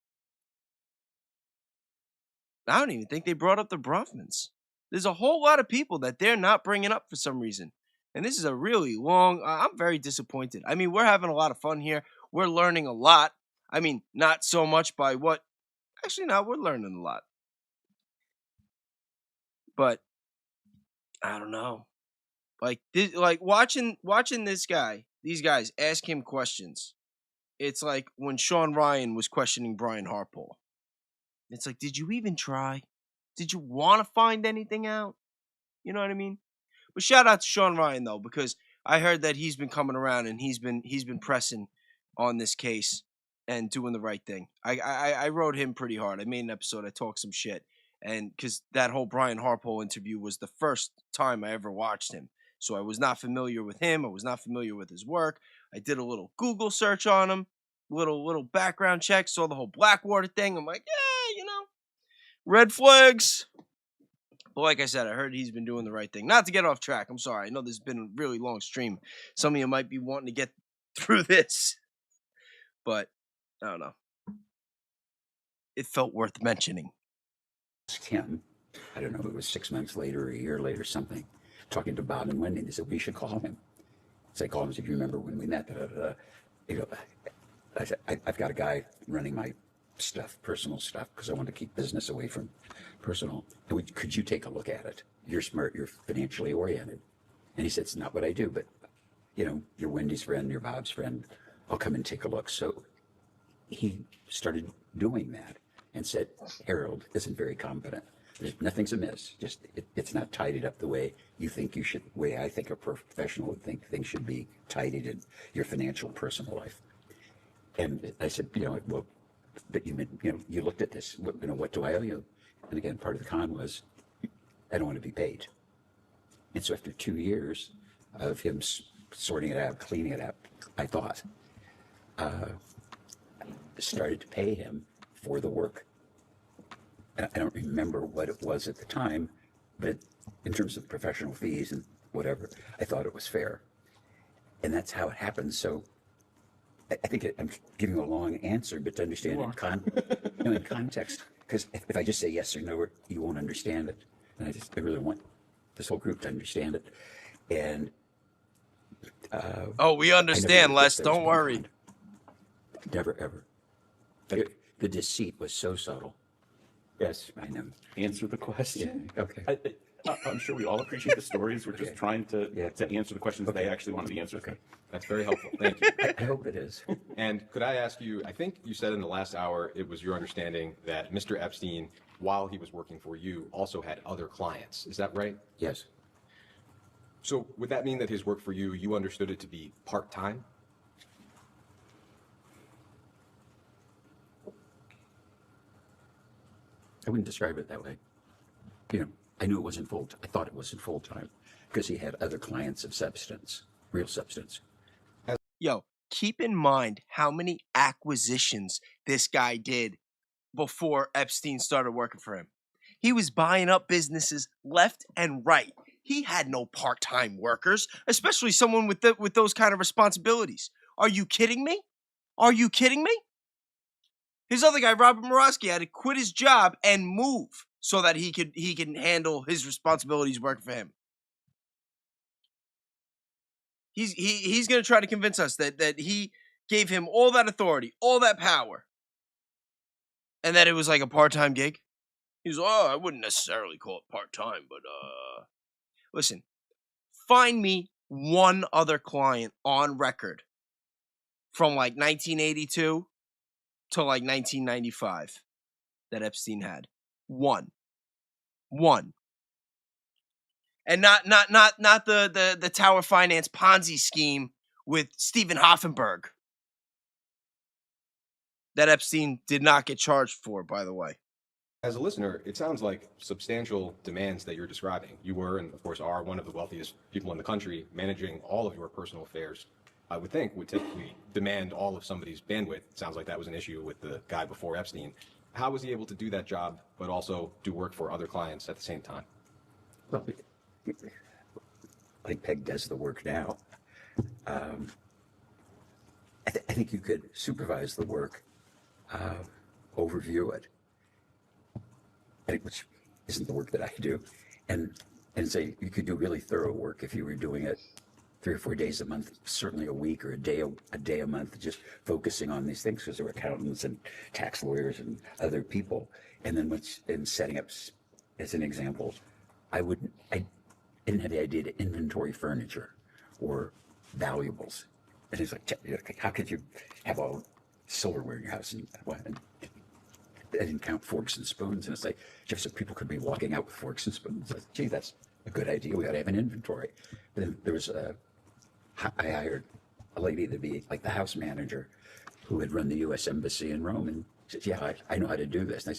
I don't even think they brought up the Bronfmans. There's a whole lot of people that they're not bringing up for some reason. And this is a really long, I'm very disappointed. I mean, we're having a lot of fun here. We're learning a lot. I mean, not so much by what, actually, no, we're learning a lot. But, I don't know. Like watching this guy, these guys ask him questions. It's like when Sean Ryan was questioning Brian Hartpole. It's like, did you even try? Did you want to find anything out? You know what I mean? But shout out to Sean Ryan, though, because I heard that he's been coming around and he's been pressing on this case and doing the right thing. I wrote him pretty hard. I made an episode. I talked some shit, and because that whole Brian Harpole interview was the first time I ever watched him, so I was not familiar with him. I was not familiar with his work. I did a little Google search on him, little background check, saw the whole Blackwater thing. I'm like, yeah, you know, red flags. But like I said, I heard he's been doing the right thing. Not to get off track. I'm sorry. I know this has been a really long stream. Some of you might be wanting to get through this, but I don't know. It felt worth mentioning. Him, I don't know if it was 6 months later or a year later, something, talking to Bob and Wendy. They said, we should call him. So I called him and said, you remember when we met? You know, I said, I've got a guy running my stuff, personal stuff, because I want to keep business away from personal. Could you take a look at it? You're smart, you're financially oriented. And he said, it's not what I do, but, you know, you're Wendy's friend, you're Bob's friend. I'll come and take a look. So he started doing that and said, Harold isn't very competent. Nothing's amiss. Just it's not tidied up the way you think you should, way I think a professional would think things should be tidied in your financial personal life. And I said, you know, well, but you know, you looked at this. You know, what do I owe you? And again, part of the con was, I don't want to be paid. And so after 2 years of him sorting it out, cleaning it out, I thought, started to pay him for the work. And I don't remember what it was at the time, but in terms of professional fees and whatever, I thought it was fair. And that's how it happened. So I think I'm giving a long answer, but to understand it in context, because if I just say yes or no, you won't understand it. And I really want this whole group to understand it. And oh, we understand, Les. Don't worry. Never, ever. The deceit was so subtle. Yes, I know. Answer the question. Yeah. Okay. I'm sure we all appreciate the stories. We're just trying to answer the questions they actually want to be answered. Okay. That's very helpful. Thank you. I hope it is. And could I ask you, I think you said in the last hour it was your understanding that Mr. Epstein, while he was working for you, also had other clients. Is that right? Yes. So would that mean that his work for you, you understood it to be part-time? I wouldn't describe it that way. You know, I knew it wasn't I thought it wasn't full-time because he had other clients of substance, real substance. Yo, keep in mind how many acquisitions this guy did before Epstein started working for him. He was buying up businesses left and right. He had no part-time workers, especially someone with those kind of responsibilities. Are you kidding me? Are you kidding me? His other guy, Robert Murawski, had to quit his job and move so that he can handle his responsibilities working for him. He's going to try to convince us that he gave him all that authority, all that power, and that it was like a part-time gig. He's, oh, I wouldn't necessarily call it part-time, but listen, find me one other client on record from like 1982 to like 1995 that Epstein had. One. And not the Tower Finance Ponzi scheme with Stephen Hoffenberg that Epstein did not get charged for, by the way. As a listener, it sounds like substantial demands that you're describing. You were, and of course are, one of the wealthiest people in the country, managing all of your personal affairs. I would think would typically demand all of somebody's bandwidth. It sounds like that was an issue with the guy before Epstein. How was he able to do that job, but also do work for other clients at the same time? Well, like Peg does the work now. I think you could supervise the work, overview it, which isn't the work that I do, and say you could do really thorough work if you were doing it 3 or 4 days a month, certainly a week or a day a month, just focusing on these things because there were accountants and tax lawyers and other people. And then in setting up, as an example, I didn't have the idea to inventory furniture or valuables. And it's like, how could you have all silverware in your house? And I didn't count forks and spoons. And it's like, just so people could be walking out with forks and spoons. Like, gee, that's a good idea. We ought to have an inventory. But then there was I hired a lady to be like the house manager who had run the U.S. Embassy in Rome, and she said, yeah, I know how to do this. And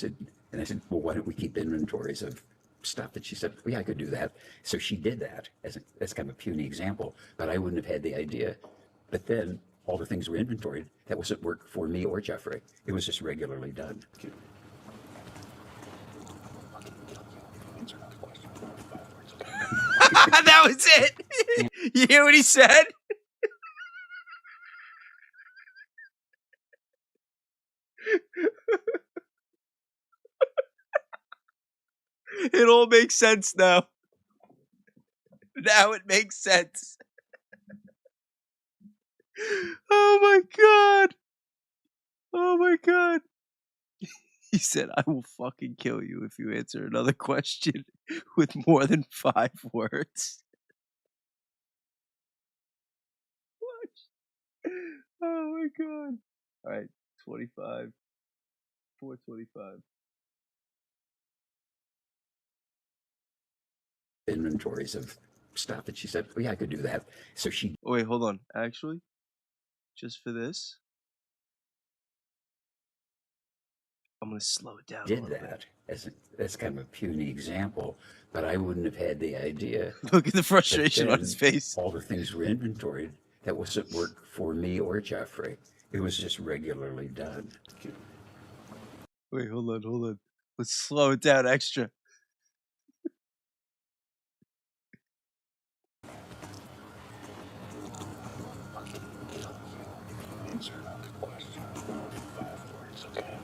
I said, well, why don't we keep inventories of stuff? And she said, well, yeah, I could do that. So she did that as kind of a puny example, but I wouldn't have had the idea. But then all the things were inventoried. That wasn't work for me or Jeffrey. It was just regularly done. That was it. You hear what he said? It all makes sense now. Now it makes sense. Oh my God. Oh my God. He said, I will fucking kill you if you answer another question with more than 5 words. What? Oh my God. All right, 25. 425. Inventories of stuff. And she said, well, yeah, I could do that. So she... Oh, wait, hold on. Actually, just for this, I'm going to slow it down a did little that as kind of a puny example, but I wouldn't have had the idea. Look at the frustration on his face. All the things were inventoried. That wasn't work for me or Jeffrey. It was just regularly done. Wait, hold on. Let's slow it down extra. Answer another question. 5 words, okay.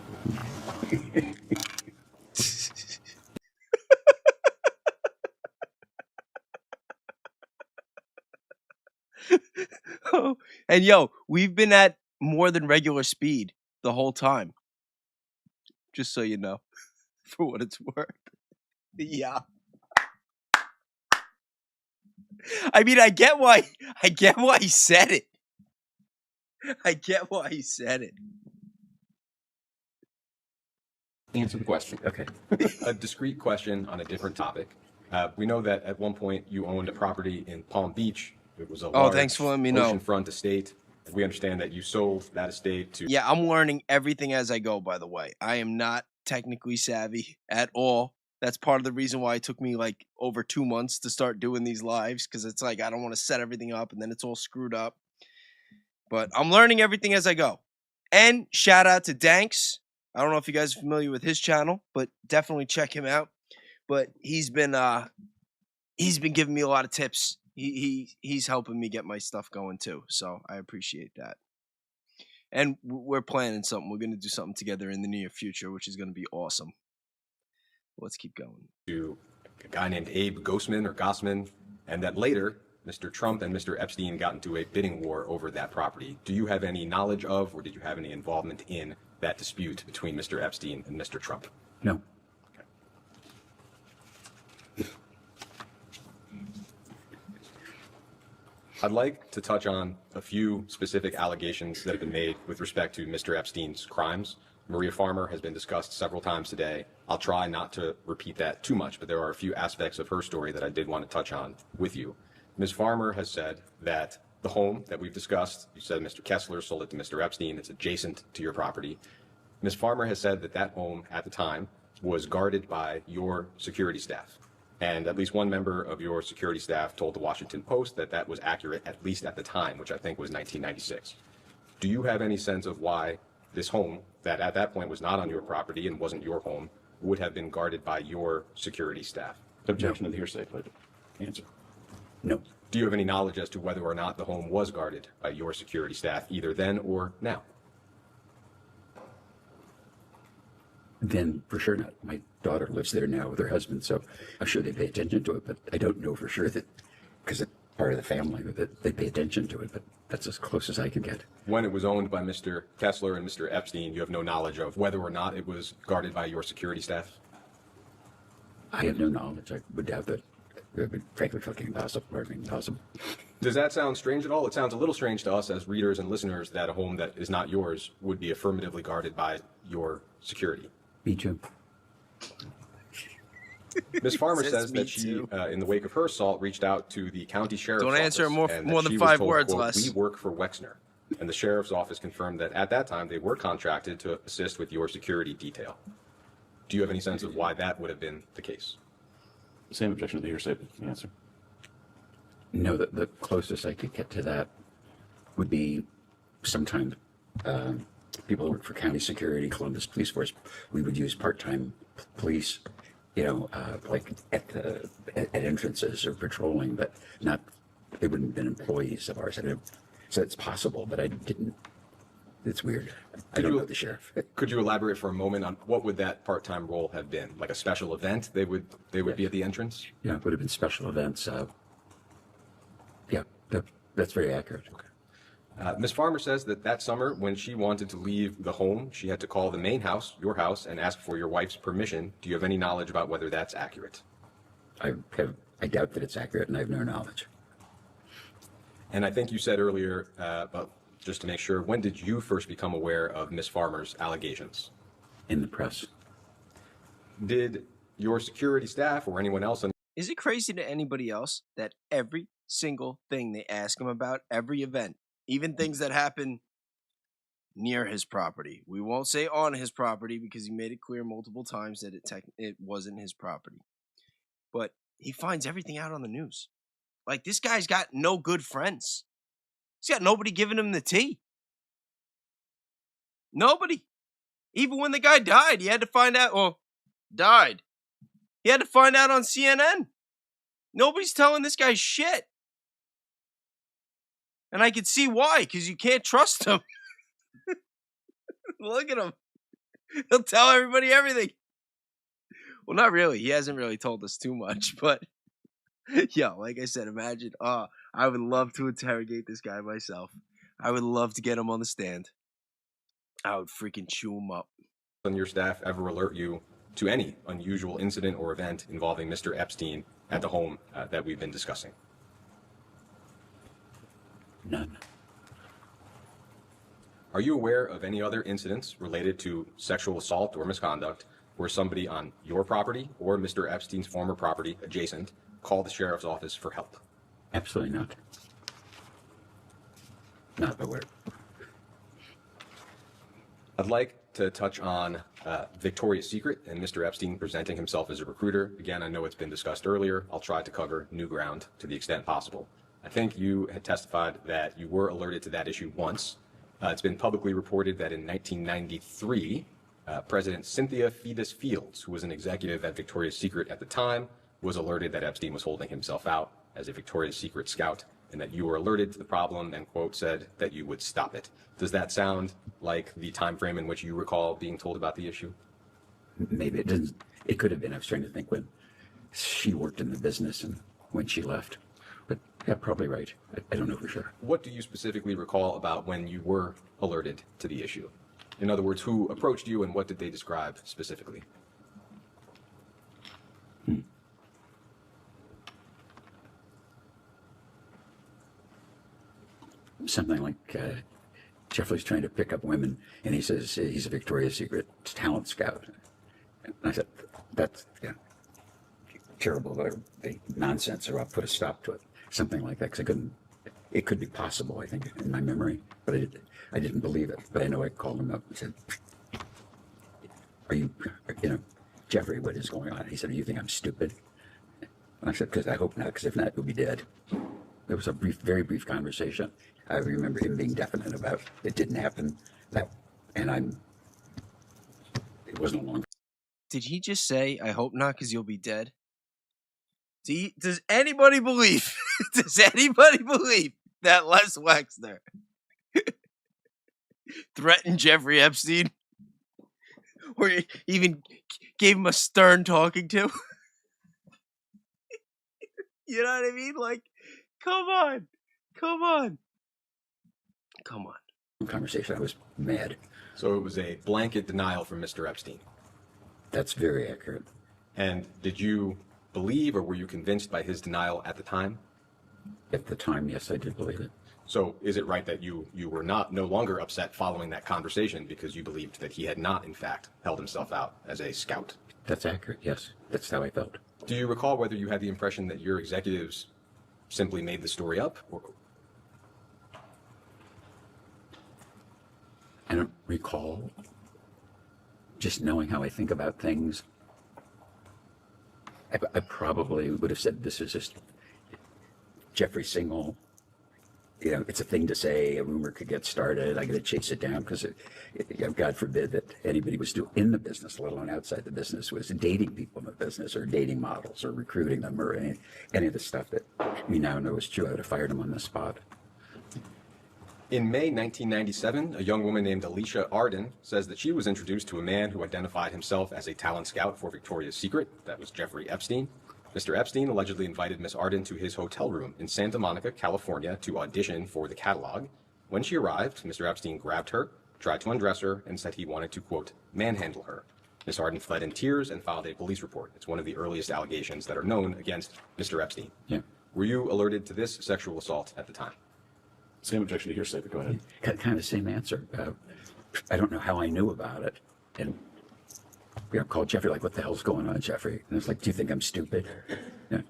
Oh, and yo, we've been at more than regular speed the whole time. Just so you know, for what it's worth. Yeah. I mean, I get why he said it. I get why he said it. Answer the question. Okay. A discrete question on a different topic. We know that at one point you owned a property in Palm Beach. It was a large thanks for letting me know. oceanfront estate. We understand that you sold that estate to... Yeah, I'm learning everything as I go, by the way. I am not technically savvy at all. That's part of the reason why it took me like over 2 months to start doing these lives, because it's like I don't want to set everything up and then it's all screwed up. But I'm learning everything as I go. And shout out to Danks. I don't know if you guys are familiar with his channel, but definitely check him out. But he's been giving me a lot of tips. He's helping me get my stuff going too, so I appreciate that. And we're planning something. We're going to do something together in the near future, which is going to be awesome. Let's keep going. To a guy named Abe Gossman, and that later Mr. Trump and Mr. Epstein got into a bidding war over that property. Do you have any knowledge of, or did you have any involvement in that dispute between Mr. Epstein and Mr. Trump? No. I'd like to touch on a few specific allegations that have been made with respect to Mr. Epstein's crimes. Maria Farmer has been discussed several times today. I'll try not to repeat that too much, but there are a few aspects of her story that I did want to touch on with you. Ms. Farmer has said that the home that we've discussed, you said Mr. Kessler sold it to Mr. Epstein, it's adjacent to your property. Ms. Farmer has said that that home at the time was guarded by your security staff. And at least one member of your security staff told the Washington Post that that was accurate, at least at the time, which I think was 1996. Do you have any sense of why this home, that at that point was not on your property and wasn't your home, would have been guarded by your security staff? Objection to the hearsay, please. Answer. No. Do you have any knowledge as to whether or not the home was guarded by your security staff, either then or now? Then for sure not. My daughter lives there now with her husband, so I'm sure they pay attention to it, but I don't know for sure that, because it's part of the family, that they pay attention to it, but that's as close as I can get. When it was owned by Mr. Kessler and Mr. Epstein, you have no knowledge of whether or not it was guarded by your security staff? I have no knowledge. I would doubt that. It would frankly fucking impossible. Does that sound strange at all? It sounds a little strange to us as readers and listeners that a home that is not yours would be affirmatively guarded by your security. Me too. Ms. Farmer Says says me that she, too. In the wake of her assault, reached out to the county sheriff's Don't office. answer in more and than that she was 5 told, words, quote, Les. "We work for Wexner." And the sheriff's office confirmed that at that time they were contracted to assist with your security detail. Do you have any sense of why that would have been the case? Same objection to the hearsay answer. No, the closest I could get to that would be sometimes people who work for county security, Columbus Police Force, we would use part-time police, like at entrances or patrolling, but not, they wouldn't have been employees of ours. So it's possible, but I didn't, it's weird. I don't know the sheriff. Could you elaborate for a moment on what would that part-time role have been? Like a special event? They would be at the entrance? Yeah, it would have been special events. Yeah, that's very accurate. Okay. Ms. Farmer says that summer, when she wanted to leave the home, she had to call the main house, your house, and ask for your wife's permission. Do you have any knowledge about whether that's accurate? I doubt that it's accurate, and I have no knowledge. And I think you said earlier, but just to make sure, when did you first become aware of Ms. Farmer's allegations? In the press. Did your security staff or anyone else? Is it crazy to anybody else that every single thing they ask him about, every event, even things that happen near his property, we won't say on his property because he made it clear multiple times that it wasn't his property, but he finds everything out on the news. Like, this guy's got no good friends. He's got nobody giving him the tea. Nobody. Even when the guy died, he had to find out, or died. He had to find out on CNN. Nobody's telling this guy shit. And I could see why, because you can't trust him. Look at him. He'll tell everybody everything. Well, not really. He hasn't really told us too much, but yeah, like I said, imagine, I would love to interrogate this guy myself. I would love to get him on the stand. I would freaking chew him up. On your staff ever alert you to any unusual incident or event involving Mr. Epstein at the home that we've been discussing? None. Are you aware of any other incidents related to sexual assault or misconduct where somebody on your property or Mr. Epstein's former property adjacent called the sheriff's office for help? Absolutely not. Not aware. I'd like to touch on Victoria's Secret and Mr. Epstein presenting himself as a recruiter. Again, I know it's been discussed earlier. I'll try to cover new ground to the extent possible. I think you had testified that you were alerted to that issue once. It's been publicly reported that in 1993, President Cynthia Phoebus Fields, who was an executive at Victoria's Secret at the time, was alerted that Epstein was holding himself out as a Victoria's Secret scout, and that you were alerted to the problem and, quote, said that you would stop it. Does that sound like the time frame in which you recall being told about the issue? Maybe it didn't. It could have been. I was trying to think when she worked in the business and when she left. But yeah, probably right. I don't know for sure. What do you specifically recall about when you were alerted to the issue? In other words, who approached you and what did they describe specifically? Something like Jeffrey's trying to pick up women, and he says he's a Victoria's Secret talent scout. And I said, that's terrible, the nonsense, or I'll put a stop to it. Something like that, because I couldn't. It could be possible, I think, in my memory, but I didn't believe it. But I know I called him up and said, "Are you, Jeffrey? What is going on?" And he said, "Do you think I'm stupid?" And I said, "Because I hope not. Because if not, you'll be dead." There was a very brief conversation. I remember him being definite about it didn't happen. It wasn't a long. Did he just say, "I hope not, because you'll be dead"? Does anybody believe? Does anybody believe that Les Wexner threatened Jeffrey Epstein, or even gave him a stern talking to? You know what I mean? Like, come on. Conversation. I was mad. So it was a blanket denial from Mr. Epstein. That's very accurate. And did you believe or were you convinced by his denial at the time? At the time, yes, I did believe it. So is it right that you were no longer upset following that conversation because you believed that he had not, in fact, held himself out as a scout? That's accurate, yes. That's how I felt. Do you recall whether you had the impression that your executives simply made the story up? Or... I don't recall. Just knowing how I think about things, I probably would have said this is just Jeffrey Single. You know, it's a thing to say, a rumor could get started, I gotta chase it down because God forbid that anybody was doing in the business, let alone outside the business, was dating people in the business or dating models or recruiting them or any of the stuff that we now know is true. I would have fired him on the spot. In May 1997, a young woman named Alicia Arden says that she was introduced to a man who identified himself as a talent scout for Victoria's Secret. That was Jeffrey Epstein. Mr. Epstein allegedly invited Miss Arden to his hotel room in Santa Monica, California, to audition for the catalog. When she arrived, Mr. Epstein grabbed her, tried to undress her, and said he wanted to, quote, manhandle her. Miss Arden fled in tears and filed a police report. It's one of the earliest allegations that are known against Mr. Epstein. Yeah. Were you alerted to this sexual assault at the time? Same objection to hearsay, but go ahead. Kind of the same answer. I don't know how I knew about it. And you know, called Jeffrey, like, what the hell's going on, Jeffrey? And I was like, do you think I'm stupid? Yeah.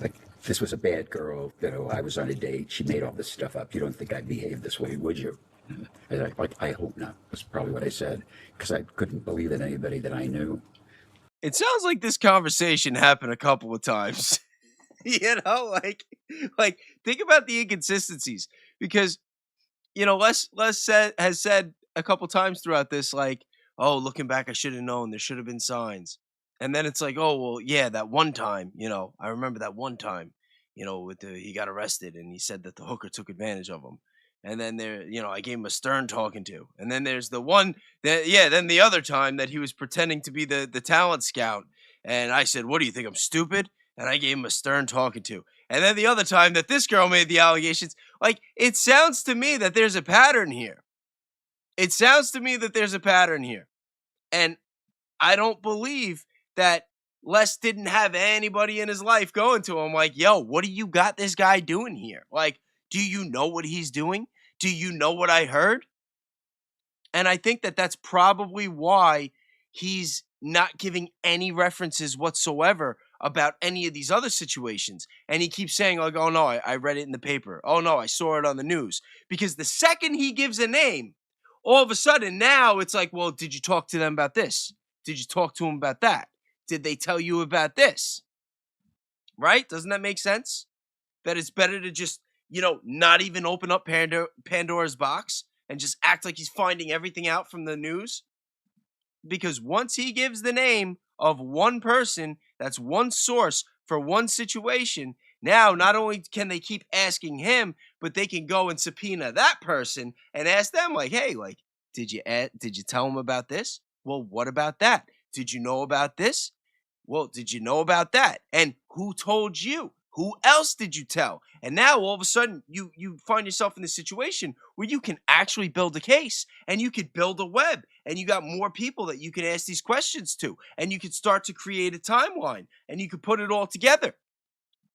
Like, this was a bad girl. You know, I was on a date. She made all this stuff up. You don't think I'd behave this way, would you? I hope not. That's probably what I said, because I couldn't believe in anybody that I knew. It sounds like this conversation happened a couple of times. You know, like think about the inconsistencies, because, you know, Les has said a couple times throughout this, like, oh, looking back, I should have known. There should have been signs. And then it's like, oh, well, yeah, that one time, you know, I remember that one time, you know, he got arrested and he said that the hooker took advantage of him. And then you know, I gave him a stern talking to. And then there's the one that, yeah, then the other time that he was pretending to be the talent scout. And I said, what do you think? I'm stupid? And I gave him a stern talking to. And then the other time that this girl made the allegations, like, it sounds to me that there's a pattern here. It sounds to me that there's a pattern here. And I don't believe that Les didn't have anybody in his life going to him like, yo, what do you got this guy doing here? Like, do you know what he's doing? Do you know what I heard? And I think that that's probably why he's not giving any references whatsoever about any of these other situations. And he keeps saying, like, oh, no, I read it in the paper. Oh, no, I saw it on the news. Because the second he gives a name, all of a sudden now it's like, well, did you talk to them about this? Did you talk to them about that? Did they tell you about this? Right? Doesn't that make sense? That it's better to just, you know, not even open up Pandora's box and just act like he's finding everything out from the news? Because once he gives the name of one person, that's one source for one situation, now not only can they keep asking him, but they can go and subpoena that person and ask them, like, hey, like, did you tell him about this? Well, what about that? Did you know about this? Well, did you know about that? And who told you? Who else did you tell? And now all of a sudden you find yourself in this situation where you can actually build a case and you could build a web and you got more people that you can ask these questions to and you could start to create a timeline and you could put it all together.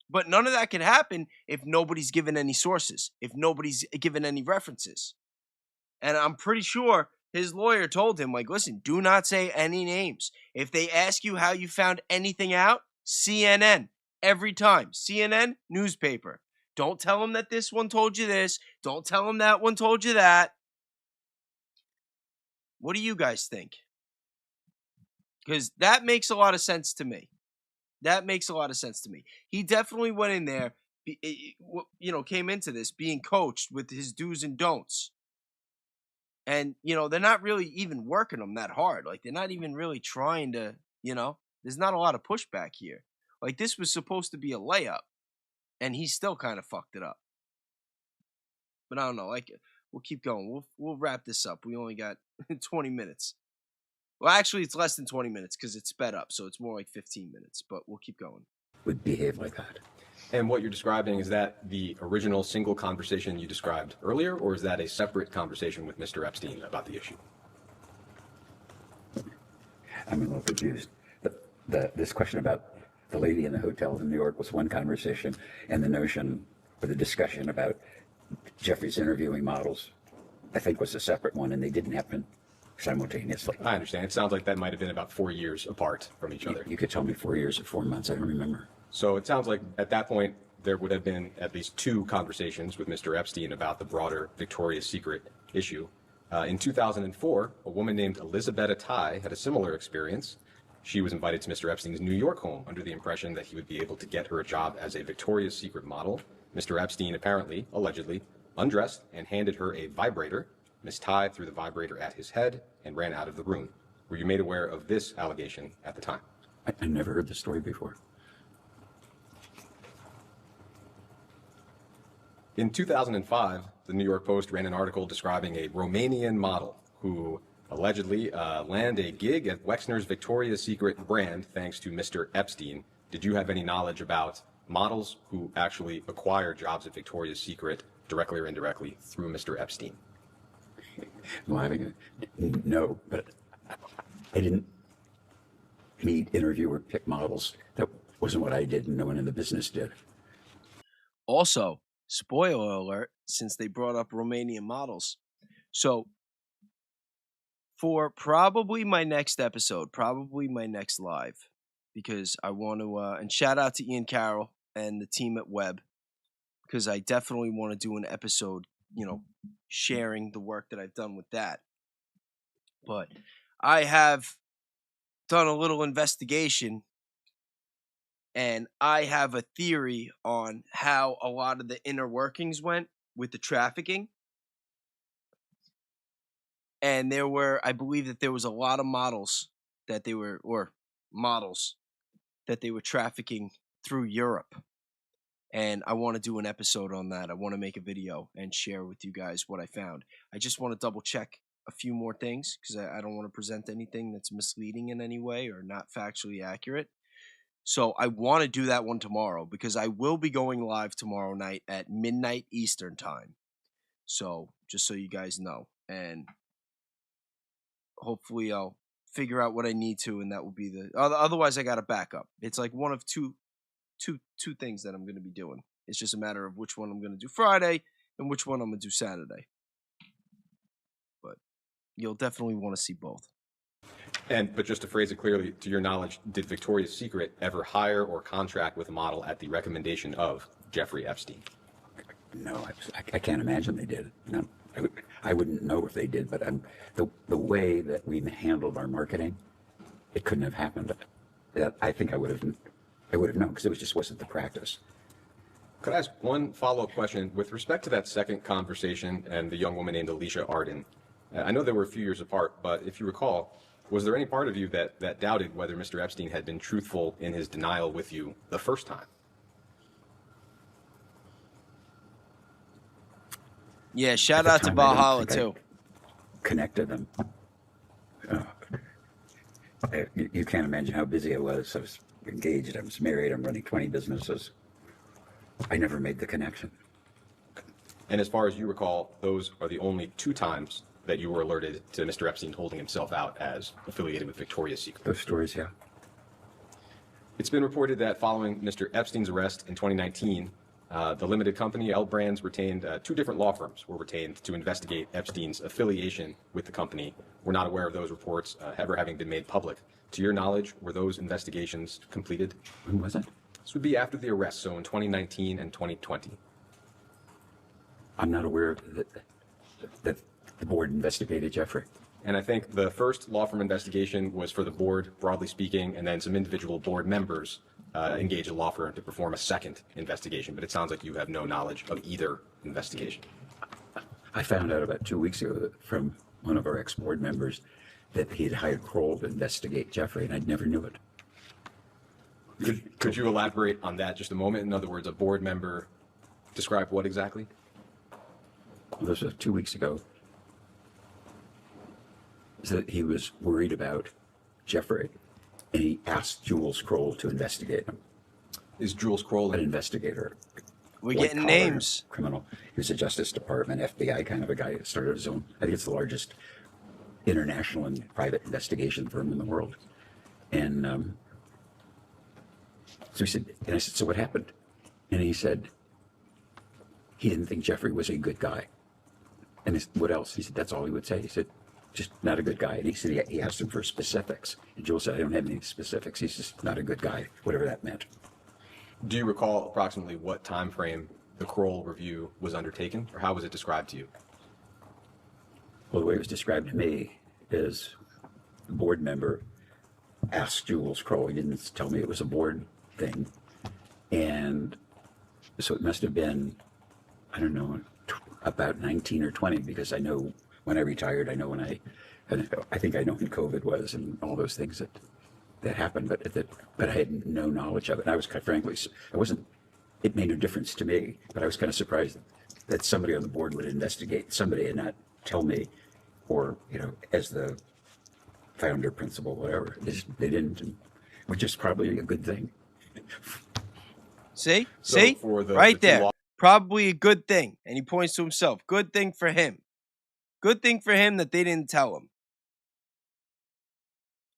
But none of that can happen if nobody's given any sources, if nobody's given any references. And I'm pretty sure his lawyer told him, like, listen, do not say any names. If they ask you how you found anything out, CNN. Every time. CNN, newspaper. Don't tell them that this one told you this. Don't tell them that one told you that. What do you guys think? Because that makes a lot of sense to me. That makes a lot of sense to me. He definitely went in there, you know, came into this being coached with his do's and don'ts. And, you know, they're not really even working him that hard. Like, they're not even really trying to, you know, there's not a lot of pushback here. Like, this was supposed to be a layup, and he still kind of fucked it up. But I don't know. Like, we'll keep going. We'll wrap this up. We only got 20 minutes. Well, actually, it's less than 20 minutes because it's sped up, so it's more like 15 minutes. But we'll keep going. Would behave like that. And what you're describing, is that the original single conversation you described earlier, or is that a separate conversation with Mr. Epstein about the issue? I'm a little confused. But this question about the lady in the hotel in New York was one conversation, and the notion or the discussion about Jeffrey's interviewing models, I think, was a separate one, and they didn't happen simultaneously. I understand. It sounds like that might have been about 4 years apart from each other. You could tell me 4 years or 4 months. I don't remember. So it sounds like at that point, there would have been at least 2 conversations with Mr. Epstein about the broader Victoria's Secret issue. In 2004, a woman named Elizabeth Ty had a similar experience. She was invited to Mr. Epstein's New York home under the impression that he would be able to get her a job as a Victoria's Secret model. Mr. Epstein apparently, allegedly, undressed and handed her a vibrator. Ms. Ty threw the vibrator at his head and ran out of the room. Were you made aware of this allegation at the time? I never heard the story before. In 2005, the New York Post ran an article describing a Romanian model who allegedly landed a gig at Wexner's Victoria's Secret brand thanks to Mr. Epstein. Did you have any knowledge about models who actually acquire jobs at Victoria's Secret directly or indirectly through Mr. Epstein? Well, no, but I didn't meet, interview, or pick models. That wasn't what I did, and no one in the business did. Also, spoiler alert, since they brought up Romanian models. So, for probably my next episode, probably my next live, because I want to, and shout out to Ian Carroll and the team at Web, because I definitely want to do an episode, you know, sharing the work that I've done with that. But I have done a little investigation, and I have a theory on how a lot of the inner workings went with the trafficking. And there were, I believe that there was a lot of models that they were, or models that they were trafficking through Europe. And I want to do an episode on that. I want to make a video and share with you guys what I found. I just want to double check a few more things because I don't want to present anything that's misleading in any way or not factually accurate. So I want to do that one tomorrow because I will be going live tomorrow night at midnight Eastern time. So just so you guys know. And hopefully I'll figure out what I need to, and that will be the otherwise I got a backup. It's like one of two things that I'm going to be doing. It's just a matter of which one I'm going to do Friday and which one I'm going to do Saturday. But you'll definitely want to see both. But just to phrase it clearly, to your knowledge, did Victoria's Secret ever hire or contract with a model at the recommendation of Jeffrey Epstein? No, I can't imagine they did. No, I wouldn't know if they did, but the way that we handled our marketing, it couldn't have happened. I think I would have known because it just wasn't the practice. Could I ask one follow-up question? With respect to that second conversation and the young woman named Alicia Arden, I know they were a few years apart, but if you recall, was there any part of you that doubted whether Mr. Epstein had been truthful in his denial with you the first time? Yeah, shout out to Valhalla too. Connected them. You can't imagine how busy I was. I was engaged. I was married. I'm running 20 businesses. I never made the connection. And as far as you recall, those are the only 2 times that you were alerted to Mr. Epstein holding himself out as affiliated with Victoria's Secret. Those stories, yeah. It's been reported that following Mr. Epstein's arrest in 2019, the limited company, L Brands, retained 2 different law firms were retained to investigate Epstein's affiliation with the company. We're not aware of those reports ever having been made public. To your knowledge, were those investigations completed? When was it? This would be after the arrest, so in 2019 and 2020. I'm not aware that the board investigated Jeffrey. And I think the first law firm investigation was for the board, broadly speaking, and then some individual board members engaged a law firm to perform a second investigation. But it sounds like you have no knowledge of either investigation. I found out about 2 weeks ago from one of our ex-board members that he had hired Kroll to investigate Jeffrey, and I never knew it. Could you elaborate on that just a moment? In other words, a board member describe what exactly? Well, this was 2 weeks ago. That he was worried about Jeffrey, and he asked Jules Kroll to investigate him. Is Jules Kroll an investigator? We're getting names. Criminal. He was a Justice Department, FBI kind of a guy. Started his own. I think it's the largest international and private investigation firm in the world. And so he said, and I said, so what happened? And he said, he didn't think Jeffrey was a good guy. And what else? He said, that's all he would say. He said, just not a good guy. And he said he asked him for specifics. And Joel said, I don't have any specifics. He's just not a good guy, whatever that meant. Do you recall approximately what time frame the Kroll review was undertaken, or how was it described to you? Well, the way it was described to me is the board member asked Jules Kroll. He didn't tell me it was a board thing. And so it must have been, I don't know, about 19 or 20, because I know when I retired, I know when I think I know when COVID was and all those things that happened, but I had no knowledge of it. And I was frankly, it made no difference to me, but I was kind of surprised that somebody on the board would investigate somebody and not tell me, or, as the founder, principal, whatever. They didn't, which is probably a good thing. See? So See? for the Right two there. Probably a good thing. And he points to himself. Good thing for him. Good thing for him that they didn't tell him.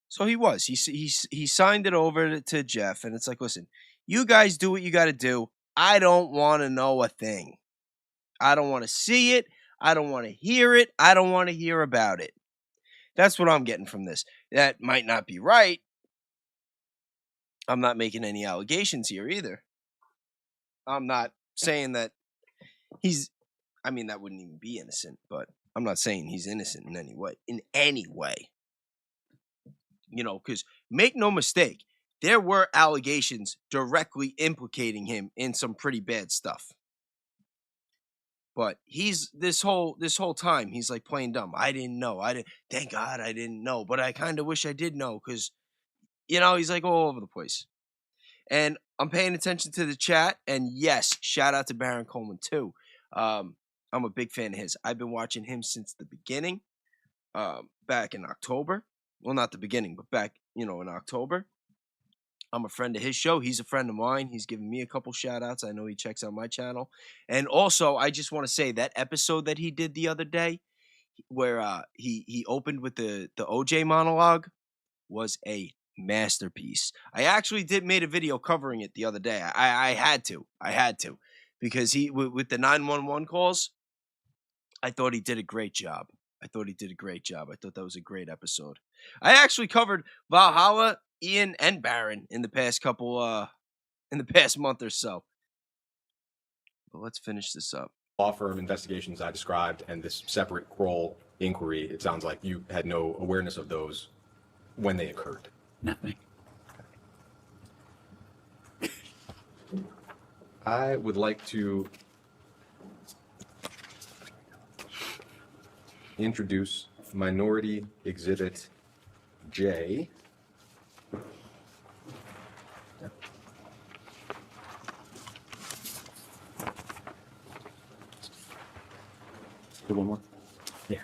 So he was. He signed it over to Jeff, and it's like, listen, you guys do what you got to do. I don't want to know a thing. I don't want to see it. I don't want to hear it. I don't want to hear about it. That's what I'm getting from this. That might not be right. I'm not making any allegations here either. I'm not saying that that wouldn't even be innocent, but I'm not saying he's innocent in any way. Because make no mistake, there were allegations directly implicating him in some pretty bad stuff. But he's this whole time he's like playing dumb. I didn't know. Thank God I didn't know. But I kind of wish I did know, because he's like all over the place. And I'm paying attention to the chat. And yes, shout out to Baron Coleman too. I'm a big fan of his. I've been watching him since the beginning. Back in October. Well, not the beginning, but back, in October. I'm a friend of his show. He's a friend of mine. He's given me a couple shout outs. I know he checks out my channel. And also, I just want to say that episode that he did the other day, where he opened with the OJ monologue, was a masterpiece. I actually made a video covering it the other day. I had to, because with the 911 calls, I thought he did a great job. I thought that was a great episode. I actually covered Valhalla, Ian, and Baron in the past month or so. But let's finish this up. Law firm investigations I described and this separate Kroll inquiry, it sounds like you had no awareness of those when they occurred. Nothing. I would like to introduce Minority Exhibit J. Do one more? Yeah.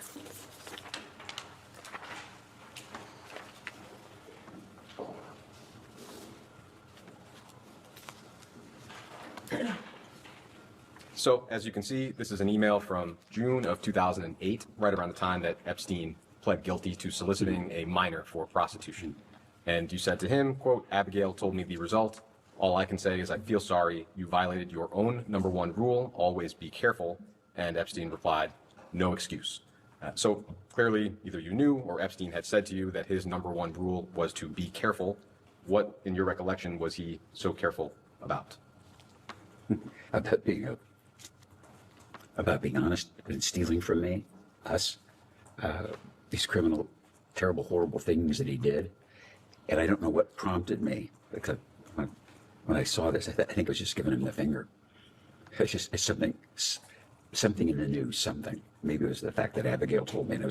So, as you can see, this is an email from June of 2008, right around the time that Epstein pled guilty to soliciting a minor for prostitution. And you said to him, quote, Abigail told me the result. All I can say is I feel sorry. You violated your own #1 rule, always be careful. And Epstein replied, no excuse. So clearly, either you knew or Epstein had said to you that his #1 rule was to be careful. What, in your recollection, was he so careful about? About being honest and stealing from me, us, these criminal, terrible, horrible things that he did. And I don't know what prompted me, because when I saw this, I think I was just giving him the finger. It's something in the news, something. Maybe it was the fact that Abigail told me, and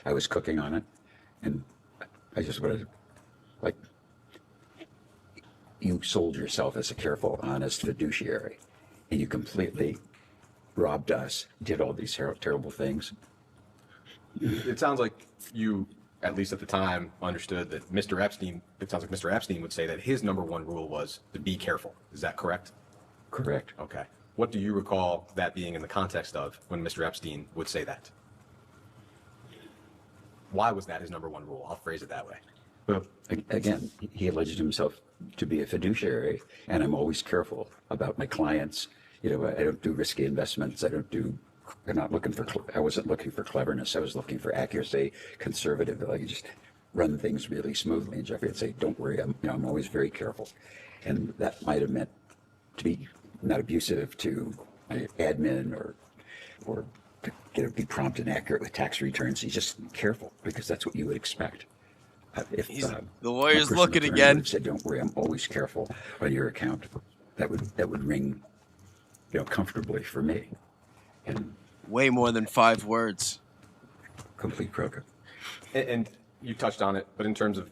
I was cooking on it, and I just wanted, like, you sold yourself as a careful, honest fiduciary, and you completely robbed us, did all these terrible things. It sounds like you, at least at the time, understood that Mr. Epstein would say that his #1 rule was to be careful. Is that correct? Correct. Okay. What do you recall that being in the context of when Mr. Epstein would say that? Why was that his #1 rule? I'll phrase it that way. Well, again, he alleged himself to be a fiduciary, and I'm always careful about my clients You know, I don't do risky investments. I wasn't looking for cleverness. I was looking for accuracy, conservative. I could just run things really smoothly. And Jeffrey would say, don't worry, I'm always very careful. And that might have meant to be not abusive to my admin or to be prompt and accurate with tax returns. He's just careful because that's what you would expect. If the lawyer's my personal looking attorney again. would have said, don't worry, I'm always careful on your account. That would ring, comfortably for me. And Way more than 5 words. complete croaker. And you touched on it, but in terms of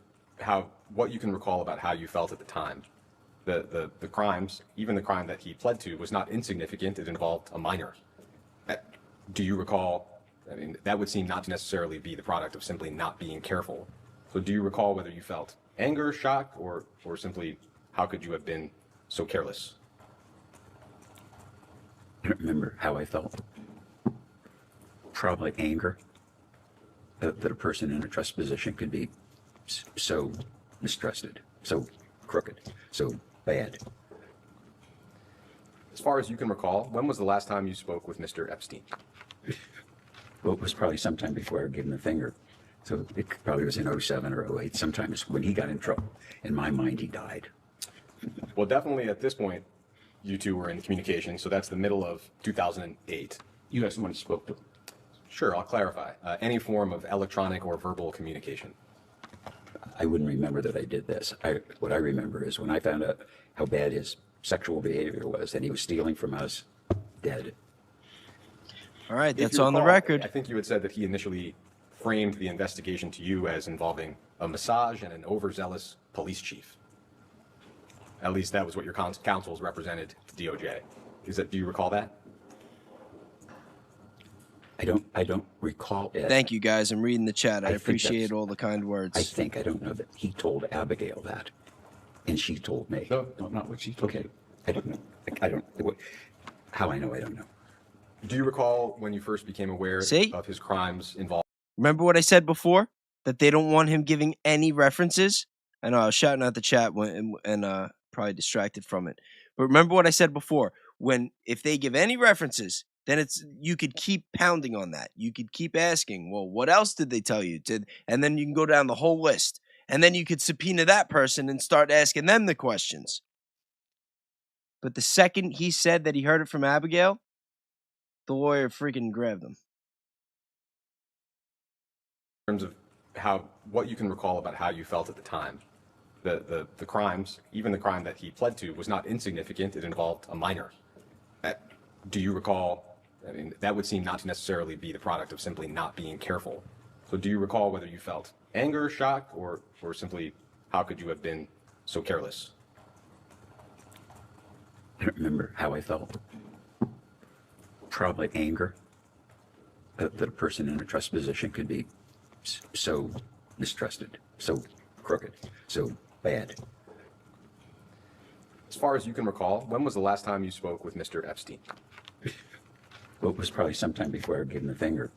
what you can recall about how you felt at the time, the crimes, even the crime that he pled to, was not insignificant. It involved a minor. Do you recall? I mean, that would seem not to necessarily be the product of simply not being careful. So do you recall whether you felt anger, shock, or simply how could you have been so careless? I don't remember how I felt. Probably anger that a person in a trust position could be so mistrusted, so crooked, so bad. As far as you can recall, when was the last time you spoke with Mr. Epstein? Well, it was probably sometime before I gave him the finger. So it probably was in 07 or 08, sometime when he got in trouble. In my mind, he died. Well, definitely at this point, you two were in communication, so that's the middle of 2008. You have someone who spoke to him? Sure, I'll clarify. Any form of electronic or verbal communication. I wouldn't remember that I did this. What I remember is when I found out how bad his sexual behavior was, and he was stealing from us, dead. All right, If that's you on the recall, record. I think you had said that he initially framed the investigation to you as involving a massage and an overzealous police chief. At least that was what your counsels represented to DOJ. Do you recall that? I don't recall it. Thank you, guys. I'm reading the chat. I think appreciate that's- all the kind words. I don't know that he told Abigail that, and she told me. No, not what she told Okay, I don't know. How I know, I don't know. Do you recall when you first became aware See? of his crimes involved? Remember what I said before? That they don't want him giving any references? I know I was shouting out the chat and probably distracted from it. But remember what I said before? If they give any references, then you could keep pounding on that. You could keep asking, well, what else did they tell you? And then you can go down the whole list. And then you could subpoena that person and start asking them the questions. But the second he said that he heard it from Abigail, the lawyer freaking grabbed him. In terms of what you can recall about how you felt at the time, the crimes, even the crime that he pled to, was not insignificant. It involved a minor. Do you recall? I mean, that would seem not to necessarily be the product of simply not being careful. So do you recall whether you felt anger, shock, or simply how could you have been so careless? I don't remember how I felt. Probably anger that a person in a trust position could be so mistrusted, so crooked, so bad. As far as you can recall, when was the last time you spoke with Mr. Epstein? Well, it was probably sometime before I gave him the finger.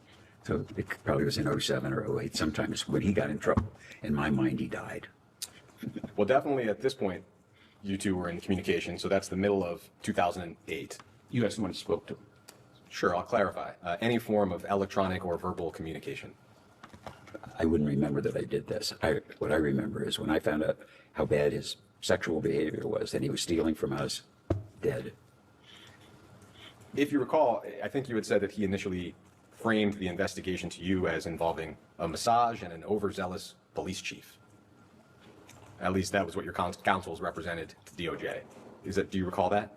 So it probably was in 07 or 08, sometimes when he got in trouble. In my mind, he died. Well, definitely at this point, you two were in communication, so that's the middle of 2008. You have someone who spoke to him? Sure, I'll clarify. Any form of electronic or verbal communication. I wouldn't remember that I did this. What I remember is when I found out how bad his sexual behavior was, and he was stealing from us, dead. If you recall, I think you had said that he initially framed the investigation to you as involving a massage and an overzealous police chief. At least that was what your counsels represented to DOJ. Do you recall that?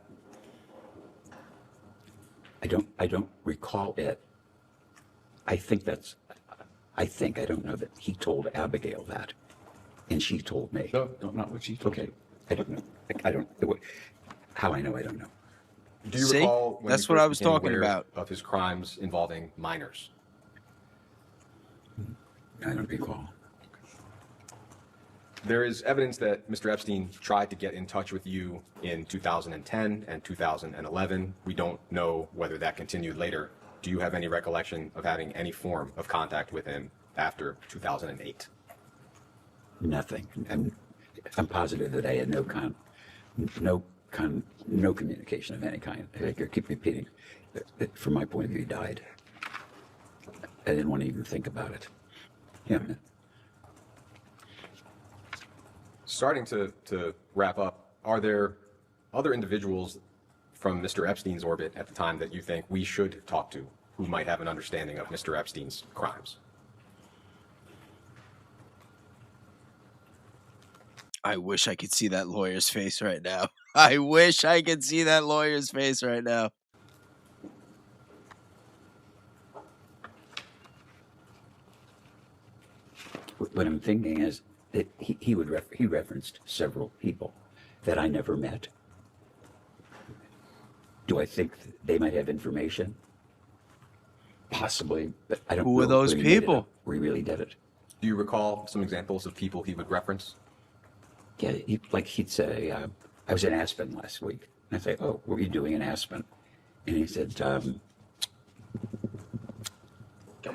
I don't recall it. I don't know that he told Abigail that, and she told me. No, not what she told Okay, you. I don't know. How I know, I don't know. Do you See? recall when That's you what first I was became talking aware about. of his crimes involving minors? I don't recall. There is evidence that Mr. Epstein tried to get in touch with you in 2010 and 2011. We don't know whether that continued later. Do you have any recollection of having any form of contact with him after 2008? Nothing. I'm positive that I had no no communication of any kind. I keep repeating that from my point of view, he died. I didn't want to even think about it. Yeah. Starting to wrap up, are there other individuals from Mr. Epstein's orbit at the time that you think we should talk to who might have an understanding of Mr. Epstein's crimes? I wish I could see that lawyer's face right now. I wish I could see that lawyer's face right now. What I'm thinking is that he referenced several people that I never met. Do I think they might have information? Possibly, but I don't know. Who are those people? Where he really did it. Do you recall some examples of people he would reference? Yeah, he'd say, I was in Aspen last week. And I'd say, oh, what were you doing in Aspen? And he said, Come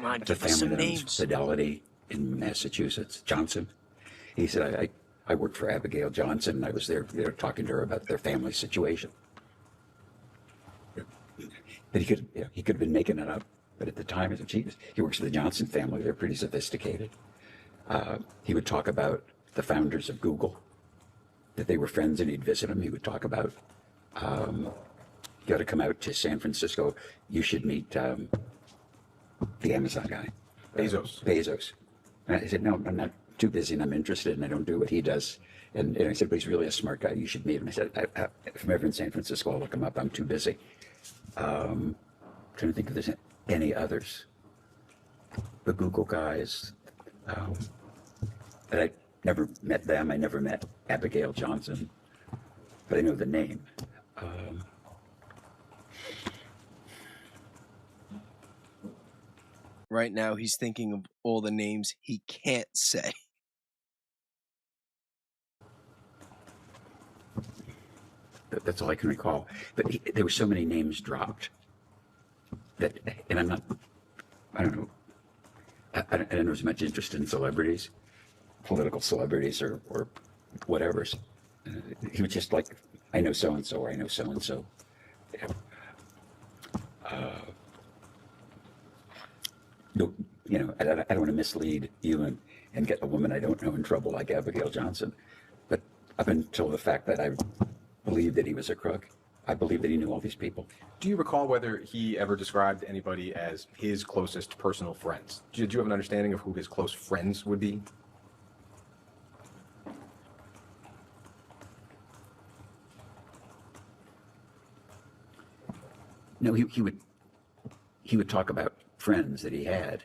on, the give us some family owns names. Fidelity in Massachusetts, Johnson. He said, I worked for Abigail Johnson. And I was there talking to her about their family situation. But he could have been making it up. But at the time, he said, geez, he works for the Johnson family. They're pretty sophisticated. He would talk about the founders of Google, that they were friends, and he'd visit them. He would talk about, you got to come out to San Francisco. You should meet the Amazon guy. Bezos. And I said, no, I'm not too busy, and I'm interested, and I don't do what he does. And I said, but he's really a smart guy. You should meet him. I said, if I'm ever in San Francisco, I'll look him up. I'm too busy. Trying to think if there's any others. The Google guys, but I never met them. I never met Abigail Johnson, but I know the name. Right now, he's thinking of all the names he can't say. That's all I can recall. But there were so many names dropped that, and I don't know as much interest in celebrities, political celebrities or whatever. He was just like, I know so-and-so, or I know so-and-so. I don't want to mislead you and get a woman I don't know in trouble like Abigail Johnson. But up until the fact that I believed that he was a crook, I believed that he knew all these people. Do you recall whether he ever described anybody as his closest personal friends? Did you have an understanding of who his close friends would be? No, he would talk about friends that he had.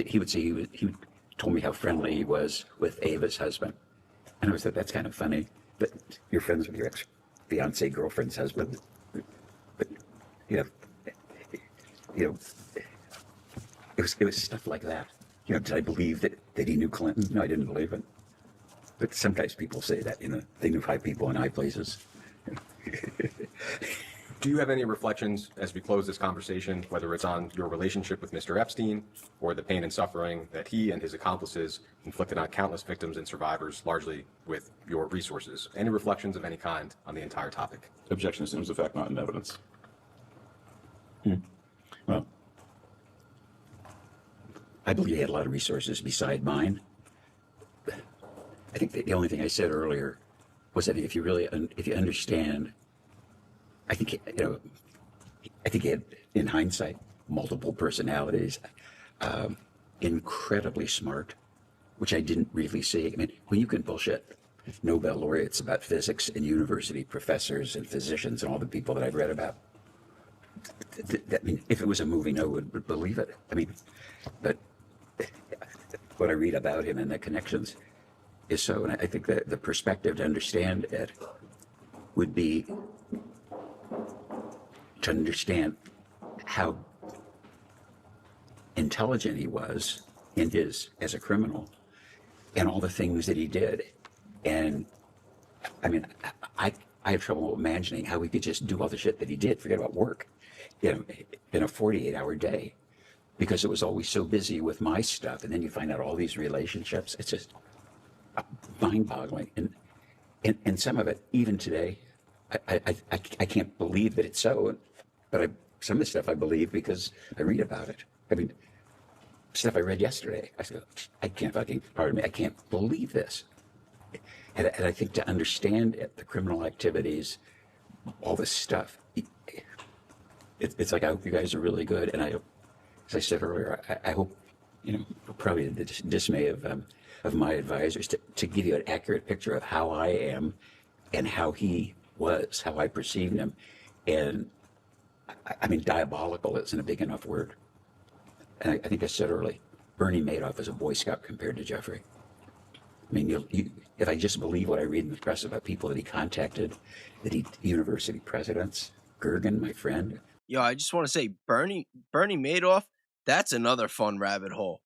He would say he told me how friendly he was with Ava's husband, and I was like, that's kind of funny. But you're friends with your ex-fiancée girlfriend's husband. But it was stuff like that. Did I believe that he knew Clinton? No, I didn't believe it. But sometimes people say that, they knew high people in high places. Do you have any reflections as we close this conversation, whether it's on your relationship with Mr. Epstein or the pain and suffering that he and his accomplices inflicted on countless victims and survivors, largely with your resources? Any reflections of any kind on the entire topic? Objection assumes the fact, not in evidence. Well, I believe he had a lot of resources beside mine. I think the only thing I said earlier was that if you understand, I think he had, in hindsight, multiple personalities, incredibly smart, which I didn't really see. I mean, when you can bullshit Nobel laureates about physics and university professors and physicians and all the people that I've read about, I mean, if it was a movie, no one would believe it. I mean, but what I read about him and the connections is so, and I think that the perspective to understand it would be to understand how intelligent he was as a criminal and all the things that he did. And I mean, I have trouble imagining how he could just do all the shit that he did, forget about work, in a 48-hour day, because it was always so busy with my stuff. And then you find out all these relationships. It's just mind-boggling. And And some of it, even today, I can't believe that it's so. But some of the stuff I believe because I read about it. I mean, stuff I read yesterday. I said, I can't fucking, pardon me, I can't believe this. And I think to understand it, the criminal activities, all this stuff, it's like, I hope you guys are really good. And I hope, as I said earlier, I hope, probably the dismay of my advisors to give you an accurate picture of how I am and how he was, how I perceived him. And I mean, diabolical isn't a big enough word. And I think I said earlier, Bernie Madoff is a Boy Scout compared to Jeffrey. I mean, if I just believe what I read in the press about people that he contacted, university presidents, Gergen, my friend. Yo, I just want to say, Bernie Madoff, that's another fun rabbit hole.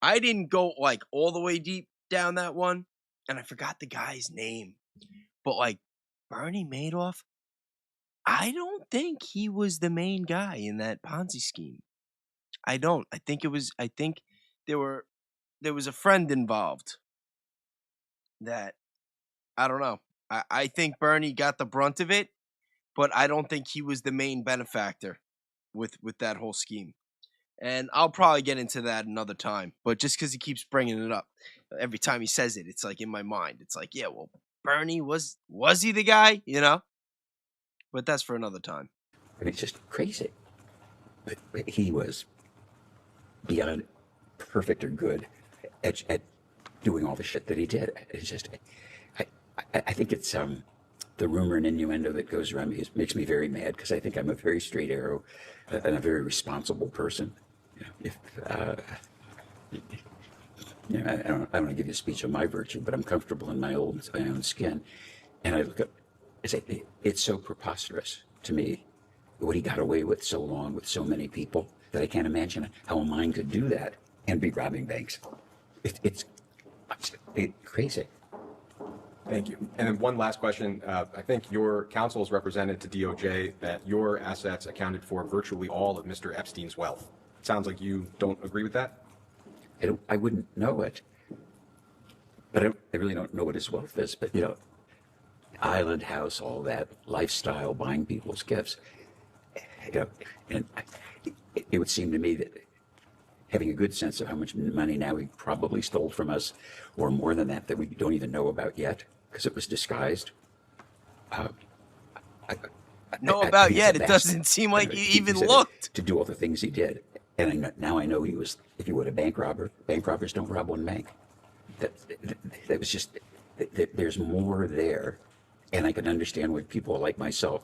I didn't go like all the way deep down that one, and I forgot the guy's name. But like Bernie Madoff, I don't think he was the main guy in that Ponzi scheme. I don't. I think there was a friend involved that, I don't know. I think Bernie got the brunt of it, but I don't think he was the main benefactor with that whole scheme. And I'll probably get into that another time. But just because he keeps bringing it up, every time he says it, it's like in my mind. It's like, yeah, well, Bernie, was he the guy? But that's for another time. I mean, it's just crazy. But he was beyond perfect or good at doing all the shit that he did. It's just, I think it's the rumor and innuendo that goes around me makes me very mad because I think I'm a very straight arrow and a very responsible person. I don't want to give you a speech on my virtue, but I'm comfortable in my own skin. And I look at, I say, it's so preposterous to me what he got away with so long with so many people that I can't imagine how a mind could do that and be robbing banks. It's crazy. Thank you. And then one last question. I think your counsel has represented to DOJ that your assets accounted for virtually all of Mr. Epstein's wealth. Sounds like you don't agree with that? I wouldn't know it, but I really don't know what his wealth is. But, island house, all that lifestyle, buying people's gifts, and it would seem to me that having a good sense of how much money now he probably stole from us, or more than that we don't even know about yet because it was disguised. It doesn't seem like you even looked. To do all the things he did. And now I know he was, if he were a bank robber, bank robbers don't rob one bank. That was just, there's more there. And I can understand why people like myself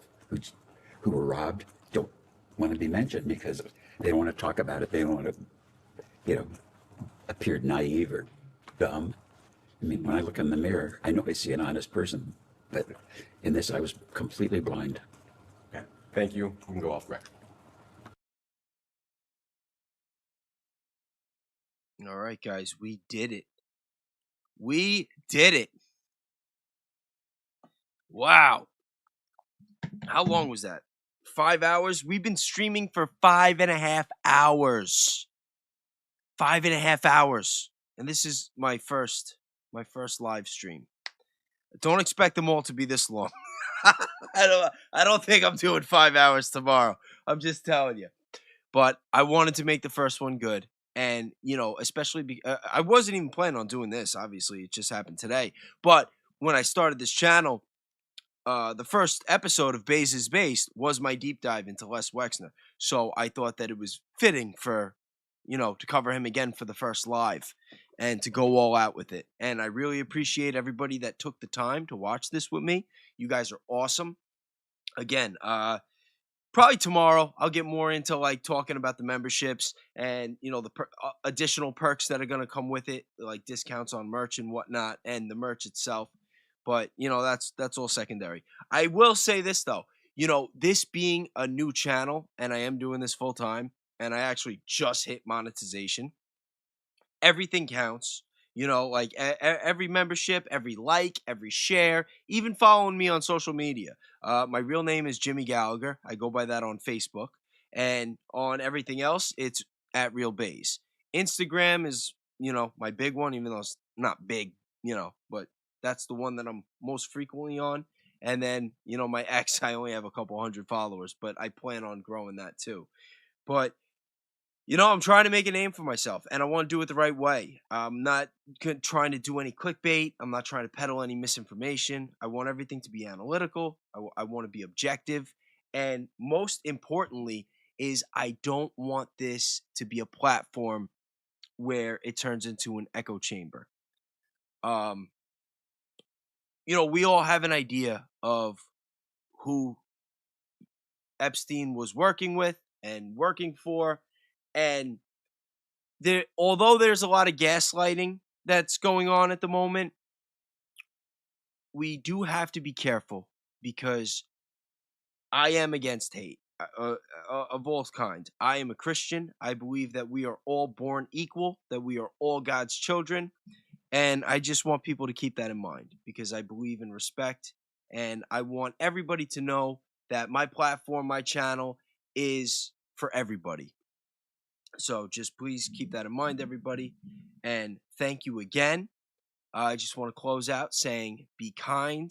who were robbed don't want to be mentioned because they don't want to talk about it. They don't want to, appear naive or dumb. I mean, when I look in the mirror, I know I see an honest person. But in this, I was completely blind. Okay. Thank you. You can go off record. All right, guys, we did it. We did it. Wow. How long was that? 5 hours? We've been streaming for 5.5 hours. 5.5 hours. And this is my first live stream. Don't expect them all to be this long. I don't think I'm doing 5 hours tomorrow. I'm just telling you. But I wanted to make the first one good. And, especially I wasn't even planning on doing this. Obviously, it just happened today. But when I started this channel, the first episode of Bayes is Based was my deep dive into Les Wexner. So I thought that it was fitting for, to cover him again for the first live and to go all out with it. And I really appreciate everybody that took the time to watch this with me. You guys are awesome. Again, probably tomorrow I'll get more into like talking about the memberships and the additional perks that are going to come with it, like discounts on merch and whatnot, and the merch itself. But that's all secondary. I will say this though, this being a new channel, and I am doing this full time, and I actually just hit monetization. Everything counts. Like every membership, every like, every share, even following me on social media. My real name is Jimmy Gallagher. I go by that on Facebook. And on everything else, it's at RealBayes. Instagram is, my big one, even though it's not big, but That's the one that I'm most frequently on. And then, you know, my ex, I only have a couple hundred followers, but I plan on growing that too. But, you know, I'm trying to make a name for myself, and I want to do it the right way. I'm not trying to do any clickbait. I'm not trying to peddle any misinformation. I want everything to be analytical. I want to be objective. And most importantly is I don't want this to be a platform where it turns into an echo chamber. You know, we all have an idea of who Epstein was working with and working for. And although there's a lot of gaslighting that's going on at the moment, we do have to be careful because I am against hate of all kinds. I am a Christian. I believe that we are all born equal, that we are all God's children. And I just want people to keep that in mind because I believe in respect. And I want everybody to know that my platform, my channel is for everybody. So just please keep that in mind, everybody. And thank you again. I just want to close out saying be kind,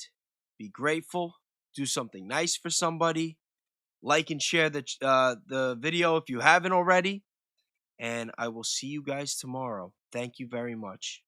be grateful, do something nice for somebody. Like and share the video if you haven't already. And I will see you guys tomorrow. Thank you very much.